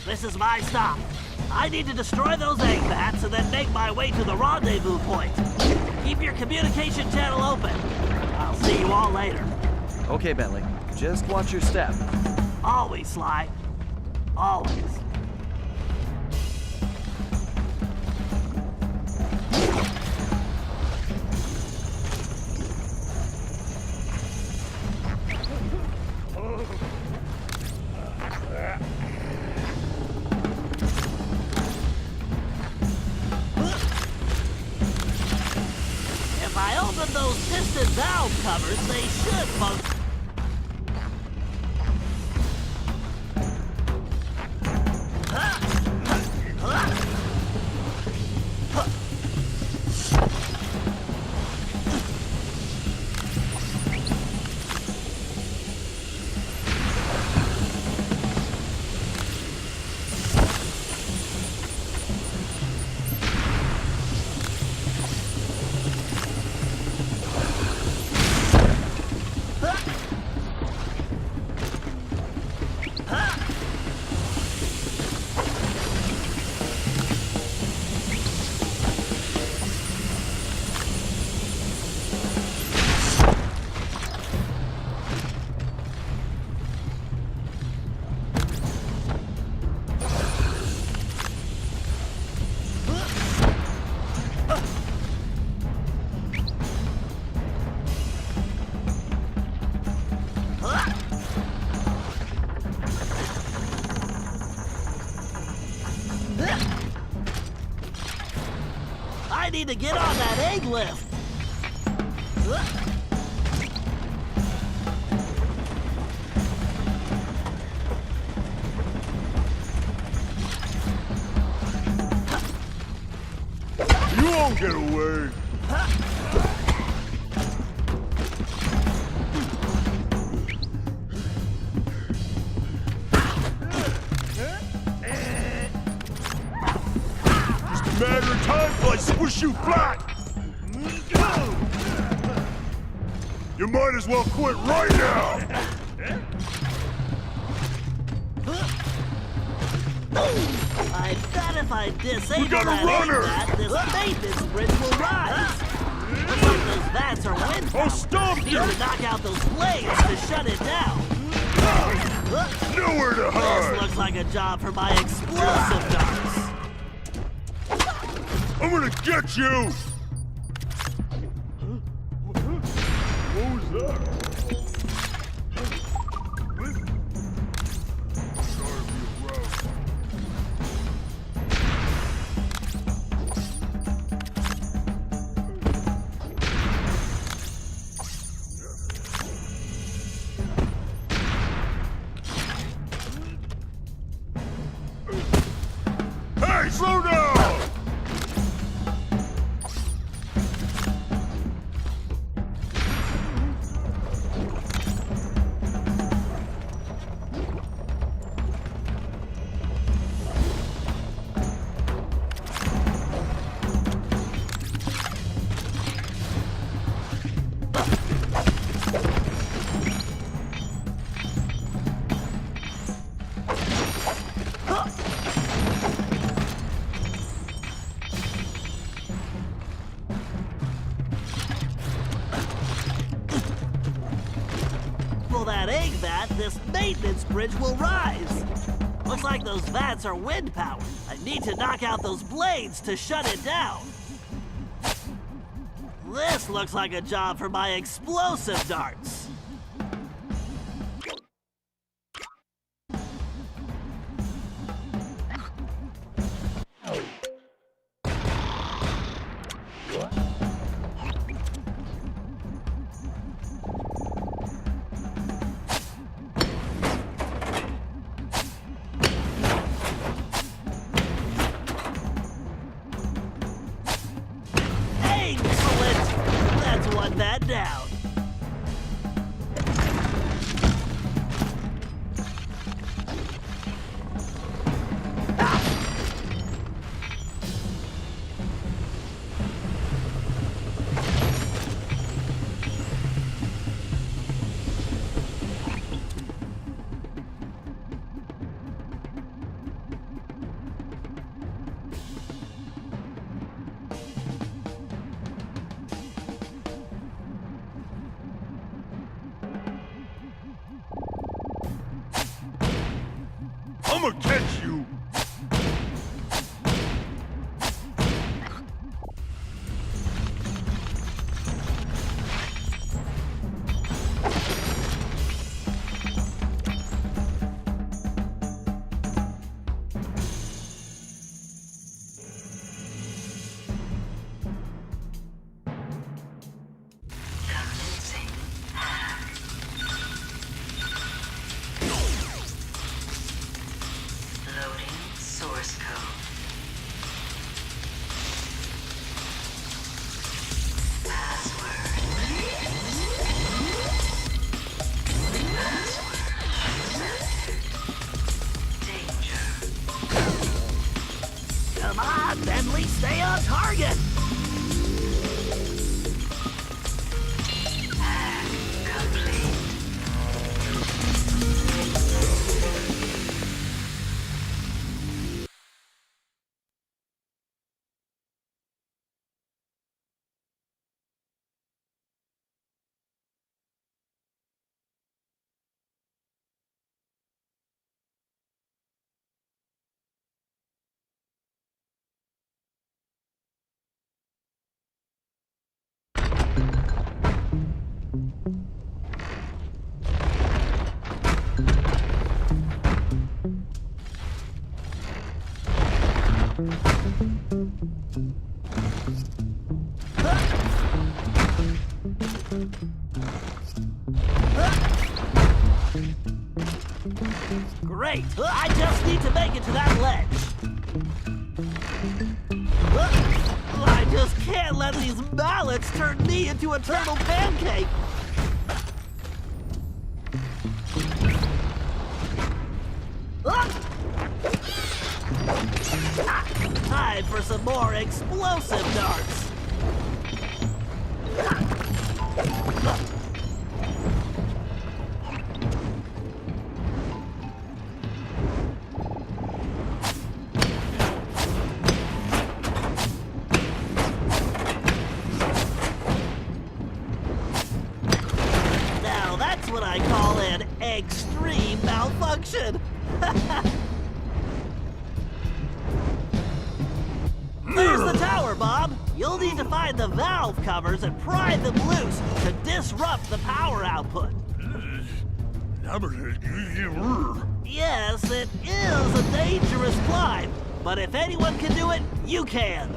This is my stop. I need to destroy those egg vats and then make my way to the rendezvous point. Keep your communication channel open. I'll see you all later. Okay, Bentley. Just watch your step. Always, Sly. Always. If I open those piston valve covers, they should function. I need to get on that egg lift. You won't get away. Just a matter of time till I squish you flat. You might as well quit right now. I bet if I disable We got a that runner! vat, this maintenance bridge will rise. Looks like those vats are wind power. Oh, stop Need you! to knock out those blades to shut it down. Nowhere to hide! This looks like a job for my explosive darts. I'm gonna get you! What was that? Sorry to be around. Hey, slow down! Pull that egg vat, this maintenance bridge will rise. Looks like those vats are wind powered. I need to knock out those blades to shut it down. This looks like a job for my explosive darts. Excellent! That's one vat down. I'ma catch you! Commencing hack. Loading source code. Password. Danger. Come on, Bentley, stay on target. Hack complete. Great! I just need to make it to that ledge. I just can't let these mallets turn me into a turtle pancake. Time for some more explosive darts. Now that's what I call an extreme malfunction. There's the tower, Bob. You'll need to find the valve covers and pry them loose to disrupt the power output. Yes, it is a dangerous climb, but if anyone can do it, you can.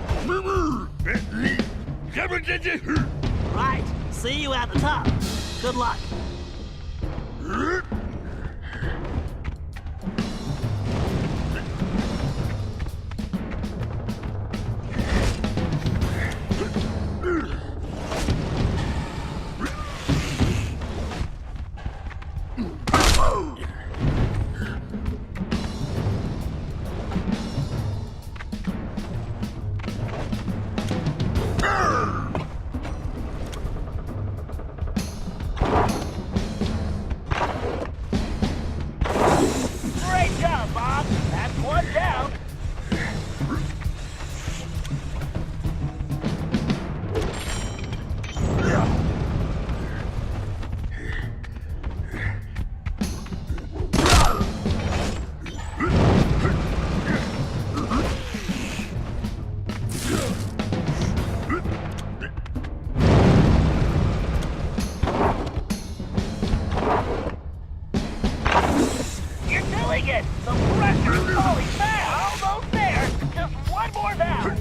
Right. See you at the top. Good luck. Great job, Bob. That's one down. You're doing it! The pressure's falling fast! Almost there! Just one more valve!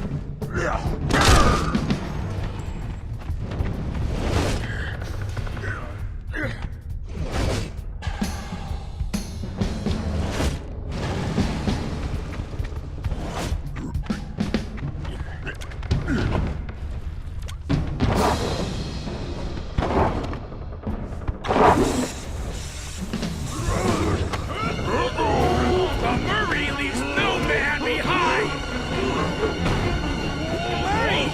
Murray leaves no man behind! Murray!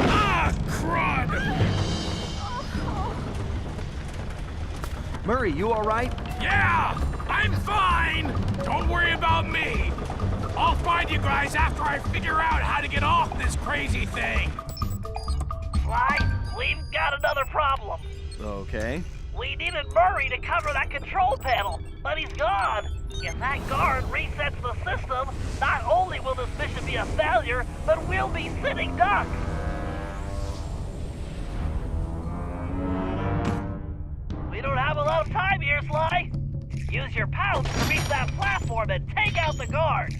Ah, crud! Murray, you all right? Yeah, I'm fine! Don't worry about me! I'll find you guys after I figure out how to get off this crazy thing! Sly, we've got another problem. Okay. We needed Murray to cover that control panel, but he's gone. If that guard resets the system, not only will this mission be a failure, but we'll be sitting ducks. We don't have a lot of time here, Sly. Use your pouch to reach that platform and take out the guard.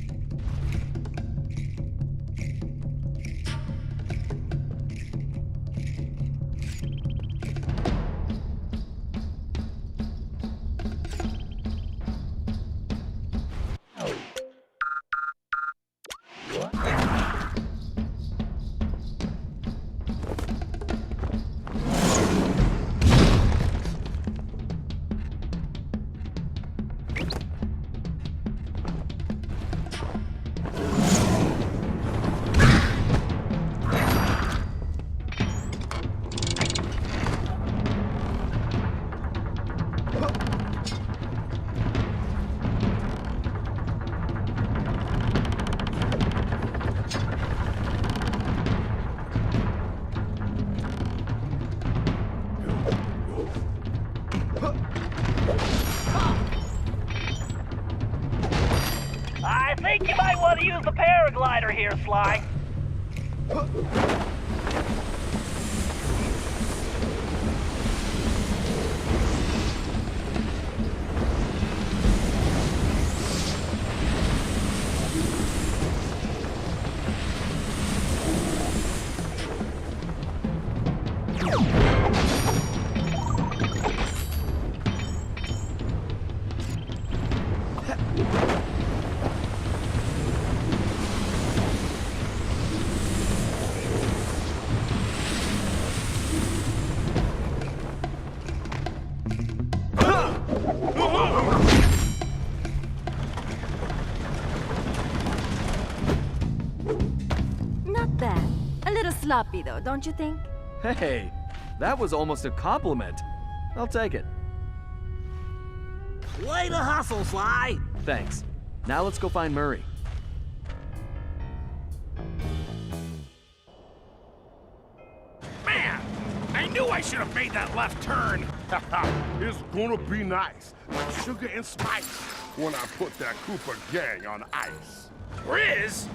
I think you might want to use the paraglider here, Sly. sloppy, though, don't you think? Hey, that was almost a compliment. I'll take it. Way to hustle, Sly! Thanks. Now let's go find Murray. Man, I knew I should have made that left turn. It's gonna be nice, like sugar and spice, when I put that Cooper gang on ice. Grizz?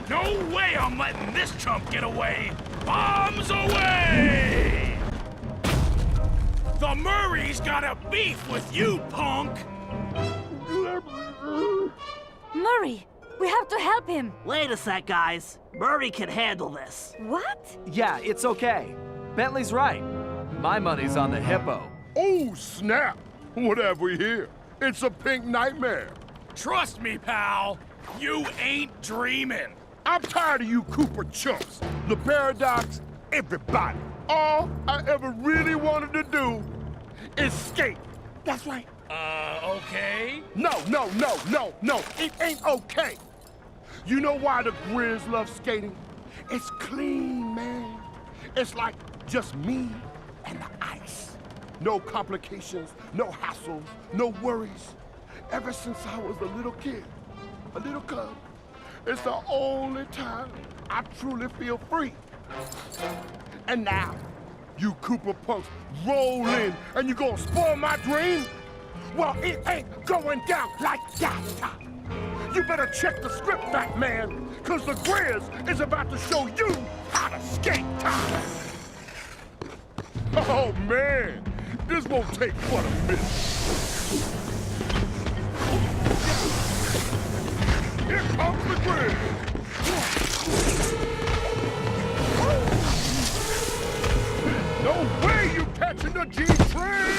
No way I'm letting this chump get away! Bombs away! The Murray's got a beef with you, punk! Murray, we have to help him. Wait a sec, guys. Murray can handle this. What? Yeah, it's okay. Bentley's right. My money's on the hippo. Oh, snap! What have we here? It's a pink nightmare. Trust me, pal. You ain't dreaming. I'm tired of you Cooper chumps. The Paradox, everybody. All I ever really wanted to do is skate. That's right. Okay? No. It ain't okay. You know why the Grizz love skating? It's clean, man. It's like just me and the ice. No complications, no hassles, no worries. Ever since I was a little kid, a little cub, it's the only time I truly feel free. And now, you Cooper punks roll in and you gonna spoil my dream? Well, it ain't going down like that. You better check the script back, man, cause the Grizz is about to show you how to skate. Oh, man, this won't take but a minute. Here comes the Grizz. No way you catching the G-train!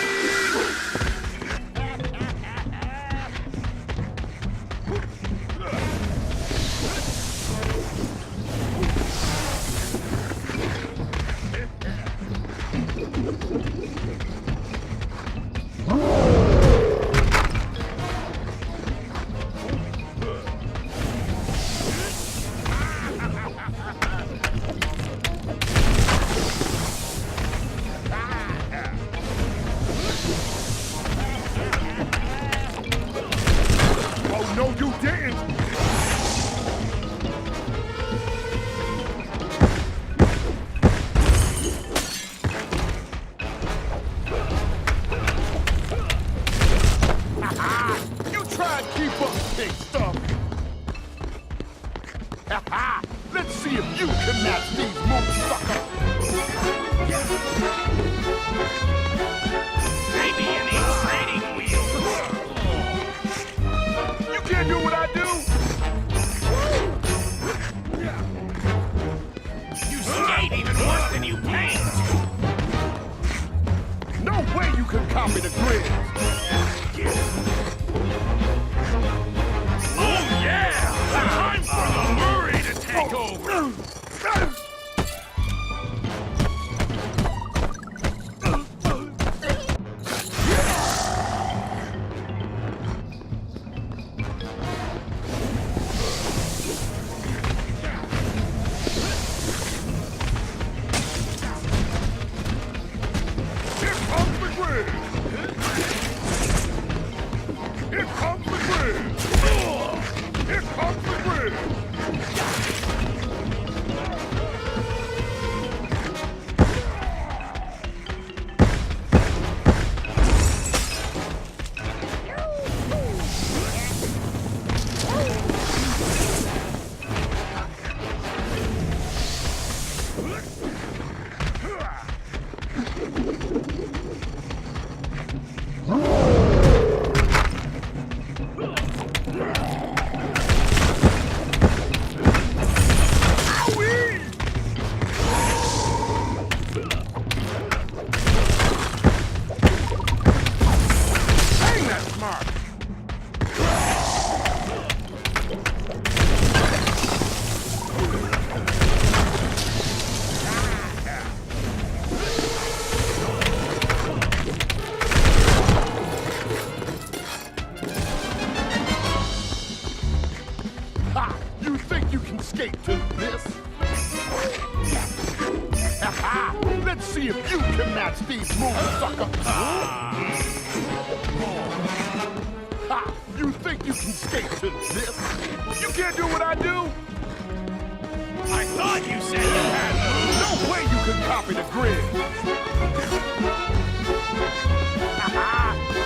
No, you didn't! You try and keep up, big stuff! Let's see if you can match these moves, sucker! Maybe an exciting wheel. You can't do what I do! You skate even worse than you paint. No way you can copy the Grizz! Oh yeah! Time for the Murray to take over! You think you can skate to this? see if you can match these moves, sucker! Ha! You think you can skate to this? You can't do what I do? I thought you said you had No way you can copy the grid!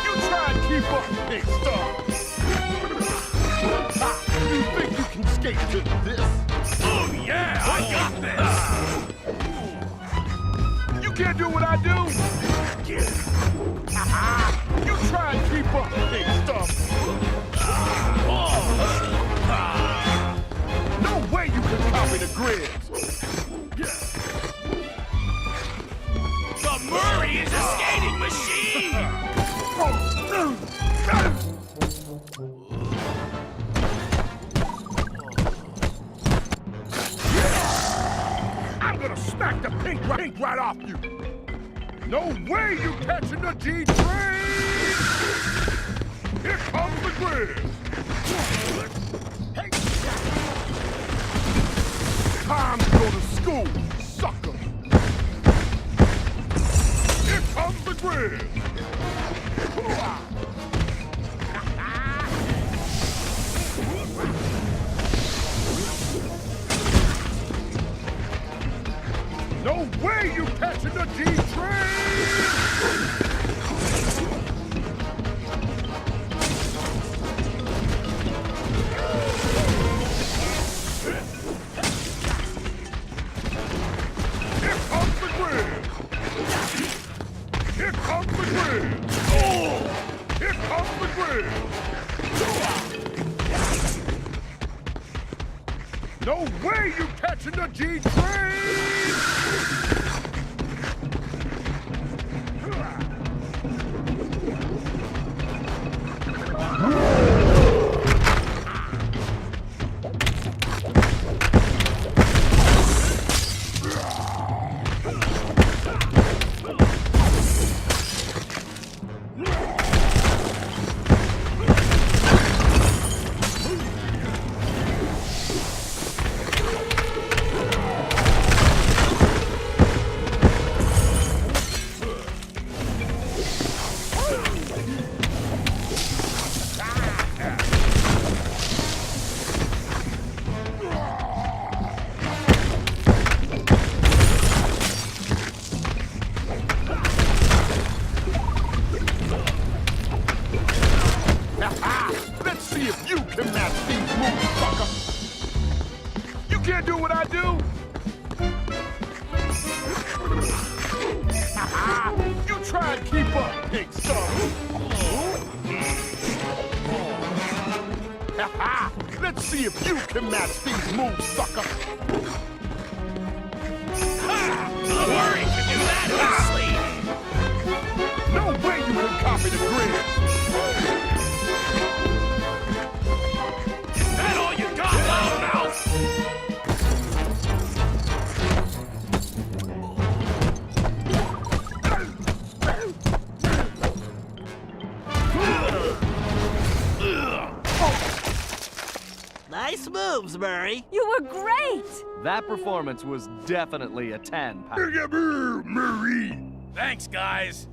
You try and keep up, big star! Ha! You think you can skate to this? Oh yeah, I got this! You can't do what I do? You try and keep up, big stuff. No way you can copy the grids. The Murray is a skating machine! I'm gonna smack the pink right off you. No way you catching the G-train! Here comes the grid! Hey. Time to go to school, sucker! Here comes the grid! No way you catching the G-train! Here comes the grid! Here comes the grid! Oh! Here comes the grid! No way you catching the G-train! Let's see if you can match these moves, sucker! You can't do what I do? You try and keep up, big son! Let's see if you can match these moves, sucker! The Murray can do that in his sleep! No way you can copy the grid! Is that all you got, loudmouth? Nice moves, Murray. You were great! That performance was definitely a 10. Murray! Thanks, guys.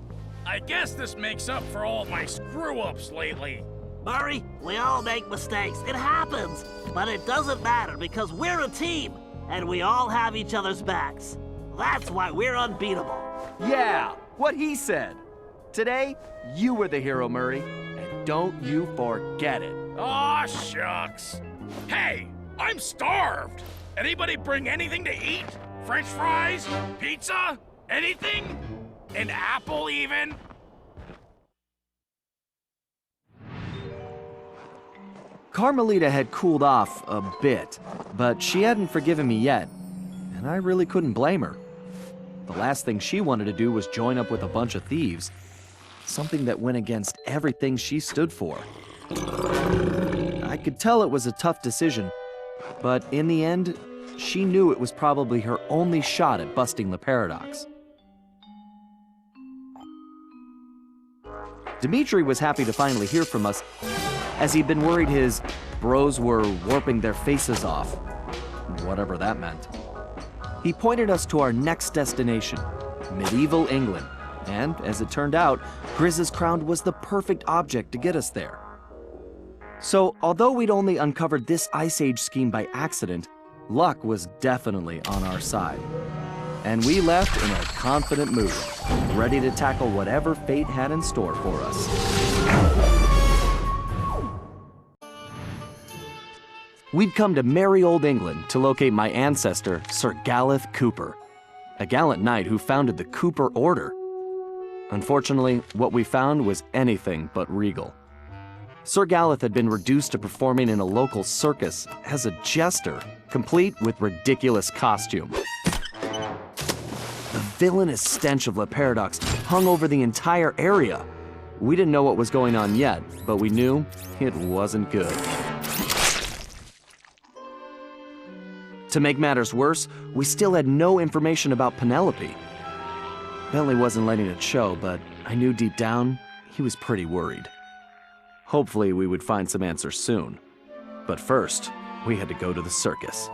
I guess this makes up for all my screw-ups lately. Murray, we all make mistakes. It happens. But it doesn't matter because we're a team and we all have each other's backs. That's why we're unbeatable. Yeah, what he said. Today, you were the hero, Murray, and don't you forget it. Aw, shucks. Hey, I'm starved. Anybody bring anything to eat? French fries? Pizza? Anything? An apple, even? Carmelita had cooled off a bit, but she hadn't forgiven me yet, and I really couldn't blame her. The last thing she wanted to do was join up with a bunch of thieves, something that went against everything she stood for. I could tell it was a tough decision, but in the end, she knew it was probably her only shot at busting the paradox. Dimitri was happy to finally hear from us, as he'd been worried his bros were warping their faces off, whatever that meant. He pointed us to our next destination, medieval England. And as it turned out, Grizz's crown was the perfect object to get us there. So, although we'd only uncovered this Ice Age scheme by accident, luck was definitely on our side. And we left in a confident mood, ready to tackle whatever fate had in store for us. We'd come to merry old England to locate my ancestor, Sir Sly Cooper, a gallant knight who founded the Cooper Order. Unfortunately, what we found was anything but regal. Sir Sly had been reduced to performing in a local circus as a jester, complete with ridiculous costume. The villainous stench of Le Paradox hung over the entire area. We didn't know what was going on yet, but we knew it wasn't good. To make matters worse, we still had no information about Penelope. Bentley wasn't letting it show, but I knew deep down he was pretty worried. Hopefully we would find some answers soon. But first, we had to go to the circus.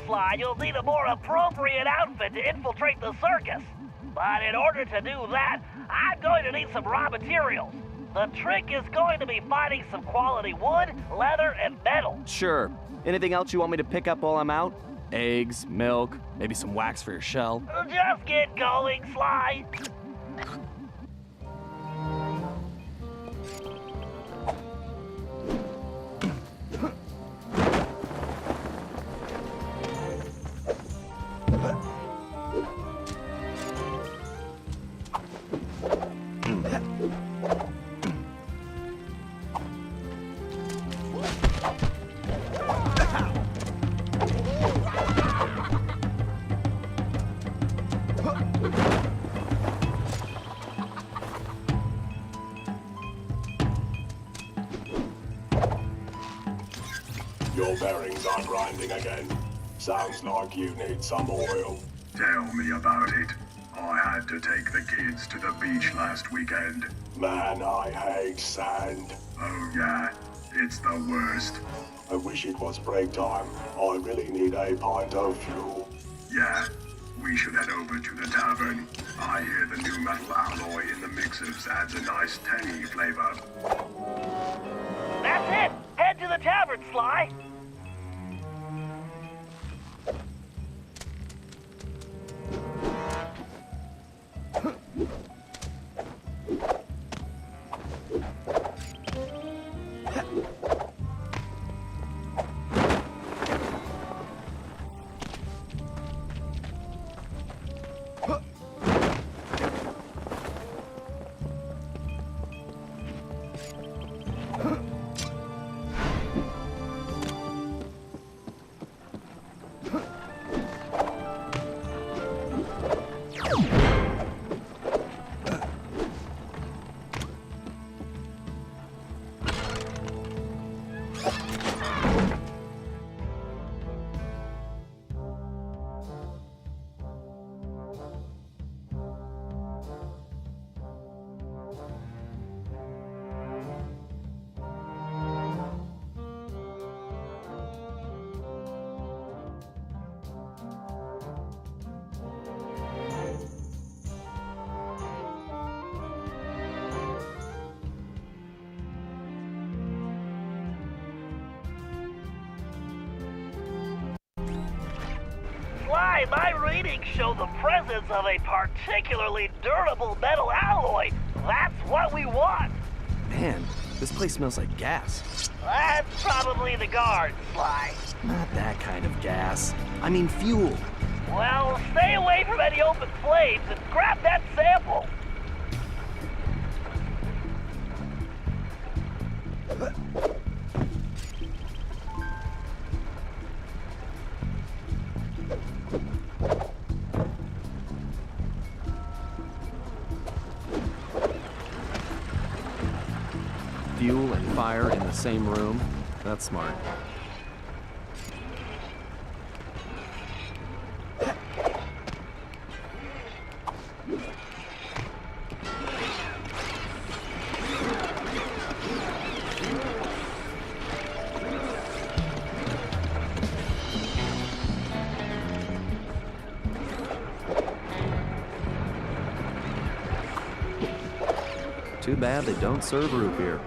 Sly, you'll need a more appropriate outfit to infiltrate the circus. But in order to do that, I'm going to need some raw materials. The trick is going to be finding some quality wood, leather, and metal. Sure. Anything else you want me to pick up while I'm out? Eggs, milk, maybe some wax for your shell? Just get going, Sly. Your bearings are grinding again. Sounds like you need some oil. Tell me about it. I had to take the kids to the beach last weekend. Man, I hate sand. Oh yeah, it's the worst. I wish it was break time. I really need a pint of fuel. Yeah, we should head over to the tavern. I hear the new metal alloy in the mixers adds a nice tangy flavor. That's it! Head to the tavern, Sly! Sly, my readings show the presence of a particularly durable metal alloy. That's what we want. Man, this place smells like gas. That's probably the guards, Sly. Not that kind of gas. I mean fuel. Well, stay away from any open flames and grab that sample. Fuel and fire in the same room. That's smart. Too bad they don't serve root beer.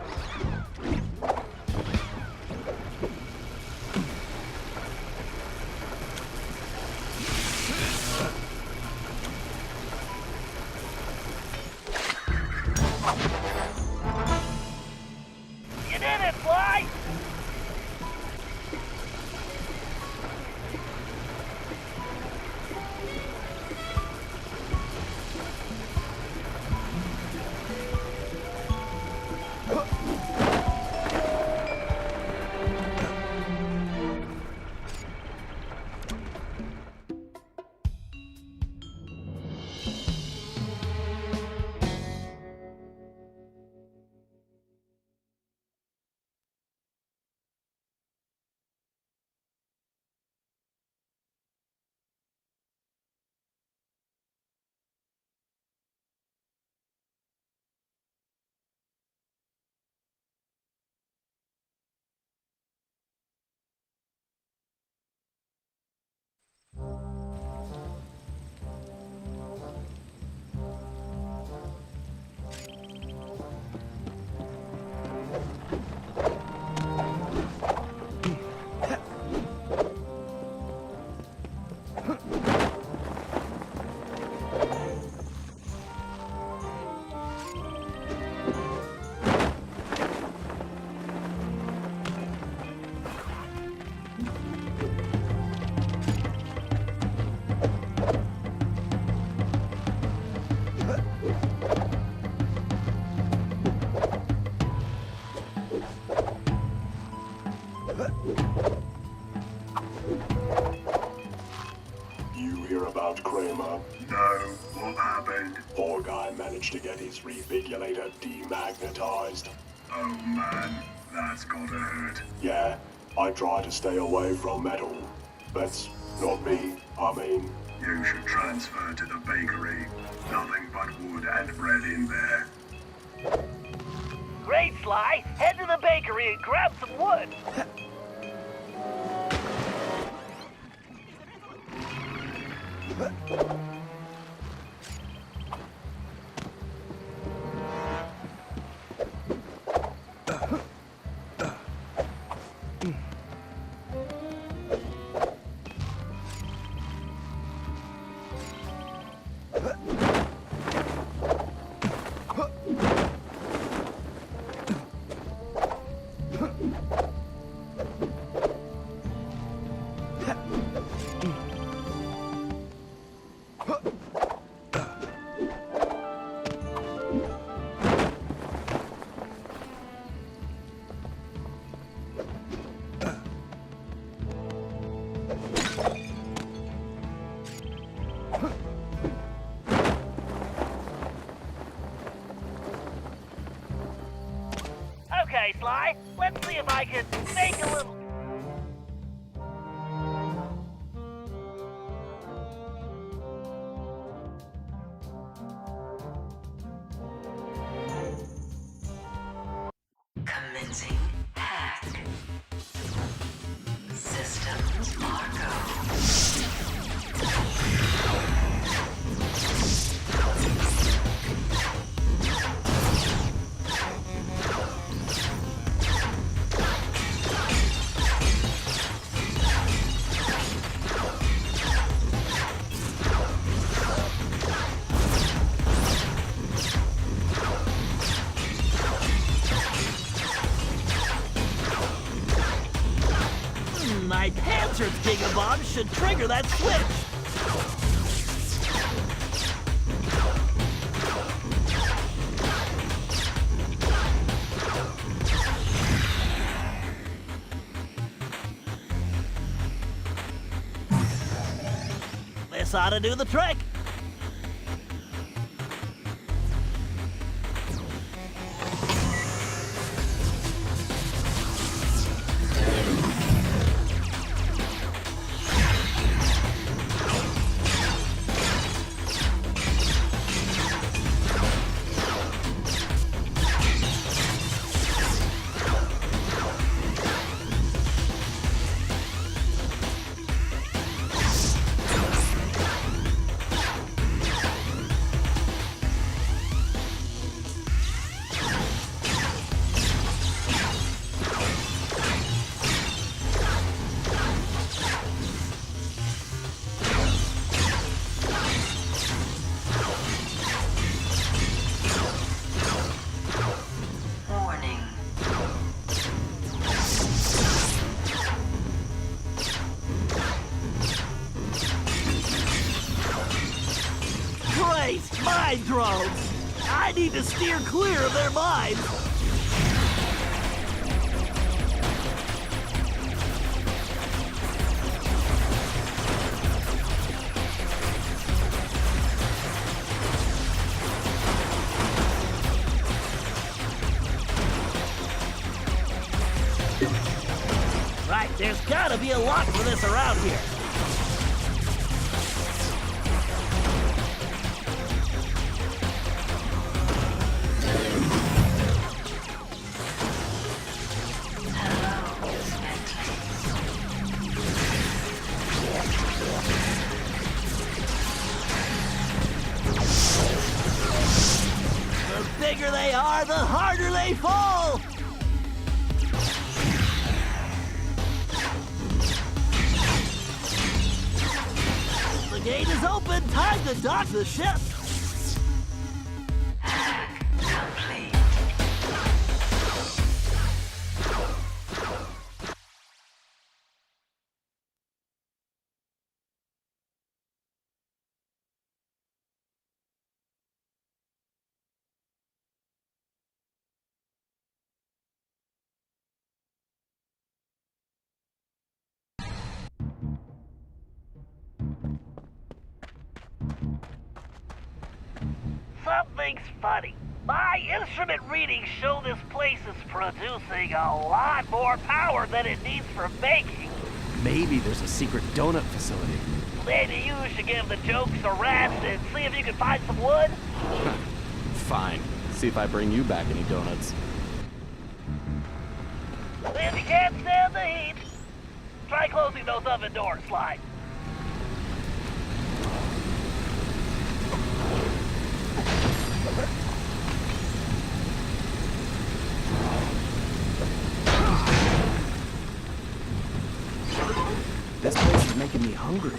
You did it, Sly! What happened? Poor guy managed to get his rebigulator demagnetized. Oh man, that's gotta hurt. Yeah, I try to stay away from metal. That's not me, I mean. You should transfer to the bakery. Nothing but wood and bread in there. Great, Sly. Head to the bakery and grab some wood. Okay, Sly, let's see if I can make a little... Commencing hack. Systems are go. My Panzer's Gigabomb should trigger that switch. This ought to do the trick. Mind drones! I need to steer clear of their minds! Right, there's gotta be a lock for this around here. The bigger they are, the harder they fall! The gate is open! Time to dock the ship! Something's funny. My instrument readings show this place is producing a lot more power than it needs for baking. Maybe there's a secret donut facility. Maybe you should give the jokes a rest and see if you can find some wood. Fine. See if I bring you back any donuts. If you can't stand the heat, try closing those oven doors, Sly. This place is making me hungry.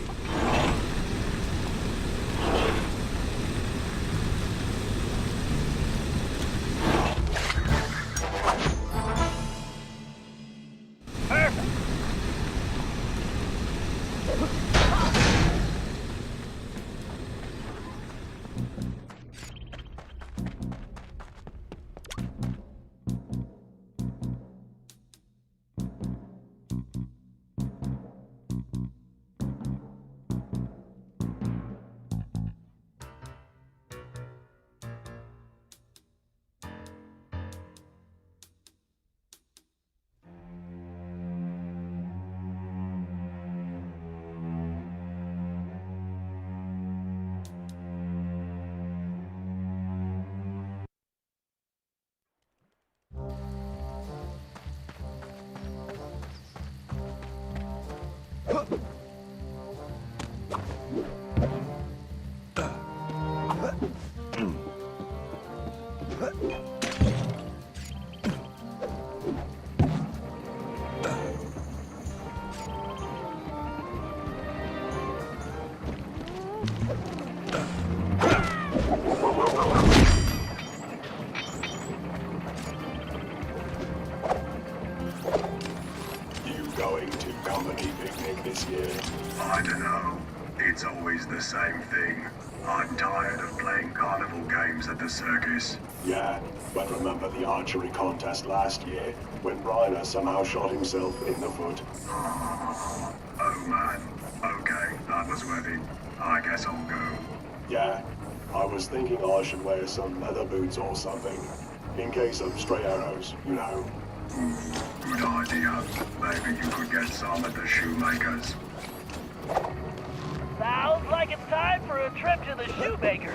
Perfect. I don't know. It's always the same thing. I'm tired of playing carnival games at the circus. Yeah, but remember the archery contest last year, when Reiner somehow shot himself in the foot? Oh man. Okay, that was worth it. I guess I'll go. Yeah, I was thinking I should wear some leather boots or something, in case of stray arrows, you know. Good idea. Maybe you could get some at the shoemaker's. Sounds like it's time for a trip to the shoemaker.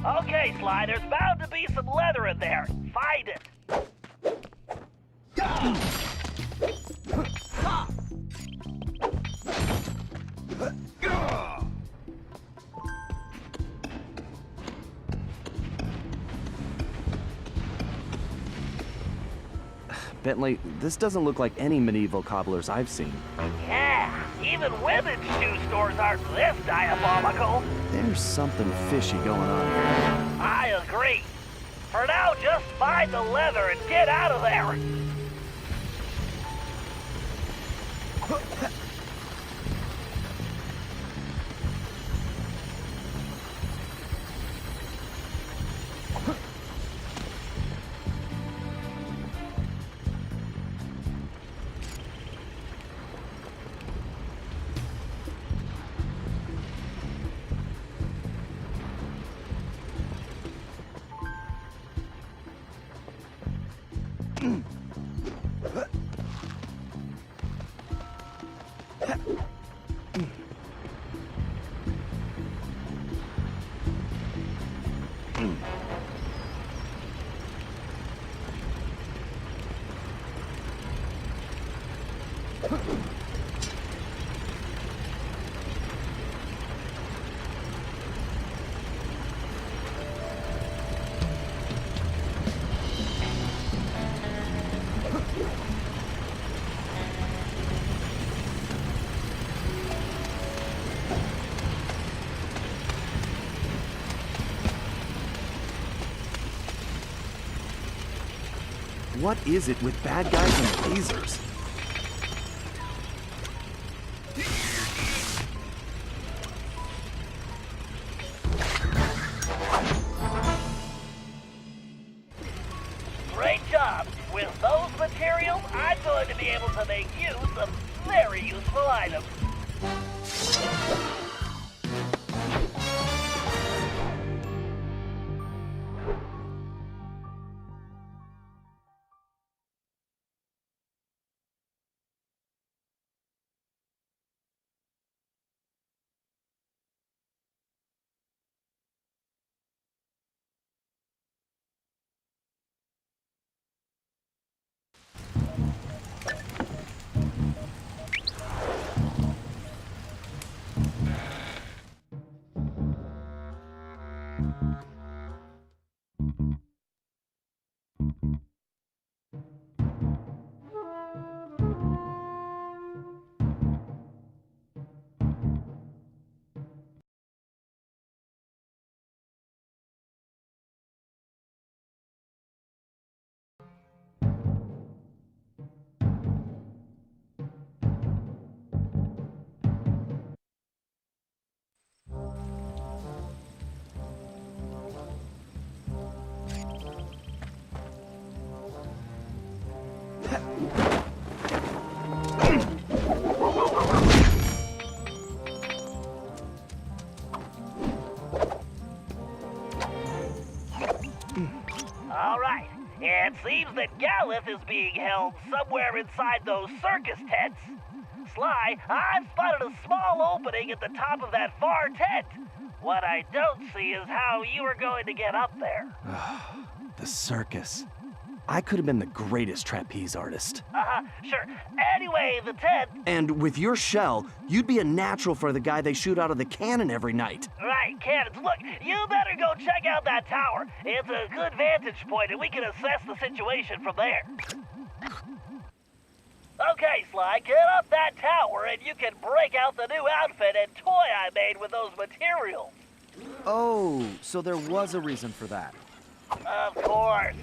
Okay, Sly, there's bound to be some leather in there. Find it. Bentley, this doesn't look like any medieval cobblers I've seen. Yeah, even women's shoe stores aren't this diabolical. There's something fishy going on here. I agree. For now, just find the leather and get out of there. What is it with bad guys and lasers? Great job! With those materials, I'm going to be able to make use of very useful items. All right. It seems that Galith is being held somewhere inside those circus tents. Sly, I've spotted a small opening at the top of that far tent. What I don't see is how you are going to get up there. The circus. I could have been the greatest trapeze artist. Sure. Anyway, the tent... And with your shell, you'd be a natural for the guy they shoot out of the cannon every night. Right, cannons. Look, you better go check out that tower. It's a good vantage point, and we can assess the situation from there. Okay, Sly, get up that tower, and you can break out the new outfit and toy I made with those materials. Oh, so there was a reason for that. Of course.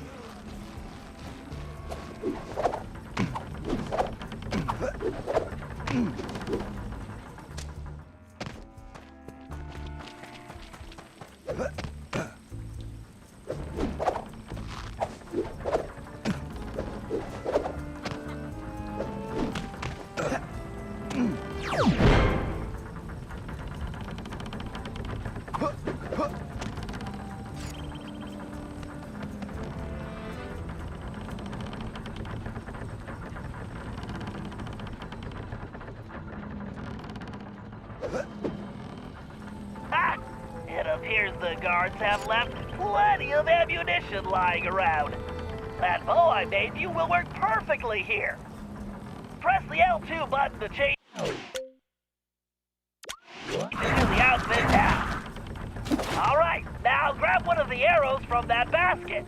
It appears the guards have left plenty of ammunition lying around. That bow I made you will work perfectly here. Press the L2 button to change the outfit now. All right, now grab one of the arrows from that basket.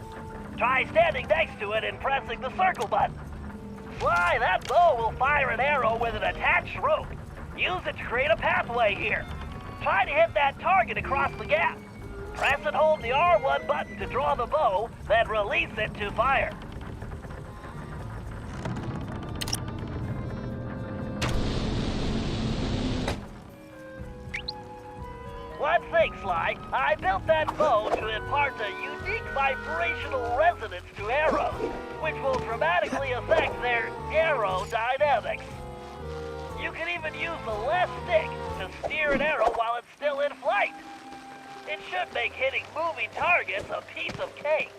Try standing next to it and pressing the circle button. Sly, that bow will fire an arrow with an attached rope. Use it to create a pathway here. Try to hit that target across the gap. Press and hold the R1 button to draw the bow, then release it to fire. One thing, Sly, I built that bow to impart a unique vibrational resonance to arrows, which will dramatically affect their aerodynamics. You can even use the left stick to steer an arrow while it's still in flight. It should make hitting moving targets a piece of cake.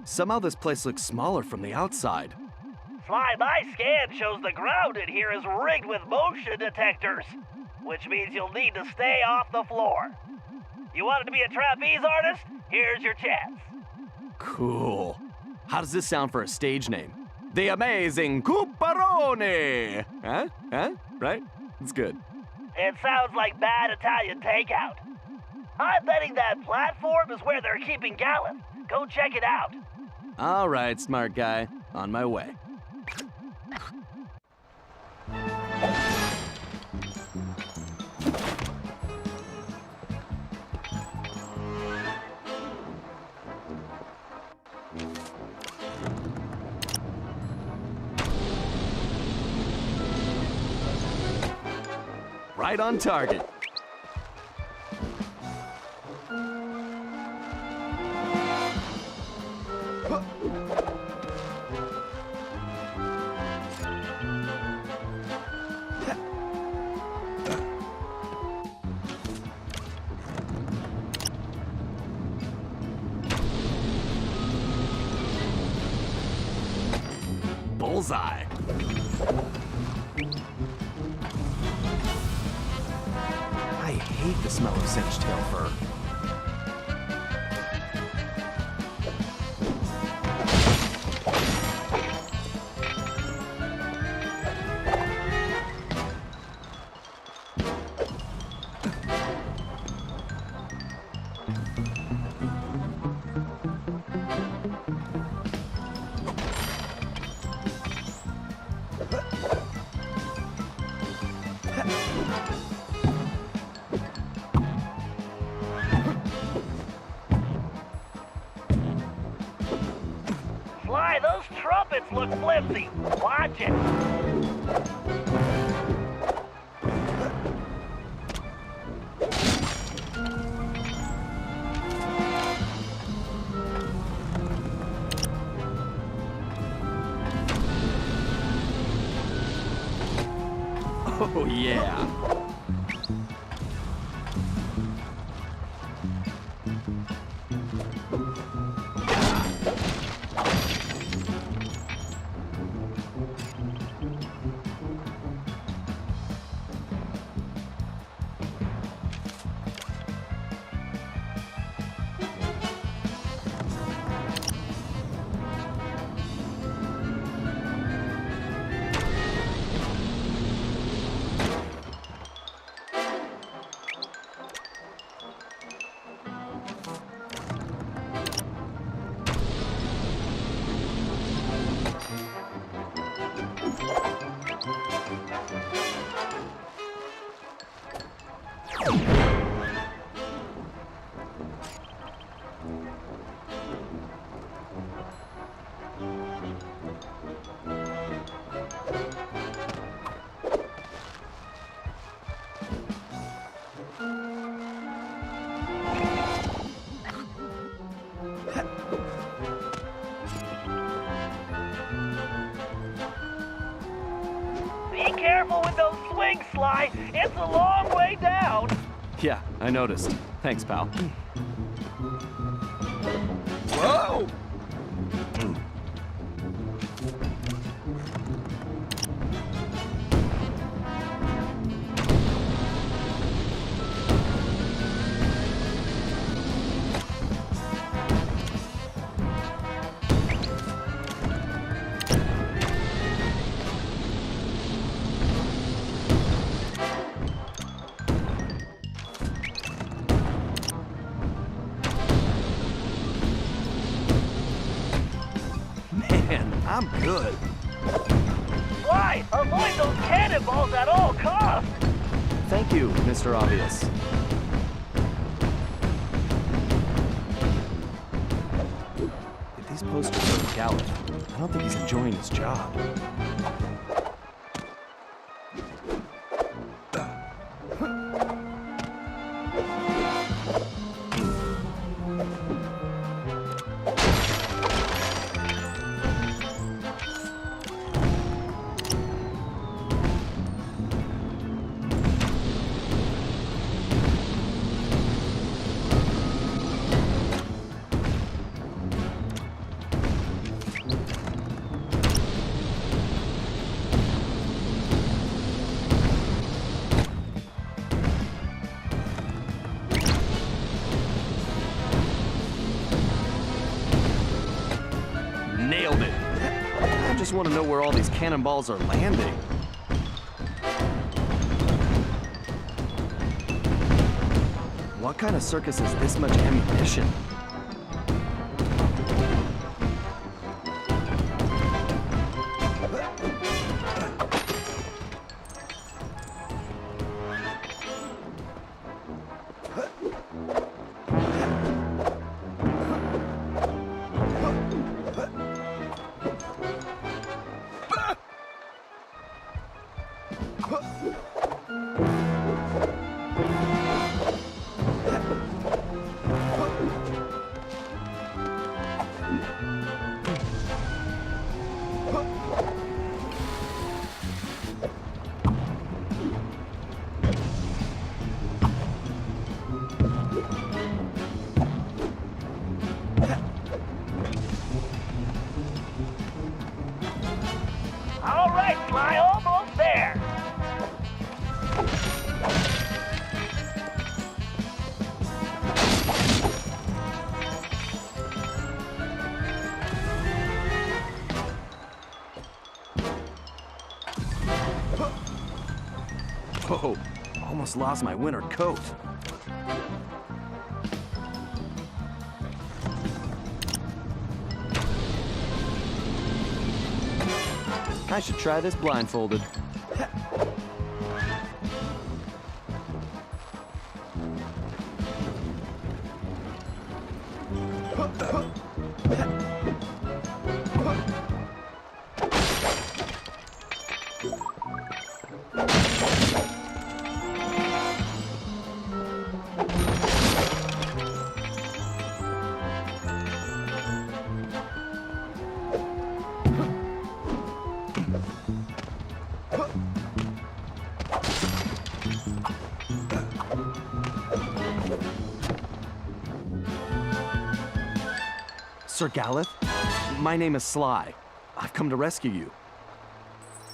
Somehow this place looks smaller from the outside. Sly, my scan shows the ground in here is rigged with motion detectors, which means you'll need to stay off the floor. You wanted to be a trapeze artist? Here's your chance. Cool. How does this sound for a stage name? The Amazing Cooperone! Huh? Right? It's good. It sounds like bad Italian takeout. I'm betting that platform is where they're keeping Gallup. Go check it out. All right, smart guy. On my way. Right on target. Bullseye. I hate the smell of singed tail fur. Sly, those trumpets look flimsy. Watch it. Oh, yeah. Be careful with those swings, Sly. It's a long way down. Yeah, I noticed. Thanks, pal. Whoa! I'm good. Sly, avoid those cannonballs at all costs. Thank you, Mr. Obvious. If these posters are of Gallup, I don't think he's enjoying his job. just want to know where all these cannonballs are landing. What kind of circus has this much ammunition? All right, Sly, almost there. Whoa, almost lost my winter coat. I should try this blindfolded. Sir Galeth, my name is Sly. I've come to rescue you.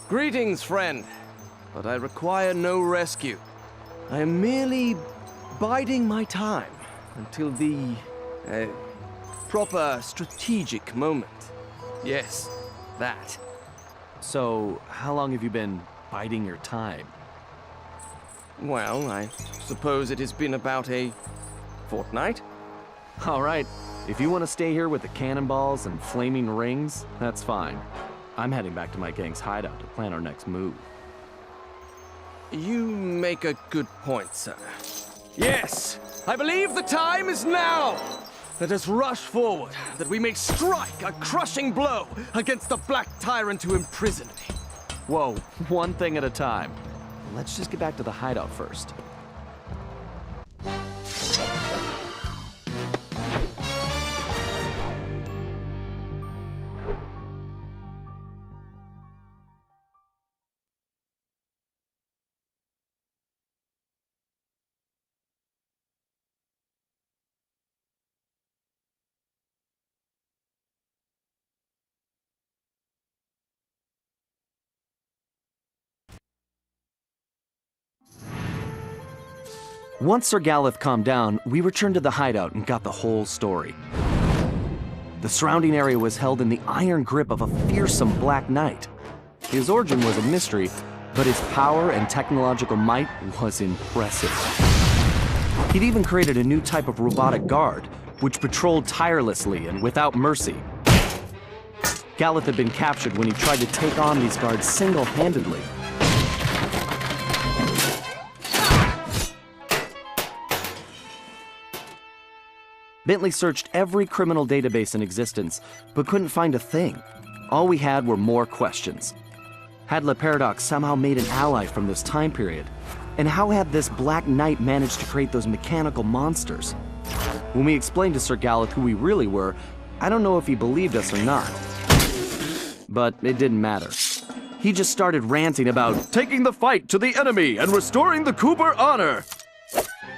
Greetings, friend. But I require no rescue. I am merely biding my time until the proper strategic moment. Yes, that. So, how long have you been biding your time? Well, I suppose it has been about a fortnight. All right. If you want to stay here with the cannonballs and flaming rings, that's fine. I'm heading back to my gang's hideout to plan our next move. You make a good point, sir. Yes, I believe the time is now. Let us rush forward, that we may strike a crushing blow against the black tyrant who imprisoned me. Whoa, one thing at a time. Let's just get back to the hideout first. Once Sir Galeth calmed down, we returned to the hideout and got the whole story. The surrounding area was held in the iron grip of a fearsome Black Knight. His origin was a mystery, but his power and technological might was impressive. He'd even created a new type of robotic guard, which patrolled tirelessly and without mercy. Galeth had been captured when he tried to take on these guards single-handedly. Bentley searched every criminal database in existence, but couldn't find a thing. All we had were more questions. Had Le Paradox somehow made an ally from this time period? And how had this Black Knight managed to create those mechanical monsters? When we explained to Sir Galeth who we really were, I don't know if he believed us or not. But it didn't matter. He just started ranting about taking the fight to the enemy and restoring the Cooper honor.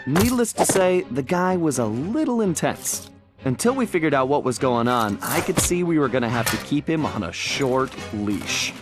Needless to say, the guy was a little intense. Until we figured out what was going on, I could see we were gonna have to keep him on a short leash.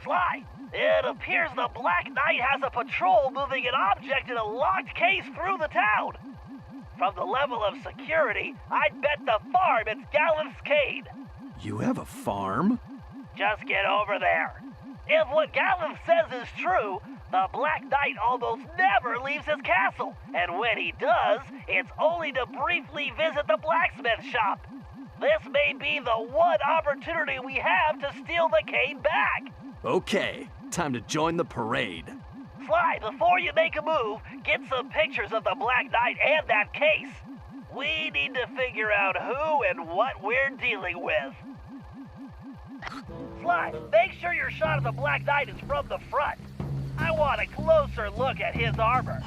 Sly, it appears the Black Knight has a patrol moving an object in a locked case through the town. From the level of security, I'd bet the farm it's Gallif's Cade. You have a farm? Just get over there. If what Gallif says is true, the Black Knight almost never leaves his castle, and when he does, it's only to briefly visit the blacksmith shop. This may be the one opportunity we have to steal the Cade back. Okay, time to join the parade. Sly, before you make a move, get some pictures of the Black Knight and that case. We need to figure out who and what we're dealing with. Sly, make sure your shot of the Black Knight is from the front. I want a closer look at his armor.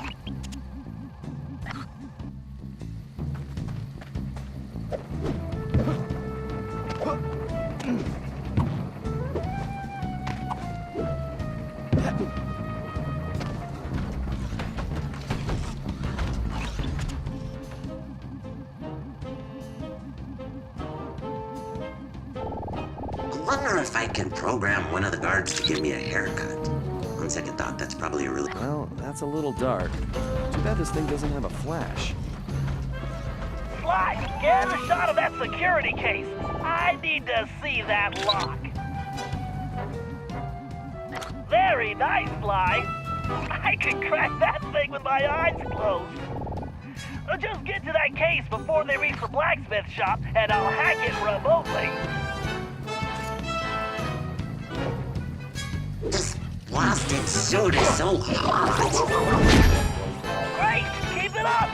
I wonder if I can program one of the guards to give me a haircut. On second thought, that's probably a really... Well, that's a little dark. Too bad this thing doesn't have a flash. Sly, get a shot of that security case. I need to see that lock. Very nice, Sly. I can crack that thing with my eyes closed. Just get to that case before they reach the blacksmith shop, and I'll hack it remotely. This blasted suit is so hot. Great! Keep it up!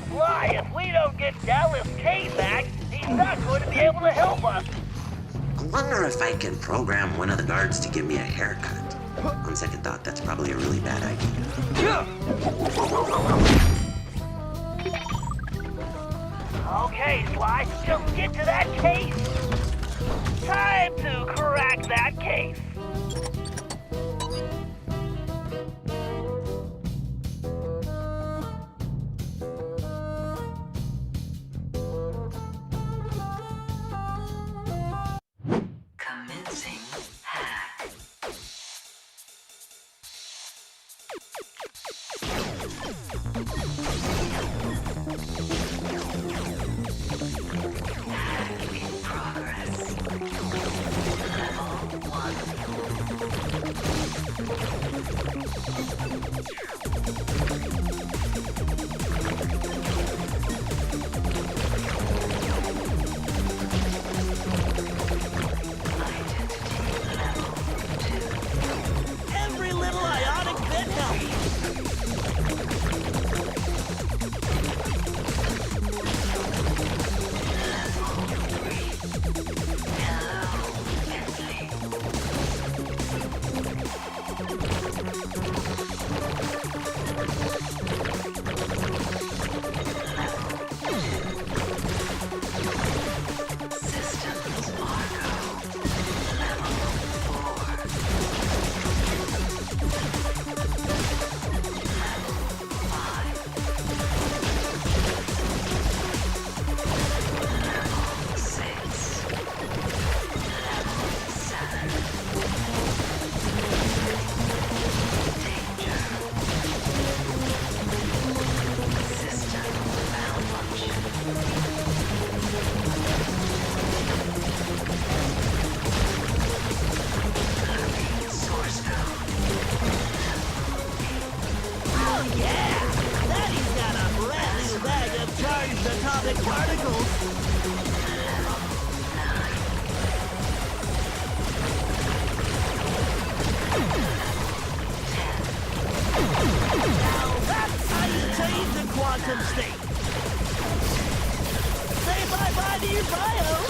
Sly, if we don't get Dallas Cade back, he's not going to be able to help us. I wonder if I can program one of the guards to give me a haircut. On second thought, that's probably a really bad idea. Okay, Sly, just get to that case. Time to crack that case. Commencing hack. Hack in progress. Every little ionic bit helps. Atomic particles. Now that's how you change the quantum state. Say bye-bye to your bios.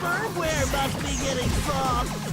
firmware must be getting soft.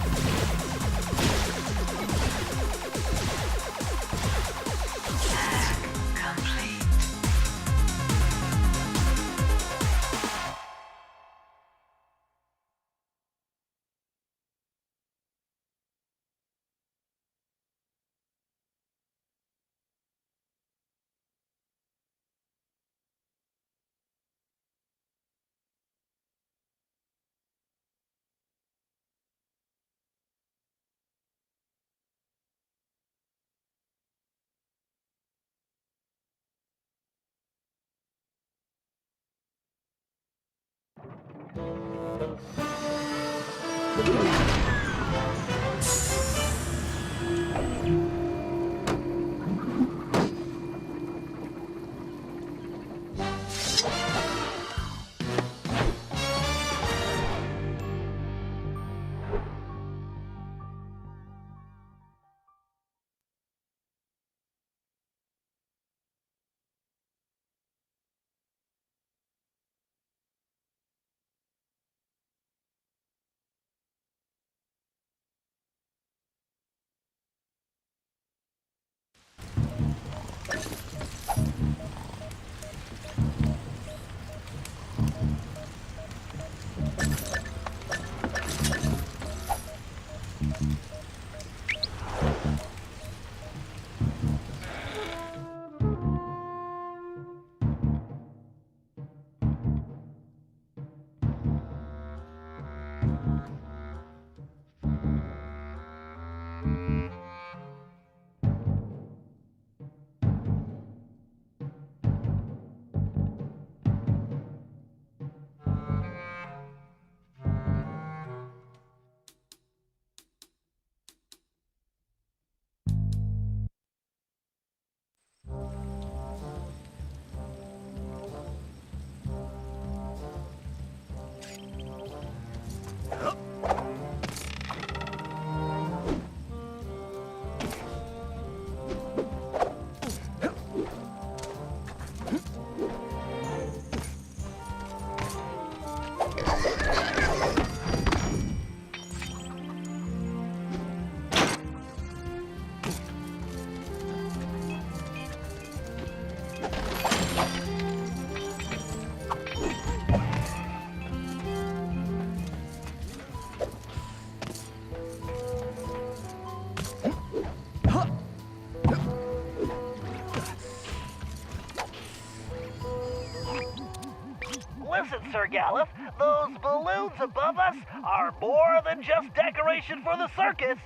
Listen, Sir Gallif, those balloons above us are more than just decoration for the circus.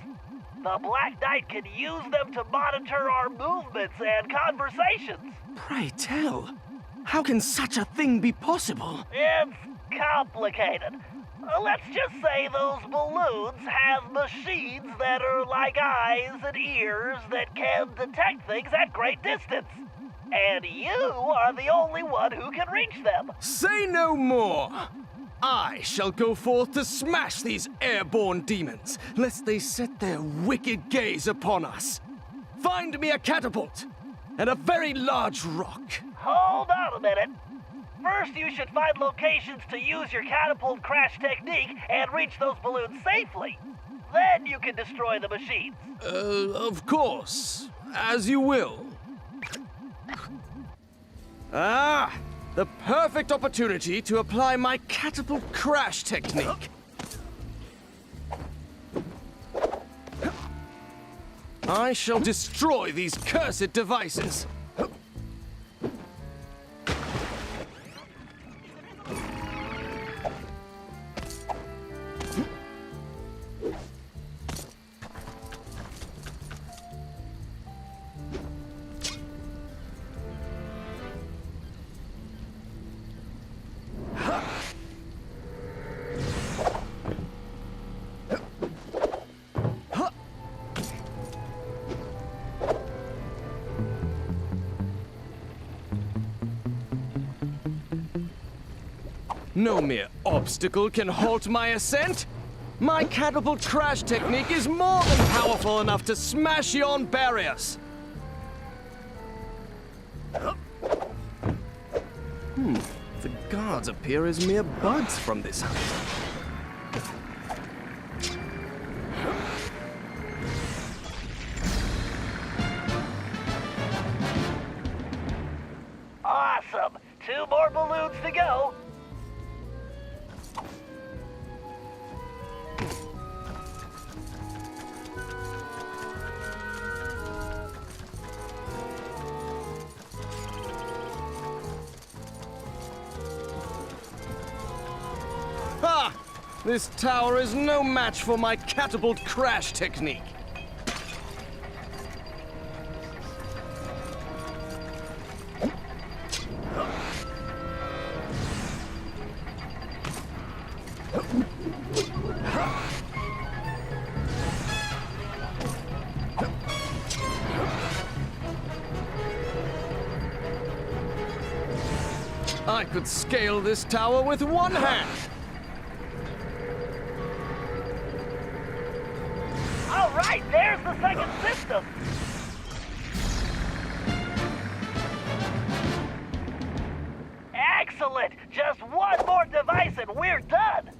The Black Knight can use them to monitor our movements and conversations. Pray tell, how can such a thing be possible? It's complicated. Let's just say those balloons have machines that are like eyes and ears that can detect things at great distance. And you are the only one who can reach them. Say no more! I shall go forth to smash these airborne demons, lest they set their wicked gaze upon us. Find me a catapult and a very large rock. Hold on a minute. First, you should find locations to use your catapult crash technique and reach those balloons safely. Then you can destroy the machines. Of course. As you will. Ah! The perfect opportunity to apply my catapult crash technique. I shall destroy these cursed devices. No mere obstacle can halt my ascent. My catapult crash technique is more than powerful enough to smash yon barriers. The guards appear as mere buds from this hunt. This tower is no match for my catapult crash technique. I could scale this tower with one hand. All right, there's the second system. Excellent! Just one more device and we're done!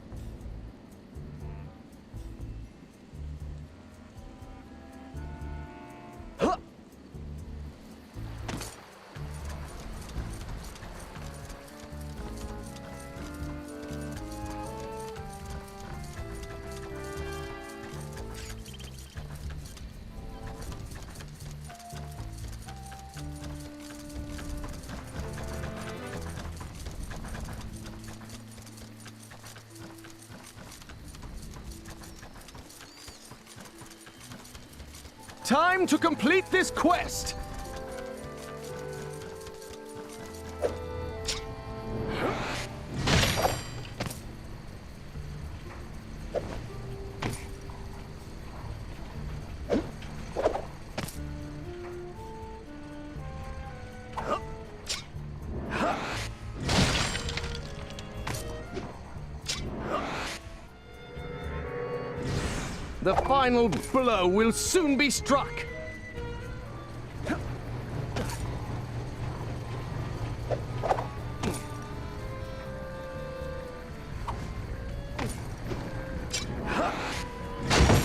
Time to complete this quest! The final blow will soon be struck.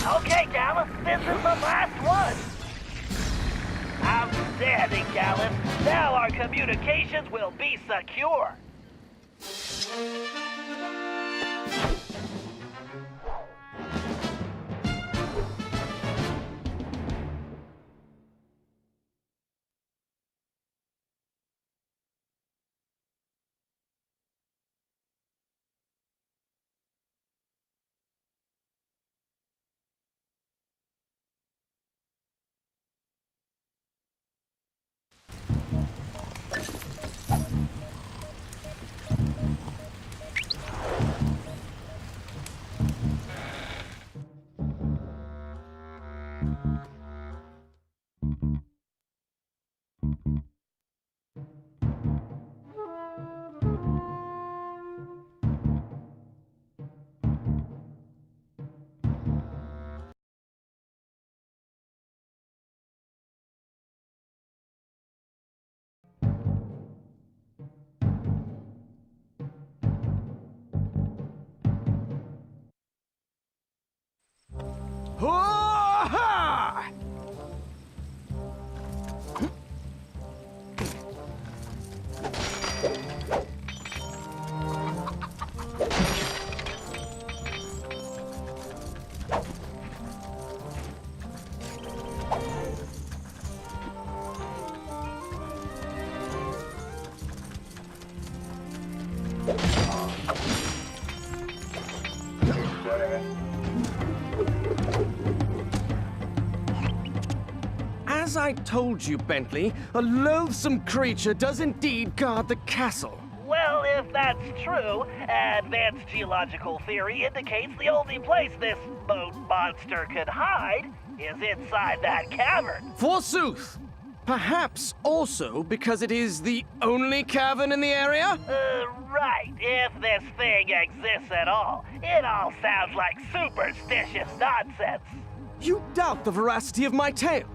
Okay, Gallus, this is the last one. Outstanding, Gallus. Now our communications will be secure. Ha! As I told you, Bentley, a loathsome creature does indeed guard the castle. Well, if that's true, advanced geological theory indicates the only place this boat monster could hide is inside that cavern. Forsooth! Perhaps also because it is the only cavern in the area? Right. If this thing exists at all. It all sounds like superstitious nonsense. You doubt the veracity of my tale?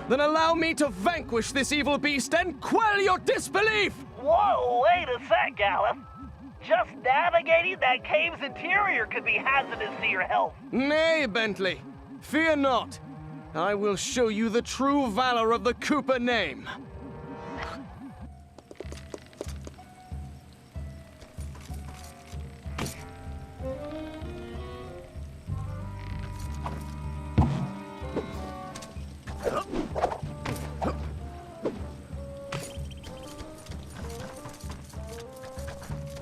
Then allow me to vanquish this evil beast and quell your disbelief! Whoa, wait a sec, Gallus. Just navigating that cave's interior could be hazardous to your health. Nay, Bentley. Fear not. I will show you the true valor of the Cooper name.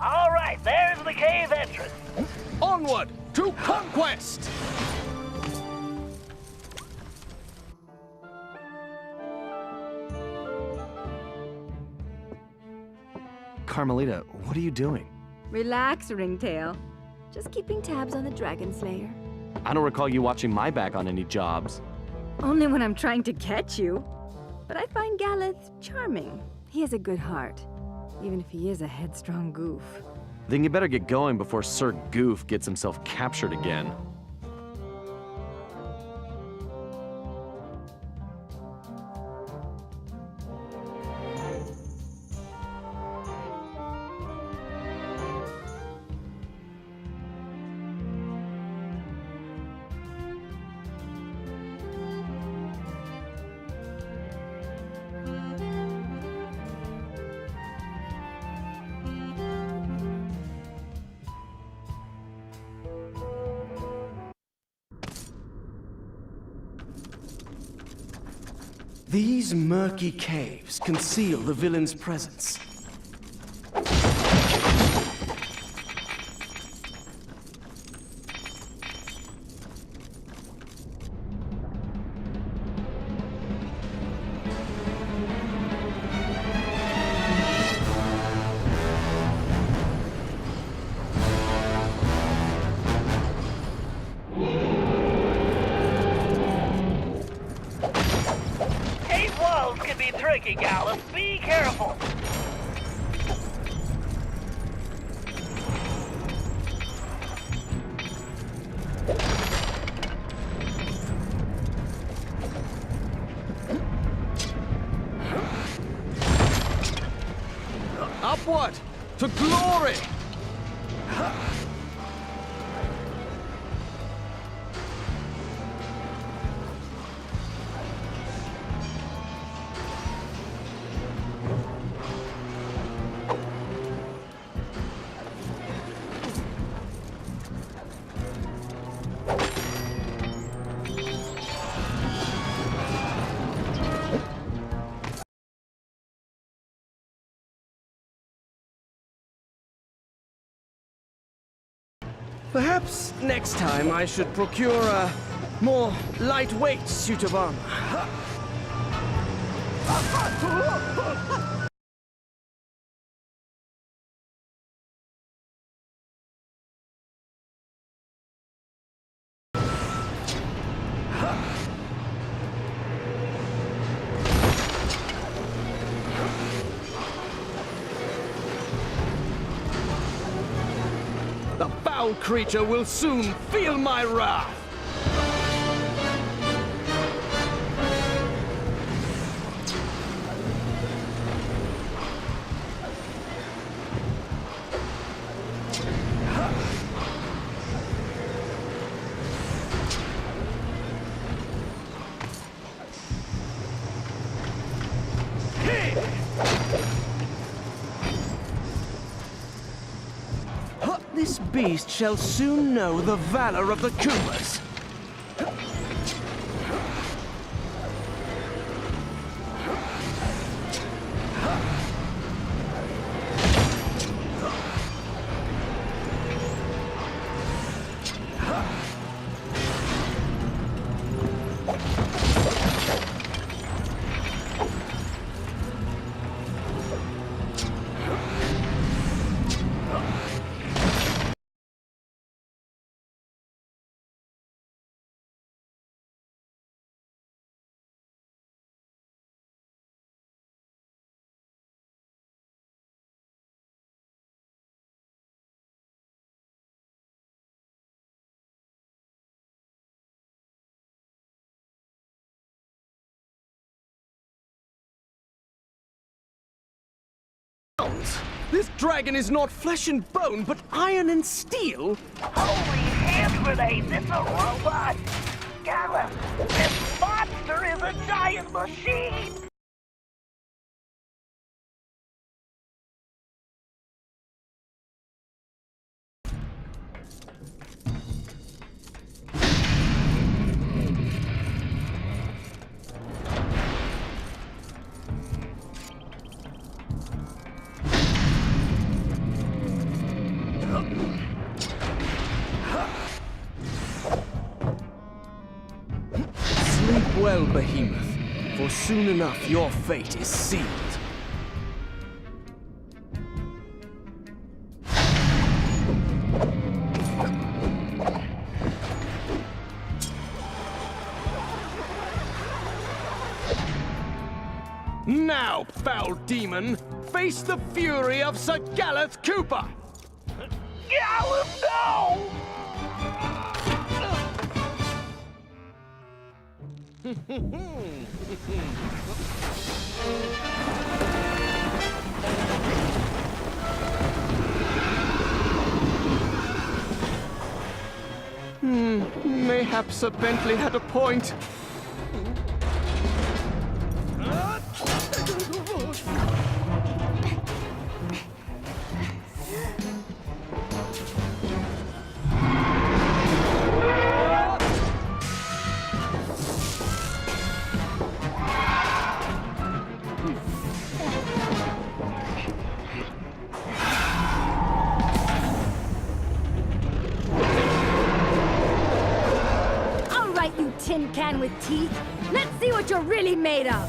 All right, there's the cave entrance. Onward! to conquest! Carmelita, what are you doing? Relax, Ringtail. Just keeping tabs on the Dragon Slayer. I don't recall you watching my back on any jobs. Only when I'm trying to catch you. But I find Galeth charming. He has a good heart, even if he is a headstrong goof. Then you better get going before Sir Goof gets himself captured again. These murky caves conceal the villain's presence. Tricky, Gallup. Be careful. Upward to glory! Perhaps next time I should procure a more lightweight suit of armor. The foul creature will soon feel my wrath! This beast shall soon know the valor of the Coopers. This dragon is not flesh and bone, but iron and steel. Holy hand grenades, it's a robot! Gallup, this monster is a giant machine! well, Behemoth, for soon enough your fate is sealed. Now, foul demon, face the fury of Sir Gareth Cooper! Gareth, no! Mayhap Sir Bentley had a point. Tin can with teeth. Let's see what you're really made of.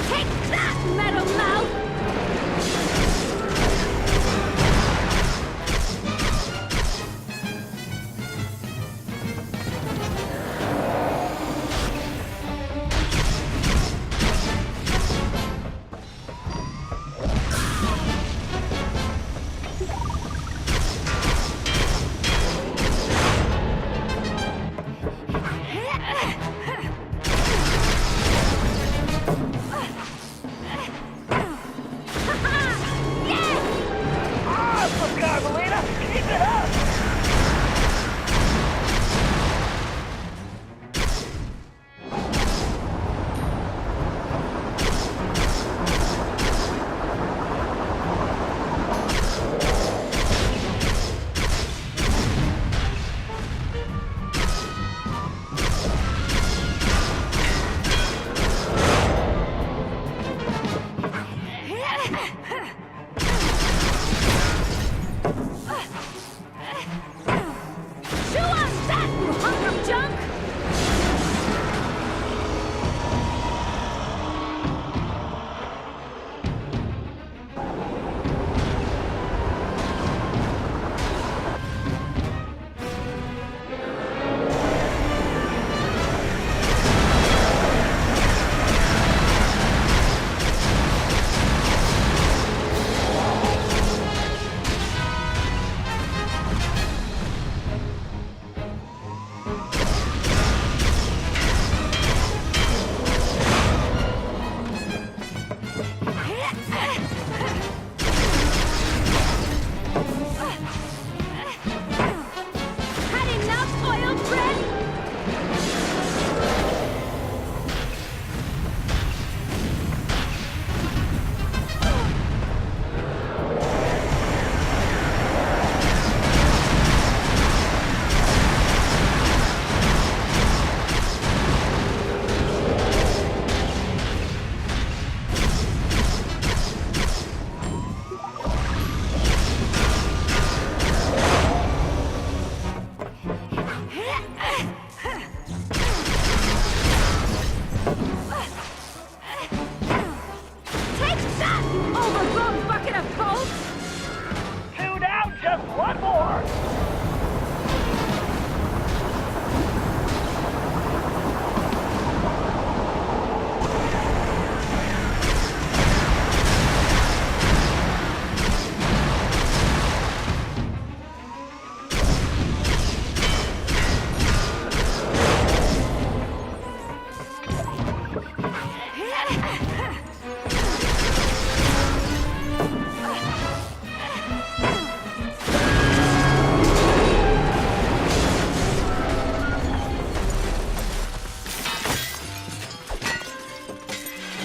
Take that, Metal Mouth!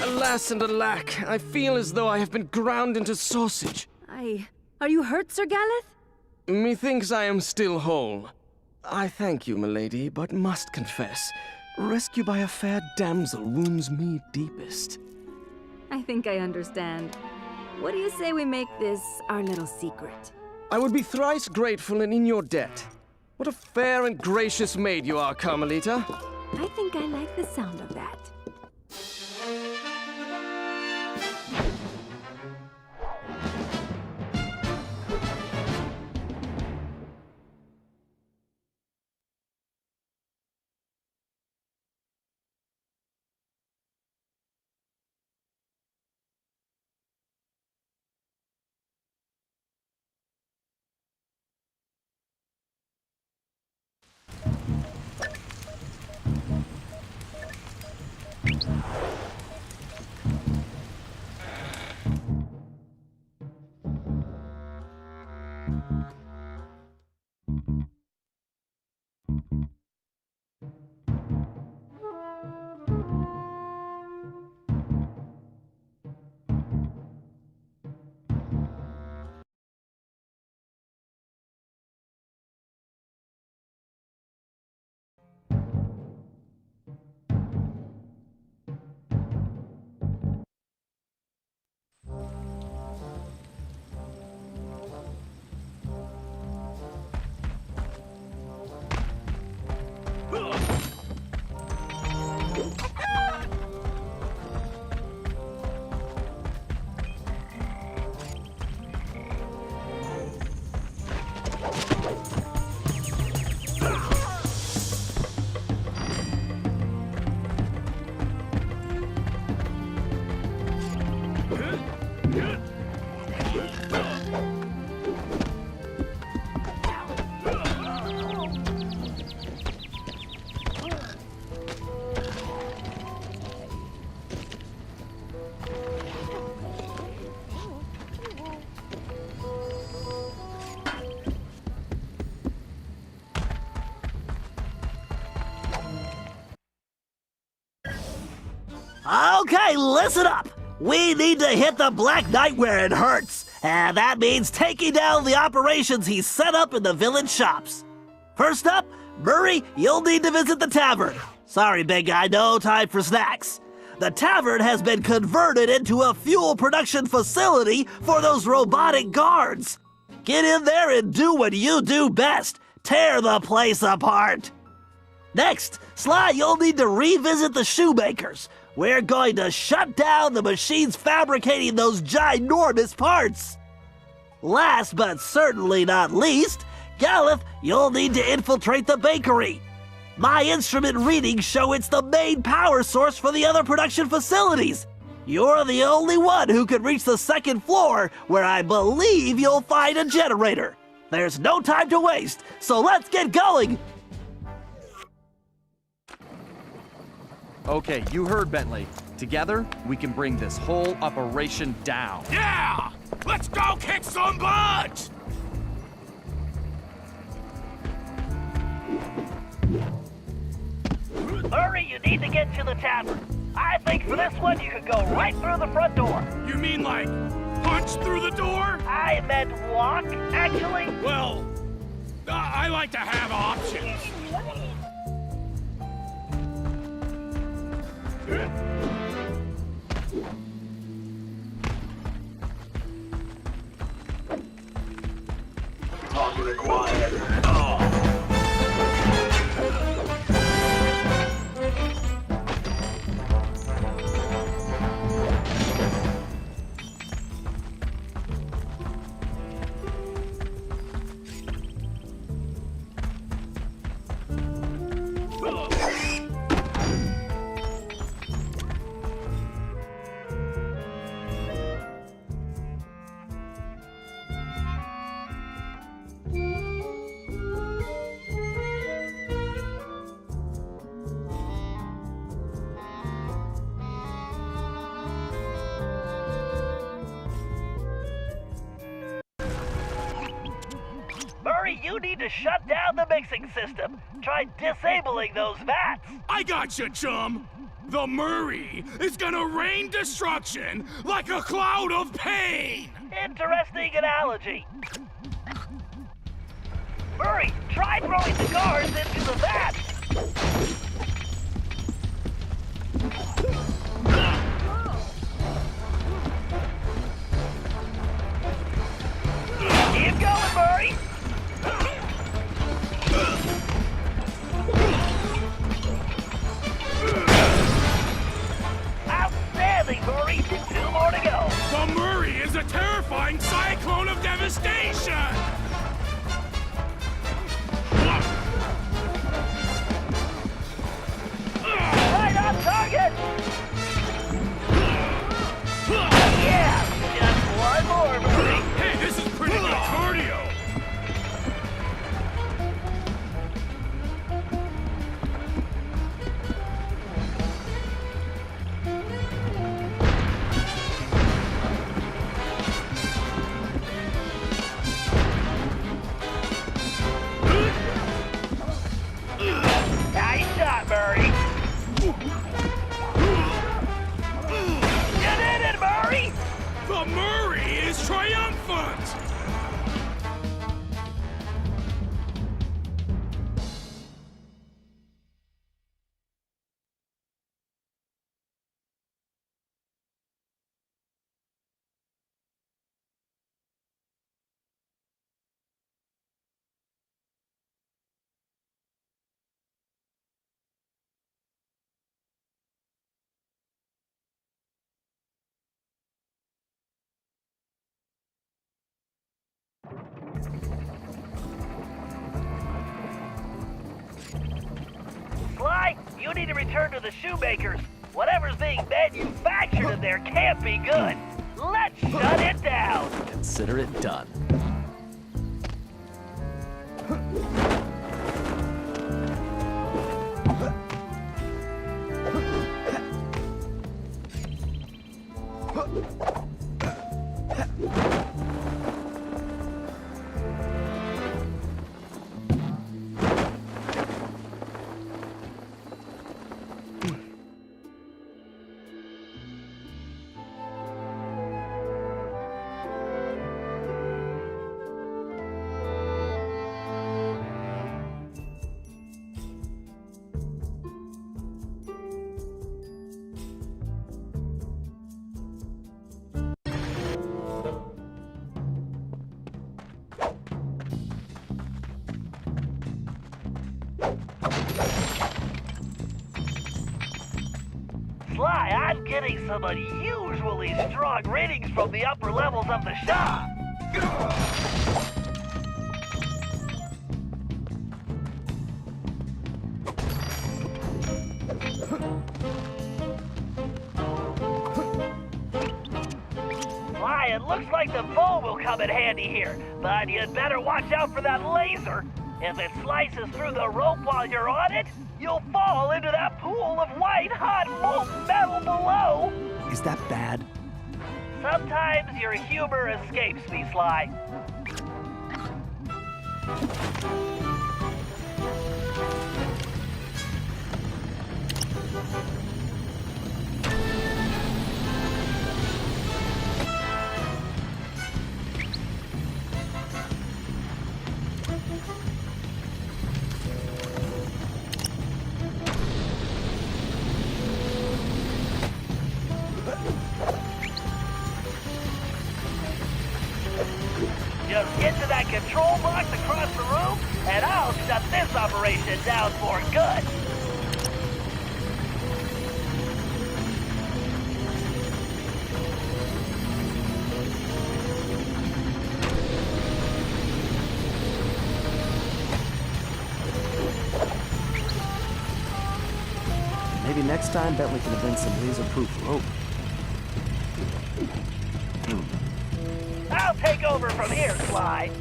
Alas and alack, I feel as though I have been ground into sausage. Are you hurt, Sir Galeth? Methinks I am still whole. I thank you, milady, but must confess, rescue by a fair damsel wounds me deepest. I think I understand. What do you say we make this our little secret? I would be thrice grateful and in your debt. What a fair and gracious maid you are, Carmelita. I think I like the sound of that. Okay, listen up! We need to hit the Black Knight where it hurts, and that means taking down the operations he's set up in the village shops. First up, Murray, you'll need to visit the tavern. Sorry, big guy, no time for snacks. The tavern has been converted into a fuel production facility for those robotic guards. Get in there and do what you do best. Tear the place apart. Next, Sly, you'll need to revisit the shoemakers. We're going to shut down the machines fabricating those ginormous parts. Last but certainly not least, Galeth, you'll need to infiltrate the bakery. My instrument readings show it's the main power source for the other production facilities. You're the only one who can reach the second floor, where I believe you'll find a generator. There's no time to waste, so let's get going. Okay, you heard Bentley. Together, we can bring this whole operation down. Yeah! Let's go kick some butt! Hurry, you need to get to the tavern. I think for this one, you could go right through the front door. You mean like punch through the door? I meant walk, actually. Well, I like to have options. Talk required. Murray, you need to shut down the mixing system. Try disabling those vats. I got you, chum. The Murray is gonna rain destruction like a cloud of pain! Interesting analogy. Murray, try throwing cigars into the vat! Keep going, Murray! Outstanding, Murray! 2 more to go! The Murray is a terrifying cyclone of devastation! Right on target! Yeah! Just one more, Murray! Hey, this is pretty good cardio! Nice shot, Murray! You did it, Murray! The Murray is triumphant! Sly, you need to return to the shoemakers. Whatever's being manufactured in there can't be good. Let's shut it down. Consider it done. Sly, I'm getting some unusually strong ratings from the upper levels of the shop. Sly, it looks like the bow will come in handy here, but you'd better watch out for that laser. If it slices through the rope while you're on it, you'll fall into that pool of white hot molten metal below. Is that bad? Sometimes your humor escapes me, Sly. Just get to that control box across the room, and I'll shut this operation down for good. Maybe next time Bentley can invent some laser-proof rope. I'll take over from here, Sly.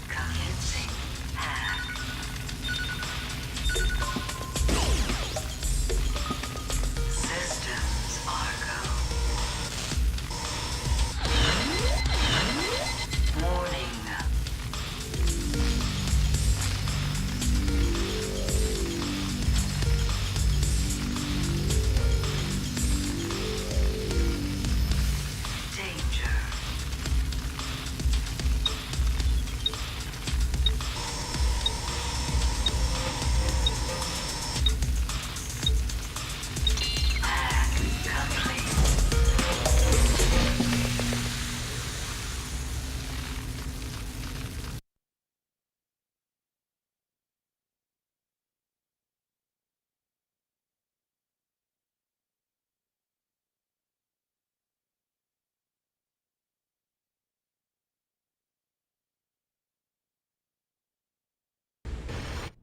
Commencing hack. Systems are go.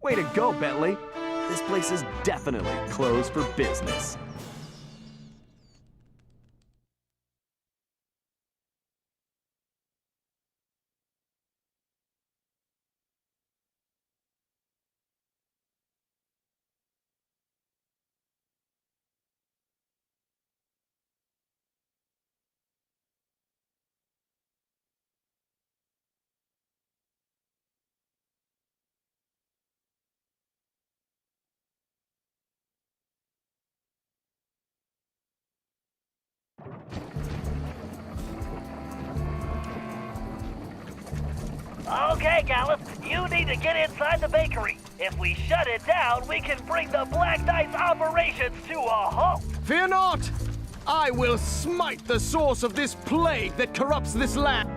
Way to go, Bentley. This place is definitely closed for business. Okay, Gallus, you need to get inside the bakery. If we shut it down, we can bring the Black Knight's operations to a halt. Fear not! I will smite the source of this plague that corrupts this land.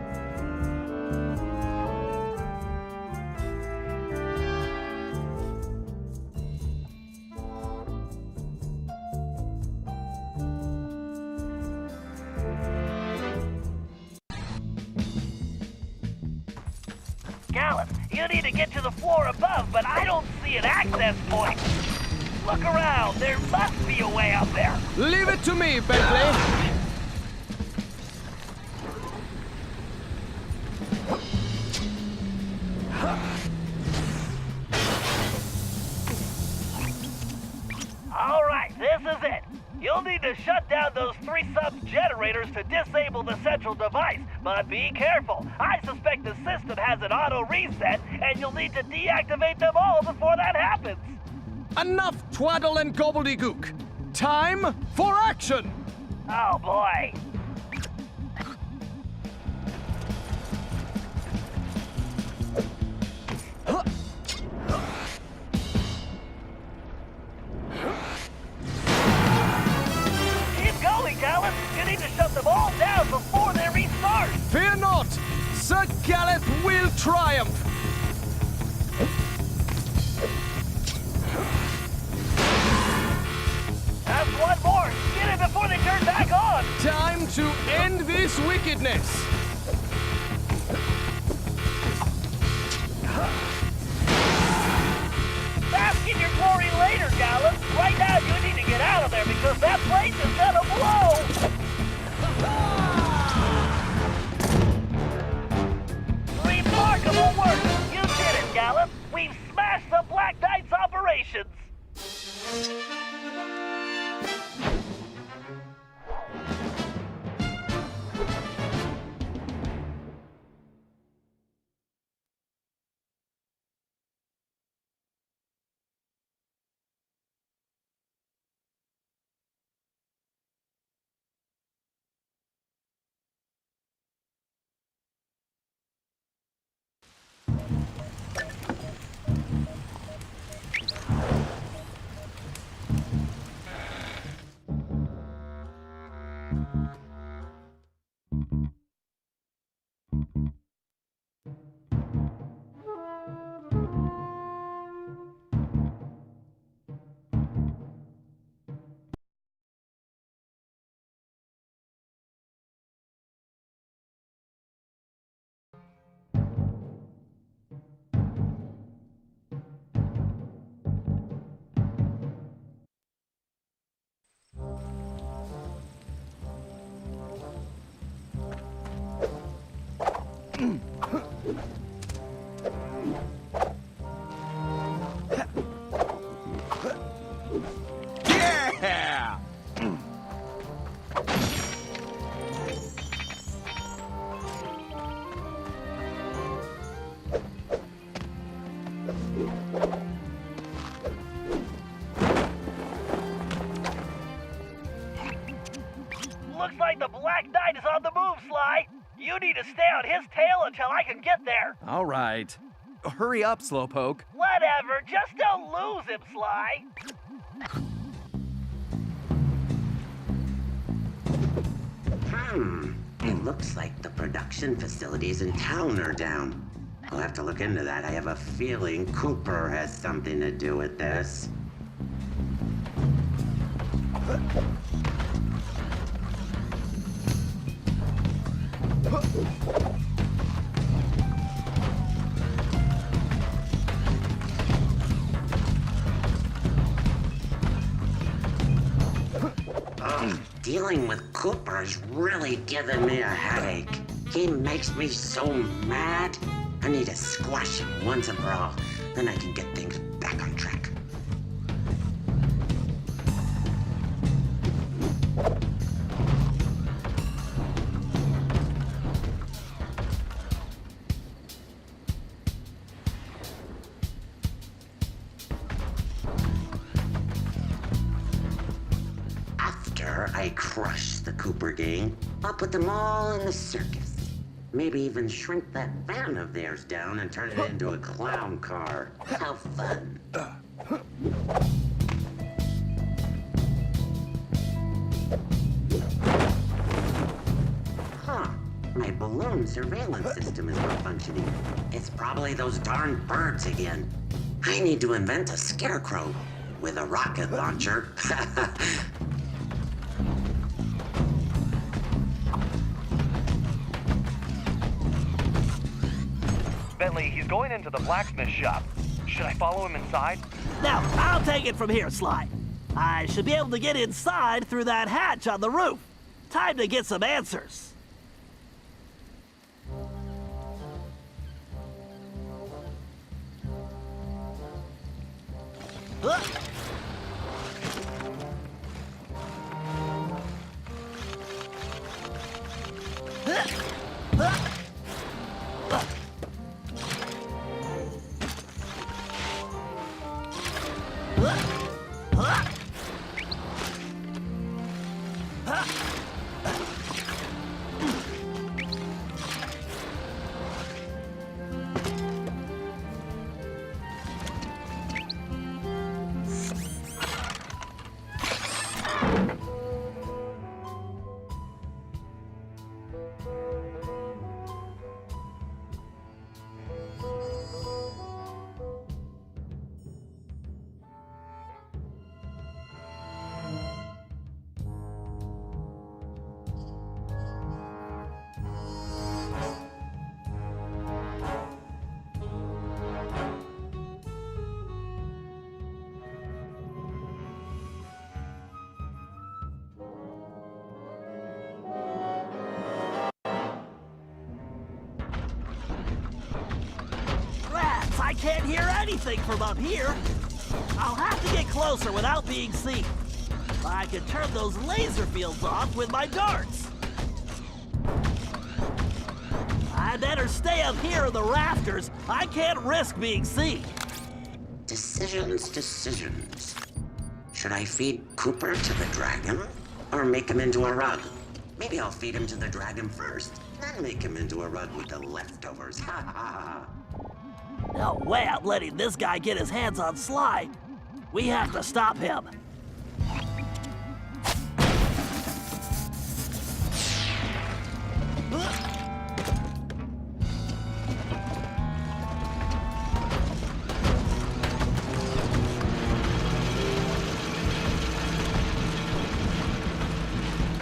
Gallus, you need to get to the floor above, but I don't see an access point. Look around. There must be a way up there. Leave it to me, Bentley. All right, this is it. You'll need to shut down those 3 sub-generators to disable the central device, but be careful. I suspect the system has an auto reset, and you'll need to deactivate them all before that happens. Enough twaddle and gobbledygook. Time for action! Oh, boy. Keep going, Gallus. You need to shut them all down before they restart. Fear not! Sir Galeth will triumph! That's one more. Get it before they turn back on. Time to end this wickedness. Bask in your glory later, Gallus. Right now, you need to get out of there because that place is gonna blow. Remarkable work. You did it, Gallus. We've smashed the Black Knight's operations. Yeah! Looks like the Black Knight is on the move, Sly. You need to stay on his tail until I can get there. All right. Hurry up, Slowpoke. Whatever, just don't lose him, Sly. It looks like the production facilities in town are down. I'll have to look into that. I have a feeling Cooper has something to do with this. dealing with Cooper is really giving me a headache. He makes me so mad. I need to squash him once and for all. Then I can get things back on track. After I crush the Cooper gang, I'll put them all in the circus. Maybe even shrink that van of theirs down and turn it into a clown car. How fun. Huh. My balloon surveillance system is not functioning. It's probably those darn birds again. I need to invent a scarecrow with a rocket launcher. Bentley, he's going into the blacksmith shop. Should I follow him inside? Now, I'll take it from here, Sly. I should be able to get inside through that hatch on the roof. Time to get some answers. I can't hear anything from up here. I'll have to get closer without being seen. I can turn those laser fields off with my darts. I better stay up here in the rafters. I can't risk being seen. Decisions. Should I feed Cooper to the dragon or make him into a rug? Maybe I'll feed him to the dragon first, then make him into a rug with the leftovers. Ha ha ha. No way I'm letting this guy get his hands on Sly. We have to stop him.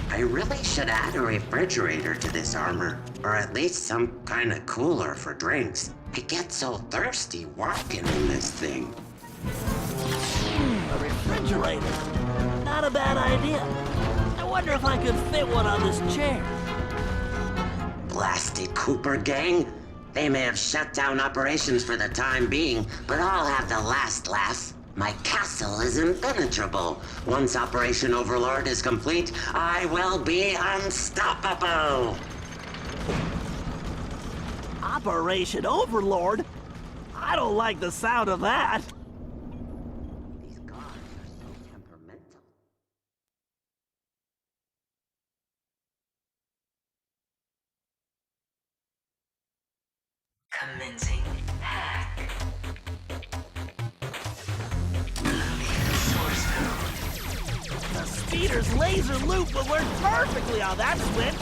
I really should add a refrigerator to this armor, or at least some kind of cooler for drinks. I get so thirsty walking in this thing. A refrigerator. Not a bad idea. I wonder if I could fit one on this chair. Blasted Cooper gang. They may have shut down operations for the time being, but I'll have the last laugh. My castle is impenetrable. Once Operation Overlord is complete, I will be unstoppable. Operation Overlord? I don't like the sound of that. These guards are so temperamental. Commencing hack. The speeder's laser loop will work perfectly on that switch.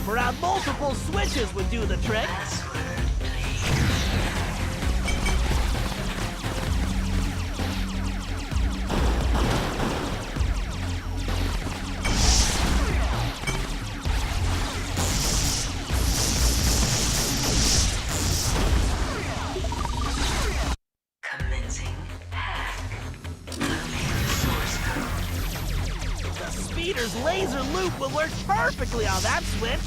loop around multiple switches would do the trick. Commencing hack. Loading source code. The speeder's laser loop will work perfectly on that switch.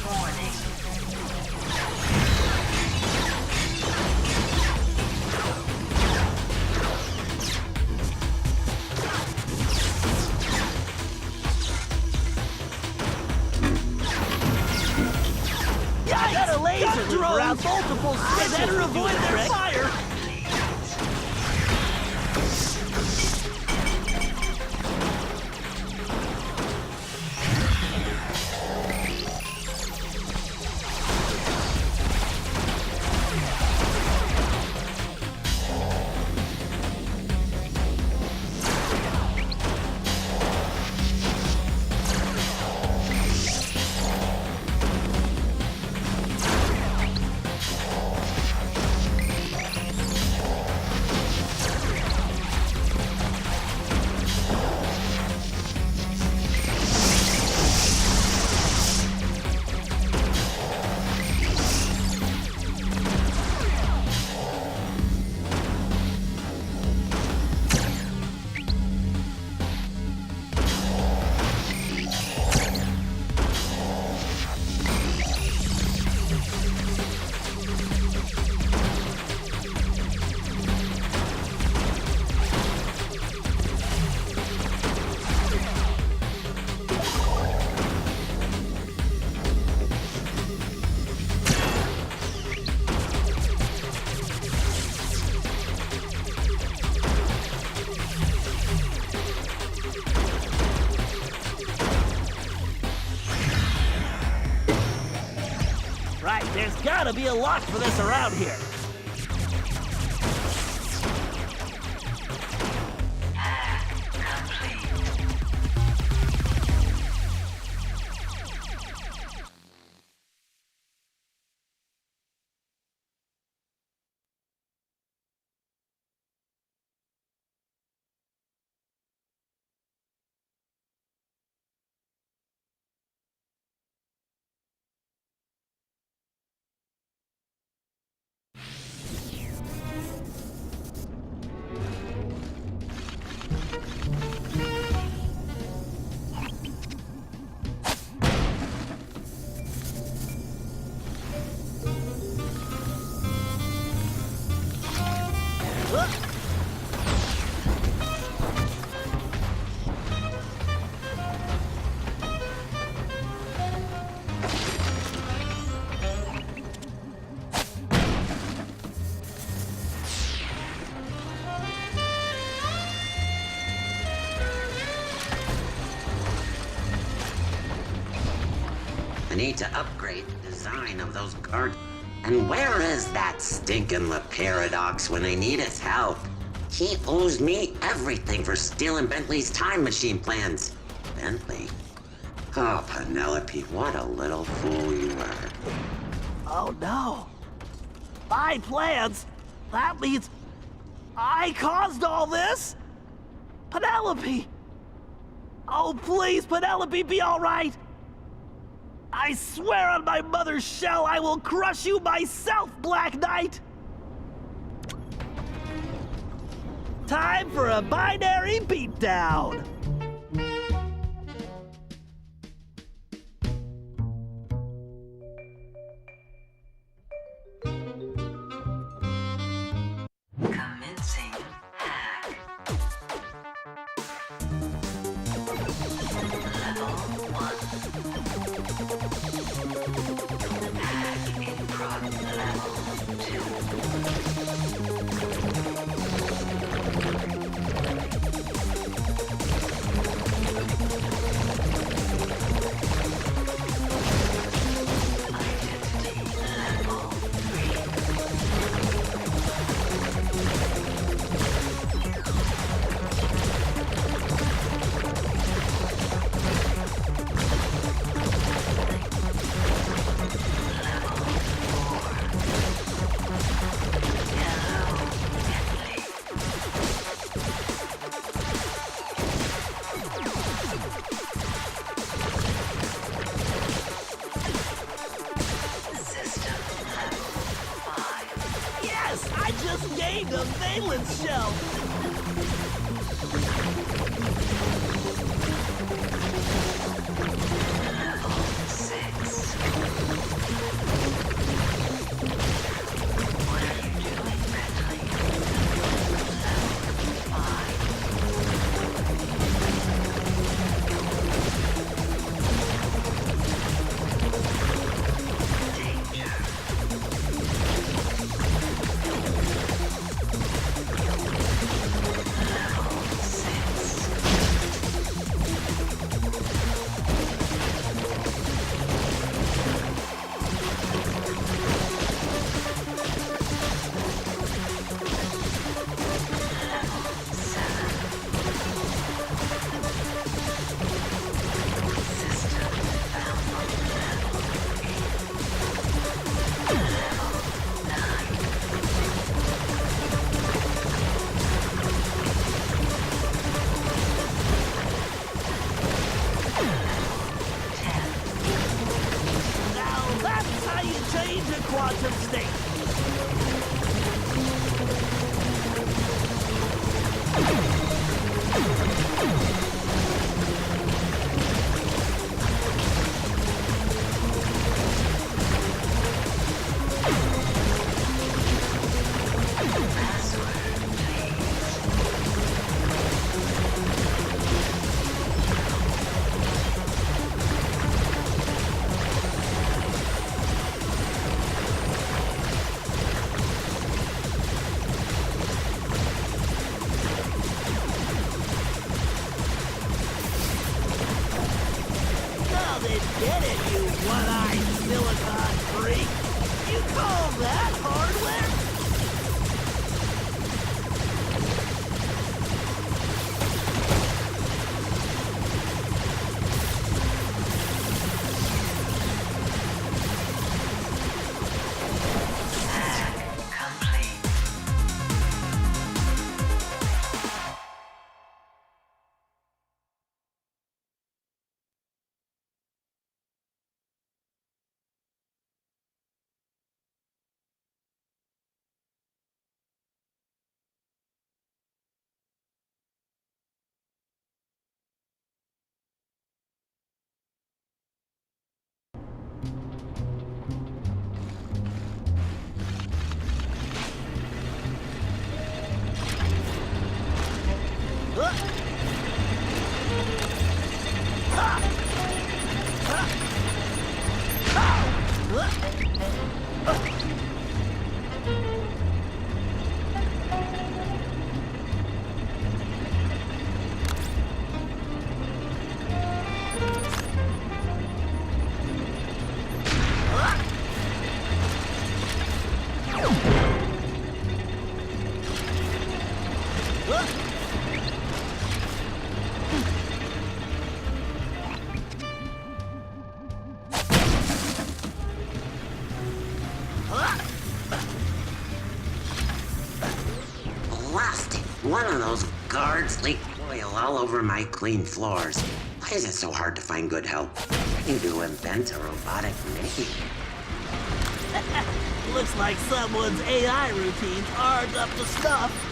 Warning. I got a laser loop around multiple switches to avoid their fire. Right, there's gotta be a lock for this around here. I need to upgrade the design of those guards. And where is that stinking Paradox when I need his help? He owes me everything for stealing Bentley's time machine plans. Bentley? Oh, Penelope, what a little fool you were. Oh no. My plans? That means I caused all this? Penelope! Oh please, Penelope, be alright! I swear on my mother's shell I will crush you myself, Black Knight! Time for a binary beatdown! Commencing hack. Level 1. Hack in prog level 2. Identity level 3. just gained a valence shell! Quantum state. Get it, you one-eyed silicon freak! You call that hardware? One of those guards leaked oil all over my clean floors. Why is it so hard to find good help? I need to invent a robotic maid. Looks like someone's AI routines aren't up to snuff.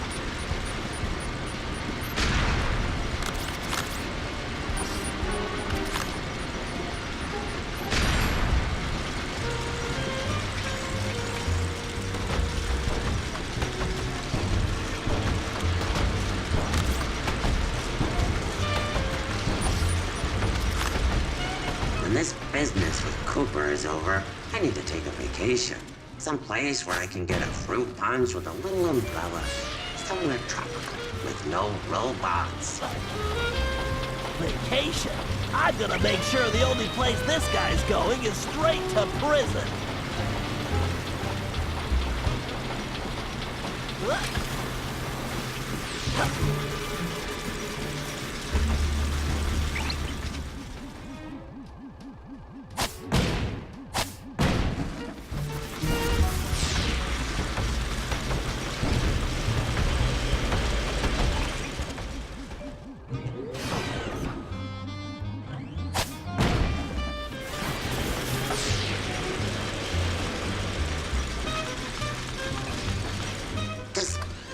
When this business with Cooper is over, I need to take a vacation. Someplace where I can get a fruit punch with a little umbrella. Somewhere tropical with no robots. Vacation? I'm gonna make sure the only place this guy's going is straight to prison.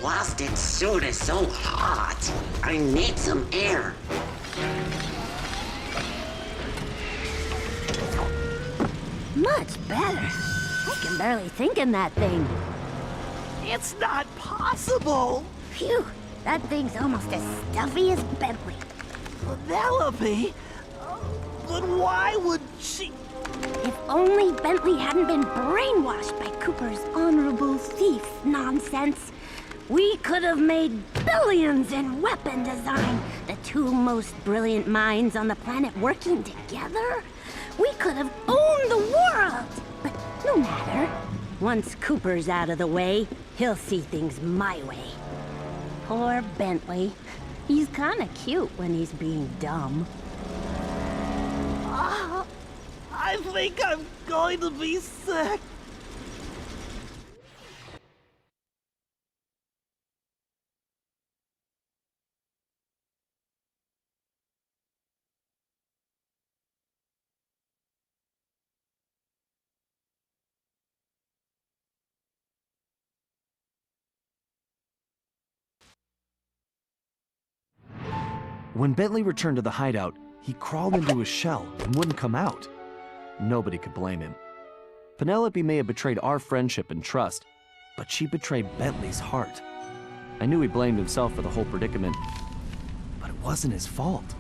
plastic suit is so hot. I need some air. Much better. I can barely think in that thing. It's not possible! Phew, that thing's almost as stuffy as Bentley. Penelope? But why would she... If only Bentley hadn't been brainwashed by Cooper's honorable thief nonsense, we could have made billions in weapon design, the two most brilliant minds on the planet working together. We could have owned the world! But no matter. Once Cooper's out of the way, he'll see things my way. Poor Bentley. He's kinda cute when he's being dumb. I think I'm going to be sick. When Bentley returned to the hideout, he crawled into his shell and wouldn't come out. Nobody could blame him. Penelope may have betrayed our friendship and trust, but she betrayed Bentley's heart. I knew he blamed himself for the whole predicament, but it wasn't his fault.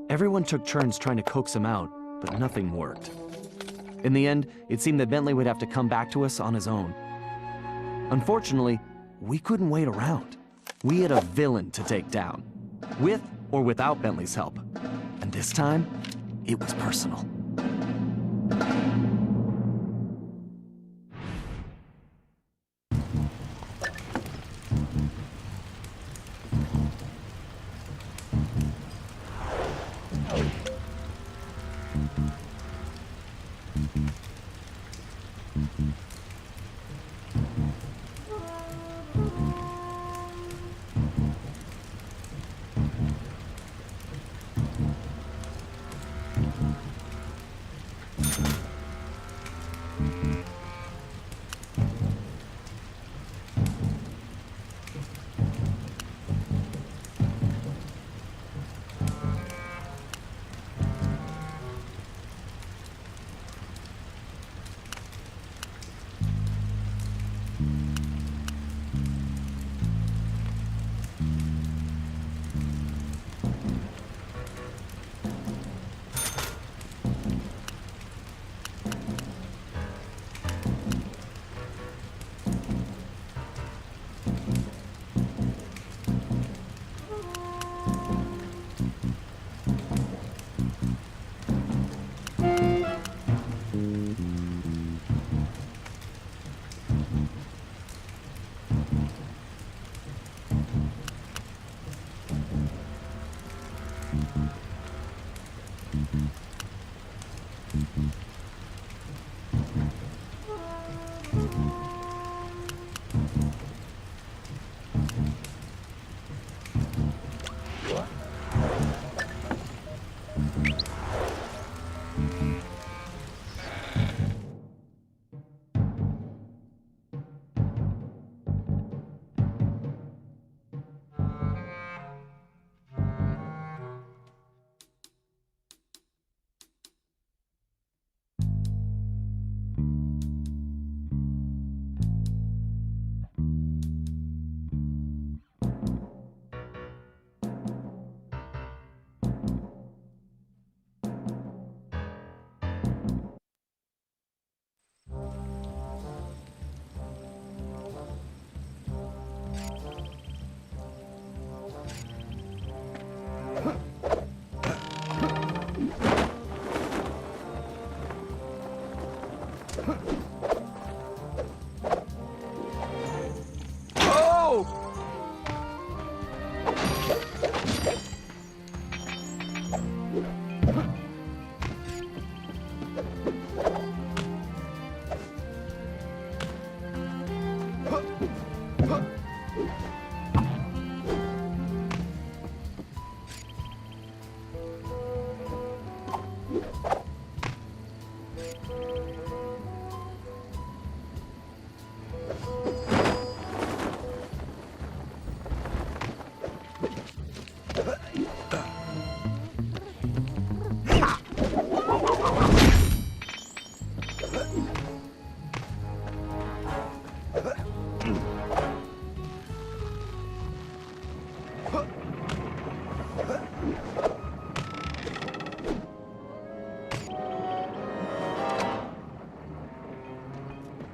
Everyone took turns trying to coax him out, but nothing worked. In the end, it seemed that Bentley would have to come back to us on his own. Unfortunately, we couldn't wait around. We had a villain to take down, with or without Bentley's help. And this time, it was personal.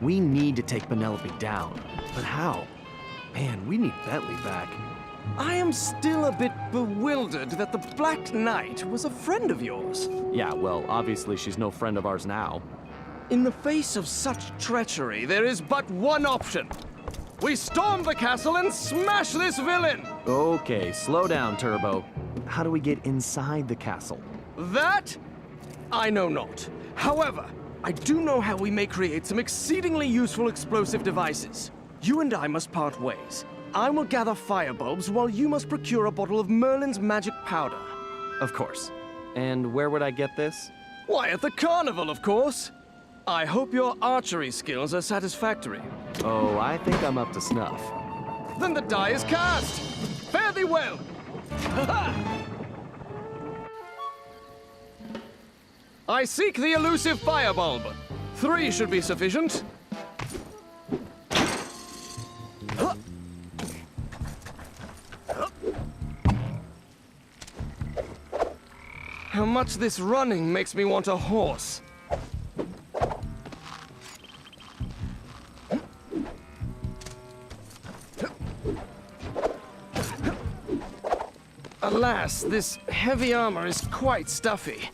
We need to take Penelope down. But how? Man, we need Bentley back. I am still a bit bewildered that the Black Knight was a friend of yours. Yeah, well, obviously she's no friend of ours now. In the face of such treachery, there is but one option. We storm the castle and smash this villain! Okay, slow down, Turbo. How do we get inside the castle? That? I know not. However, I do know how we may create some exceedingly useful explosive devices. You and I must part ways. I will gather firebulbs while you must procure a bottle of Merlin's magic powder. Of course. And where would I get this? Why, at the carnival, of course. I hope your archery skills are satisfactory. Oh, I think I'm up to snuff. Then the die is cast! Fare thee well! I seek the elusive firebulb. 3 should be sufficient. How much this running makes me want a horse. Alas, this heavy armor is quite stuffy.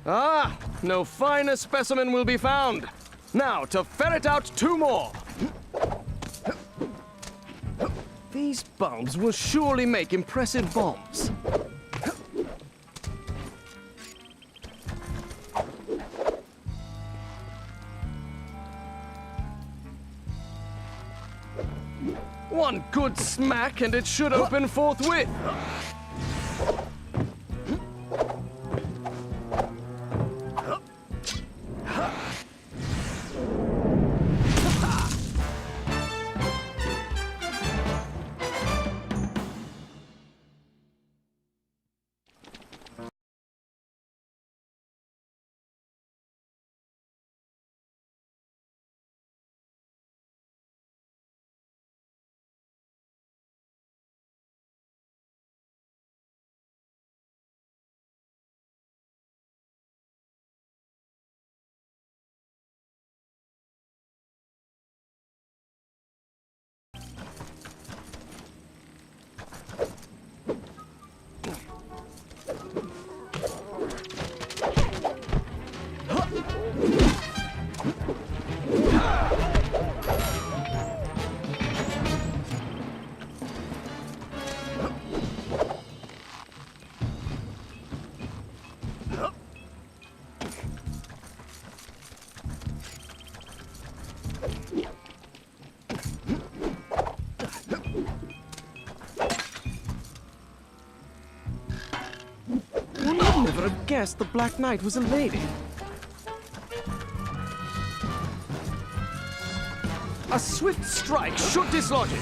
Ah, no finer specimen will be found. Now, to ferret out 2 more. These bulbs will surely make impressive bombs. One good smack and it should open forthwith. I never have guessed the Black Knight was a lady. A swift strike should dislodge it.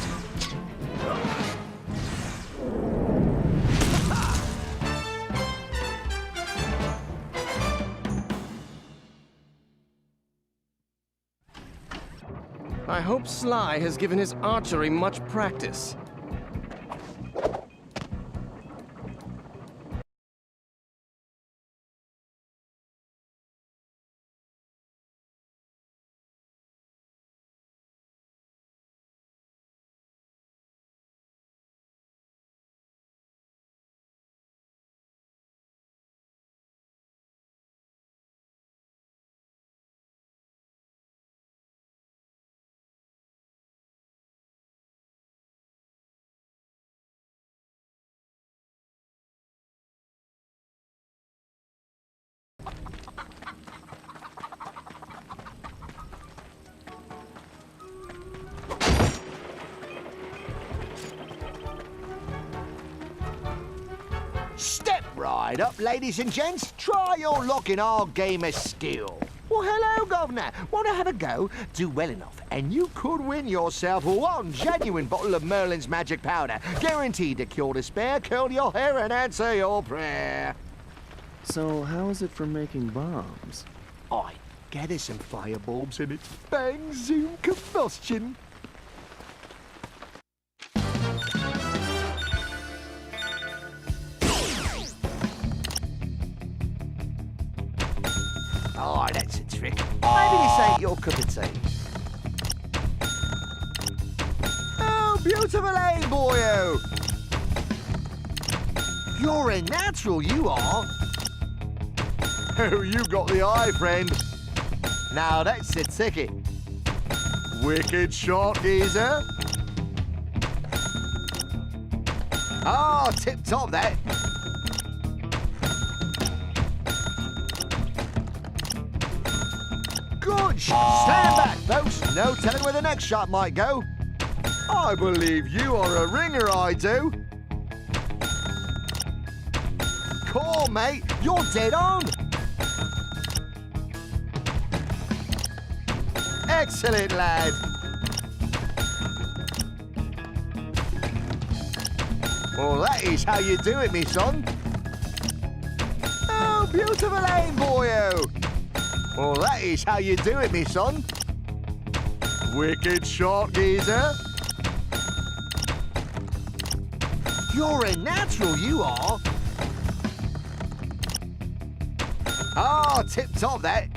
I hope Sly has given his archery much practice. Step right up, ladies and gents. Try your luck in our game of skill. Well, hello, Governor. Want to have a go? Do well enough, and you could win yourself one genuine bottle of Merlin's magic powder, guaranteed to cure despair, curl your hair, and answer your prayer. So how is it for making bombs? I gather some firebulbs and it's bang, zoom, combustion. Oh, that's a trick. Maybe this ain't your cup of tea. Oh, beautiful aim, boyo! You're a natural, you are. Oh, you got the eye, friend. Now that's a ticket. Wicked shot, geezer. Oh, tip-top that. Good shot. Stand back, folks. No telling where the next shot might go. I believe you are a ringer, I do. Cool, mate. You're dead on. Excellent, lad. Well, that is how you do it, me son. Oh, beautiful aim, boyo. Well, that is how you do it, me son. Wicked shot, geezer. You're a natural, you are. Oh, tip-top that.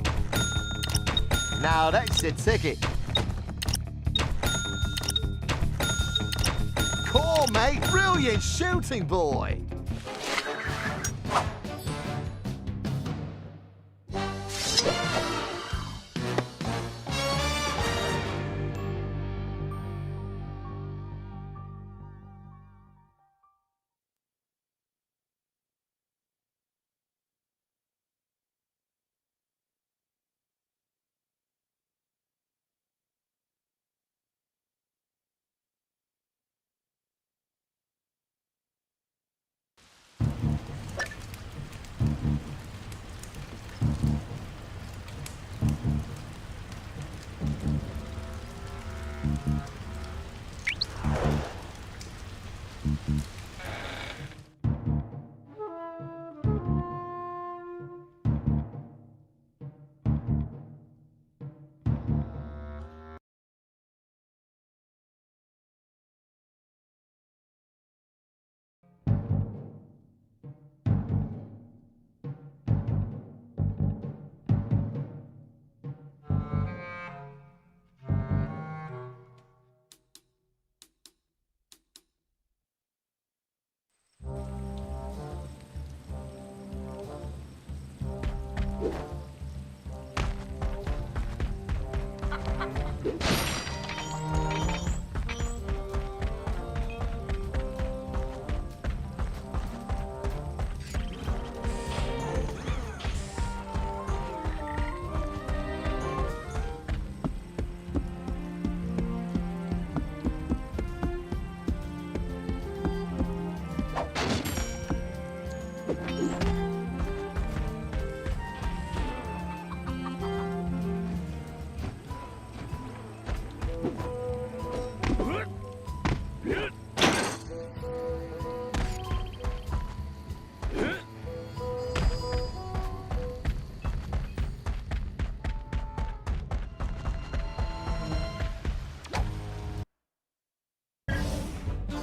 Now that's the ticket. Cool, mate. Brilliant shooting, boy.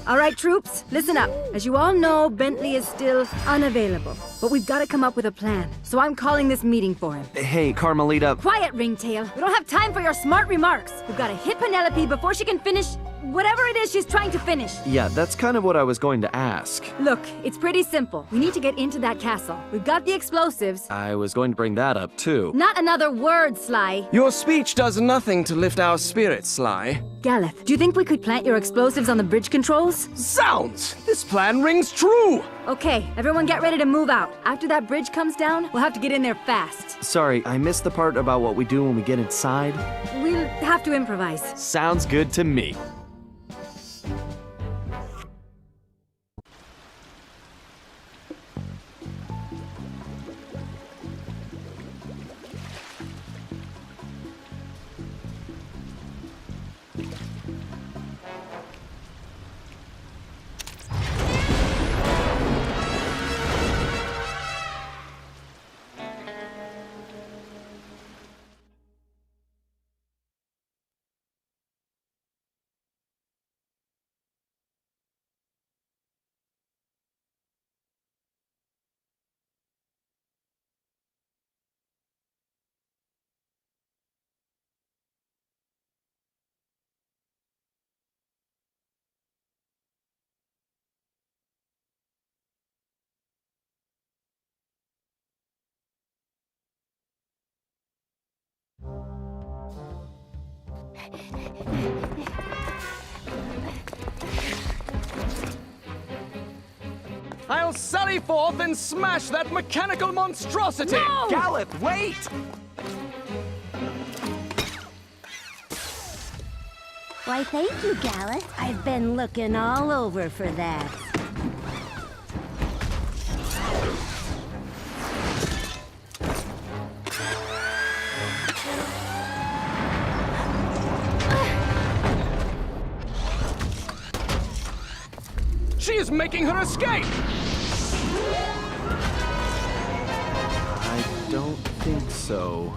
All right, troops, listen up. As you all know, Bentley is still unavailable. But we've got to come up with a plan. So I'm calling this meeting for him. Hey, Carmelita. Quiet, Ringtail. We don't have time for your smart remarks. We've got to hit Penelope before she can finish whatever it is she's trying to finish. Yeah, that's kind of what I was going to ask. Look, it's pretty simple. We need to get into that castle. We've got the explosives. I was going to bring that up, too. Not another word, Sly. Your speech does nothing to lift our spirits, Sly. Galeth, do you think we could plant your explosives on the bridge controls? Zounds! This plan rings true! Okay, everyone get ready to move out. After that bridge comes down, we'll have to get in there fast. Sorry, I missed the part about what we do when we get inside. We'll have to improvise. Sounds good to me. I'll sally forth and smash that mechanical monstrosity! No! Gallop, wait! Why, thank you, Gallus. I've been looking all over for that. She is making her escape! I don't think so.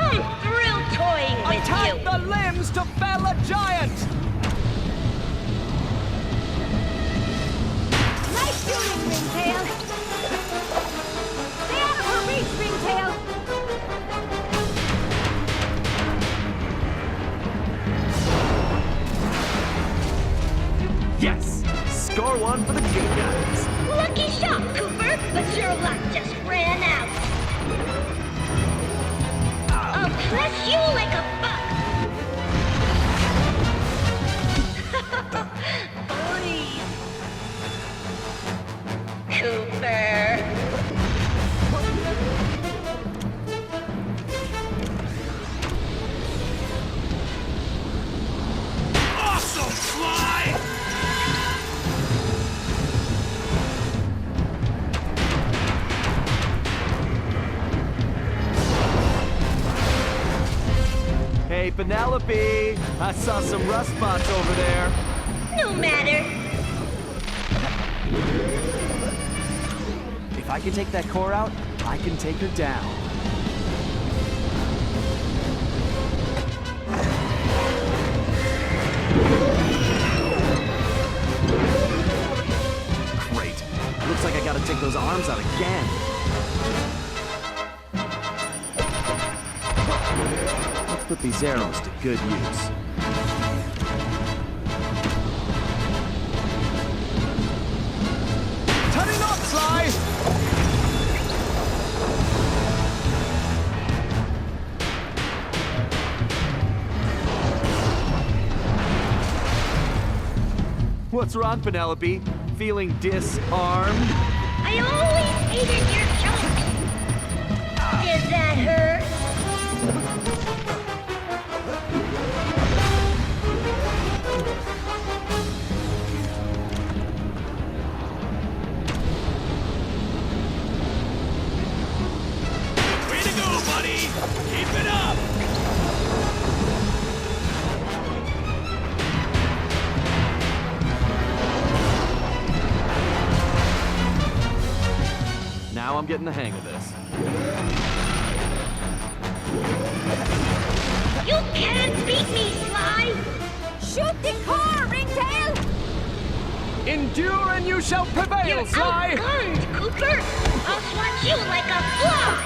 I'm through toying with Attack you. the limbs to fell a giant! Nice shooting, Ringtail! Stay out of her reach, Ringtail! Yes! Score one for the good guys. Lucky shot, Cooper, but your luck just ran out. I'll press you like a buck. Please. Cooper. Awesome, Sly! Hey, Penelope! I saw some rust spots over there. No matter. If I can take that core out, I can take her down. Great. Looks like I gotta take those arms out again. Let's put these arrows to good use. Turning up, Sly! What's wrong, Penelope? Feeling disarmed? I always hated your jokes. Does that hurt? Way to go, buddy! Keep it up! Now I'm getting the hang of this. You can't beat me, Sly! Shoot the car, Ringtail! Endure and you shall prevail, You're Sly! outgunned, Cooper! I'll swat you like a fly!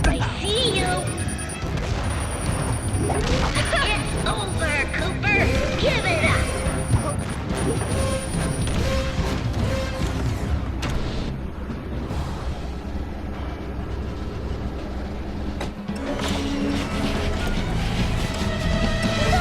I see you! It's over, Cooper! Give it up! No!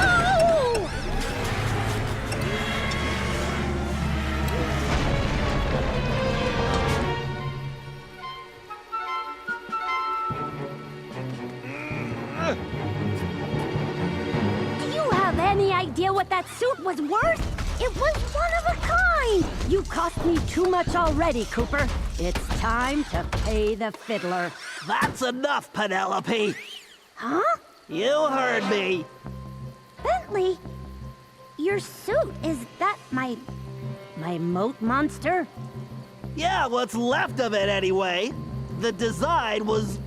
Do you have any idea what that suit was worth? It was one of a kind! You cost me too much already, Cooper. It's time to pay the fiddler. That's enough, Penelope. Huh? You heard me. Bentley? Your suit, is that my moat monster? Yeah, what's left of it anyway. The design was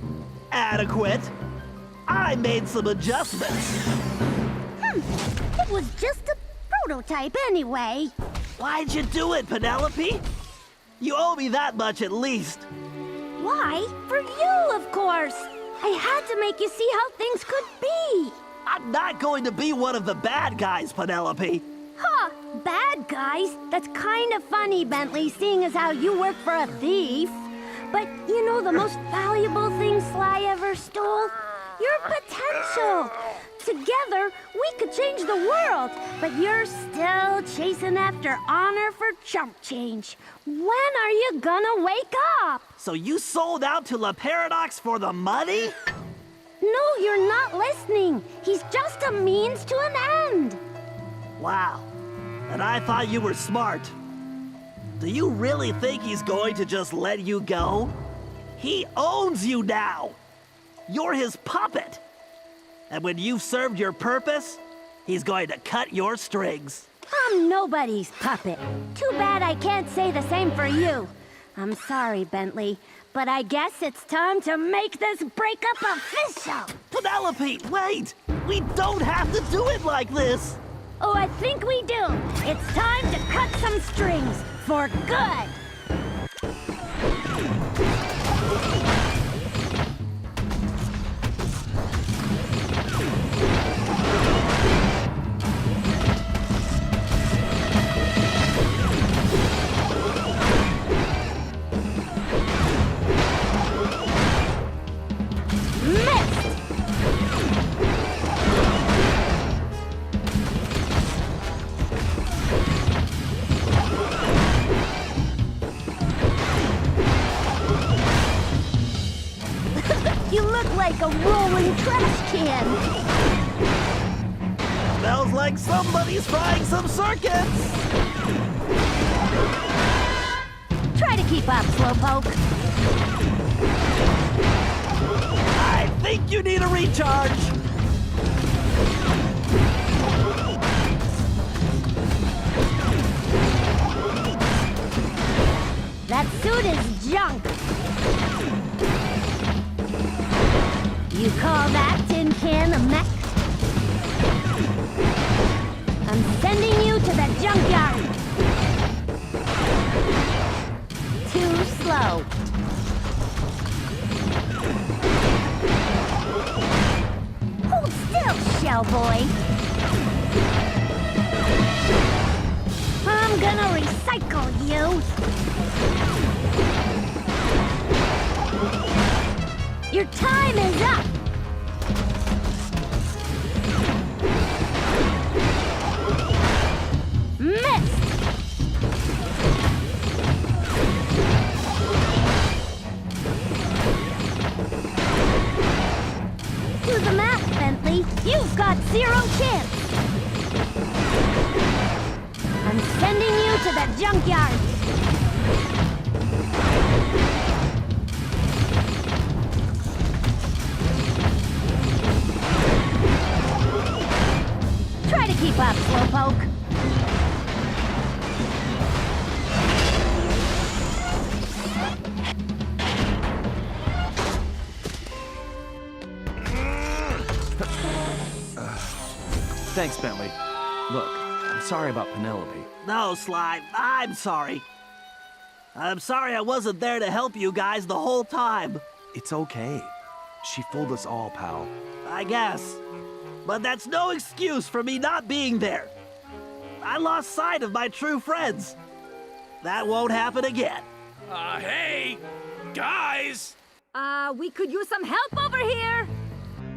adequate. I made some adjustments. It was just a prototype anyway. Why'd you do it, Penelope? You owe me that much at least. Why? For you, of course. I had to make you see how things could be. I'm not going to be one of the bad guys, Penelope. Huh, bad guys? That's kind of funny, Bentley, seeing as how you work for a thief. But you know the most valuable thing Sly ever stole? Your potential. Together, we could change the world, but you're still chasing after honor for chump change. When are you gonna wake up? So you sold out to La Paradox for the money? No, you're not listening. He's just a means to an end. Wow. And I thought you were smart. Do you really think he's going to just let you go? He owns you now. You're his puppet. And when you've served your purpose, he's going to cut your strings. I'm nobody's puppet. Too bad I can't say the same for you. I'm sorry, Bentley, but I guess it's time to make this breakup official. Penelope, wait! We don't have to do it like this! Oh, I think we do. It's time to cut some strings for good. You look like a rolling trash can. Smells like somebody's frying some circuits. Try to keep up, Slowpoke. I think you need a recharge. That suit is junk. You call that tin can a mech? I'm sending you to the junkyard. Too slow. Hold still, shell boy. I'm gonna recycle you. Your time is up! Missed! Do the math, Bentley. You've got 0 chance. I'm sending you to the junkyard. Try to keep up, Slowpoke. Thanks, Bentley. Look, I'm sorry about Penelope. No, Sly, I'm sorry. I'm sorry I wasn't there to help you guys the whole time. It's okay. She fooled us all, pal. I guess. But that's no excuse for me not being there. I lost sight of my true friends. That won't happen again. Hey, guys! We could use some help over here.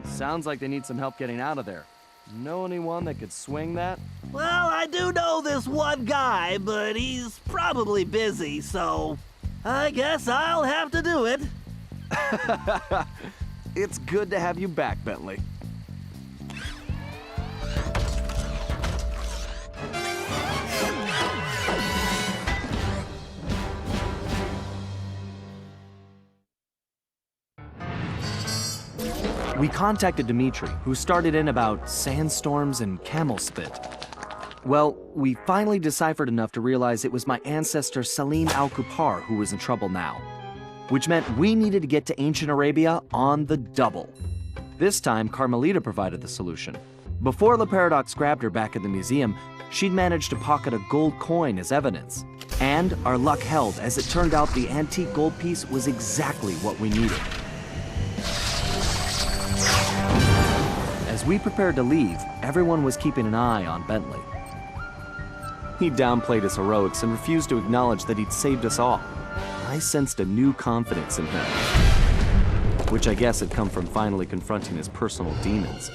Sounds like they need some help getting out of there. Know anyone that could swing that? Well, I do know this one guy, but he's probably busy, so I guess I'll have to do it. It's good to have you back, Bentley. We contacted Dimitri, who started in about sandstorms and camel spit. Well, we finally deciphered enough to realize it was my ancestor Salim al-Kupar who was in trouble now, which meant we needed to get to ancient Arabia on the double. This time, Carmelita provided the solution. Before La Paradox grabbed her back at the museum, she'd managed to pocket a gold coin as evidence. And our luck held, as it turned out the antique gold piece was exactly what we needed. As we prepared to leave, everyone was keeping an eye on Bentley. He downplayed his heroics and refused to acknowledge that he'd saved us all. I sensed a new confidence in him, which I guess had come from finally confronting his personal demons.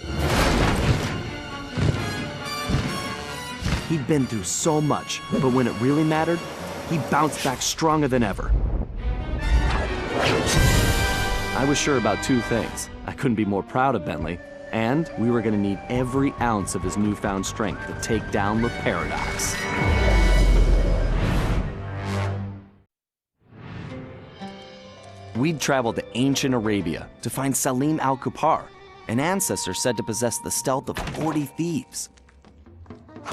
He'd been through so much, but when it really mattered, he bounced back stronger than ever. I was sure about two things. I couldn't be more proud of Bentley, and we were going to need every ounce of his newfound strength to take down the Paradox. We'd traveled to ancient Arabia to find Salim al-Kupar, an ancestor said to possess the stealth of 40 thieves.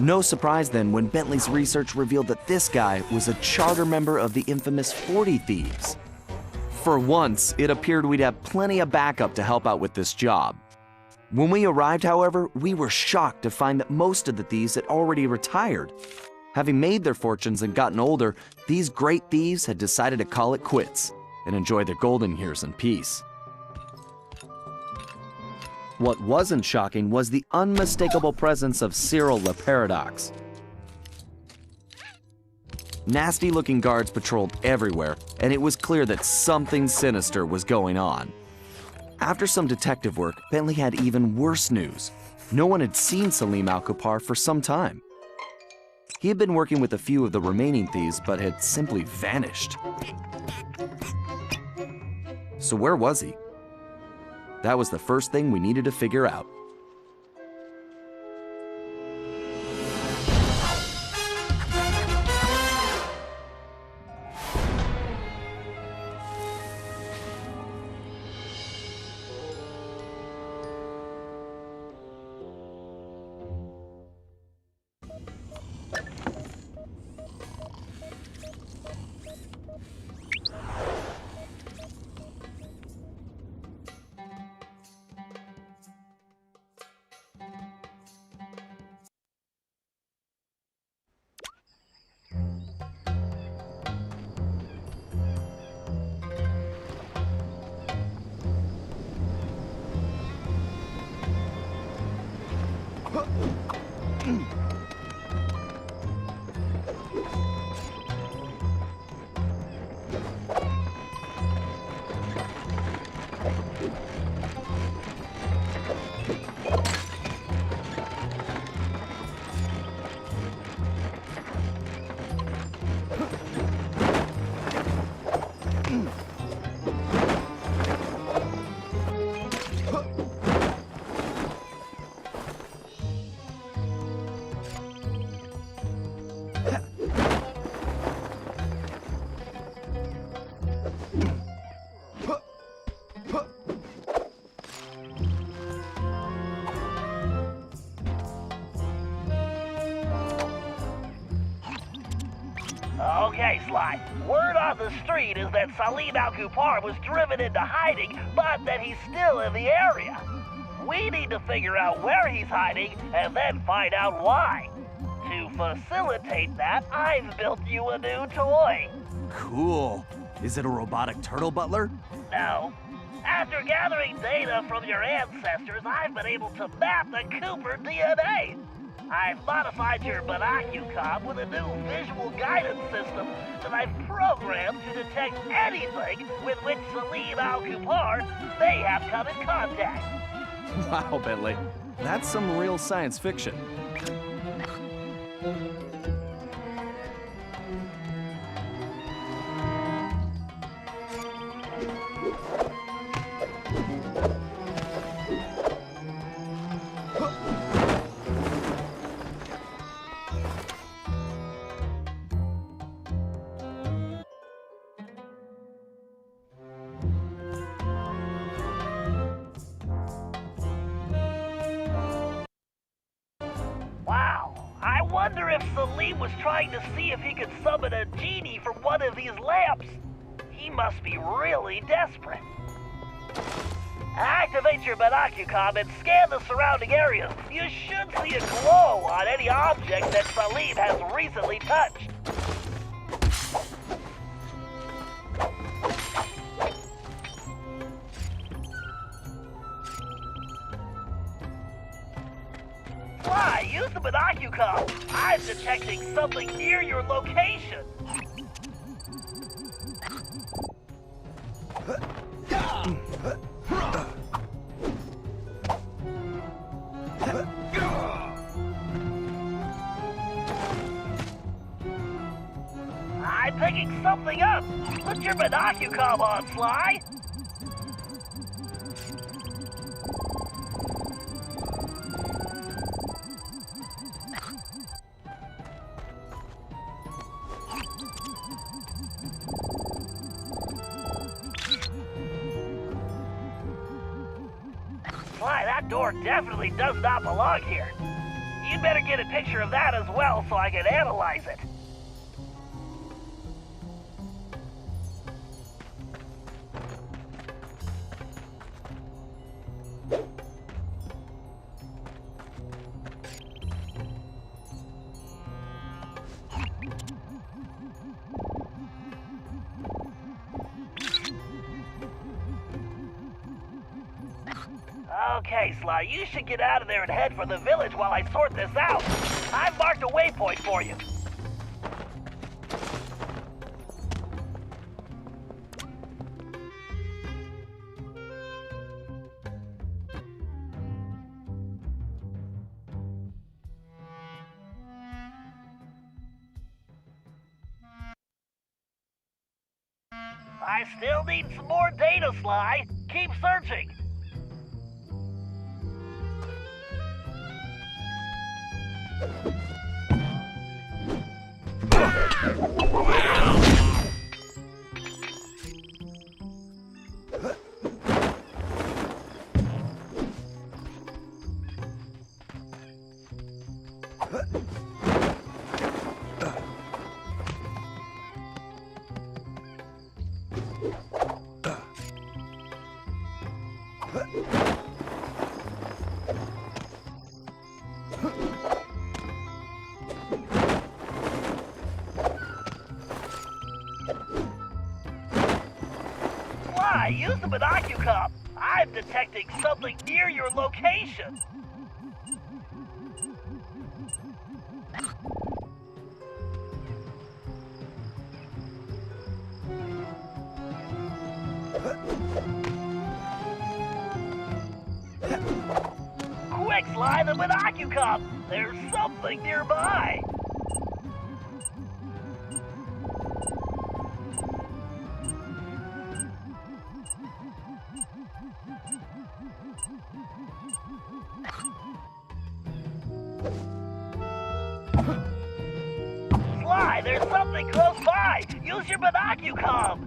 No surprise then when Bentley's research revealed that this guy was a charter member of the infamous 40 Thieves. For once, it appeared we'd have plenty of backup to help out with this job. When we arrived, however, we were shocked to find that most of the thieves had already retired. Having made their fortunes and gotten older, these great thieves had decided to call it quits and enjoy their golden years in peace. What wasn't shocking was the unmistakable presence of Cyril the Paradox. Nasty-looking guards patrolled everywhere, and it was clear that something sinister was going on. After some detective work, Bentley had even worse news. No one had seen Salim al-Kupar for some time. He had been working with a few of the remaining thieves, but had simply vanished. So where was he? That was the first thing we needed to figure out. Okay, Sly. Word on the street is that Salim al-Kupar was driven into hiding, but that he's still in the area. We need to figure out where he's hiding and then find out why. To facilitate that, I've built you a new toy. Cool. Is it a robotic turtle butler? No. After gathering data from your ancestors, I've been able to map the Cooper DNA. I've modified your binocucom with a new visual guidance system that I've programmed to detect anything with which Salim al-Kupar may have come in contact. Wow, Bentley. That's some real science fiction. I wonder if Salim was trying to see if he could summon a genie from one of these lamps. He must be really desperate. Activate your binocular and scan the surrounding areas. You should see a glow on any object that Salim has recently touched. Sly, use the binocular. I'm detecting something near your location. I'm picking something up. Put your binocular on, Sly. Sly, that door definitely does not belong here. You'd better get a picture of that as well so I can analyze it. Okay, Sly, you should get out of there and head for the village while I sort this out. I've marked a waypoint for you. I still need some more data, Sly. Keep searching. Sly, use the binocular. I'm detecting something near your location. Quick, Sly, the binocular. There's something nearby. Sly, there's something close by. Use your binocular.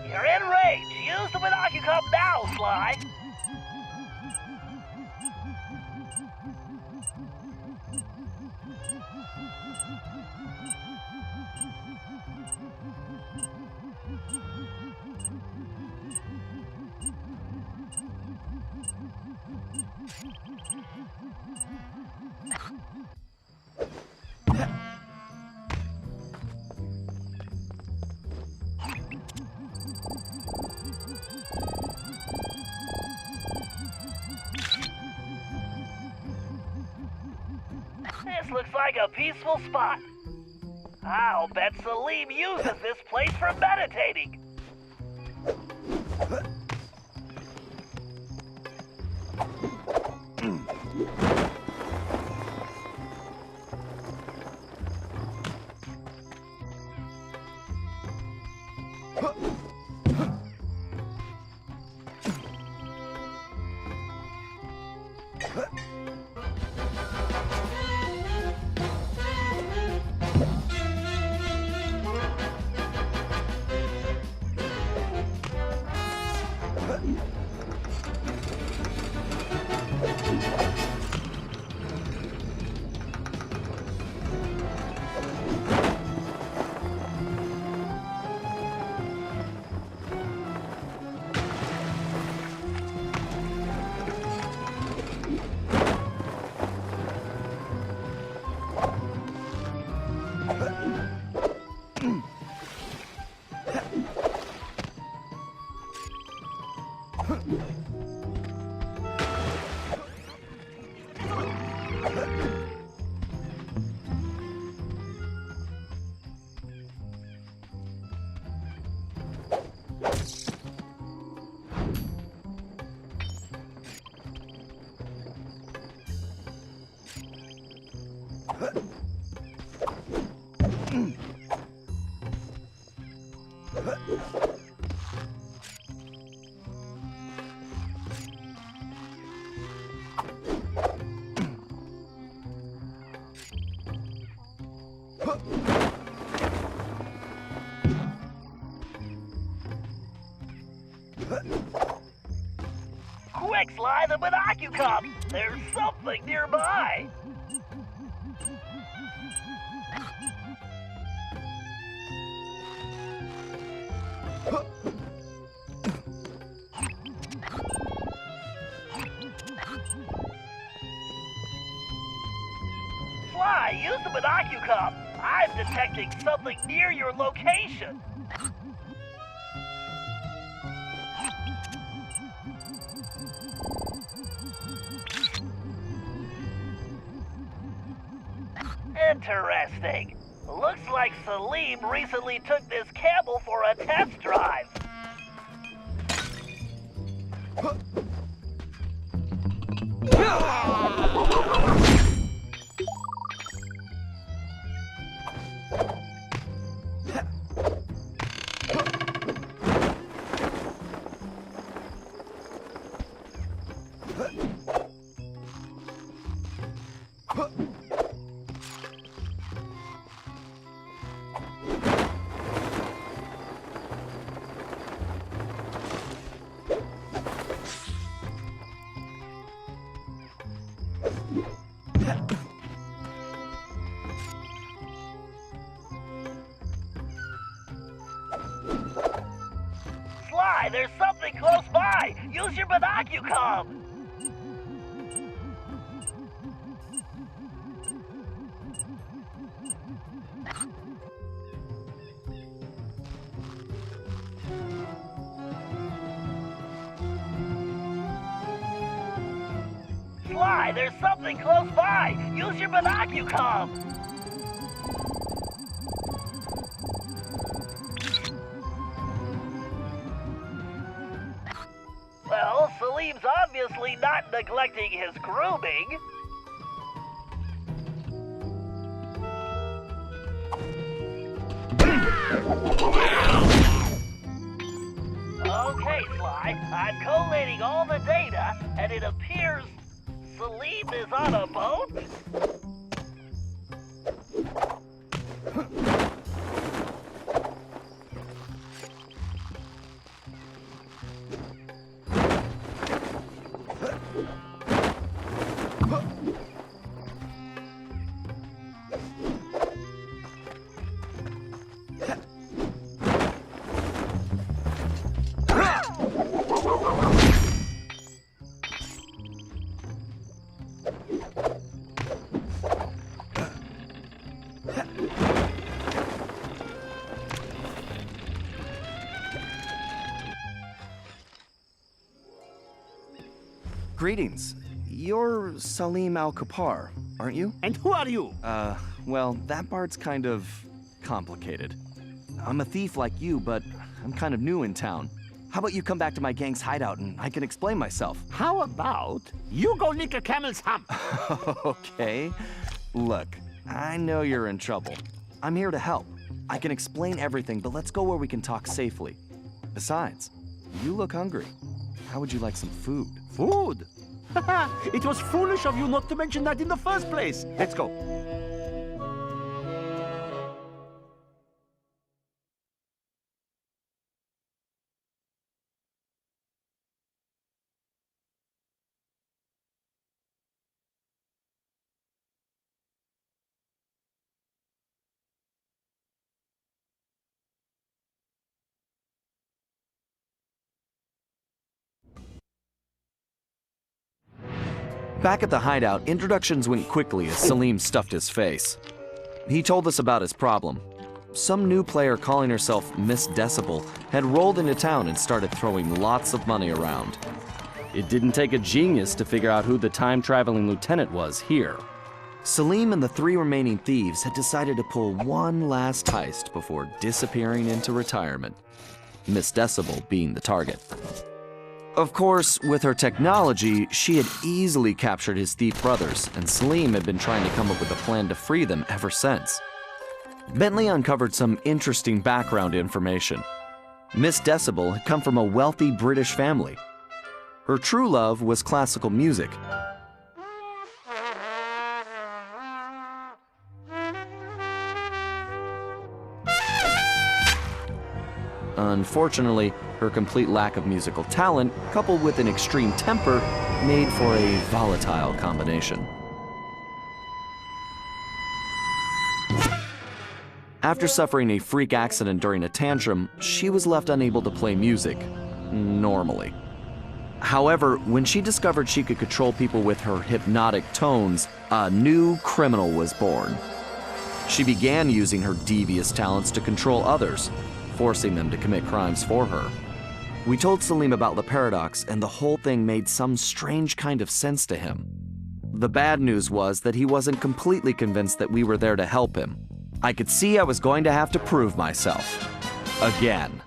You're in range. Use the binocular now, Sly. This looks a peaceful spot. I'll bet Salim uses this place for meditating. Quick, Sly, the binocular! There's something nearby! Sly, use the binocular! I'm detecting something near your location! Interesting. Looks like Salim recently took this camel for a test drive. Sly, there's something close by! Use your binocular! Sly, there's something close by! Use your binocular! Well, Salim's obviously not neglecting his grooming. Okay, Sly, I'm collating all the data, and it appears Salim is on a boat? Greetings. You're Salim Al-Kapar, aren't you? And who are you? well, that part's kind of complicated. I'm a thief like you, but I'm kind of new in town. How about you come back to my gang's hideout and I can explain myself? How about you go lick a camel's hump? Okay. Look, I know you're in trouble. I'm here to help. I can explain everything, but let's go where we can talk safely. Besides, you look hungry. How would you like some food? Food? It was foolish of you not to mention that in the first place. Let's go. Back at the hideout, introductions went quickly as Salim stuffed his face. He told us about his problem. Some new player calling herself Miss Decibel had rolled into town and started throwing lots of money around. It didn't take a genius to figure out who the time-traveling lieutenant was here. Salim and the 3 remaining thieves had decided to pull one last heist before disappearing into retirement, Miss Decibel being the target. Of course, with her technology, she had easily captured his thief brothers, and Salim had been trying to come up with a plan to free them ever since. Bentley uncovered some interesting background information. Miss Decibel had come from a wealthy British family. Her true love was classical music. Unfortunately, her complete lack of musical talent, coupled with an extreme temper, made for a volatile combination. After suffering a freak accident during a tantrum, she was left unable to play music normally. However, when she discovered she could control people with her hypnotic tones, a new criminal was born. She began using her devious talents to control others, forcing them to commit crimes for her. We told Salim about the paradox, and the whole thing made some strange kind of sense to him. The bad news was that he wasn't completely convinced that we were there to help him. I could see I was going to have to prove myself. Again.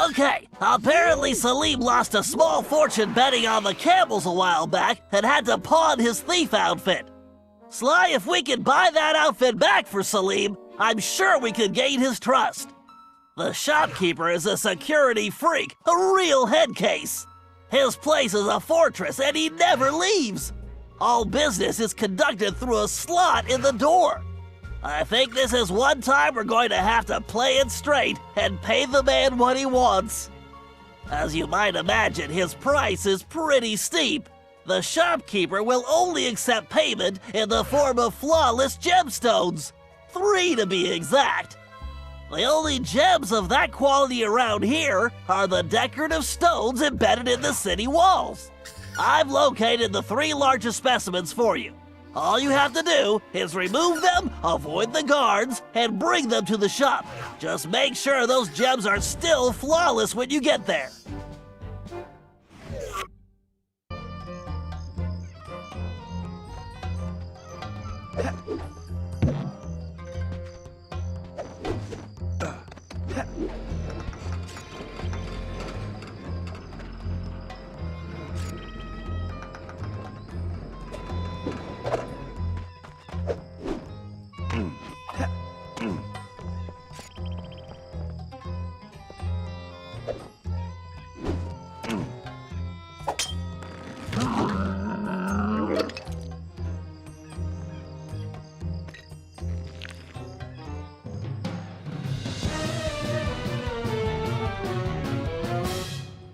Okay, apparently Salim lost a small fortune betting on the camels a while back and had to pawn his thief outfit. Sly, if we can buy that outfit back for Salim, I'm sure we could gain his trust. The shopkeeper is a security freak, a real head case. His place is a fortress and he never leaves. All business is conducted through a slot in the door. I think this is one time we're going to have to play it straight and pay the man what he wants. As you might imagine, his price is pretty steep. The shopkeeper will only accept payment in the form of flawless gemstones. 3 to be exact. The only gems of that quality around here are the decorative stones embedded in the city walls. I've located the 3 largest specimens for you. All you have to do is remove them, avoid the guards, and bring them to the shop. Just make sure those gems are still flawless when you get there.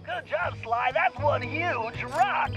Good job, Sly. That's one huge rock.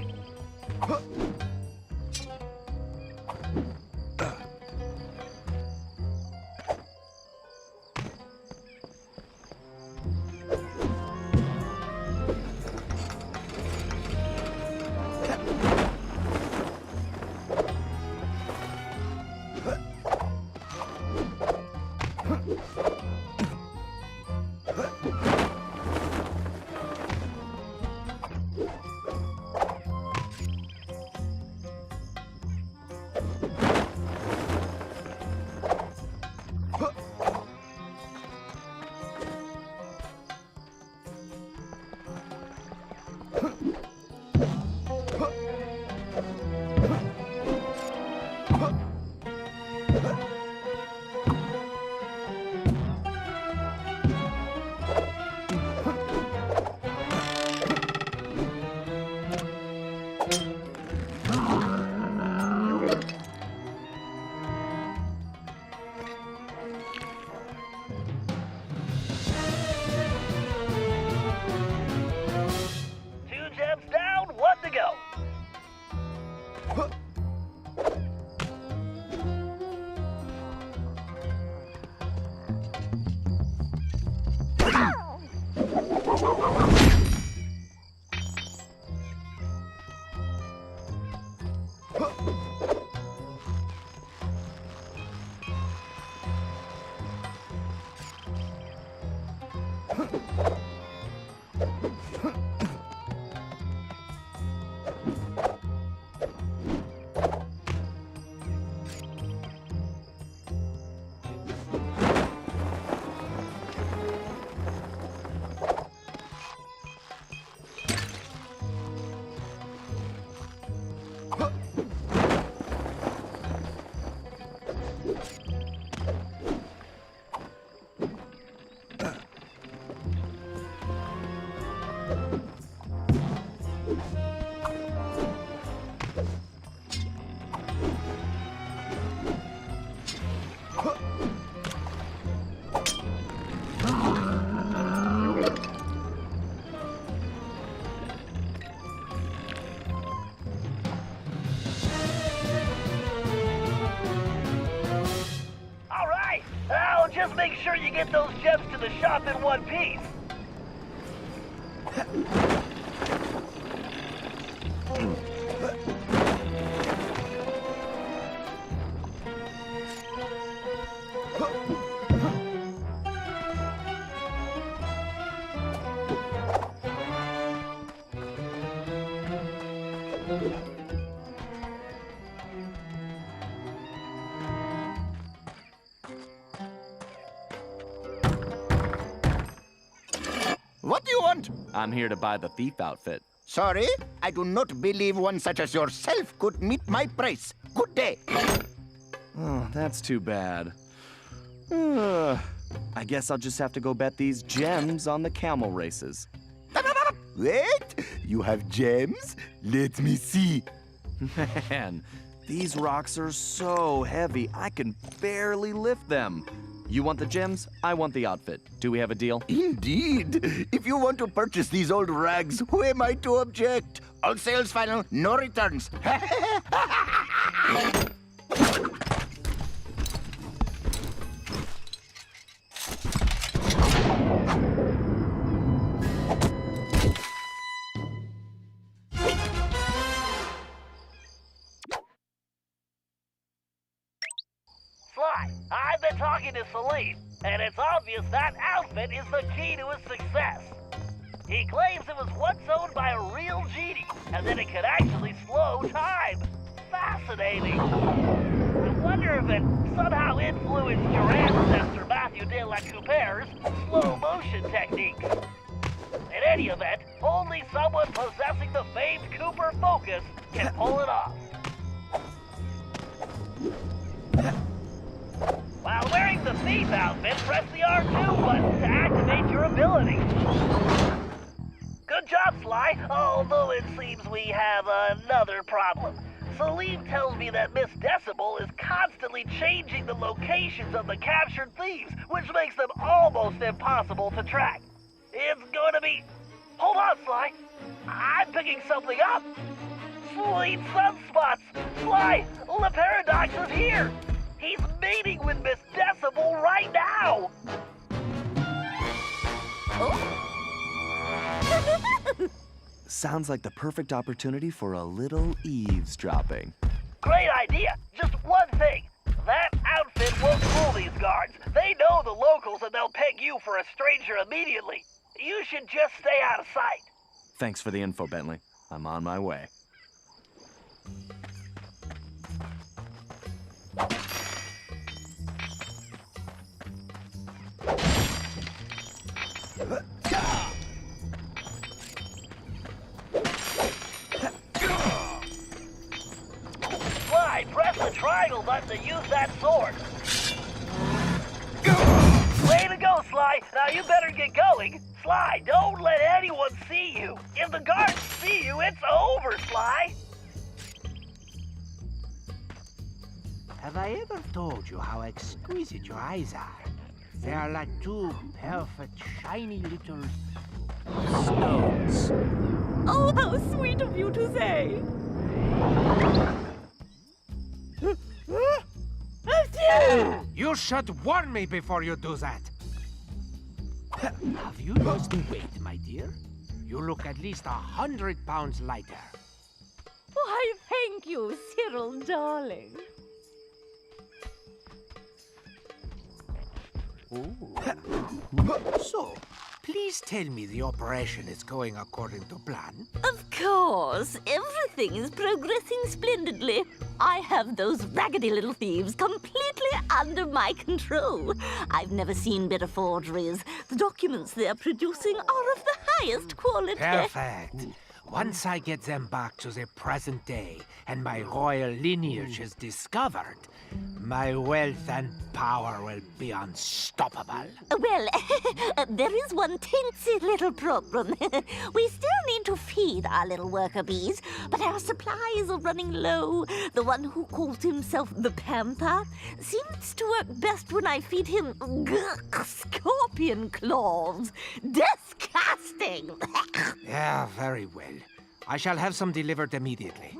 Just make sure you get those gems to the shop in one piece. What do you want? I'm here to buy the thief outfit. Sorry, I do not believe one such as yourself could meet my price. Good day. Oh, that's too bad. I guess I'll just have to go bet these gems on the camel races. Wait, you have gems? Let me see. Man, These rocks are so heavy, I can barely lift them. You want the gems? I want the outfit. Do we have a deal? Indeed. If you want to purchase these old rags, who am I to object? All sales final, no returns. Sly, I've been talking to Celine, and it's obvious that outfit is the key to his success. He claims it was once owned by a real genie, and that it could actually slow time. Fascinating. I wonder if it somehow influenced your ancestor Matthew de la Coupeur's slow motion techniques. In any event, only someone possessing the famed Cooper focus can pull it off. While wearing the thief outfit, press the R2 button to activate your ability. Good job, Sly, although it seems we have another problem. Celine tells me that Miss Decibel is constantly changing the locations of the captured thieves, which makes them almost impossible to track. It's going to be... Hold on, Sly. I'm picking something up. Celine's sunspots. Sly, Le Paradox is here. He's meeting with Miss Decibel right now. Sounds like the perfect opportunity for a little eavesdropping. Great idea. Just one thing. That outfit won't fool these guards. They know the locals and they'll peg you for a stranger immediately. You should just stay out of sight. Thanks for the info, Bentley. I'm on my way. Sly, press the triangle button to use that sword. Way to go, Sly. Now you better get going. Sly, don't let anyone see you. If the guards see you, it's over, Sly. Have I ever told you how exquisite your eyes are? They are like two perfect, shiny little stones. Oh, how sweet of you to say. You should warn me before you do that. Have you lost weight, my dear? You look at least 100 pounds lighter. Why, thank you, Cyril, darling. So, please tell me the operation is going according to plan. Of course, everything is progressing splendidly. I have those raggedy little thieves completely under my control. I've never seen better forgeries. The documents they're producing are of the highest quality. Perfect. Once I get them back to the present day and my royal lineage is discovered, my wealth and power will be unstoppable. Well, there is one teensy little problem. We still need to feed our little worker bees, but our supplies are running low. The one who calls himself the Panther seems to work best when I feed him scorpion claws. Disgusting! Yeah, very well. I shall have some delivered immediately.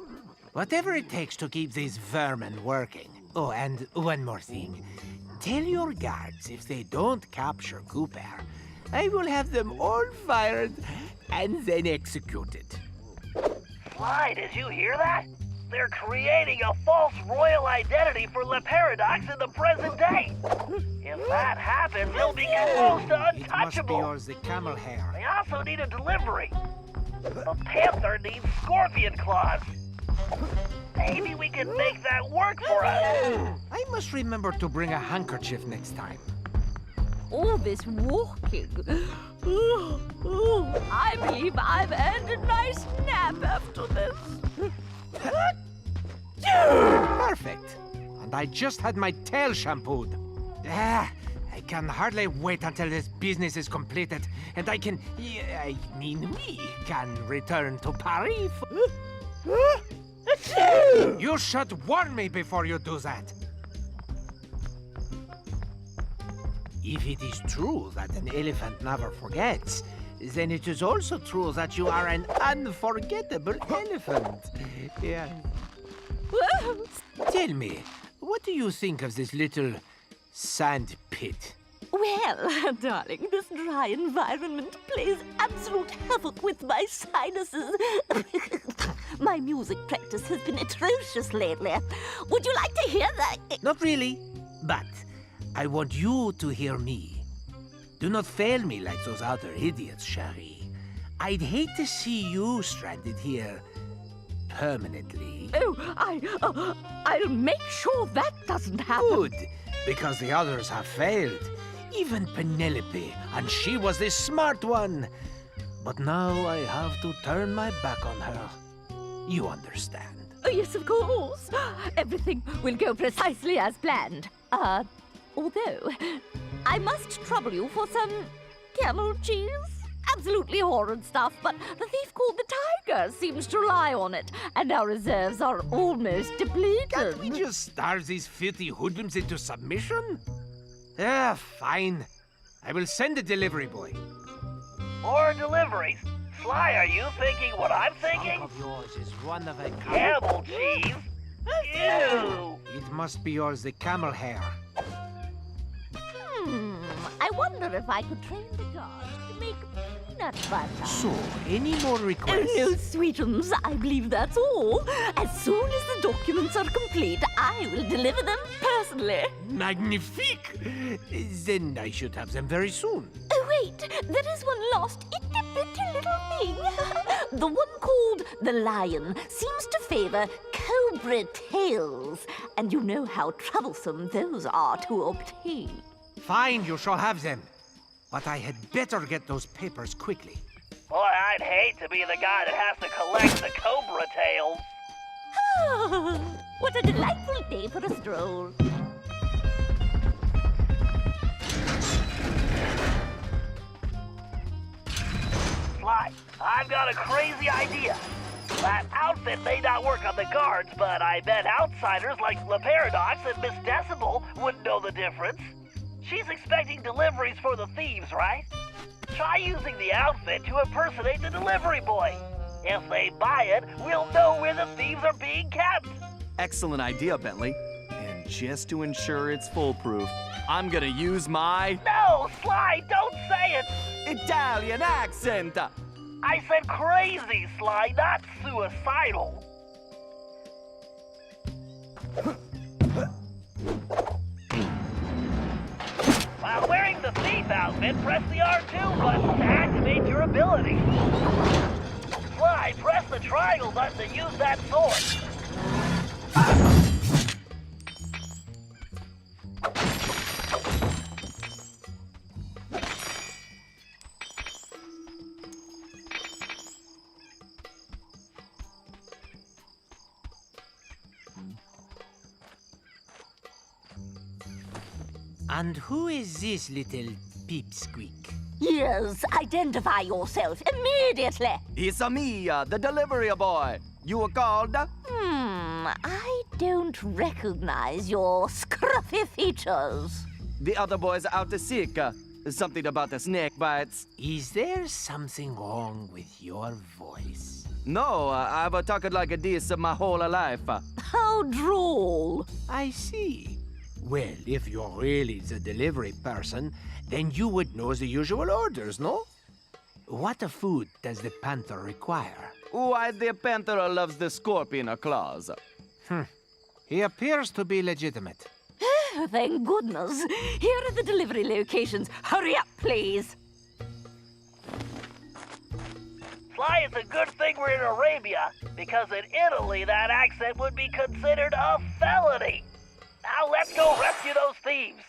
Whatever it takes to keep these vermin working. Oh, and one more thing. Tell your guards if they don't capture Cooper, I will have them all fired and then executed. Sly, did you hear that? They're creating a false royal identity for Le Paradox in the present day. If that happens, he'll be close to It must be untouchable. yours, the camel hair. They also need a delivery. The Panther needs scorpion claws. Maybe we can make that work for us. I must remember to bring a handkerchief next time. All this walking. I believe I've earned a nice nap after this. Perfect. And I just had my tail shampooed. I can hardly wait until this business is completed, and I can, we can return to Paris. You You should warn me before you do that. If it is true that an elephant never forgets, then it is also true that you are an unforgettable elephant. Yeah. Tell me, what do you think of this little sand pit? Well, darling, this dry environment plays absolute havoc with my sinuses. My music practice has been atrocious lately. Would you like to hear that? Not really, but I want you to hear me. Do not fail me like those other idiots, Cherie. I'd hate to see you stranded here permanently. Oh, I'll make sure that doesn't happen. Good, because the others have failed. Even Penelope, and she was the smart one. But now I have to turn my back on her. You understand. Oh, yes, of course. Everything will go precisely as planned. Although, I must trouble you for some camel cheese. Absolutely horrid stuff, but the thief called the Tiger seems to rely on it, and our reserves are almost depleted. Can't we just starve these filthy hoodlums into submission? Fine. I will send a delivery boy. More deliveries. Sly, are you thinking what I'm thinking? Of yours is one of a Camel cheese? Ew! It must be yours, the camel hair. I wonder if I could train the guards to make peanut butter. So, any more requests? Oh, no, sweetums. I believe that's all. As soon as the documents are complete, I will deliver them personally. Magnifique! Then I should have them very soon. Oh, wait. There is one last itty-bitty little thing. The one called the Lion seems to favor cobra tails. And you know how troublesome those are to obtain. Fine, you shall have them. But I had better get those papers quickly. Boy, I'd hate to be the guy that has to collect the cobra tails. What a delightful day for a stroll. Sly, I've got a crazy idea. That outfit may not work on the guards, but I bet outsiders like La Paradox and Miss Decibel wouldn't know the difference. She's expecting deliveries for the thieves, right? Try using the outfit to impersonate the delivery boy. If they buy it, we'll know where the thieves are being kept. Excellent idea, Bentley. And just to ensure it's foolproof, I'm gonna use my... No, Sly, don't say it! Italian accent! I said crazy, Sly, not suicidal. While wearing the thief outfit, press the R2 button to activate your ability. Sly, press the triangle button to use that sword. And who is this little peepsqueak? Yes, identify yourself immediately. It's me, the delivery boy. You were called? I don't recognize your scruffy features. The other boys are out to sick. Something about the snake bites. Is there something wrong with your voice? No, I've talked like this my whole life. How droll. I see. Well, if you're really the delivery person, then you would know the usual orders, no? What food does the panther require? Why, the panther loves the scorpion claws. He appears to be legitimate. Thank goodness. Here are the delivery locations. Hurry up, please. Sly, it's a good thing we're in Arabia, because in Italy that accent would be considered a felony. Now let's go rescue those thieves.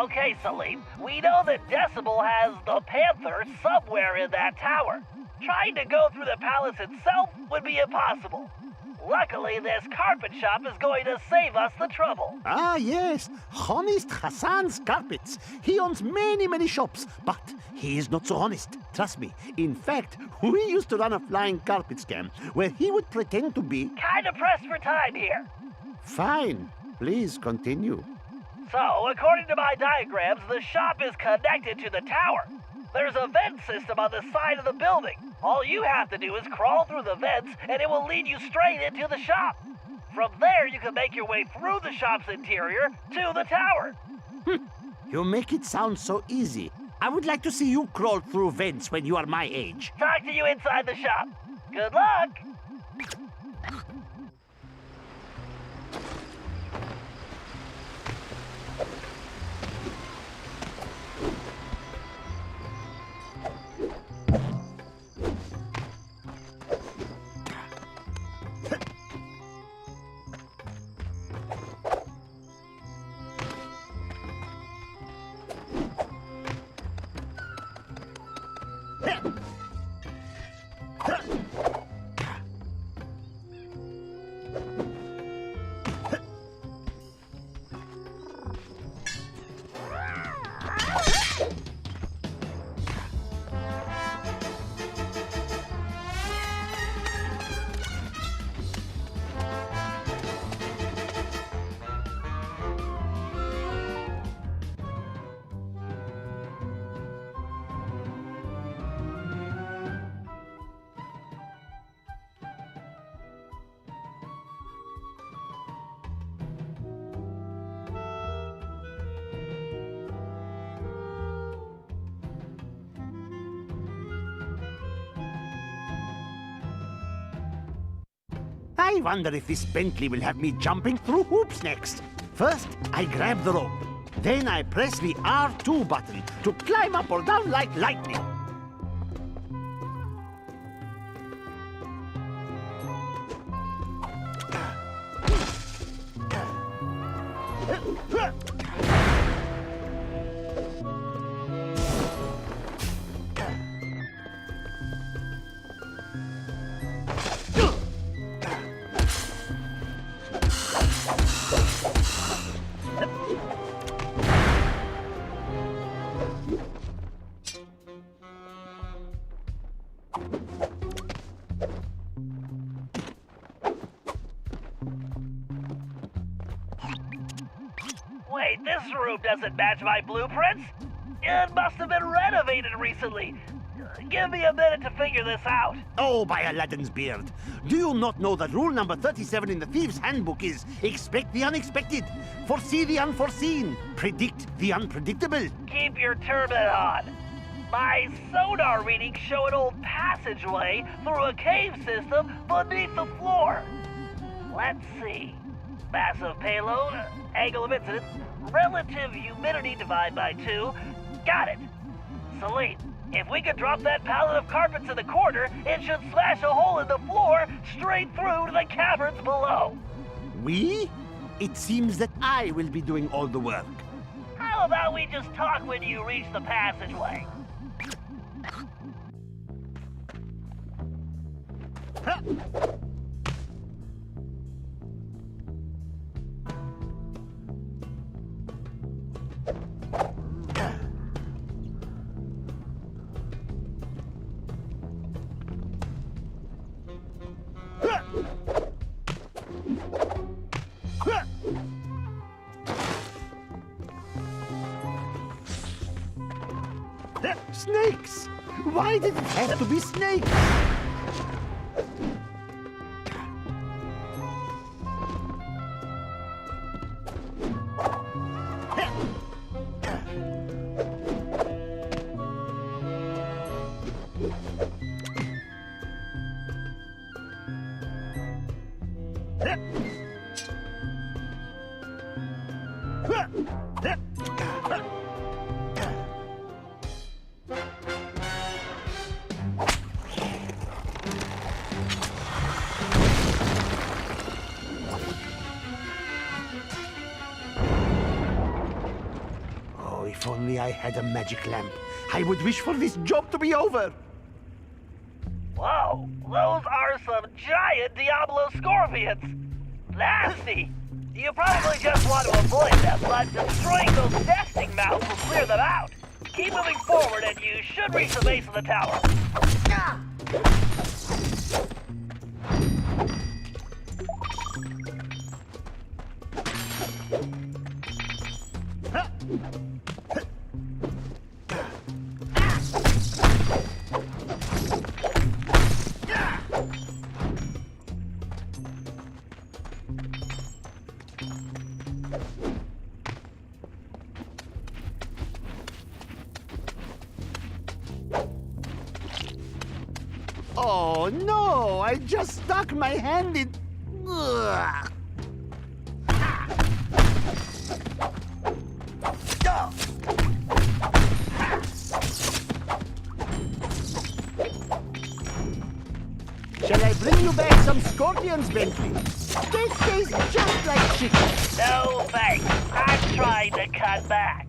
Okay, Salim, we know that Decibel has the Panther somewhere in that tower. Trying to go through the palace itself would be impossible. Luckily, this carpet shop is going to save us the trouble. Ah, yes. Honest Hassan's Carpets. He owns many, many shops, but he is not so honest. Trust me. In fact, we used to run a flying carpet scam where he would pretend to be... Kinda pressed for time here. Fine. Please continue. So, according to my diagrams, the shop is connected to the tower. There's a vent system on the side of the building. All you have to do is crawl through the vents, and it will lead you straight into the shop. From there, you can make your way through the shop's interior to the tower. You make it sound so easy. I would like to see you crawl through vents when you are my age. Talk to you inside the shop. Good luck! I wonder if this Bentley will have me jumping through hoops next. First, I grab the rope. Then I press the R2 button to climb up or down like lightning. Wait, this room doesn't match my blueprints? It must have been renovated recently. Give me a minute to figure this out. Oh, by Aladdin's beard. Do you not know that rule number 37 in the Thieves' Handbook is expect the unexpected, foresee the unforeseen, predict the unpredictable? Keep your turban on. My sonar readings show an old passageway through a cave system beneath the floor. Let's see. Massive payload, angle of incidence, relative humidity divided by 2. Got it. Salim, if we could drop that pallet of carpets in the corner, it should smash a hole in the floor straight through to the caverns below. We? It seems that I will be doing all the work. How about we just talk when you reach the passageway? Snakes! Why did it have to be snakes? Oh, if only I had a magic lamp. I would wish for this job to be over. Whoa, those are some giant Diablo scorpions. Nasty. You probably just want to avoid them, but destroying those nesting mounds will clear them out. Keep moving forward and you should reach the base of the tower. Oh no! I just stuck my hand in. Ugh. Shall I bring you back some scorpions, Bentley? They taste just like chicken. No thanks. I'm trying to cut back.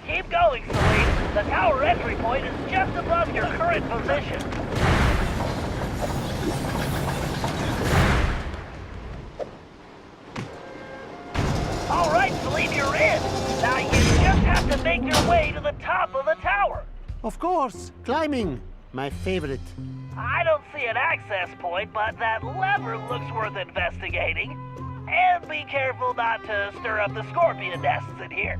Keep going, Celine. The tower entry point is just above your current position. All right, Celine, you're in. Now you just have to make your way to the top of the tower. Of course, climbing. My favorite. I don't see an access point, but that lever looks worth investigating. And be careful not to stir up the scorpion nests in here.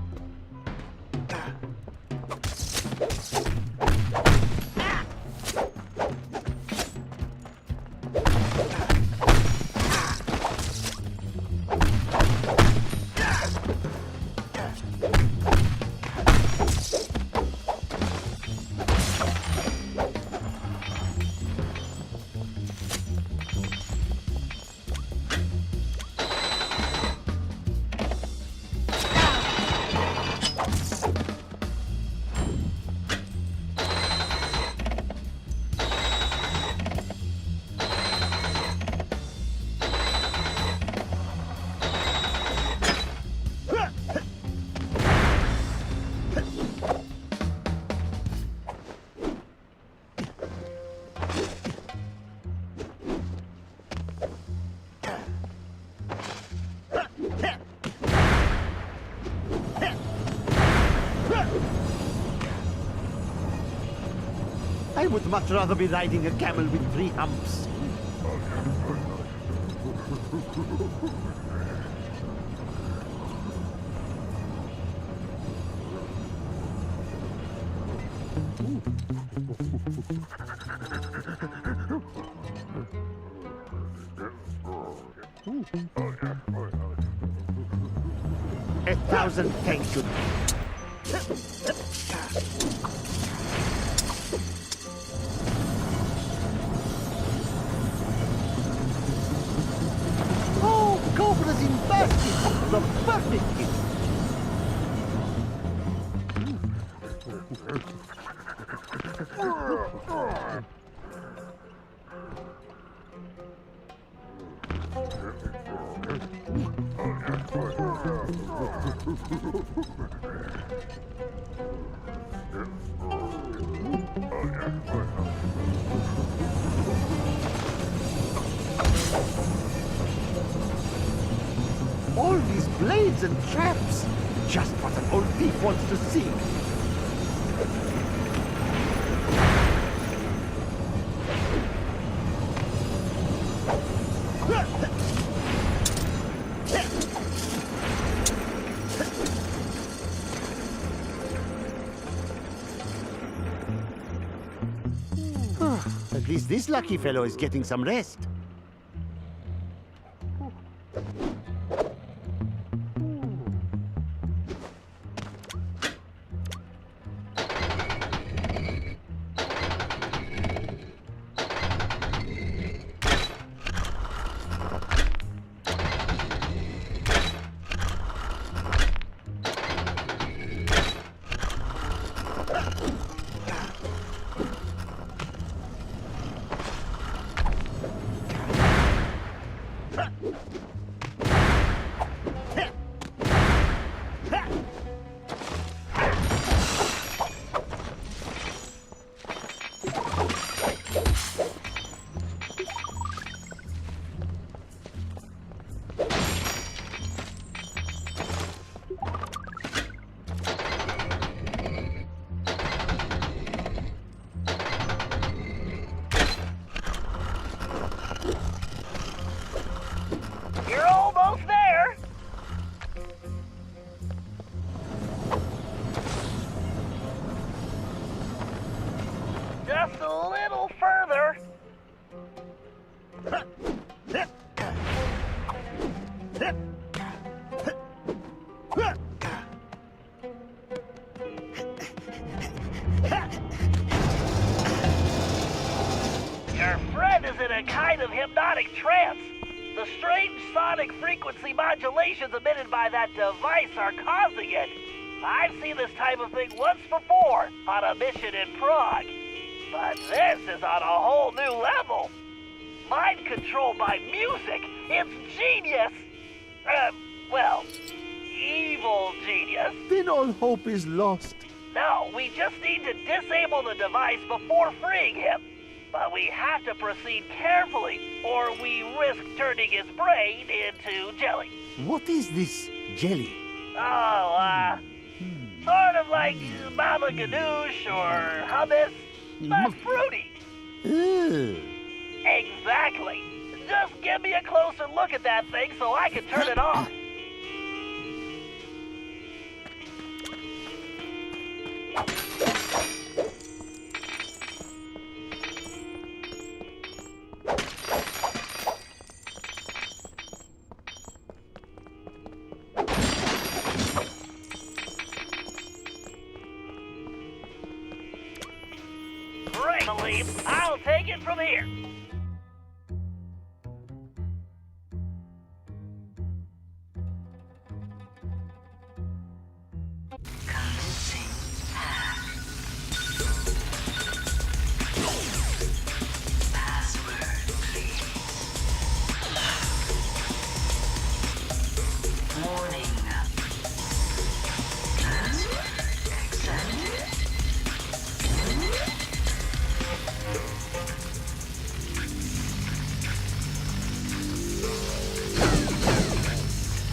I would much rather be riding a camel with 3 humps. A thousand thank you. Oh, cobras in baskets! The perfect gift! blades and traps. Just what an old thief wants to see. At least this lucky fellow is getting some rest. You're almost there. Just a little further. Your friend is in a kind of hypnotic trance. The strange sonic frequency modulations emitted by that device are causing it. I've seen this type of thing once before on a mission in Prague. But this is on a whole new level. Mind control by music. It's genius. Well, evil genius. Then all hope is lost. No, we just need to disable the device before freeing him. But we have to proceed carefully, or we risk turning his brain into jelly. What is this jelly? Oh, sort of like baba ganoush or hummus, but fruity. Exactly. Just give me a closer look at that thing so I can turn it off. Great, I'll take it from here.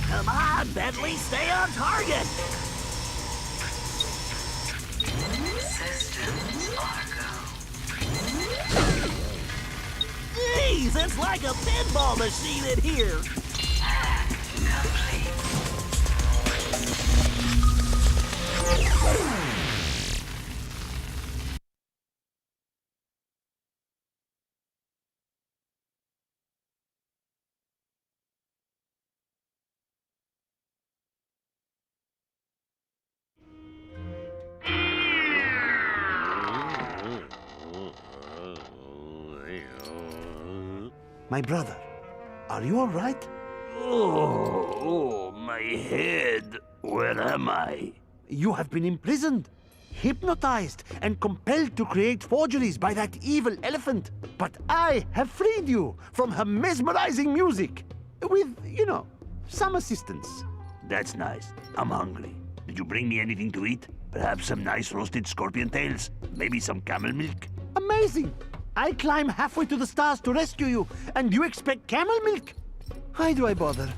Come on, Bentley, stay on target! Systems are go. Jeez, it's like a pinball machine in here! My brother, are you all right? Oh, my head. Where am I? You have been imprisoned, hypnotized, and compelled to create forgeries by that evil elephant. But I have freed you from her mesmerizing music. With, some assistance. That's nice. I'm hungry. Did you bring me anything to eat? Perhaps some nice roasted scorpion tails? Maybe some camel milk? Amazing! I climb halfway to the stars to rescue you, and you expect camel milk? Why do I bother?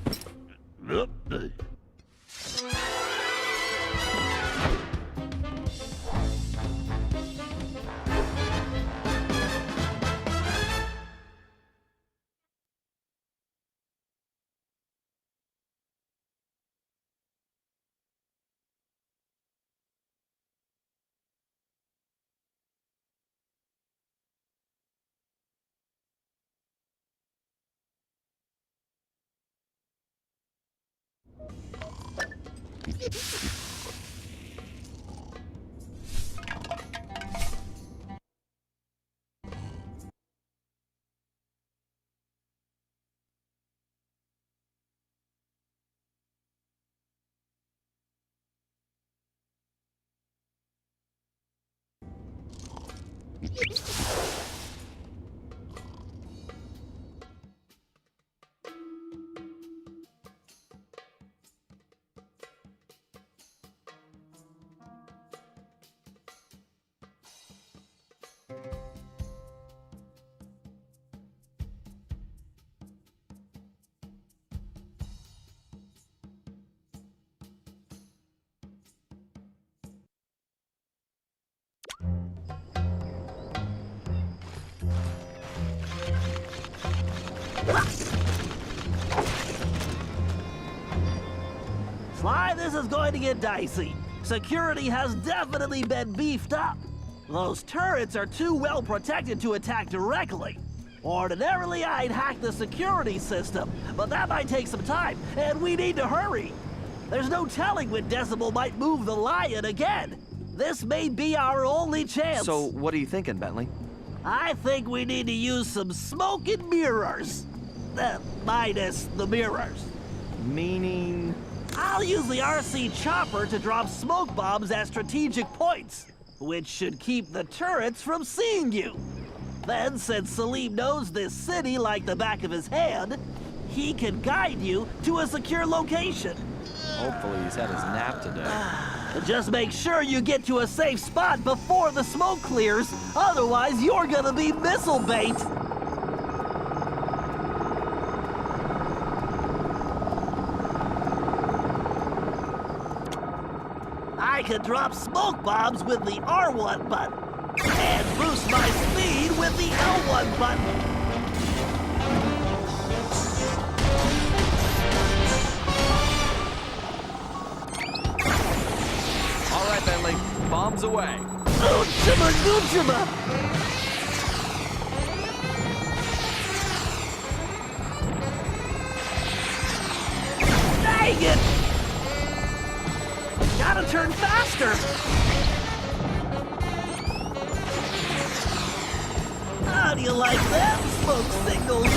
Sly, this is going to get dicey. Security has definitely been beefed up. Those turrets are too well protected to attack directly. Ordinarily, I'd hack the security system, but that might take some time, and we need to hurry. There's no telling when Decibel might move the lion again. This may be our only chance. So, what are you thinking, Bentley? I think we need to use some smoke and mirrors. Minus the mirrors. Meaning? I'll use the RC chopper to drop smoke bombs at strategic points, which should keep the turrets from seeing you. Then, since Salim knows this city like the back of his hand, he can guide you to a secure location. Hopefully he's had his nap today. Just make sure you get to a safe spot before the smoke clears, otherwise you're gonna be missile bait. I can drop smoke bombs with the R1 button, and boost my speed with the L1 button. All right, Bentley, bombs away. Oh, chimma goochima! Dang it! Gotta turn faster! How do you like them smoke signals?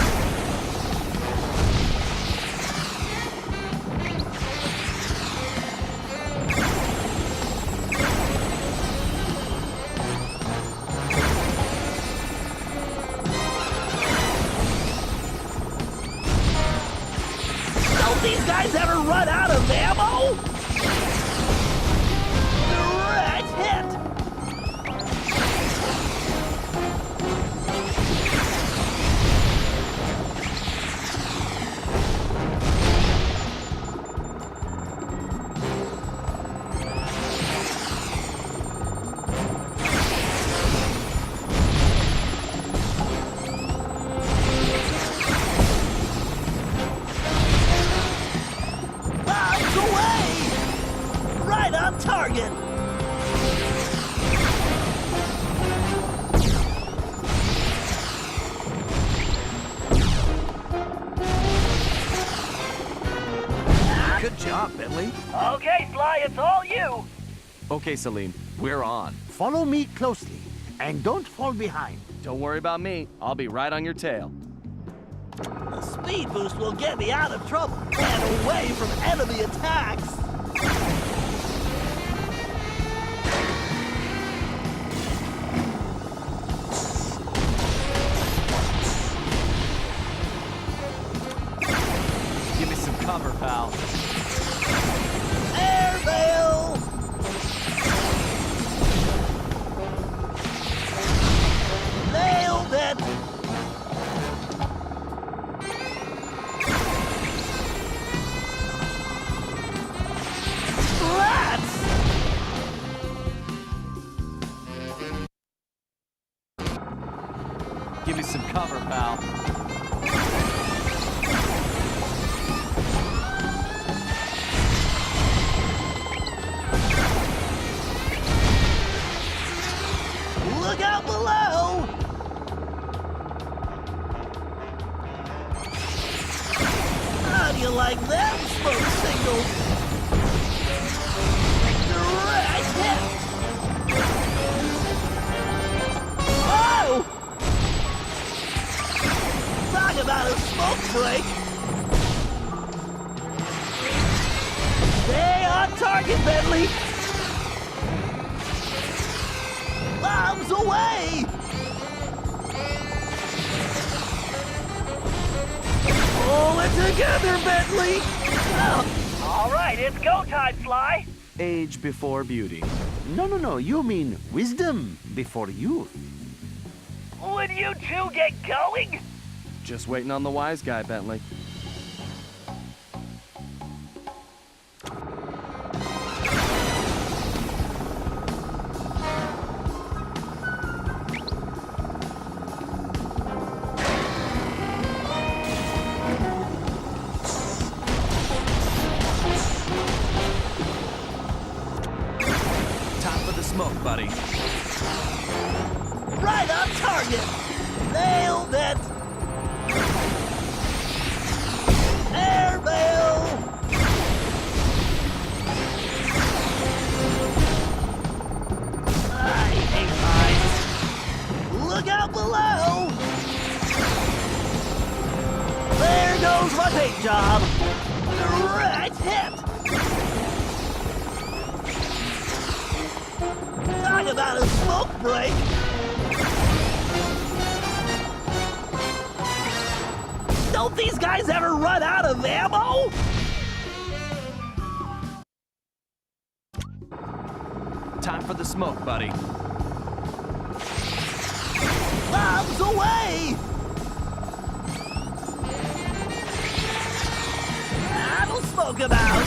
Don't these guys ever run out of ammo? Direct hit! Bombs away! Right on target! Good job, Bentley. Okay, Sly, it's all you! Okay, Salim, we're on. Follow me closely, and don't fall behind. Don't worry about me. I'll be right on your tail. The speed boost will get me out of trouble and away from enemy attacks. Give me some cover, pal. Airmail! Nailed it! Rats! Give me some cover, pal. Look out below! How do you like them smoke signals? hit! Oh! Talk about a smoke break! Stay on target, Bentley! Bombs away! Pull it together, Bentley! Oh. All right, it's go time, Sly. Age before beauty. No, you mean wisdom before youth. Would you two get going? Just waiting on the wise guy, Bentley. Smoke, buddy. Right on target! Nailed it! Airmail! I hate mines. Look out below! There goes my paint job! Direct hit! Talk about a smoke break! Don't these guys ever run out of ammo? Time for the smoke, buddy. Bombs away! That'll smoke about!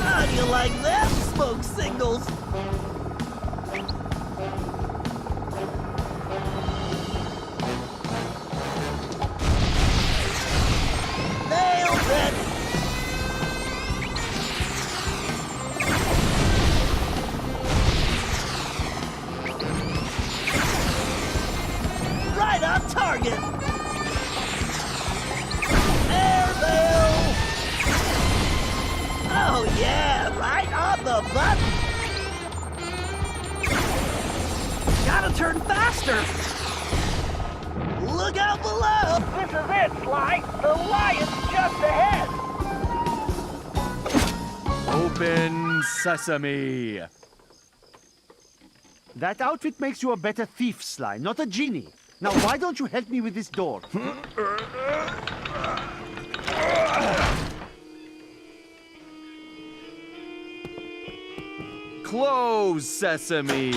How do you like them smoke signals? Nailed it! Right on target! Airmail! Oh yeah, right on the button! Gotta turn faster! Look out below! This is it, Sly. The lion's just ahead. Open sesame. That outfit makes you a better thief, Sly, not a genie. Now, why don't you help me with this door? Close sesame.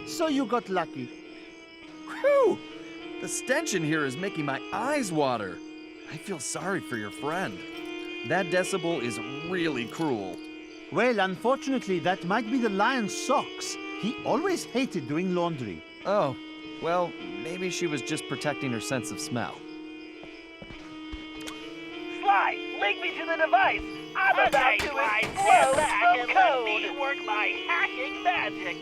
So you got lucky. Whew! The stench in here is making my eyes water. I feel sorry for your friend. That decibel is really cruel. Well, unfortunately, that might be the lion's socks. He always hated doing laundry. Oh, well, maybe she was just protecting her sense of smell. Sly, link me to the device. I'm about to explode some code. Let me work my hacking magic.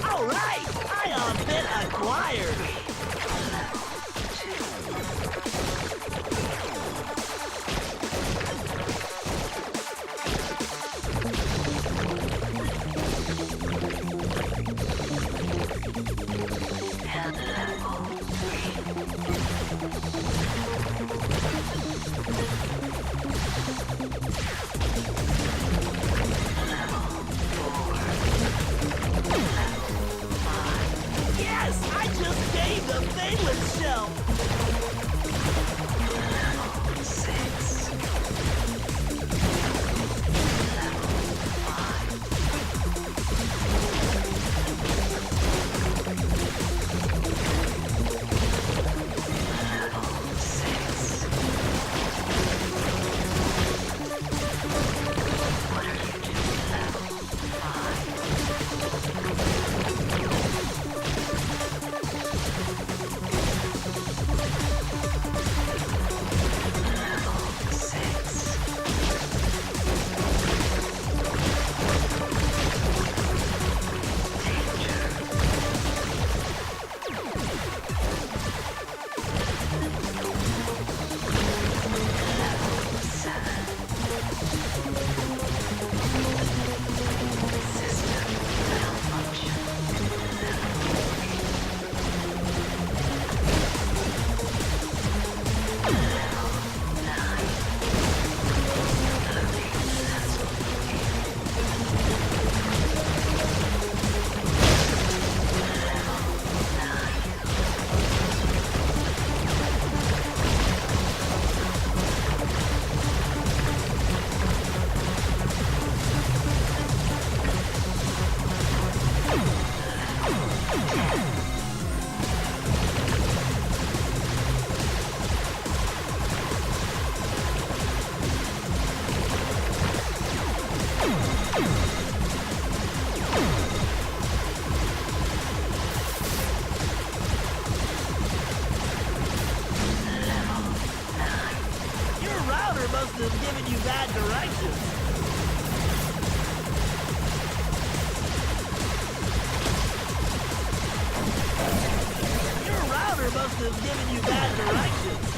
All right, ion bit acquired. stainless shelf. must have given you bad directions. Your router must have given you bad directions.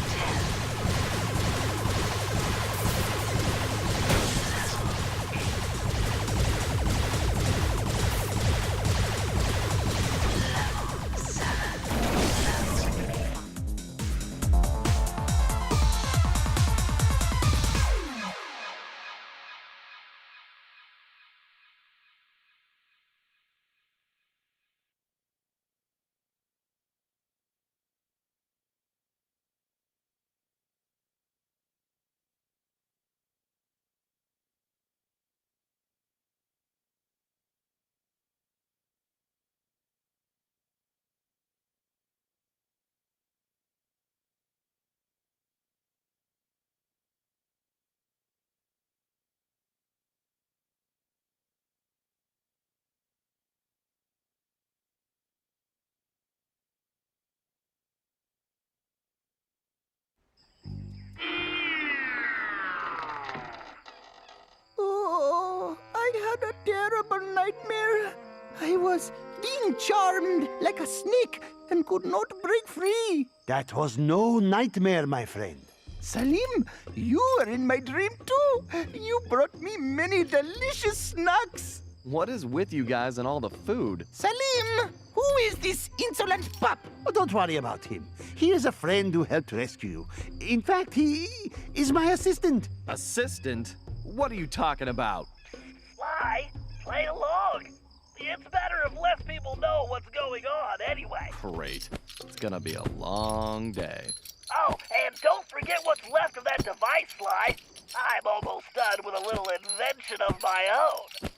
Oh, I had a terrible nightmare. I was being charmed like a snake and could not break free. That was no nightmare, my friend. Salim, you were in my dream too. You brought me many delicious snacks. What is with you guys and all the food? Salim, who is this insolent pup? Oh, don't worry about him. He is a friend who helped rescue you. In fact, he is my assistant. Assistant? What are you talking about? Sly, play along. It's better if less people know what's going on anyway. Great. It's gonna be a long day. Oh, and don't forget what's left of that device, Sly. I'm almost done with a little invention of my own.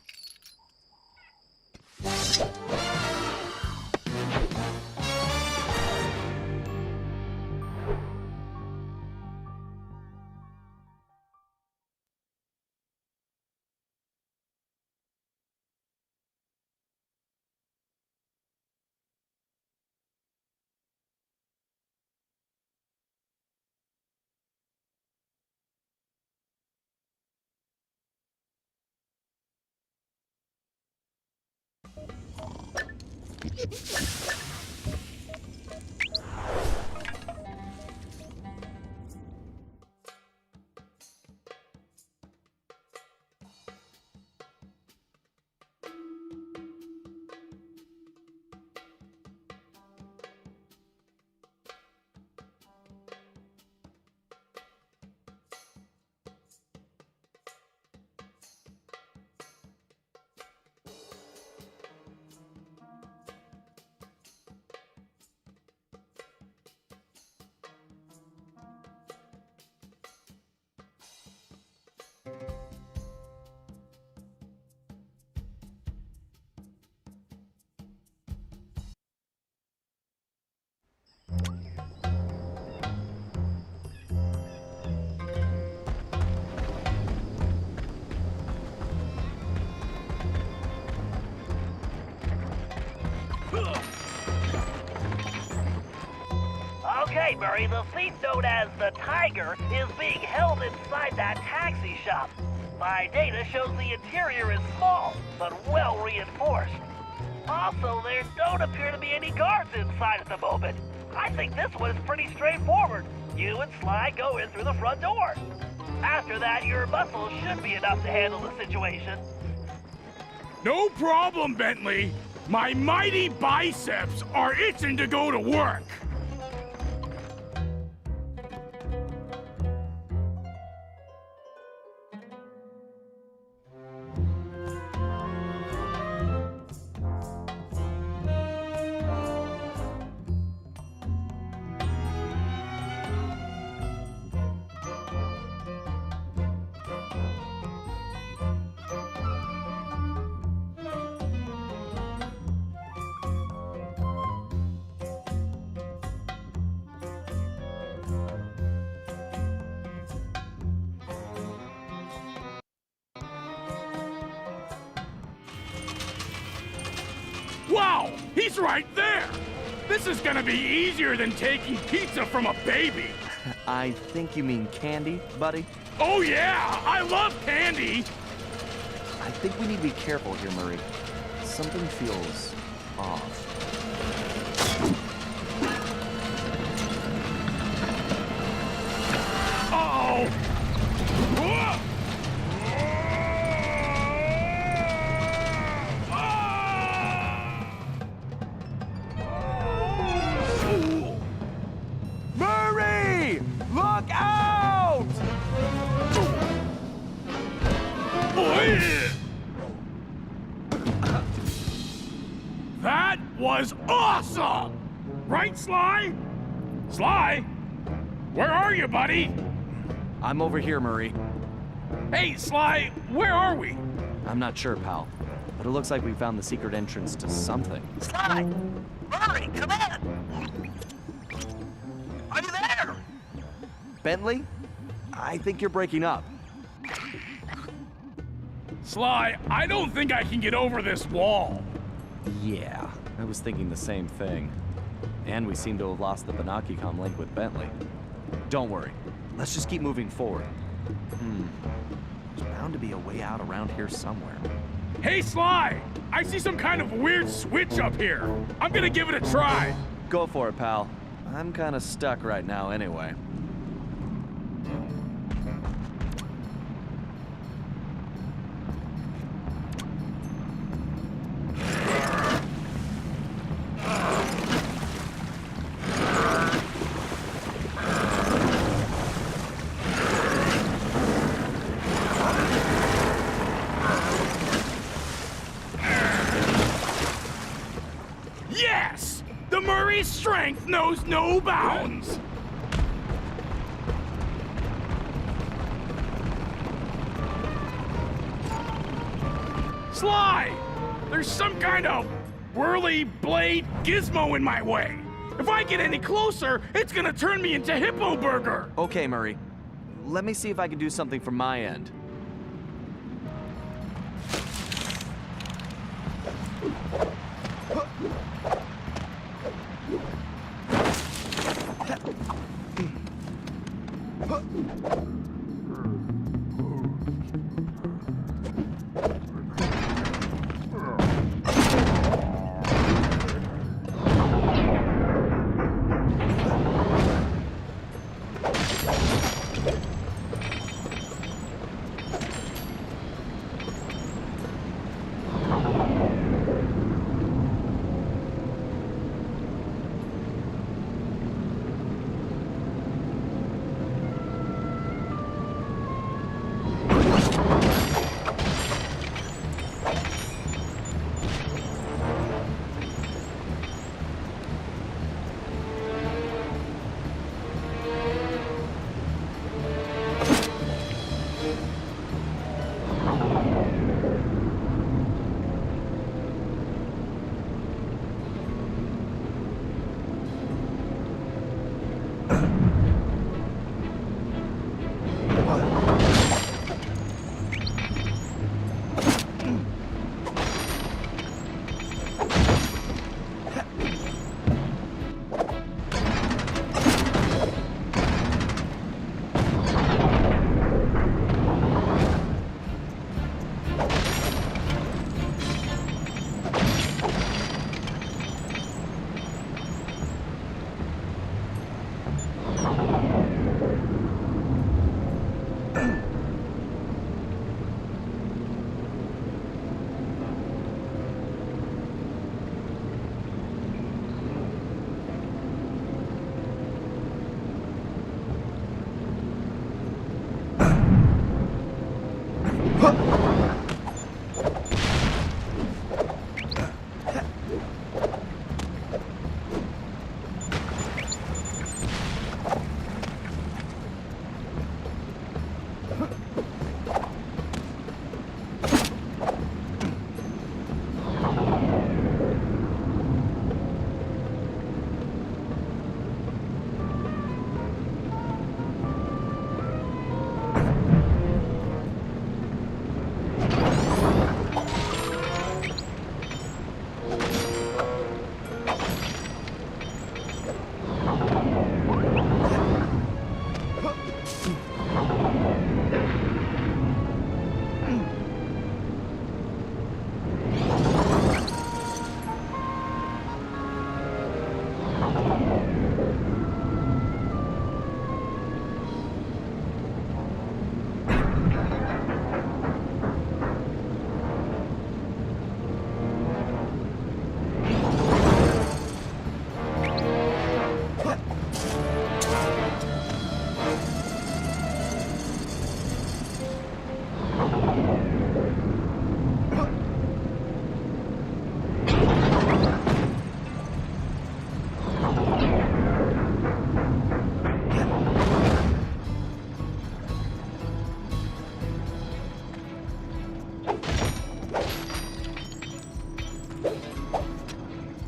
Okay, Murray, the thief known as the Tiger is being held inside that taxi shop. My data shows the interior is small, but well reinforced. Also, there don't appear to be any guards inside at the moment. I think this one is pretty straightforward. You and Sly go in through the front door. After that, your muscles should be enough to handle the situation. No problem, Bentley. My mighty biceps are itching to go to work. Wow, he's right there! This is gonna be easier than taking pizza from a baby! I think you mean candy, buddy? Oh yeah, I love candy! I think we need to be careful here, Murray. Something feels off. Uh-oh! Whoa! Murray! Look out! That was awesome! Right, Sly? Sly? Where are you, buddy? I'm over here, Murray. Hey, Sly, where are we? I'm not sure, pal. But it looks like we found the secret entrance to something. Sly! Murray, come in! Are you there? Bentley? I think you're breaking up. Sly, I don't think I can get over this wall. Yeah, I was thinking the same thing. And we seem to have lost the Banaki-Com link with Bentley. Don't worry. Let's just keep moving forward. There's bound to be a way out around here somewhere. Hey, Sly! I see some kind of weird switch up here. I'm gonna give it a try. Go for it, pal. I'm kind of stuck right now anyway. Yes! The Murray's strength knows no bounds! Sly! There's some kind of whirly blade gizmo in my way. If I get any closer, it's gonna turn me into Hippo Burger! Okay, Murray. Let me see if I can do something from my end.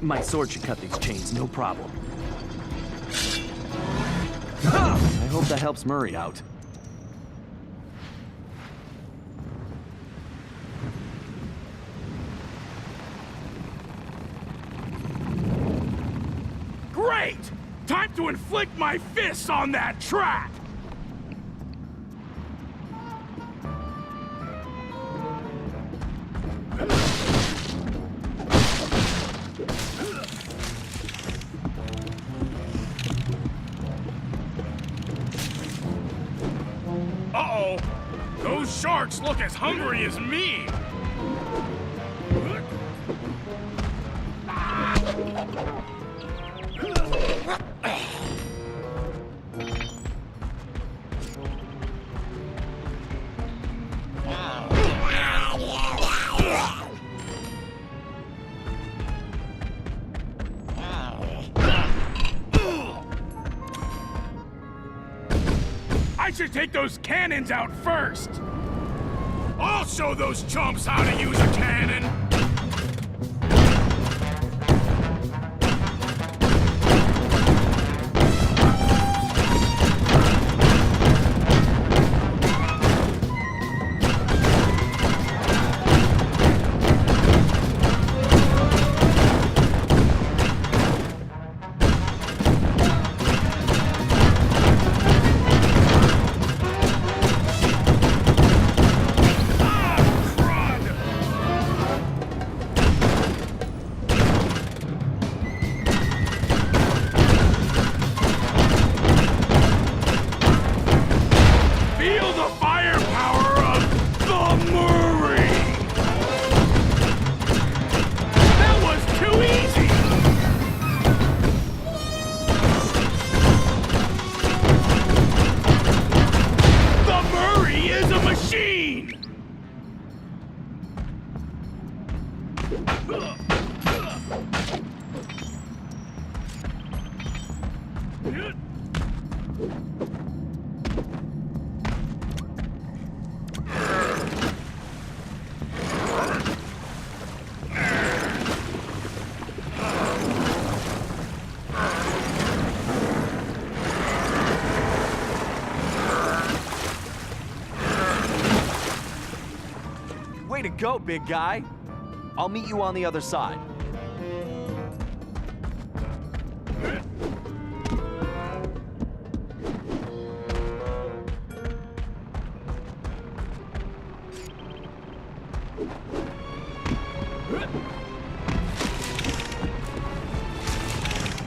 My sword should cut these chains, no problem. I hope that helps Murray out. Great! Time to inflict my fists on that trap! Uh-oh! Those sharks look as hungry as me! I should take those cannons out first! I'll show those chumps how to use a cannon! Way to go, big guy. I'll meet you on the other side.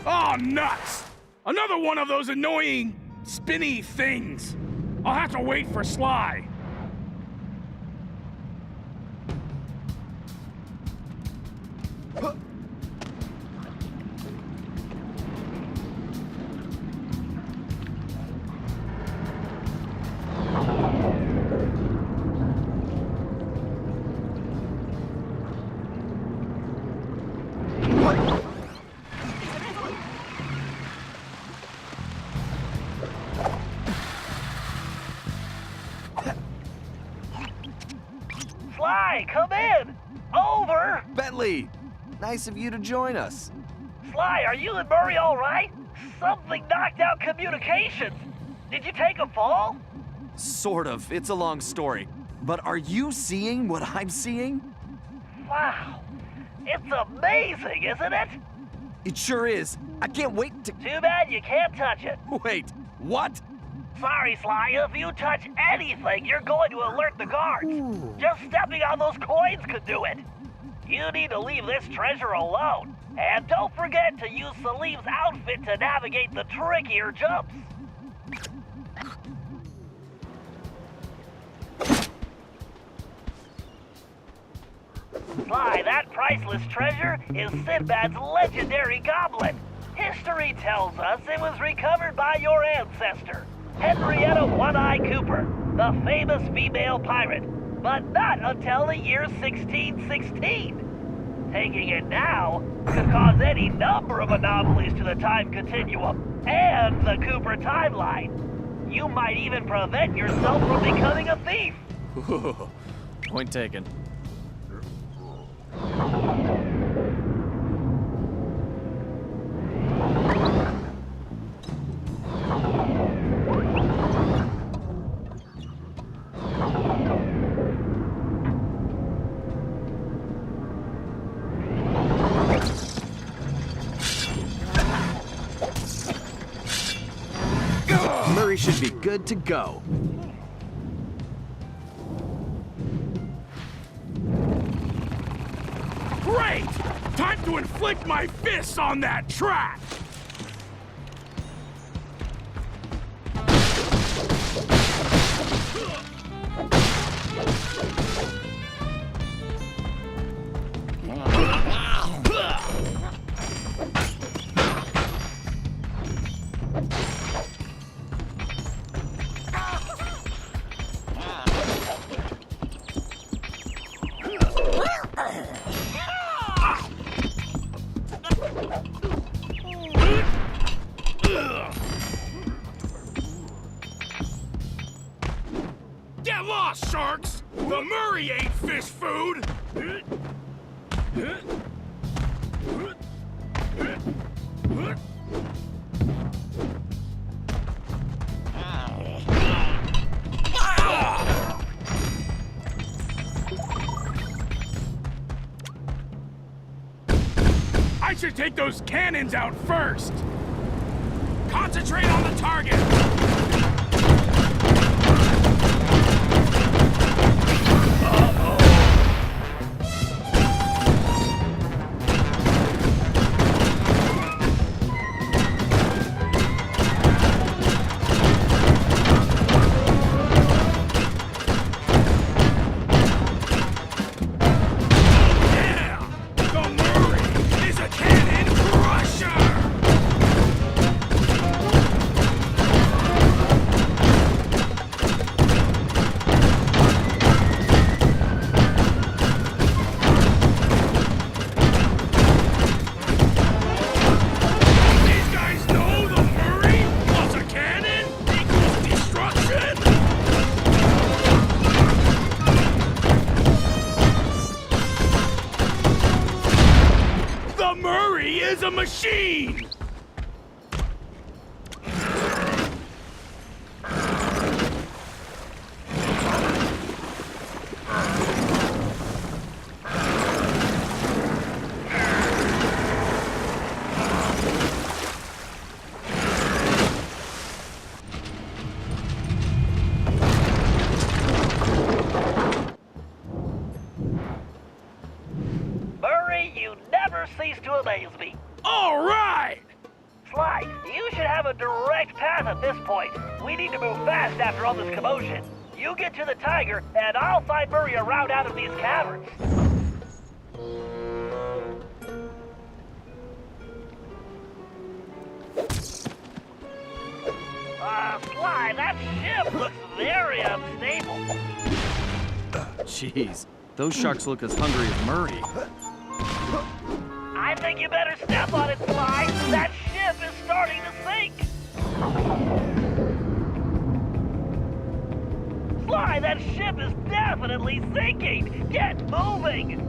Oh, nuts! Another one of those annoying, spinny things. I'll have to wait for Sly. Sly, come in! Over! Bentley, nice of you to join us. Sly, are you and Murray all right? Something knocked out communications. Did you take a fall? Sort of. It's a long story. But are you seeing what I'm seeing? Wow. It's amazing, isn't it? It sure is. I can't wait to... Too bad you can't touch it. Wait, what? Sorry, Sly. If you touch anything, you're going to alert the guards. Just stepping on those coins could do it. You need to leave this treasure alone. And don't forget to use Salim's outfit to navigate the trickier jumps. Sly, that priceless treasure is Sinbad's legendary goblet. History tells us it was recovered by your ancestor, Henrietta One-Eye Cooper, the famous female pirate, but not until the year 1616. Taking it now could cause any number of anomalies to the time continuum and the Cooper timeline. You might even prevent yourself from becoming a thief. Point taken. should be good to go. Great! Time to inflict my fists on that track! Get lost, sharks! The Murray ain't fish food! I should take those cannons out first! Concentrate on the target! A machine! Murray, you never cease to amaze me. All right! Sly, you should have a direct path at this point. We need to move fast after all this commotion. You get to the Tiger, and I'll find Murray a route out of these caverns. Sly, that ship looks very unstable. Jeez, those sharks look as hungry as Murray. I think you better step on it, Sly. That ship is starting to sink. Sly, that ship is definitely sinking. Get moving.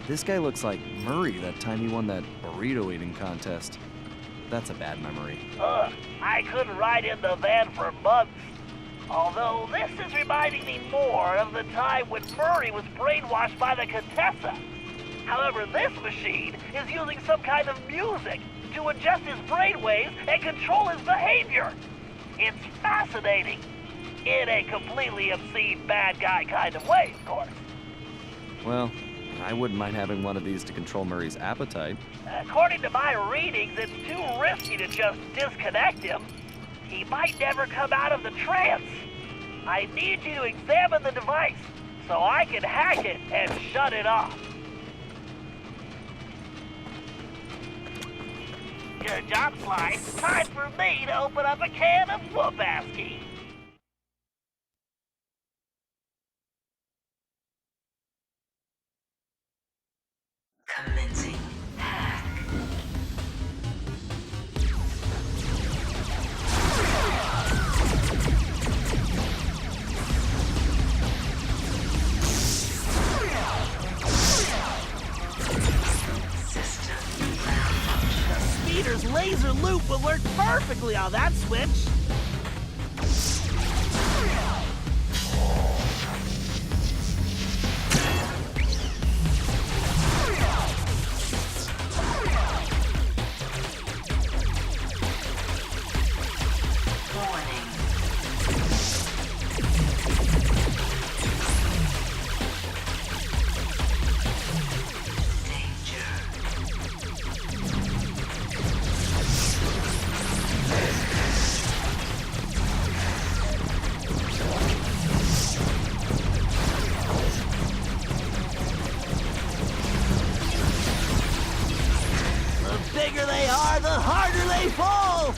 This guy looks like Murray that time he won that burrito eating contest. That's a bad memory. I couldn't ride in the van for months. Although this is reminding me more of the time when Murray was brainwashed by the Contessa. However, this machine is using some kind of music to adjust his brainwaves and control his behavior. It's fascinating. In a completely obscene bad guy kind of way, of course. Well, I wouldn't mind having one of these to control Murray's appetite. According to my readings, it's too risky to just disconnect him. He might never come out of the trance. I need you to examine the device so I can hack it and shut it off. Good job, Sly. Time for me to open up a can of whoop-aski. Commencing hack. Peter's laser loop will work perfectly on that switch. The bigger they are, the harder they fall!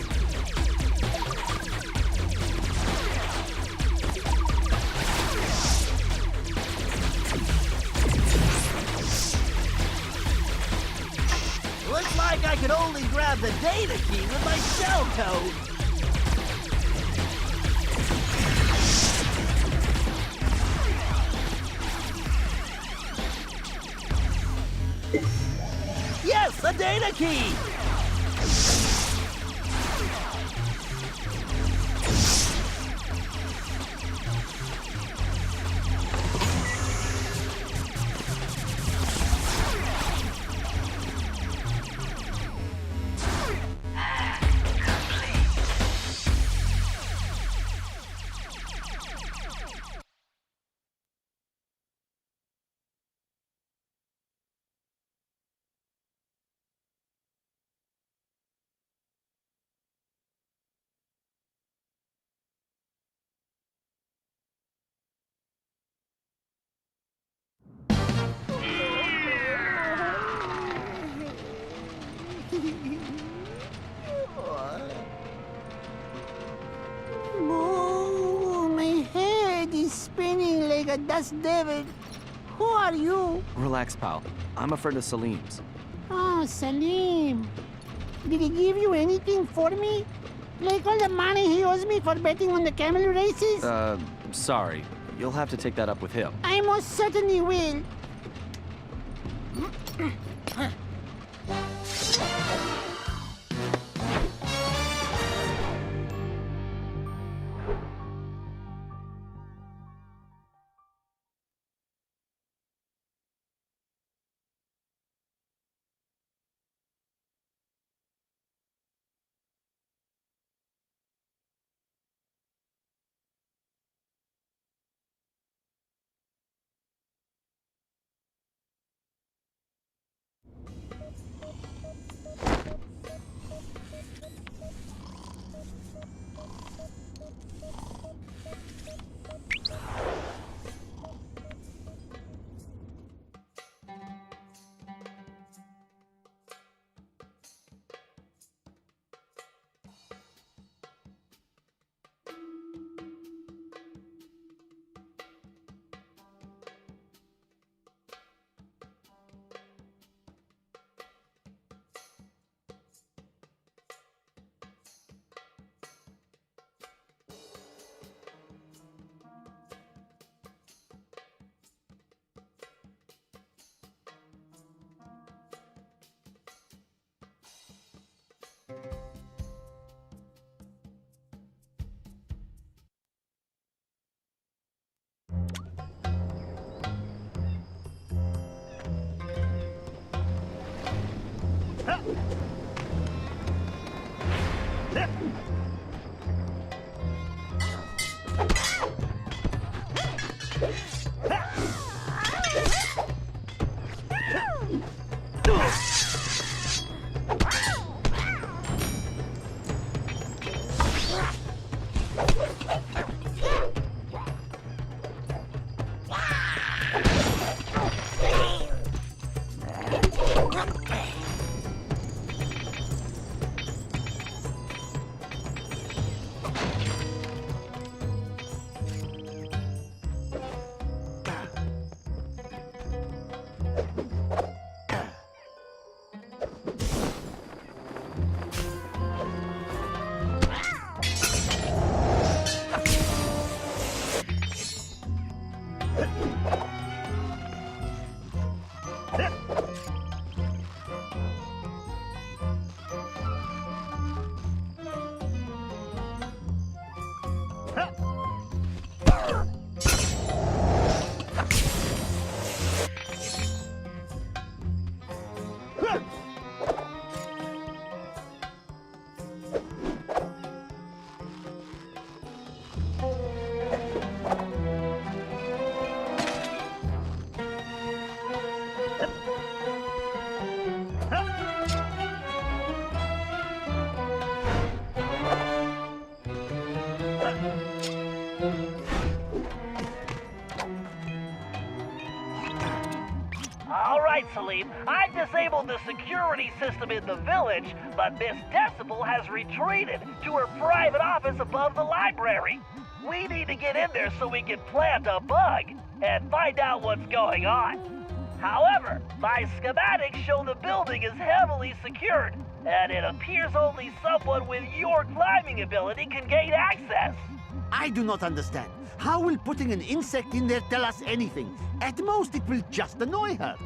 Looks like I could only grab the data key with my shell code. Yes, a data key! Oh, my head is spinning like a dust devil. Who are you? Relax, pal. I'm a friend of Salim's. Oh, Salim. Did he give you anything for me? Like all the money he owes me for betting on the camel races? Sorry. You'll have to take that up with him. I most certainly will. All right, Salim. I've disabled the security system in the village, but Miss Decibel has retreated to her private office above the library. We need to get in there so we can plant a bug and find out what's going on. However, my schematics show the building is heavily secured, and it appears only someone with your climbing ability can gain access. I do not understand. How will putting an insect in there tell us anything? At most, it will just annoy her.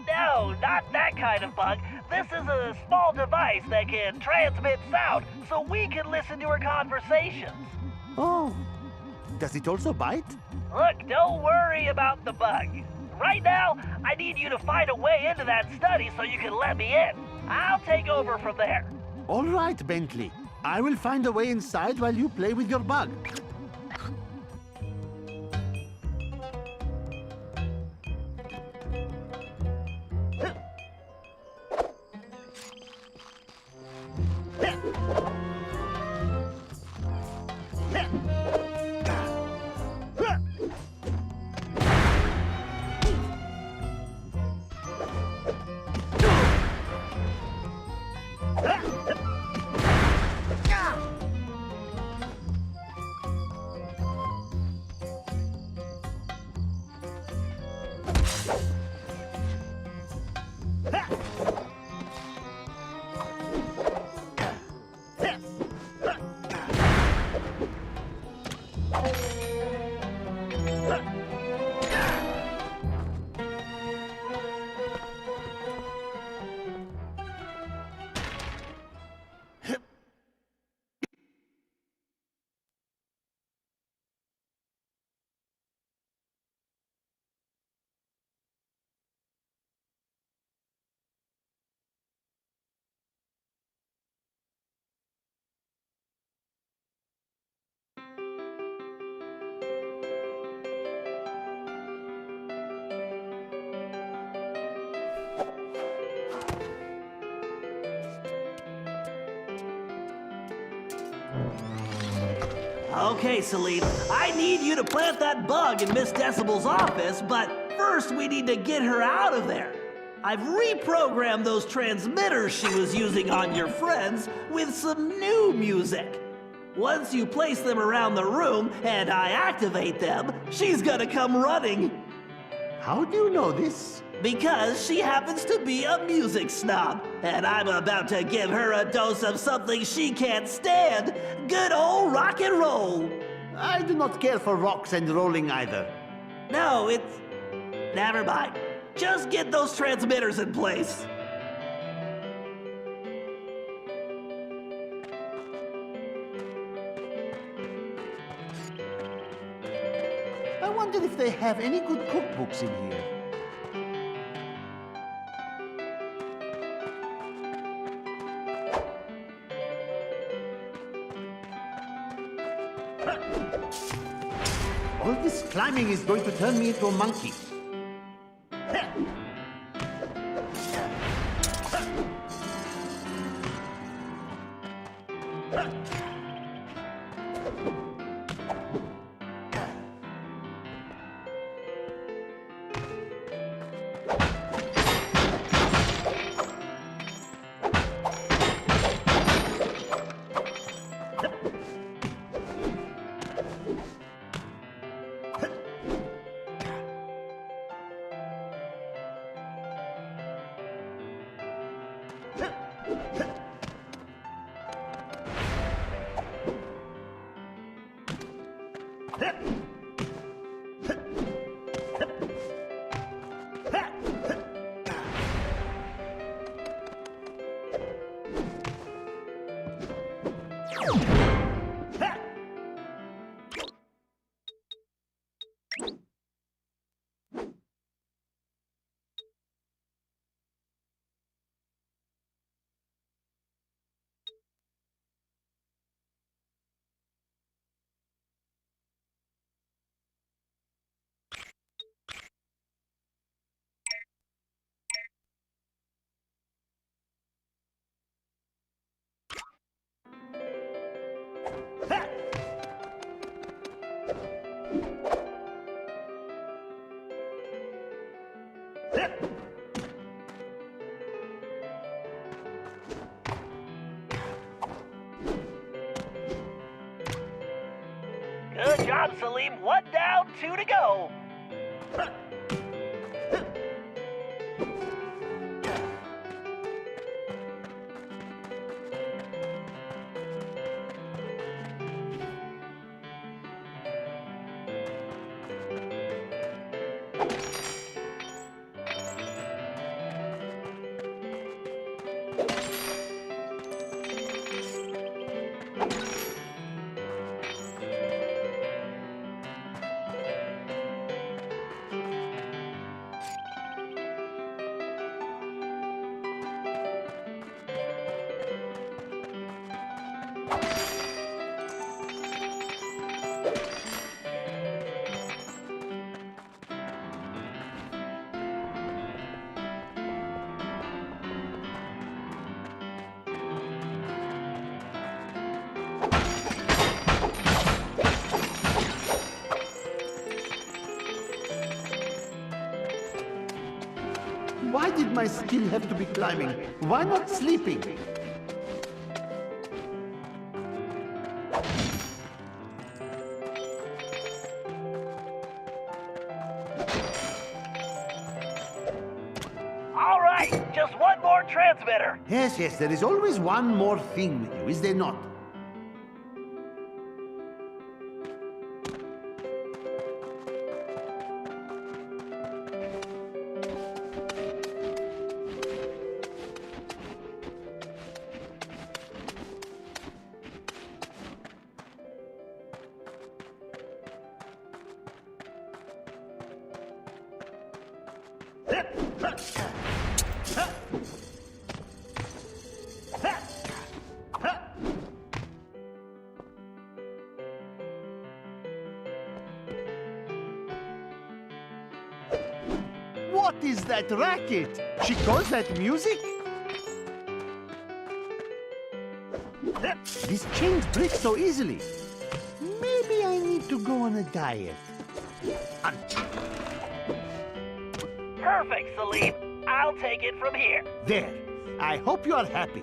No, not that kind of bug. This is a small device that can transmit sound, so we can listen to her conversations. Oh, does it also bite? Look, don't worry about the bug. Right now, I need you to find a way into that study so you can let me in. I'll take over from there. All right, Bentley. I will find a way inside while you play with your bug. Okay, Salim, I need you to plant that bug in Miss Decibel's office, but first we need to get her out of there. I've reprogrammed those transmitters she was using on your friends with some new music. Once you place them around the room and I activate them, she's gonna come running. How do you know this? Because she happens to be a music snob, and I'm about to give her a dose of something she can't stand. Good old rock and roll. I do not care for rocks and rolling either. No, it's... Never mind. Just get those transmitters in place. I wonder if they have any good cookbooks in here. All this climbing is going to turn me into a monkey. Salim. 1 down, 2 to go. Why did my skill have to be climbing? Why not sleeping? All right, just one more transmitter. Yes, yes, there is always one more thing with you, is there not? What is that racket? She calls that music? These chains break so easily. Maybe I need to go on a diet. Perfect, Salim. I'll take it from here. There. I hope you are happy.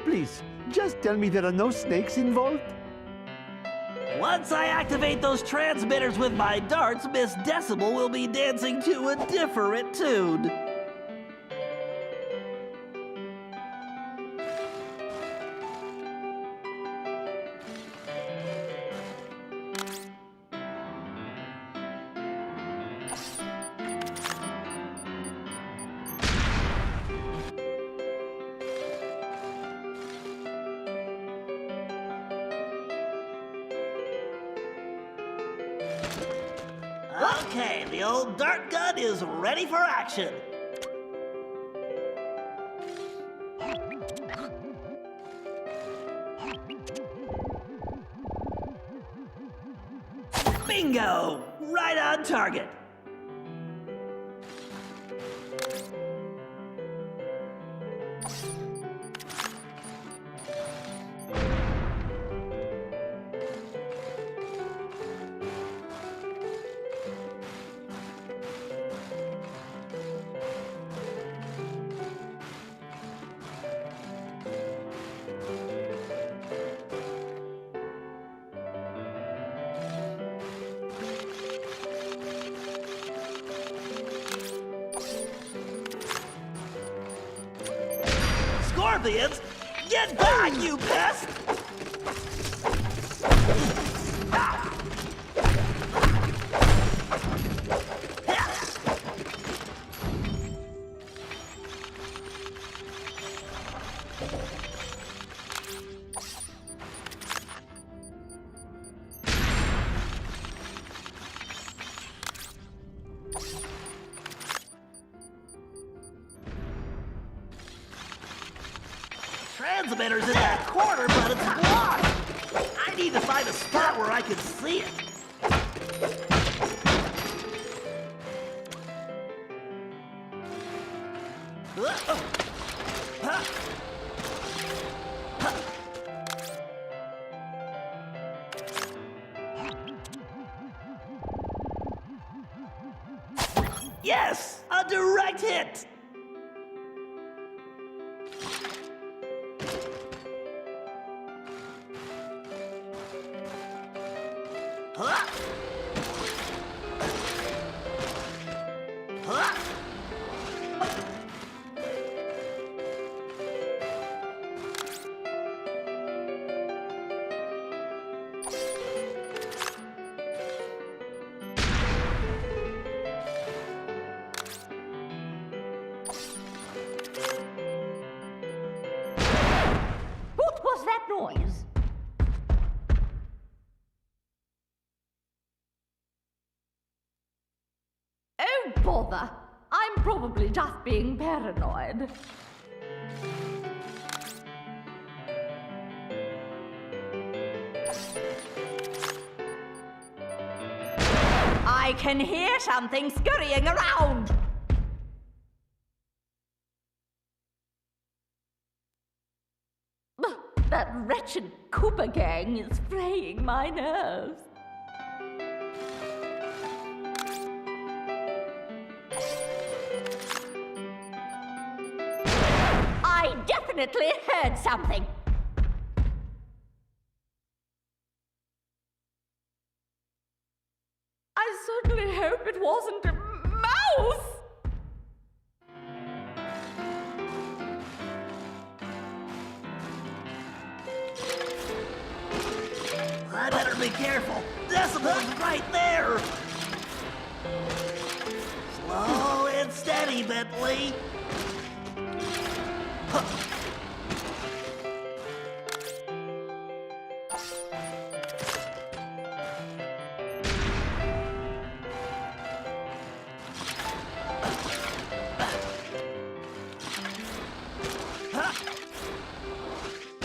Please, just tell me there are no snakes involved. Once I activate those transmitters with my darts, Miss Decibel will be dancing to a different tune. Okay, the old dart gun is ready for action. Bingo! Right on target. Scorpions, get back, you pest! Transmitter's in that corner, but it's blocked. I need to find a spot where I can see it. Yes, a direct hit. that noise? Oh, bother. I'm probably just being paranoid. I can hear something scurrying around! That wretched Cooper gang is fraying my nerves. I definitely heard something. I certainly hope it wasn't a mouse! I better be careful. Decibel's right there. Slow and steady, Bentley. Huh.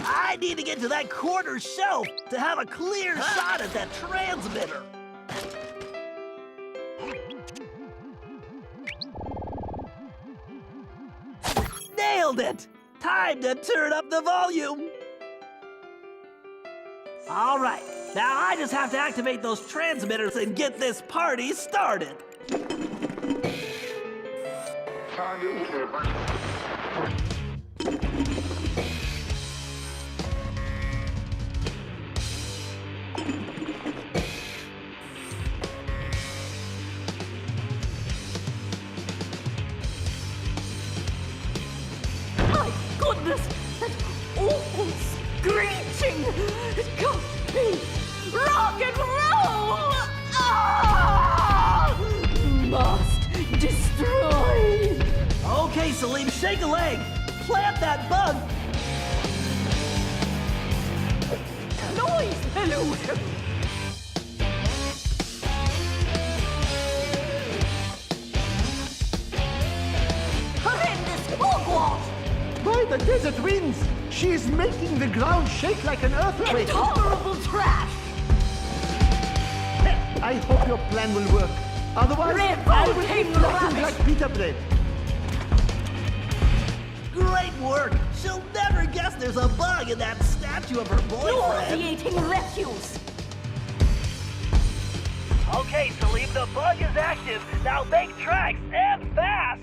I need to get to that corner shelf to have a clear shot at that transmitter. Nailed it! Time to turn up the volume. All right, now I just have to activate those transmitters and get this party started. Goodness, that awful screeching! It can't be! Rock and roll! Ah! Must destroy! Okay, Salim, shake a leg. Plant that bug. Noise pollution! Horrendous hogwash! By the desert winds, she is making the ground shake like an earthquake. Intolerable trash! I hope your plan will work. Otherwise, I will eat nothing like pita bread. Great work. She'll never guess there's a bug in that statue of her boyfriend. Nauseating refuse! Okay, Salim, the bug is active. Now make tracks and fast!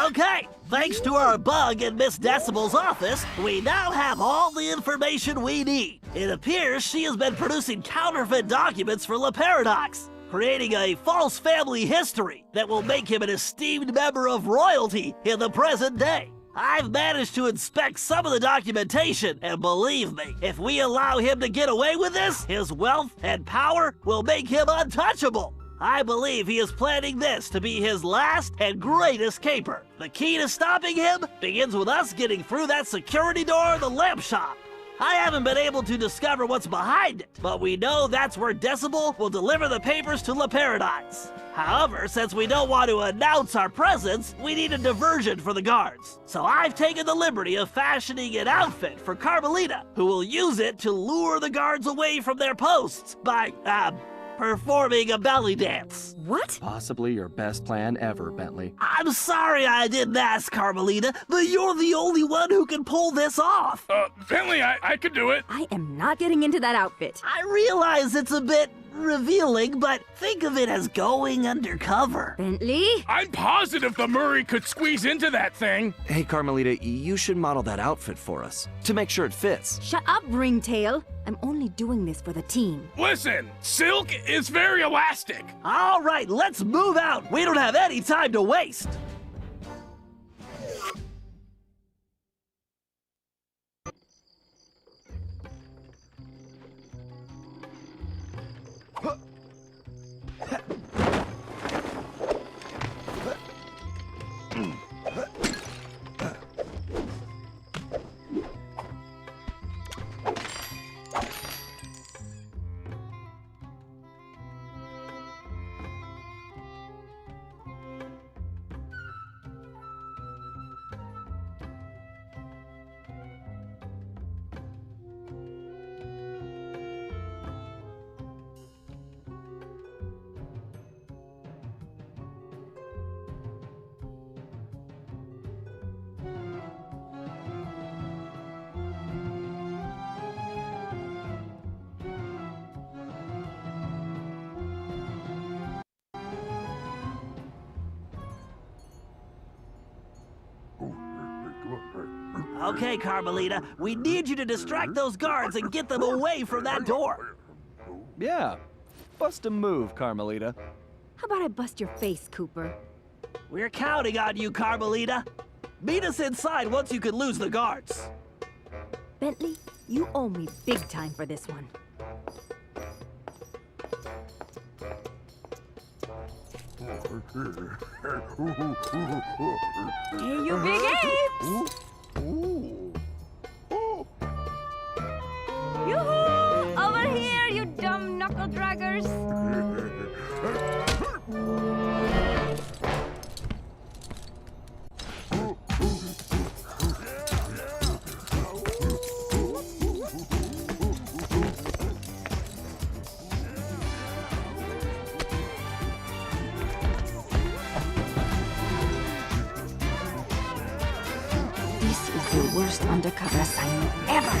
Okay, thanks to our bug in Miss Decibel's office, we now have all the information we need. It appears she has been producing counterfeit documents for La Paradox, creating a false family history that will make him an esteemed member of royalty in the present day. I've managed to inspect some of the documentation, and believe me, if we allow him to get away with this, his wealth and power will make him untouchable. I believe he is planning this to be his last and greatest caper. The key to stopping him begins with us getting through that security door of the lamp shop. I haven't been able to discover what's behind it, but we know that's where Decibel will deliver the papers to La Paradise. However, since we don't want to announce our presence, we need a diversion for the guards. So I've taken the liberty of fashioning an outfit for Carmelita, who will use it to lure the guards away from their posts by, performing a belly dance. What? Possibly your best plan ever, Bentley. I'm sorry I didn't ask, Carmelita, but you're the only one who can pull this off. Bentley, I could do it. I am not getting into that outfit. I realize it's a bit revealing, but think of it as going undercover. Bentley? I'm positive the Murray could squeeze into that thing. Hey, Carmelita, you should model that outfit for us to make sure it fits. Shut up, Ringtail. I'm only doing this for the team. Listen, silk is very elastic. All right, let's move out. We don't have any time to waste. Okay, Carmelita, we need you to distract those guards and get them away from that door. Yeah, bust a move, Carmelita. How about I bust your face, Cooper? We're counting on you, Carmelita. Meet us inside once you can lose the guards. Bentley, you owe me big time for this one. Hey, you big apes! Yoo-hoo! Over here, you dumb knuckle draggers! This is the worst undercover assignment ever!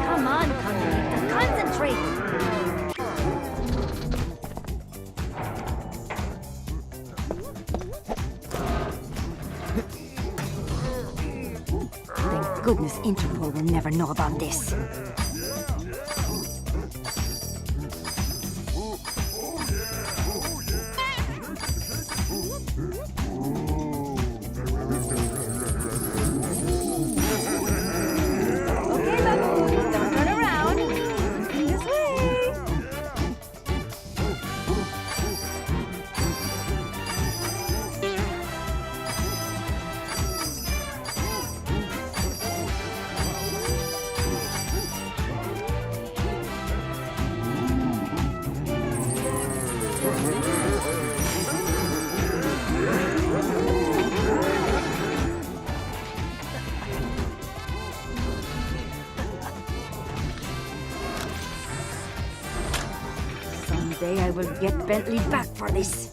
Come on, Carmelita, concentrate! Thank goodness Interpol will never know about this. will get Bentley back for this.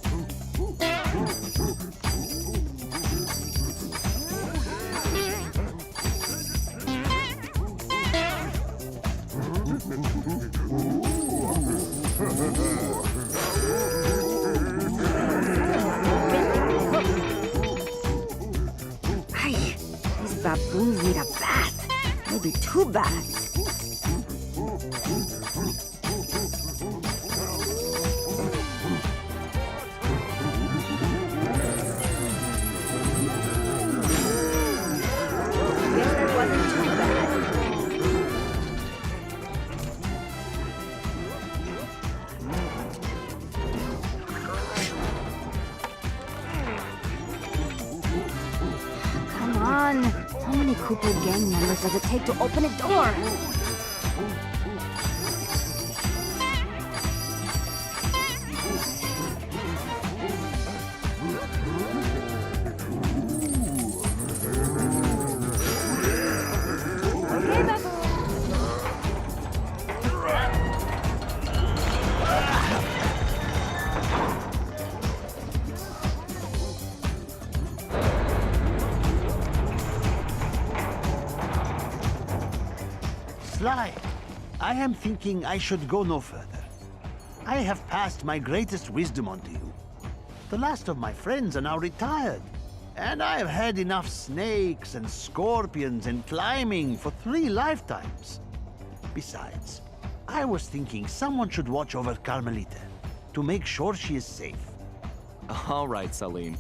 Ay, these baboons need a bath. Maybe 2 baths. How many Cooper gang members does it take to open a door? Okay, Babu. Sly, I am thinking I should go no further. I have passed my greatest wisdom on to you. The last of my friends are now retired, and I have had enough snakes and scorpions and climbing for 3 lifetimes. Besides, I was thinking someone should watch over Carmelita to make sure she is safe. All right, Salim.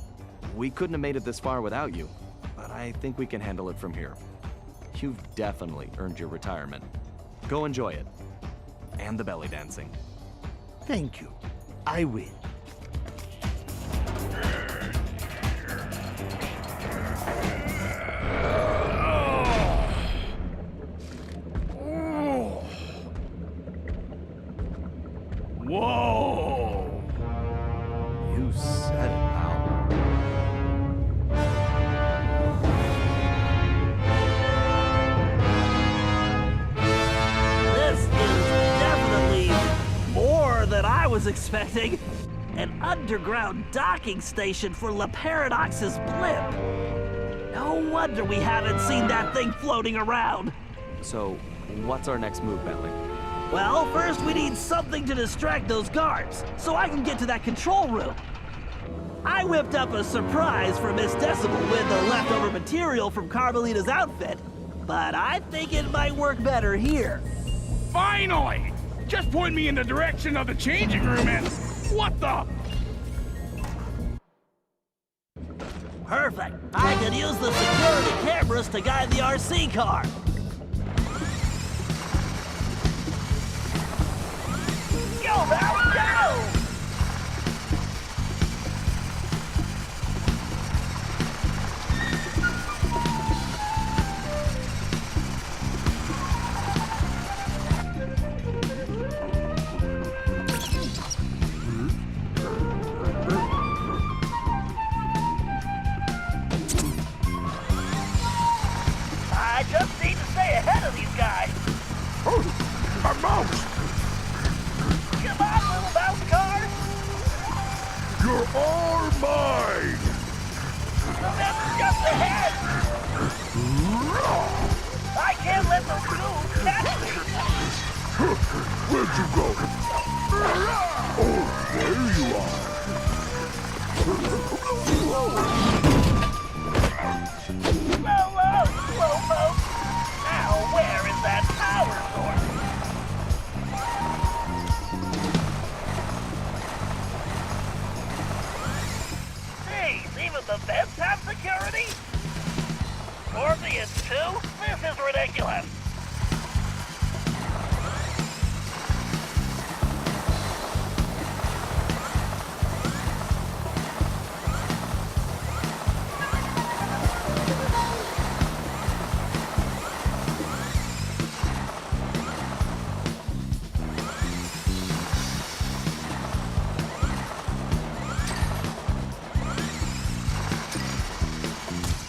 We couldn't have made it this far without you, but I think we can handle it from here. You've definitely earned your retirement. Go enjoy it. And the belly dancing. Thank you. I will. Whoa! You said it, pal. This is definitely more than I was expecting. An underground docking station for La Paradox's blimp. No wonder we haven't seen that thing floating around. So, what's our next move, Bentley? Well, first we need something to distract those guards, so I can get to that control room. I whipped up a surprise for Miss Decibel with the leftover material from Carmelita's outfit, but I think it might work better here. Finally! Just point me in the direction of the changing room and... What the... Perfect. I can use the security cameras to guide the RC car. Go, Val, go! I just need to stay ahead of these guys. Oh, a mouse! Come on, little mouse car. You're all mine! Remember, just ahead. I can't let those fools catch me. Where'd you go? Oh, there you are. Slow-mo. Now, where is that power source? Jeez, even the vents have security? Scorpions too? This is ridiculous.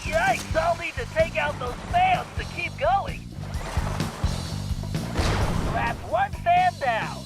Yikes, I'll need to take out those fans to keep going. That's one fan down.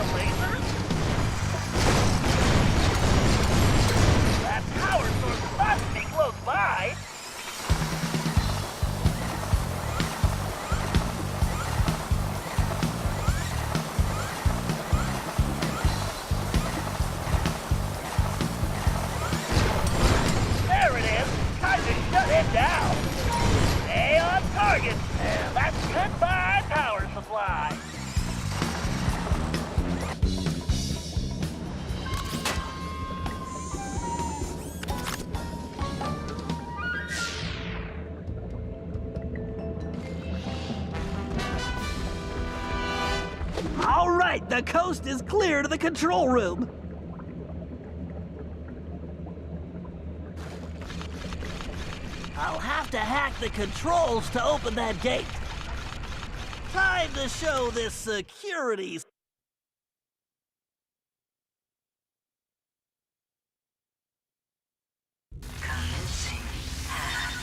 the lasers? That power source must be close by. There it is. Time to shut it down. Stay on target. And that's goodbye power supply. All right, the coast is clear to the control room. I'll have to hack the controls to open that gate. Time to show this security. Commencing hack.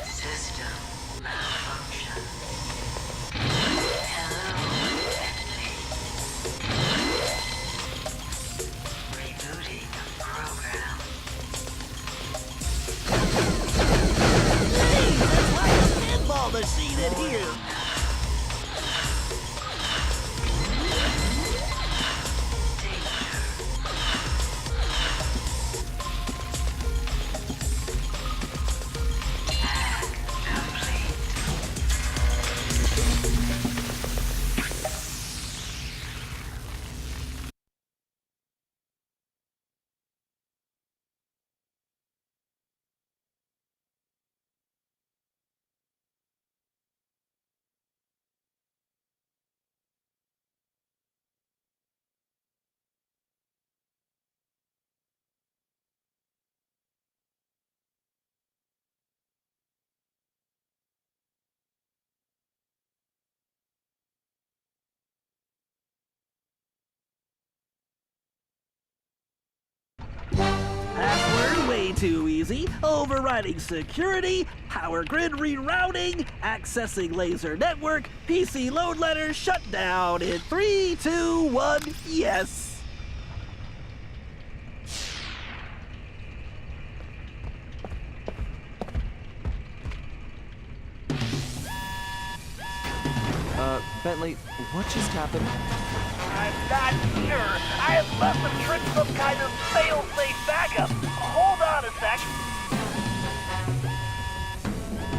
System malfunction. Hello, Bentley. Rebooting program. It's like a pinball machine in here. Password way too easy. Overriding security, power grid rerouting, accessing laser network, PC load letter shut down in 3, 2, 1, yes. Bentley, what just happened? I'm not sure. I must have tripped some kind of fail-safe backup. Hold on a sec.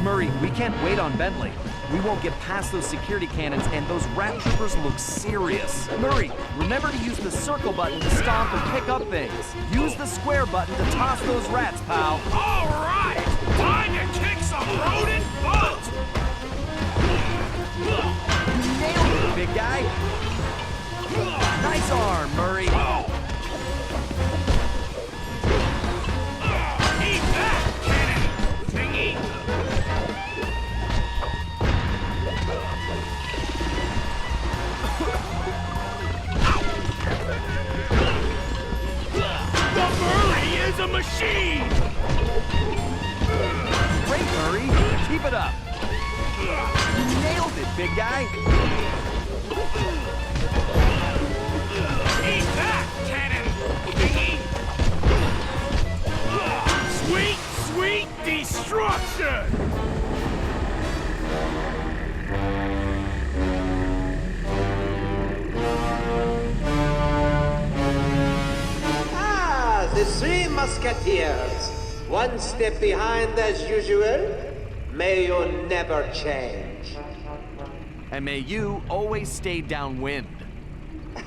Murray, we can't wait on Bentley. We won't get past those security cannons, and those rat troopers look serious. Murray, remember to use the circle button to stomp and pick up things. Use the square button to toss those rats, pal. All right! Time to kick some rodent butt! Nailed it, big guy. Nice arm, Murray. Eat that, cannon thingy! The Murray is a machine! Great, Murray. Keep it up. Nailed it, big guy. Eat that, cannon thingy! Sweet, sweet destruction! Ah, the Three Musketeers. One step behind as usual. May you never change. And may you always stay downwind.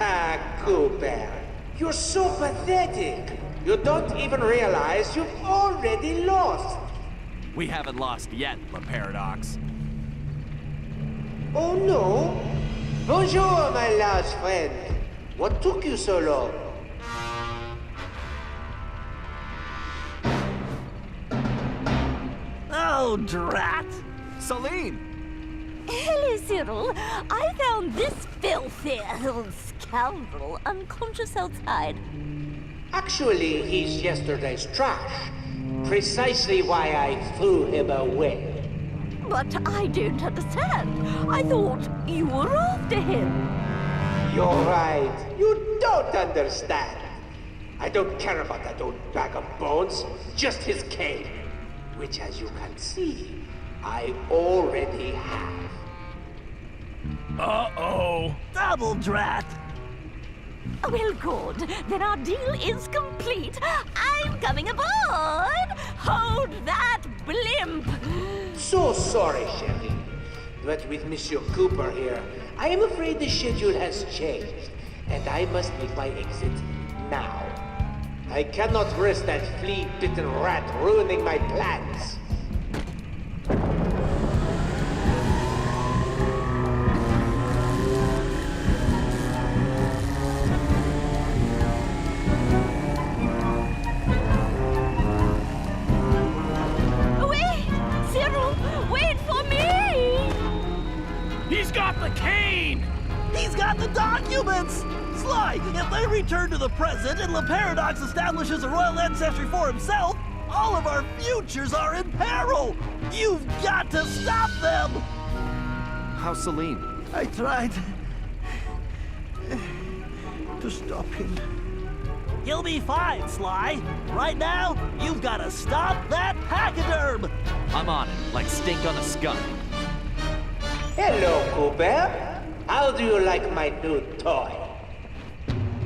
Ah, Cooper. You're so pathetic. You don't even realize you've already lost. We haven't lost yet, La Paradox. Oh no? Bonjour, my last friend. What took you so long? Oh, drat. Celine! Hello, Cyril. I found this filthy scoundrel unconscious outside. Actually, he's yesterday's trash. Precisely why I threw him away. But I don't understand. I thought you were after him. You're right. You don't understand. I don't care about that old bag of bones, just his cane, which, as you can see, I already have. Uh-oh. Double drat. Well, good. Then our deal is complete. I'm coming aboard. Hold that blimp. So sorry, Shelly. But with Monsieur Cooper here, I am afraid the schedule has changed, and I must make my exit now. I cannot risk that flea-bitten rat ruining my plans. Wait! Cyril, wait for me! He's got the cane! He's got the documents! Sly, if they return to the present and Le Paradox establishes a royal ancestry for himself, all of our futures are in peril! You've got to stop them! How's Celine? I tried to stop him. You'll be fine, Sly. Right now, you've got to stop that pachyderm! I'm on it, like stink on a skunk. Hello, Cooper. How do you like my new toy?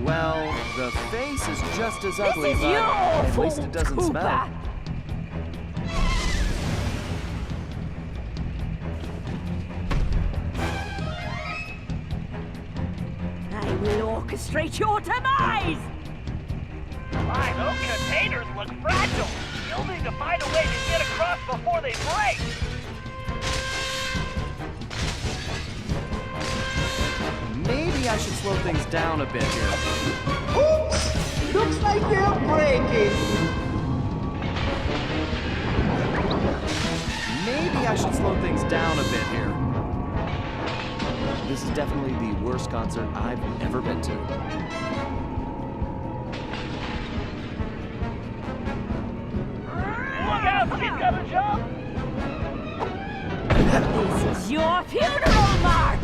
Well, the face is just as ugly, is but your at least fault, it doesn't Cooper. smell. I will orchestrate your demise! My, those containers look fragile. You'll need to find a way to get across before they break. Maybe I should slow things down a bit here. Oops! Looks like they're breaking. Maybe I should slow things down a bit here. This is definitely the worst concert I've ever been to. Look out, she's gonna jump. This is your funeral march!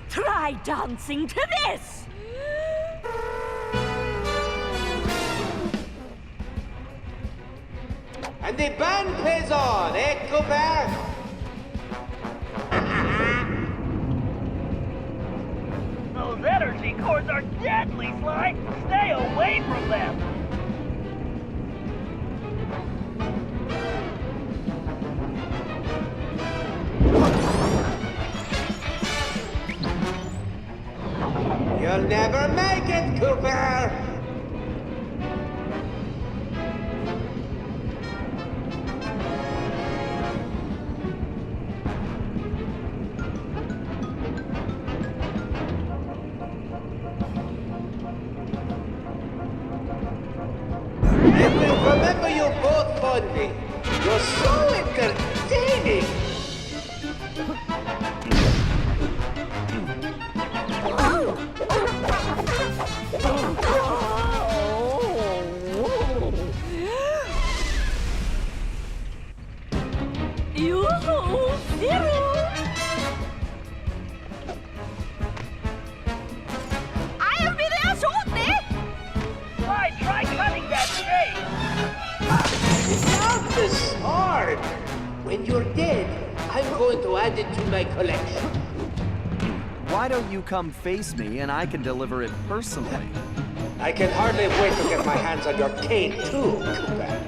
Try dancing to this! And the band plays on, eh, Cooper? Those energy cords are deadly, Sly. Stay away from them. You'll never make it, Cooper! I will remember you both fondly. You're so entertaining! Sly, try cutting that chain. Not this hard! When you're dead, I'm going to add it to my collection. Why don't you come face me and I can deliver it personally? I can hardly wait to get my hands on your cane, too, Cooper.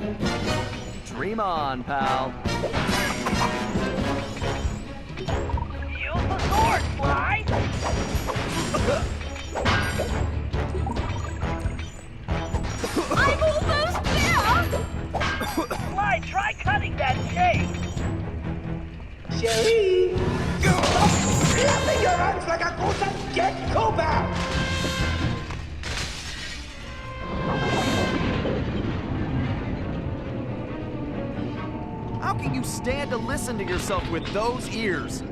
Dream on, pal. Use the sword, Sly. I'm almost there! Sly, try cutting that chain. Sherry! Stop flapping your arms like a goose and get Cooper! How can stand to listen to yourself with those ears.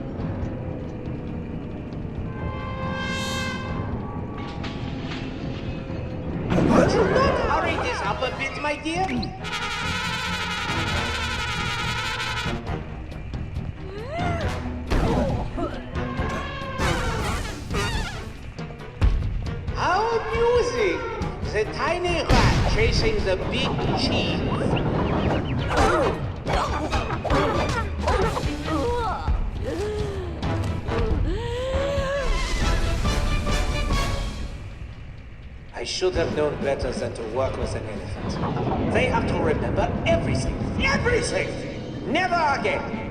Would you not hurry this up a bit, my dear? How amusing! The tiny rat chasing the big cheese. I should have known better than to work with an elephant. They have to remember everything. Everything! Never again!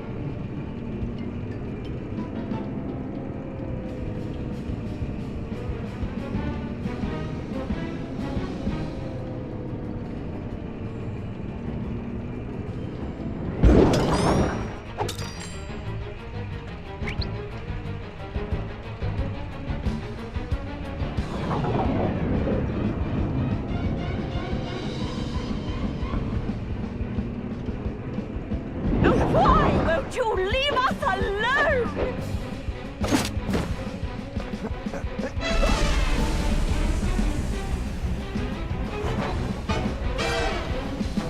Why won't you leave us alone?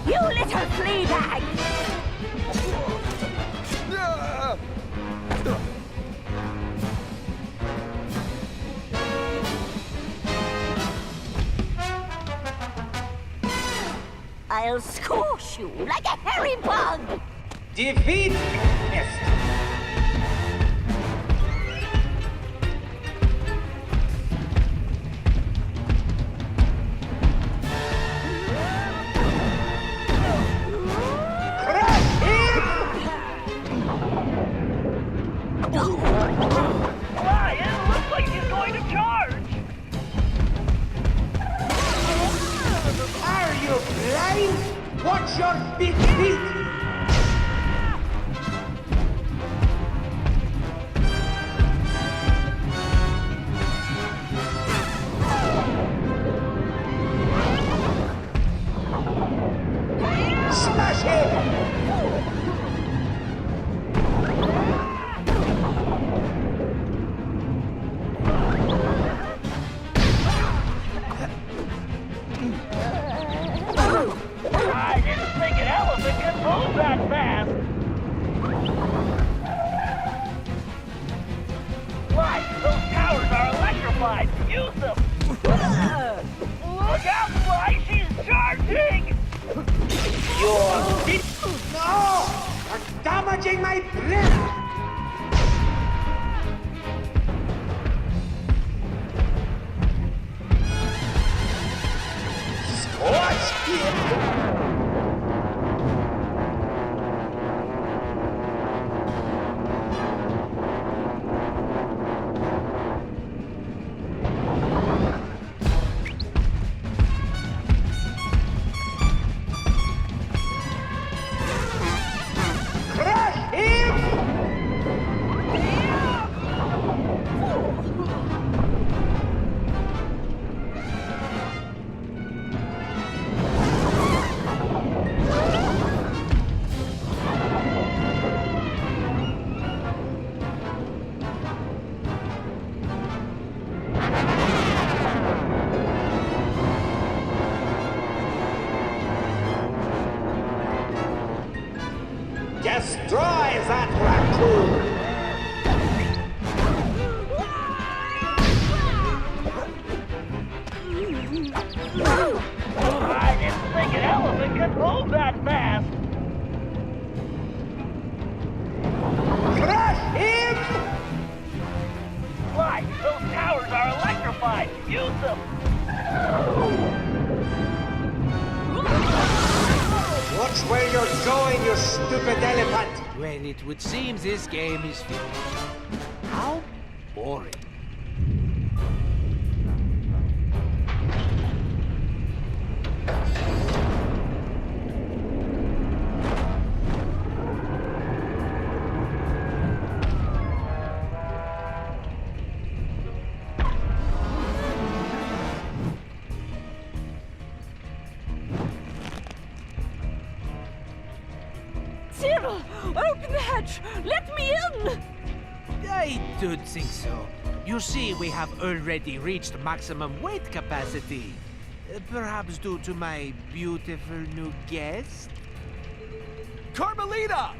You little flea bag! I'll squash you like a hairy bug! Defeat Est. Why, it looks like he's going to charge! Are you blind? Watch your big feet! Smash him! I didn't think an elephant could move that fast! Sly, those towers are electrified! Use them! Look out, Sly! She's charging! You're No! You're damaging my brain! Squash him! Crush him! Destroy that raccoon! I didn't think an elephant could move that fast! Crush him! Sly, those towers are electrified! Use them! Watch where you're going, you stupid elephant! Well, it would seem this game is finished. How boring. Cyril! I don't think so. You see, we have already reached maximum weight capacity. Perhaps due to my beautiful new guest? Carmelita!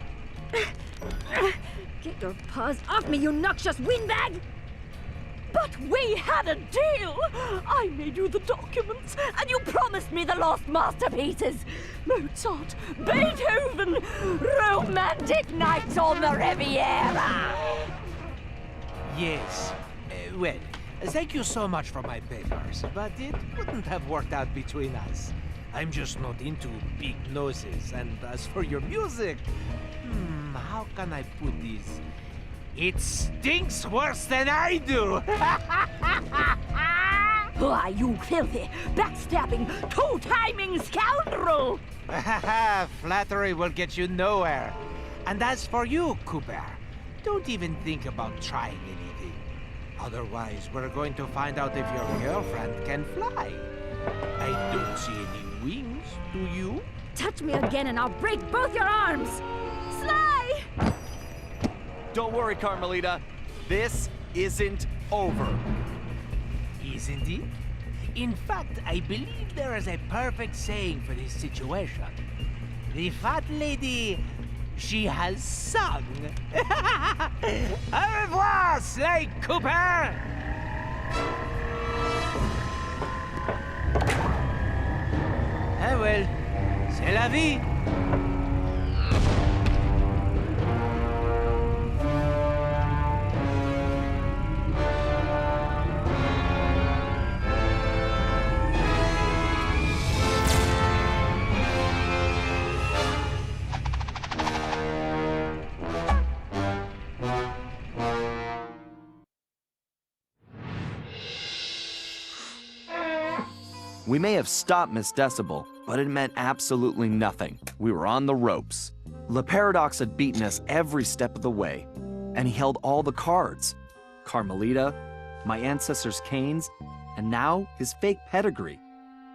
Get your paws off me, you noxious windbag! But we had a deal! I made you the documents, and you promised me the lost masterpieces! Mozart, Beethoven, romantic nights on the Riviera! Yes. Well, thank you so much for my papers, but it wouldn't have worked out between us. I'm just not into big noses, and as for your music, how can I put this? It stinks worse than I do! Why, you filthy, backstabbing, two-timing scoundrel! Flattery will get you nowhere. And as for you, Cooper, don't even think about trying anything. Otherwise, we're going to find out if your girlfriend can fly. I don't see any wings, do you? Touch me again and I'll break both your arms! Sly! Don't worry, Carmelita. This isn't over. Isn't it? In fact, I believe there is a perfect saying for this situation. The fat lady, she has sung. Au revoir, Sly Cooper! Ah well, c'est la vie. We may have stopped Miss Decibel, but it meant absolutely nothing. We were on the ropes. Le Paradox had beaten us every step of the way, and he held all the cards. Carmelita, my ancestors' canes, and now his fake pedigree.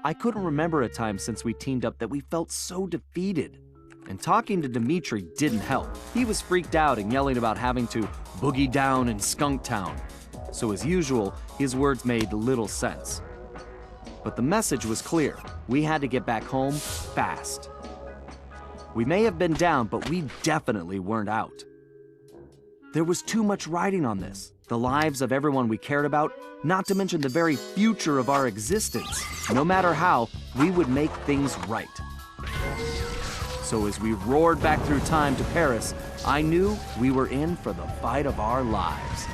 I couldn't remember a time since we teamed up that we felt so defeated. And talking to Dimitri didn't help. He was freaked out and yelling about having to boogie down in Skunk Town. So as usual, his words made little sense. But the message was clear. We had to get back home fast. We may have been down, but we definitely weren't out. There was too much riding on this. The lives of everyone we cared about, not to mention the very future of our existence. No matter how, we would make things right. So as we roared back through time to Paris, I knew we were in for the fight of our lives.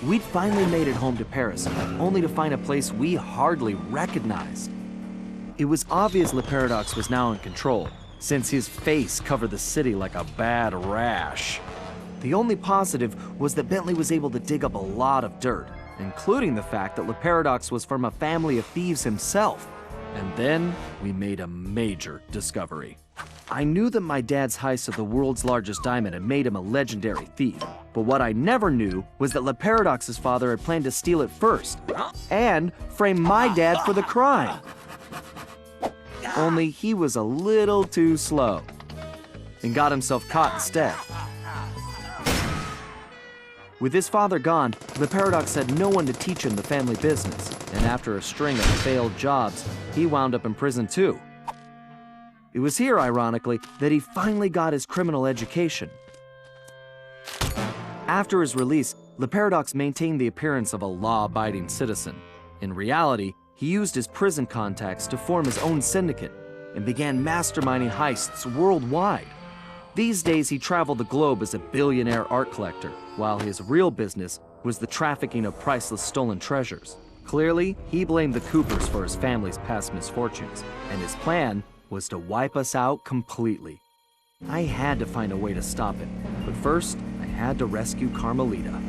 We'd finally made it home to Paris, only to find a place we hardly recognized. It was obvious Le Paradox was now in control, since his face covered the city like a bad rash. The only positive was that Bentley was able to dig up a lot of dirt, including the fact that Le Paradox was from a family of thieves himself. And then we made a major discovery. I knew that my dad's heist of the world's largest diamond had made him a legendary thief, but what I never knew was that Le Paradox's father had planned to steal it first, and frame my dad for the crime. Only he was a little too slow, and got himself caught instead. With his father gone, Le Paradox had no one to teach him the family business, and after a string of failed jobs, he wound up in prison too. It was here, ironically, that he finally got his criminal education. After his release, Le Paradox maintained the appearance of a law-abiding citizen. In reality, he used his prison contacts to form his own syndicate and began masterminding heists worldwide. These days, he traveled the globe as a billionaire art collector, while his real business was the trafficking of priceless stolen treasures. Clearly, he blamed the Coopers for his family's past misfortunes, and his plan was to wipe us out completely. I had to find a way to stop it, but first, I had to rescue Carmelita.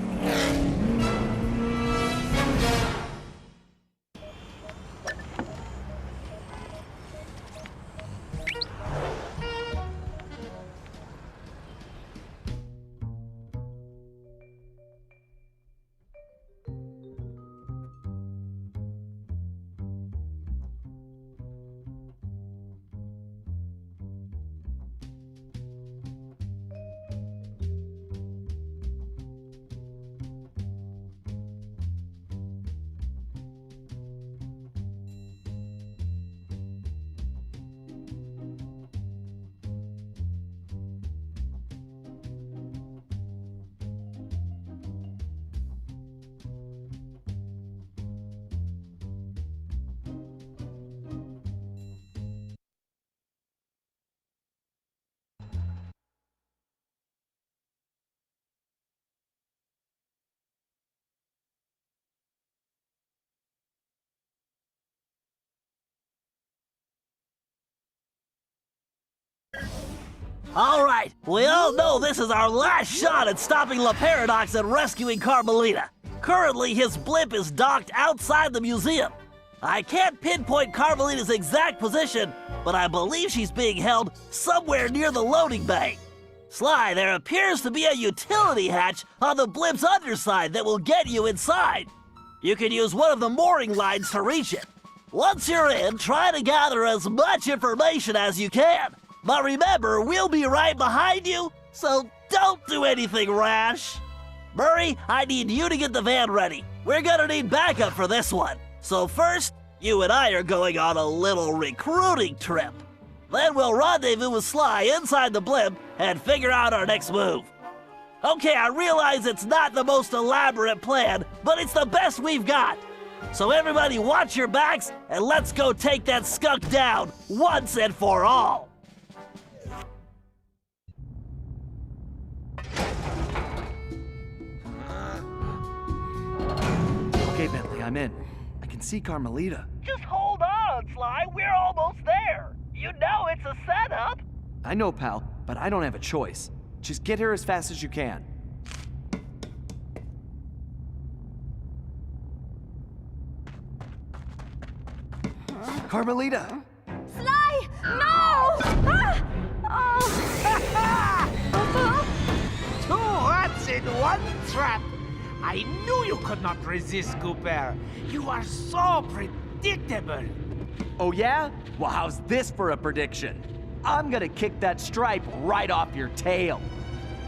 All right, we all know this is our last shot at stopping La Paradox and rescuing Carmelita. Currently, his blimp is docked outside the museum. I can't pinpoint Carmelita's exact position, but I believe she's being held somewhere near the loading bay. Sly, there appears to be a utility hatch on the blimp's underside that will get you inside. You can use one of the mooring lines to reach it. Once you're in, try to gather as much information as you can. But remember, we'll be right behind you, so don't do anything rash. Murray, I need you to get the van ready. We're gonna need backup for this one. So first, you and I are going on a little recruiting trip. Then we'll rendezvous with Sly inside the blimp and figure out our next move. Okay, I realize it's not the most elaborate plan, but it's the best we've got. So everybody watch your backs and let's go take that skunk down once and for all. Okay, Bentley, I'm in. I can see Carmelita. Just hold on, Sly. We're almost there. You know it's a setup. I know, pal, but I don't have a choice. Just get here as fast as you can. Carmelita! Sly! No! Two rats in one trap. I knew you could not resist, Cooper. You are so predictable. Oh yeah? Well, how's this for a prediction? I'm gonna kick that stripe right off your tail.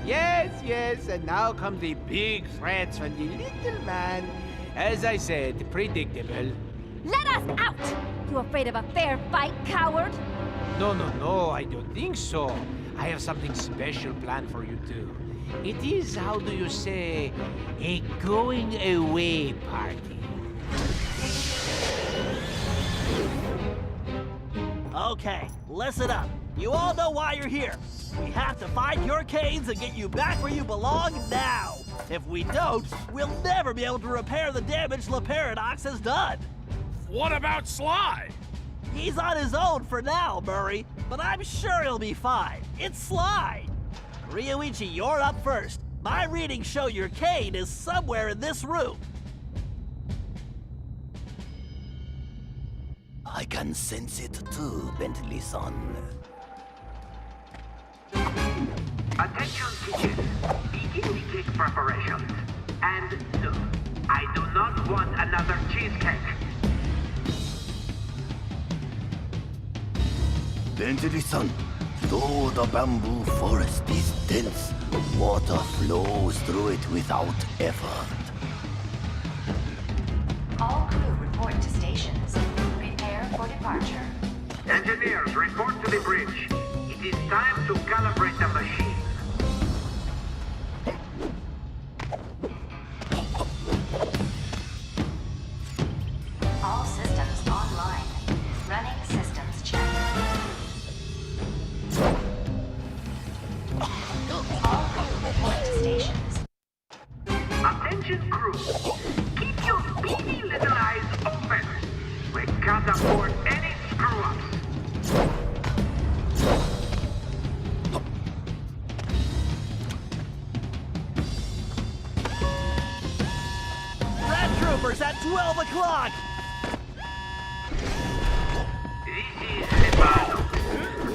Yes, and now come the big threats from the little man. As I said, predictable. Let us out! You afraid of a fair fight, coward? No, I don't think so. I have something special planned for you two. It is, how do you say, a going away party. Okay, listen up. You all know why you're here. We have to find your canes and get you back where you belong now. If we don't, we'll never be able to repair the damage La Paradox has done. What about Sly? He's on his own for now, Murray, but I'm sure he'll be fine. It's Sly. Ryoichi, you're up first. My readings show your cane is somewhere in this room. I can sense it too, Bentley-san. Attention, teachers. Begin the cake preparations. And no, I do not want another cheesecake. Bentley-san, though the bamboo forest is dense, water flows through it without effort. All crew report to stations. Prepare for departure. Engineers, report to the bridge. It is time to calibrate the machine. All systems online. Running systems check. All crew report to stations. Attention, crew. Keep your beady little eyes open. We can't afford any screw-ups. Red Troopers at 12 o'clock. This is Lepano.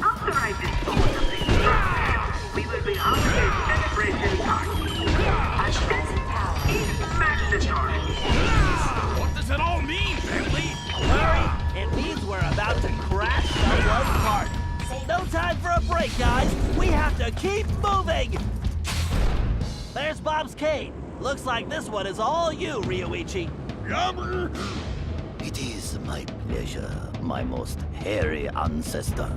After I dispose of the trash, we will be having a celebration party. Attendance is mandatory. What does it all mean, Bentley? Hurry! It means we're about to crash someone's party. No time for a break, guys. We have to keep moving. There's Bob's cane. Looks like this one is all you, Ryoichi. Yummer! It is my pleasure, my most hairy ancestor.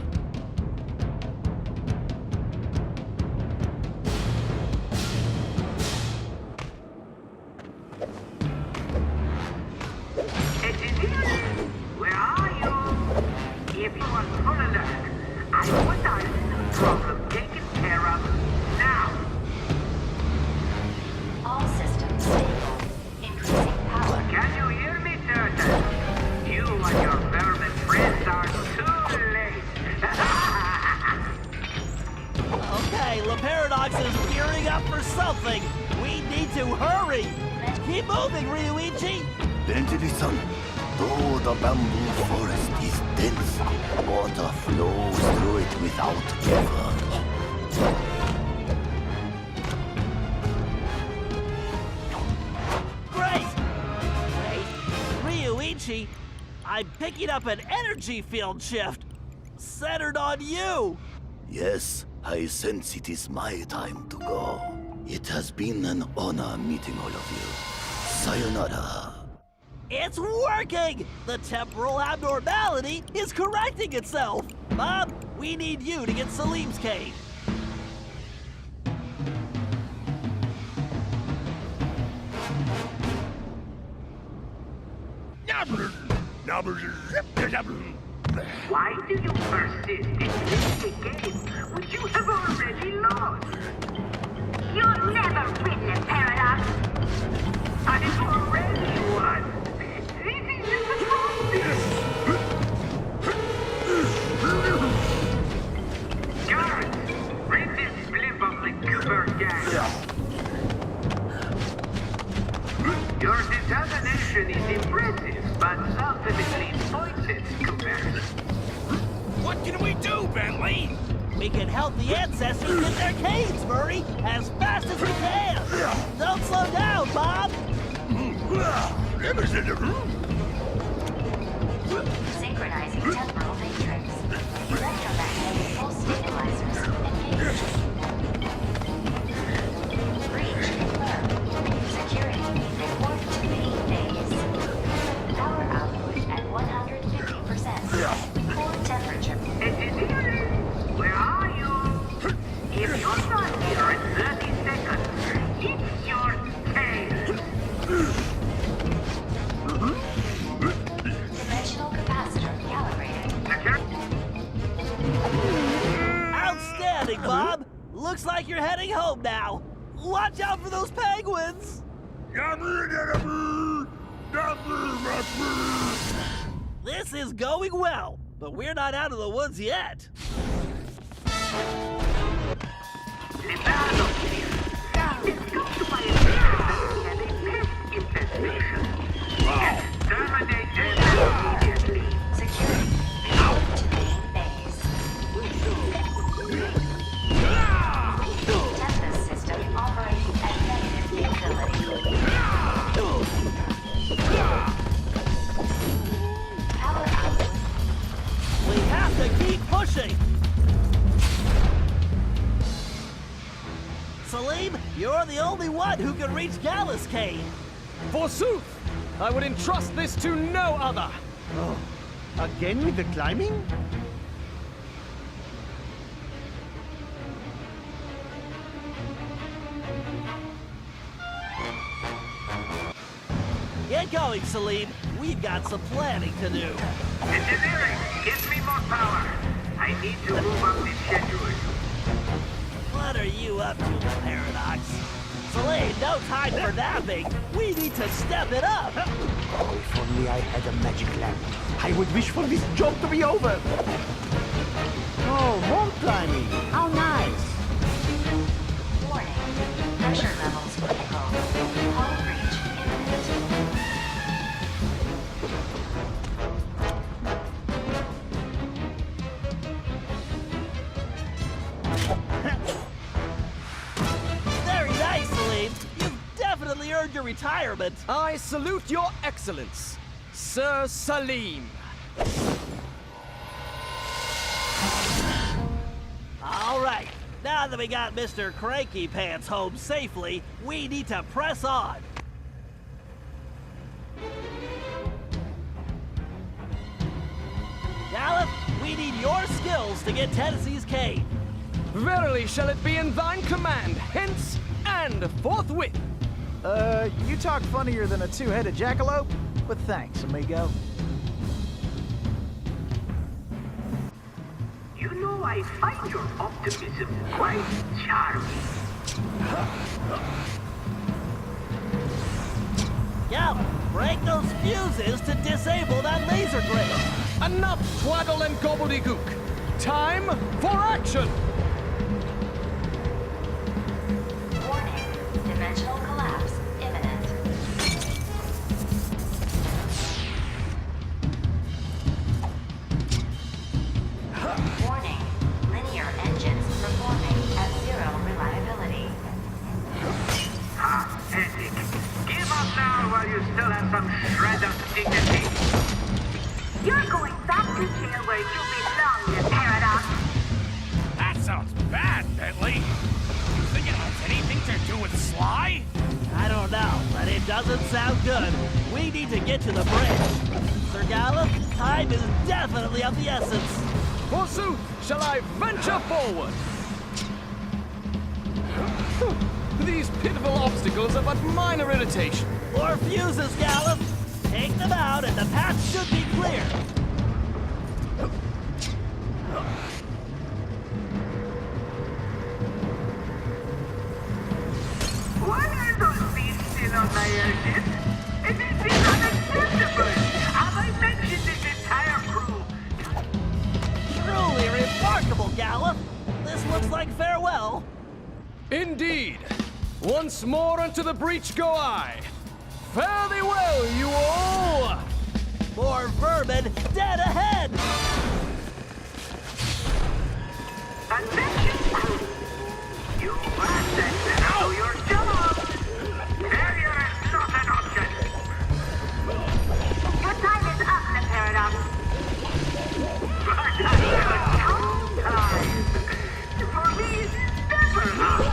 Engineers, where are you? If you are full alert, I would like the problem taken care of now. All systems stable. Increasing power. Can you hear me, Turtle? You and your vermin friends are too late. Fox is gearing up for something. We need to hurry. Keep moving, Ryuichi. Benji-san, though the bamboo forest is dense, water flows through it without ever. Great! Ryuichi, I'm picking up an energy field shift centered on you. Yes, I sense it is my time to go. It has been an honor meeting all of you. Sayonara. It's working! The temporal abnormality is correcting itself. Bob, we need you to get Salim's cave. Why do you persist in playing a game which you have already lost? You'll never win the Paradox! I've already won! This is just a trophy! Guards, bring this blimp of the Cooper gang! Your determination is impressive, but ultimately pointless comparison. What can we do, Bentley? We can help the ancestors get their caves, Murray, as fast as we can. Don't slow down, Bob. Synchronizing temporal matrix. Electromagnetic pulse stabilizers engaged. Breach confirmed. Security report to main phase. Power output at 150%. Core temperature. Engineering, where are you? If you're not here in 30 seconds, it's your tail. Dimensional capacitor calibrated. Outstanding, Bob. Looks like you're heading home now. Watch out for those penguins. This is going well, but we're not out of the woods yet. Leonardo here. It's come to my attention that we have a pest infestation. Exterminate them immediately. Security report to main base. Tempest system operating at negative utility. Power output. We have to keep pushing. Salim, you're the only one who can reach Gallus Cave. Forsooth! I would entrust this to no other! Oh, again with the climbing? Get going, Salim. We've got some planning to do. Engineering, give me more power. I need to move up this schedule. What are you up to, Paradox? Salim, no time for napping. We need to step it up. Oh, if only I had a magic lamp. I would wish for this job to be over. Oh, more climbing. How nice. Warning. Pressure levels critical. Hull breach imminent. Very nice, Salim. You've definitely earned your retirement. I salute your excellence, Sir Salim. All right. Now that we got Mr. Cranky Pants home safely, we need to press on. Gallop, we need your skills to get Tennessee's cave. Verily shall it be in thine command, hence and forthwith. You talk funnier than a two-headed jackalope, but thanks, amigo. You know, I find your optimism quite charming. Gallop, break those fuses to disable that laser grid. Enough twaddle and gobbledygook. Time for action! while you still have some shred of dignity. You're going back to jail where you belong, you paradox. That sounds bad, Bentley. You think it has anything to do with Sly? I don't know, but it doesn't sound good. We need to get to the bridge. Sir Gallup, time is definitely of the essence. Forsooth, shall I venture forward? These pitiful obstacles are but minor irritation. More fuses, Gallup. Take them out and the path should be clear. Why are those beasts still on my airship? It is unacceptable! Have I mentioned this entire crew? Truly remarkable, Gallup. This looks like farewell. Indeed. Once more unto the breach go I. Fare thee well, you all! More vermin dead ahead! Attention, crew! You must do your job! Failure is not an option! Your time is up, the paradox. But I have time! For me, it's never up!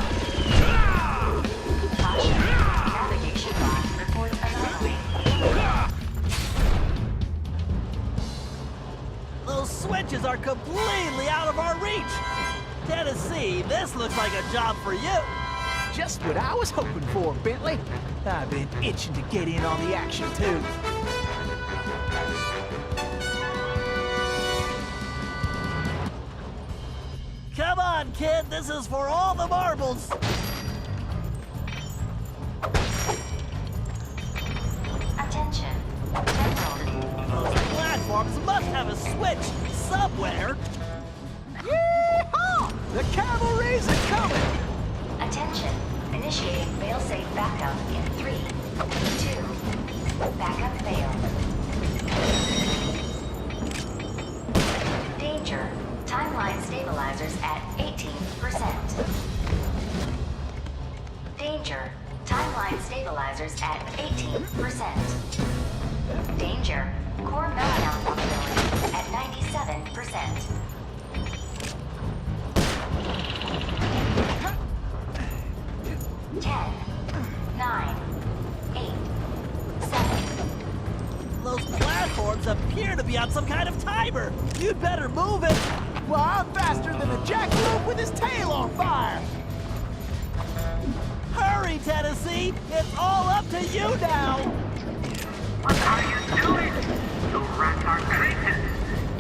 Navigation log reports anomaly. Those switches are completely out of our reach! Tennessee, this looks like a job for you! Just what I was hoping for, Bentley. I've been itching to get in on the action, too. Come on, kid, this is for all the marbles! Attention. General. Those platforms must have a switch somewhere! Yeehaw! The cavalry's a-coming! Attention. Initiating failsafe backup in 3, 2. Backup failed. Danger. Timeline stabilizers at 18%. Danger. Timeline stabilizers at 18%. Danger. Core meltdown probability at 97%. 10, 9, 8, 7. Those platforms appear to be on some kind of timer! You'd better move it! Well, I'm faster than a jackalope with his tail on fire! Hurry, Tennessee! It's all up to you now! What are you doing? You rats are traitors!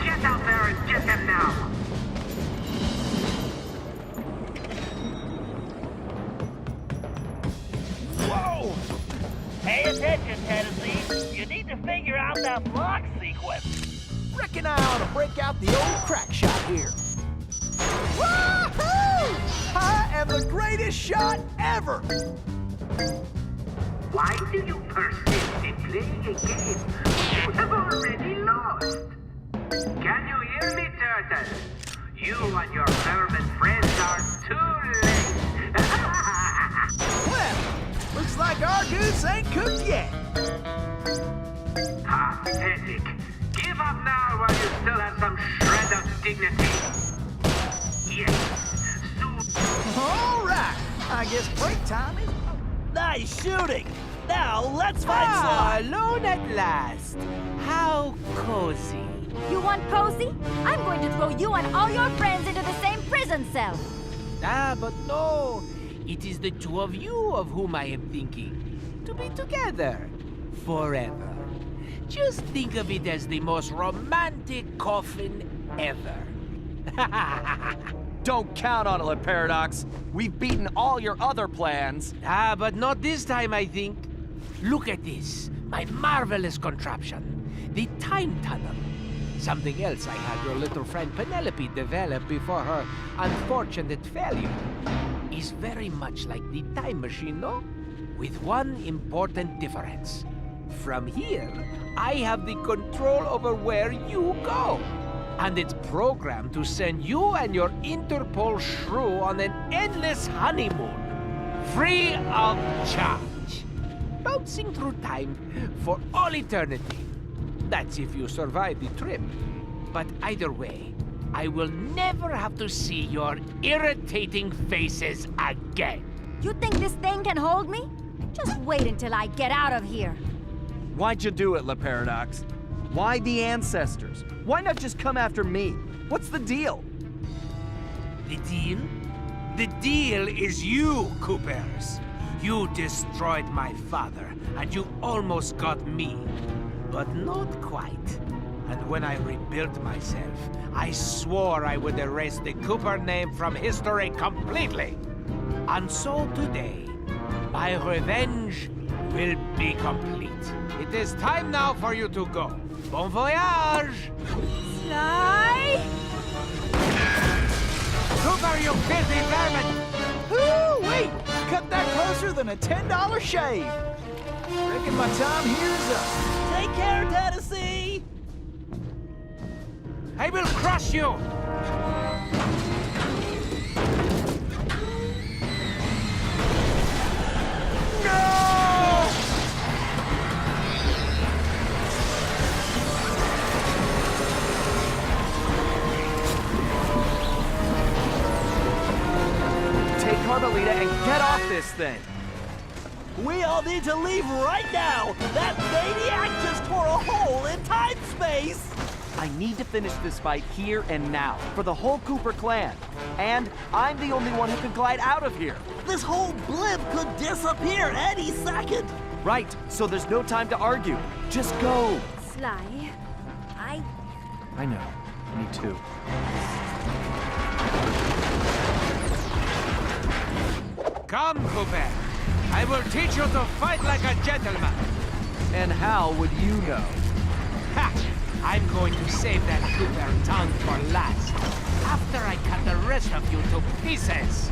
Get out there and get them now! Whoa! Pay attention, Tennessee. You need to figure out that block sequence. Reckon I ought to break out the old crack shot here. Woohoo! I am the greatest shot ever! Why do you persist in playing a game you have already lost? Can you hear me, Turtle? You and your vermin friends are too late. Well, looks like our goose ain't cooked yet. Pathetic. Give up now while you still have some shred of dignity. Yes. All right. I guess break time is... Nice shooting! Now, let's find Sly! Alone at last. How cozy. You want cozy? I'm going to throw you and all your friends into the same prison cell. Ah, but no. It is the two of you of whom I am thinking. To be together. Forever. Just think of it as the most romantic coffin ever. Don't count on it, Paradox. We've beaten all your other plans. Ah, but not this time, I think. Look at this. My marvelous contraption. The time tunnel. Something else I had your little friend Penelope develop before her unfortunate failure. Is very much like the time machine, no? With one important difference. From here, I have the control over where you go. And it's programmed to send you and your Interpol shrew on an endless honeymoon. Free of charge. bouncing through time for all eternity. That's if you survive the trip. But either way, I will never have to see your irritating faces again. You think this thing can hold me? Just wait until I get out of here. Why'd you do it, Le Paradox? Why the ancestors? Why not just come after me? What's the deal? The deal? The deal is you, Coopers. You destroyed my father, and you almost got me. But not quite. And when I rebuilt myself, I swore I would erase the Cooper name from history completely. And so today, my revenge will be complete. It is time now for you to go. Bon voyage! Sly! Cooper, you filthy vermin! Ooh, wait! Cut that closer than a $10 shave. Reckon my time here is up. Take care, Tennessee! I will crush you! Carmelita and get off this thing. We all need to leave right now. That maniac just tore a hole in time-space. I need to finish this fight here and now for the whole Cooper clan. And I'm the only one who can glide out of here. This whole blimp could disappear any second. Right, so there's no time to argue. Just go. Sly, I know. Me too. Come, Cooper. I will teach you to fight like a gentleman. And how would you know? Ha! I'm going to save that Cooper tongue for last. After I cut the rest of you to pieces.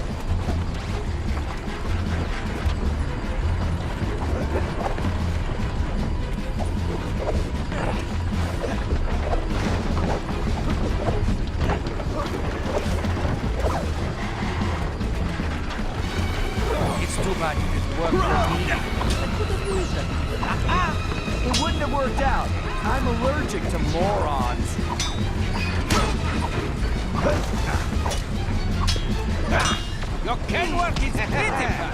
Too bad you didn't work for me. I could have used it. It wouldn't have worked out. I'm allergic to morons. Your cane work is critical.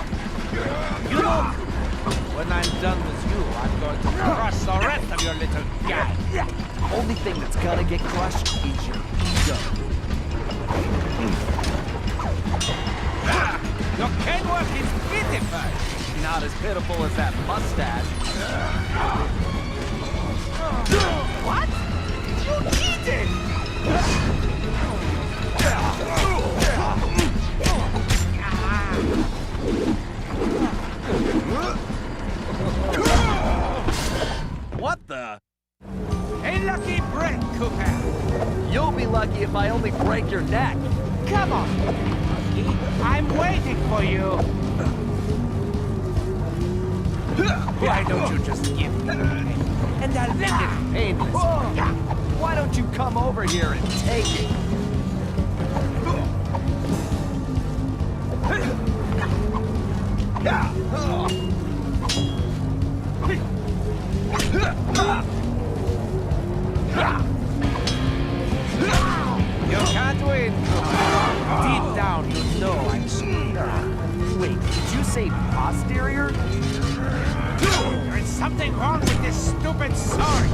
You know, when I'm done with you, I'm going to crush the rest of your little gang. The only thing that's gonna get crushed is your ego. Your cane work is pitiful. Not as pitiful as that mustache. What? You cheated! What the? A lucky break, Cooper. You'll be lucky if I only break your neck. Come on. I'm waiting for you. Why don't you just give me the pain? And I'll make it painless. Why don't you come over here and take it? You can't win. Deep down, you know I'm superior. Wait, did you say posterior? There's something wrong with this stupid sword.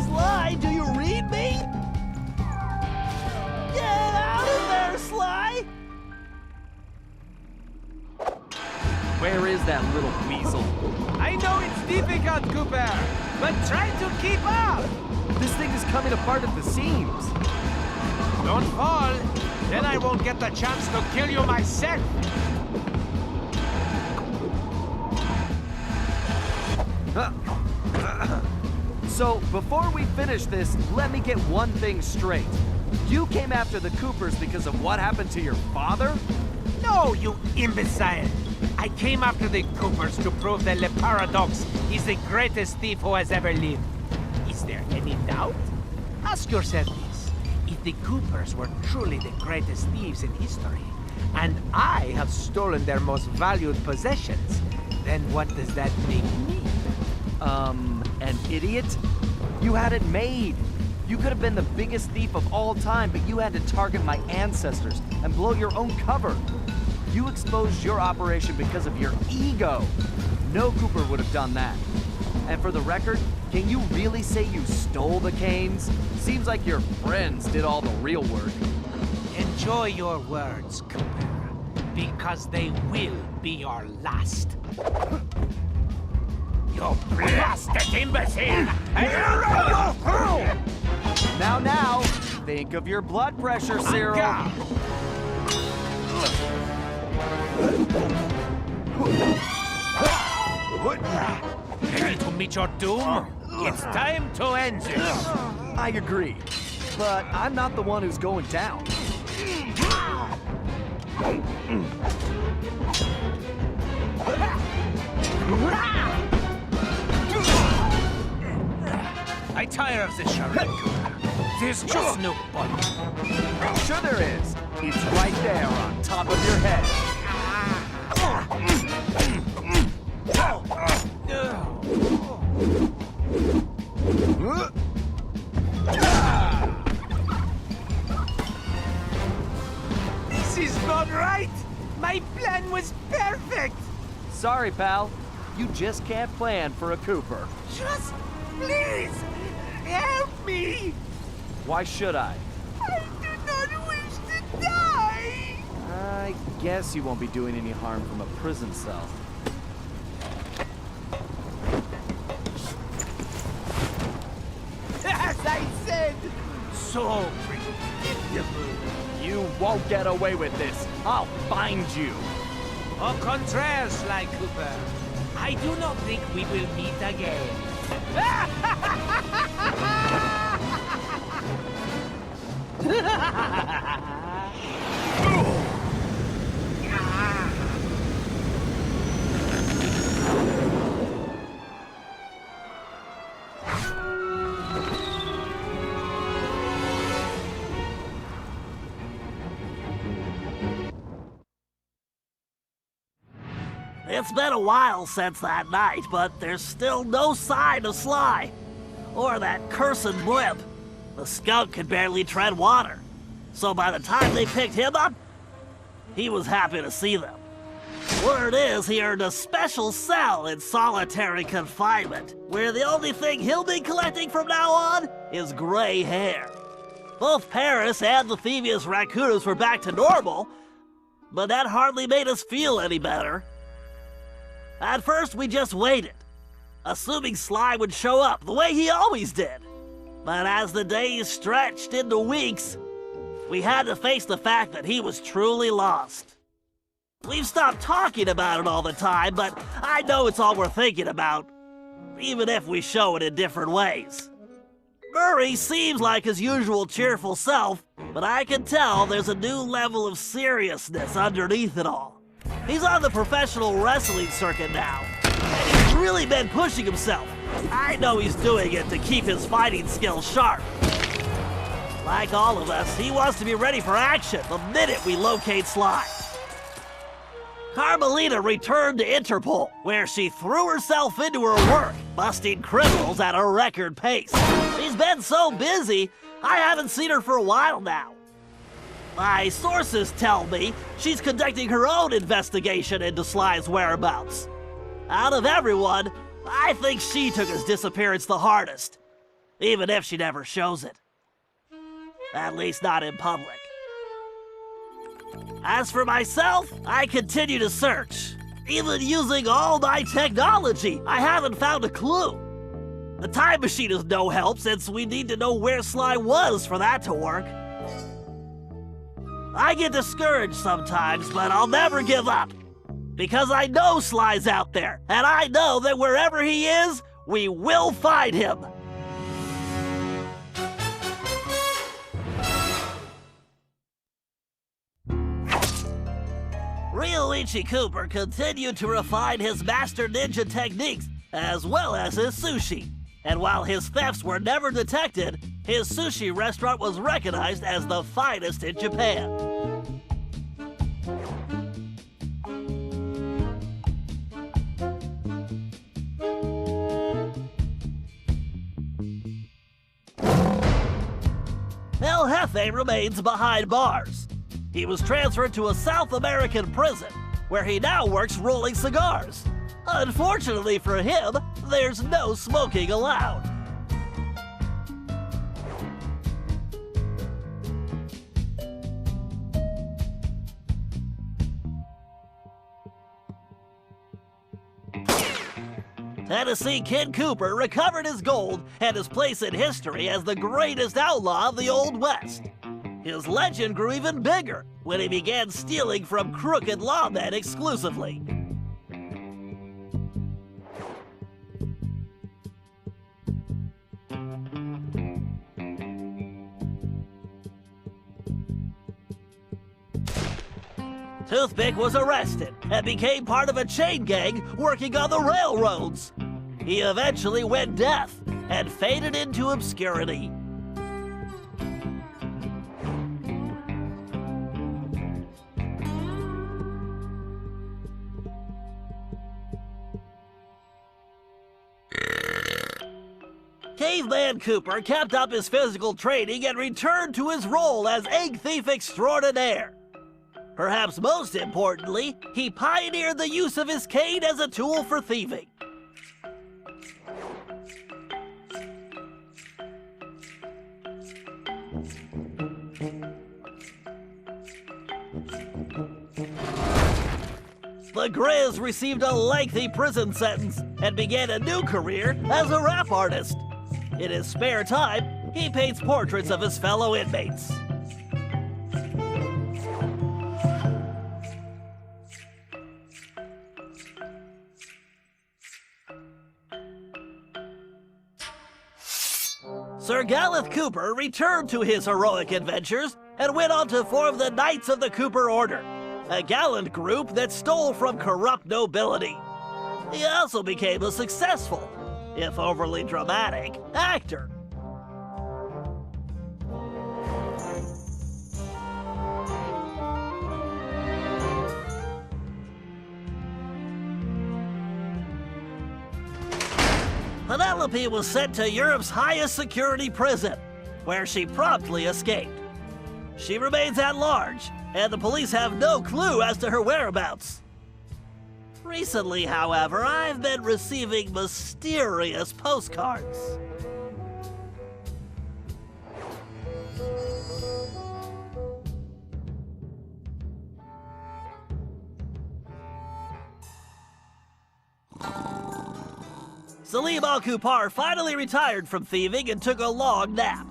Sly, do you read me? Get out of there, Sly! Where is that little weasel? I know it's difficult, Cooper, but try to keep up. This thing is coming apart at the seams. Don't fall, then I won't get the chance to kill you myself. So, before we finish this, let me get one thing straight. You came after the Coopers because of what happened to your father? No, you imbecile! I came after the Coopers to prove that Le Paradox is the greatest thief who has ever lived. Is there any doubt? Ask yourself this. If the Coopers were truly the greatest thieves in history, and I have stolen their most valued possessions, then what does that make me? An idiot? You had it made. You could have been the biggest thief of all time, but you had to target my ancestors and blow your own cover. You exposed your operation because of your ego. No Cooper would have done that. And for the record, can you really say you stole the canes? Seems like your friends did all the real work. Enjoy your words, Cooper, because they will be your last. You blasted imbecile! Now, think of your blood pressure, Cyril. Ready to meet your doom? It's time to end this. I agree, but I'm not the one who's going down. I tire of this charade, Cooper. There's just no point. Sure there is. It's right there on top of your head. This is not right! My plan was perfect! Sorry, pal. You just can't plan for a Cooper. Just please help me! Why should I? I do not wish to die! I guess you won't be doing any harm from a prison cell. As I said, so predictable. You won't get away with this. I'll find you. Au contraire, Sly Cooper. I do not think we will meet again. It's been a while since that night, but there's still no sign of Sly. Or that cursed blimp. The skunk could barely tread water. So by the time they picked him up, he was happy to see them. Word is he earned a special cell in solitary confinement, where the only thing he'll be collecting from now on is gray hair. Both Paris and the Thievius Raccoonus were back to normal, but that hardly made us feel any better. At first, we just waited, assuming Sly would show up the way he always did. But as the days stretched into weeks, we had to face the fact that he was truly lost. We've stopped talking about it all the time, but I know it's all we're thinking about, even if we show it in different ways. Murray seems like his usual cheerful self, but I can tell there's a new level of seriousness underneath it all. He's on the professional wrestling circuit now, and he's really been pushing himself. I know he's doing it to keep his fighting skills sharp. Like all of us, he wants to be ready for action the minute we locate Sly. Carmelita returned to Interpol, where she threw herself into her work, busting criminals at a record pace. She's been so busy, I haven't seen her for a while now. My sources tell me she's conducting her own investigation into Sly's whereabouts. Out of everyone, I think she took his disappearance the hardest, even if she never shows it. At least not in public. As for myself, I continue to search. Even using all my technology, I haven't found a clue. The time machine is no help since we need to know where Sly was for that to work. I get discouraged sometimes, but I'll never give up. Because I know Sly's out there, and I know that wherever he is, we will find him. Ryoichi Cooper continued to refine his master ninja techniques, as well as his sushi. And while his thefts were never detected, his sushi restaurant was recognized as the finest in Japan. El Jefe remains behind bars. He was transferred to a South American prison, where he now works rolling cigars. Unfortunately for him, there's no smoking allowed. Tennessee Kid Cooper recovered his gold and his place in history as the greatest outlaw of the Old West. His legend grew even bigger when he began stealing from crooked lawmen exclusively. Toothpick was arrested and became part of a chain gang working on the railroads. He eventually went deaf and faded into obscurity. Caveman Cooper kept up his physical training and returned to his role as egg thief extraordinaire. Perhaps most importantly, he pioneered the use of his cane as a tool for thieving. The Grizz received a lengthy prison sentence and began a new career as a rap artist. In his spare time, he paints portraits of his fellow inmates. Sir Gallup Cooper returned to his heroic adventures and went on to form the Knights of the Cooper Order, a gallant group that stole from corrupt nobility. He also became a successful, if overly dramatic, actor. Penelope was sent to Europe's highest security prison, where she promptly escaped. She remains at large, and the police have no clue as to her whereabouts. Recently, however, I've been receiving mysterious postcards. Salim Al-Kupar finally retired from thieving and took a long nap.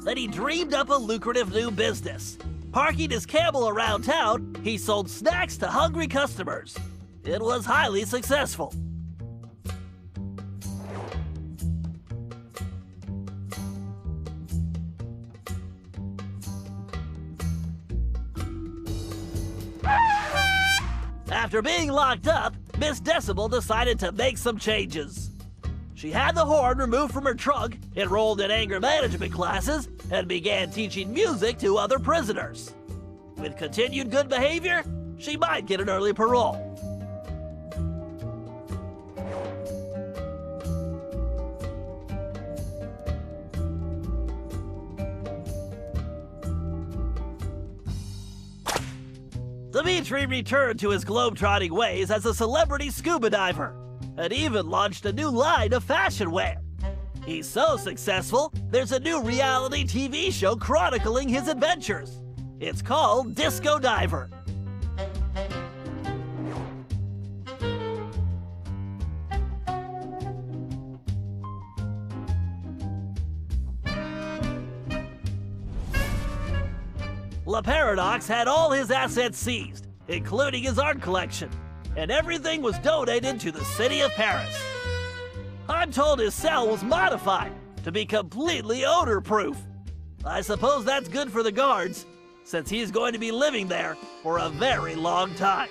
Then he dreamed up a lucrative new business. Parking his camel around town, he sold snacks to hungry customers. It was highly successful. After being locked up, Miss Decibel decided to make some changes. She had the horn removed from her trunk, enrolled in anger management classes, and began teaching music to other prisoners. With continued good behavior, she might get an early parole. Dimitri returned to his globetrotting ways as a celebrity scuba diver, and even launched a new line of fashion wear. He's so successful, there's a new reality TV show chronicling his adventures. It's called Disco Diver. La Paradox had all his assets seized, including his art collection, and everything was donated to the city of Paris. I'm told his cell was modified to be completely odor-proof. I suppose that's good for the guards, since he's going to be living there for a very long time.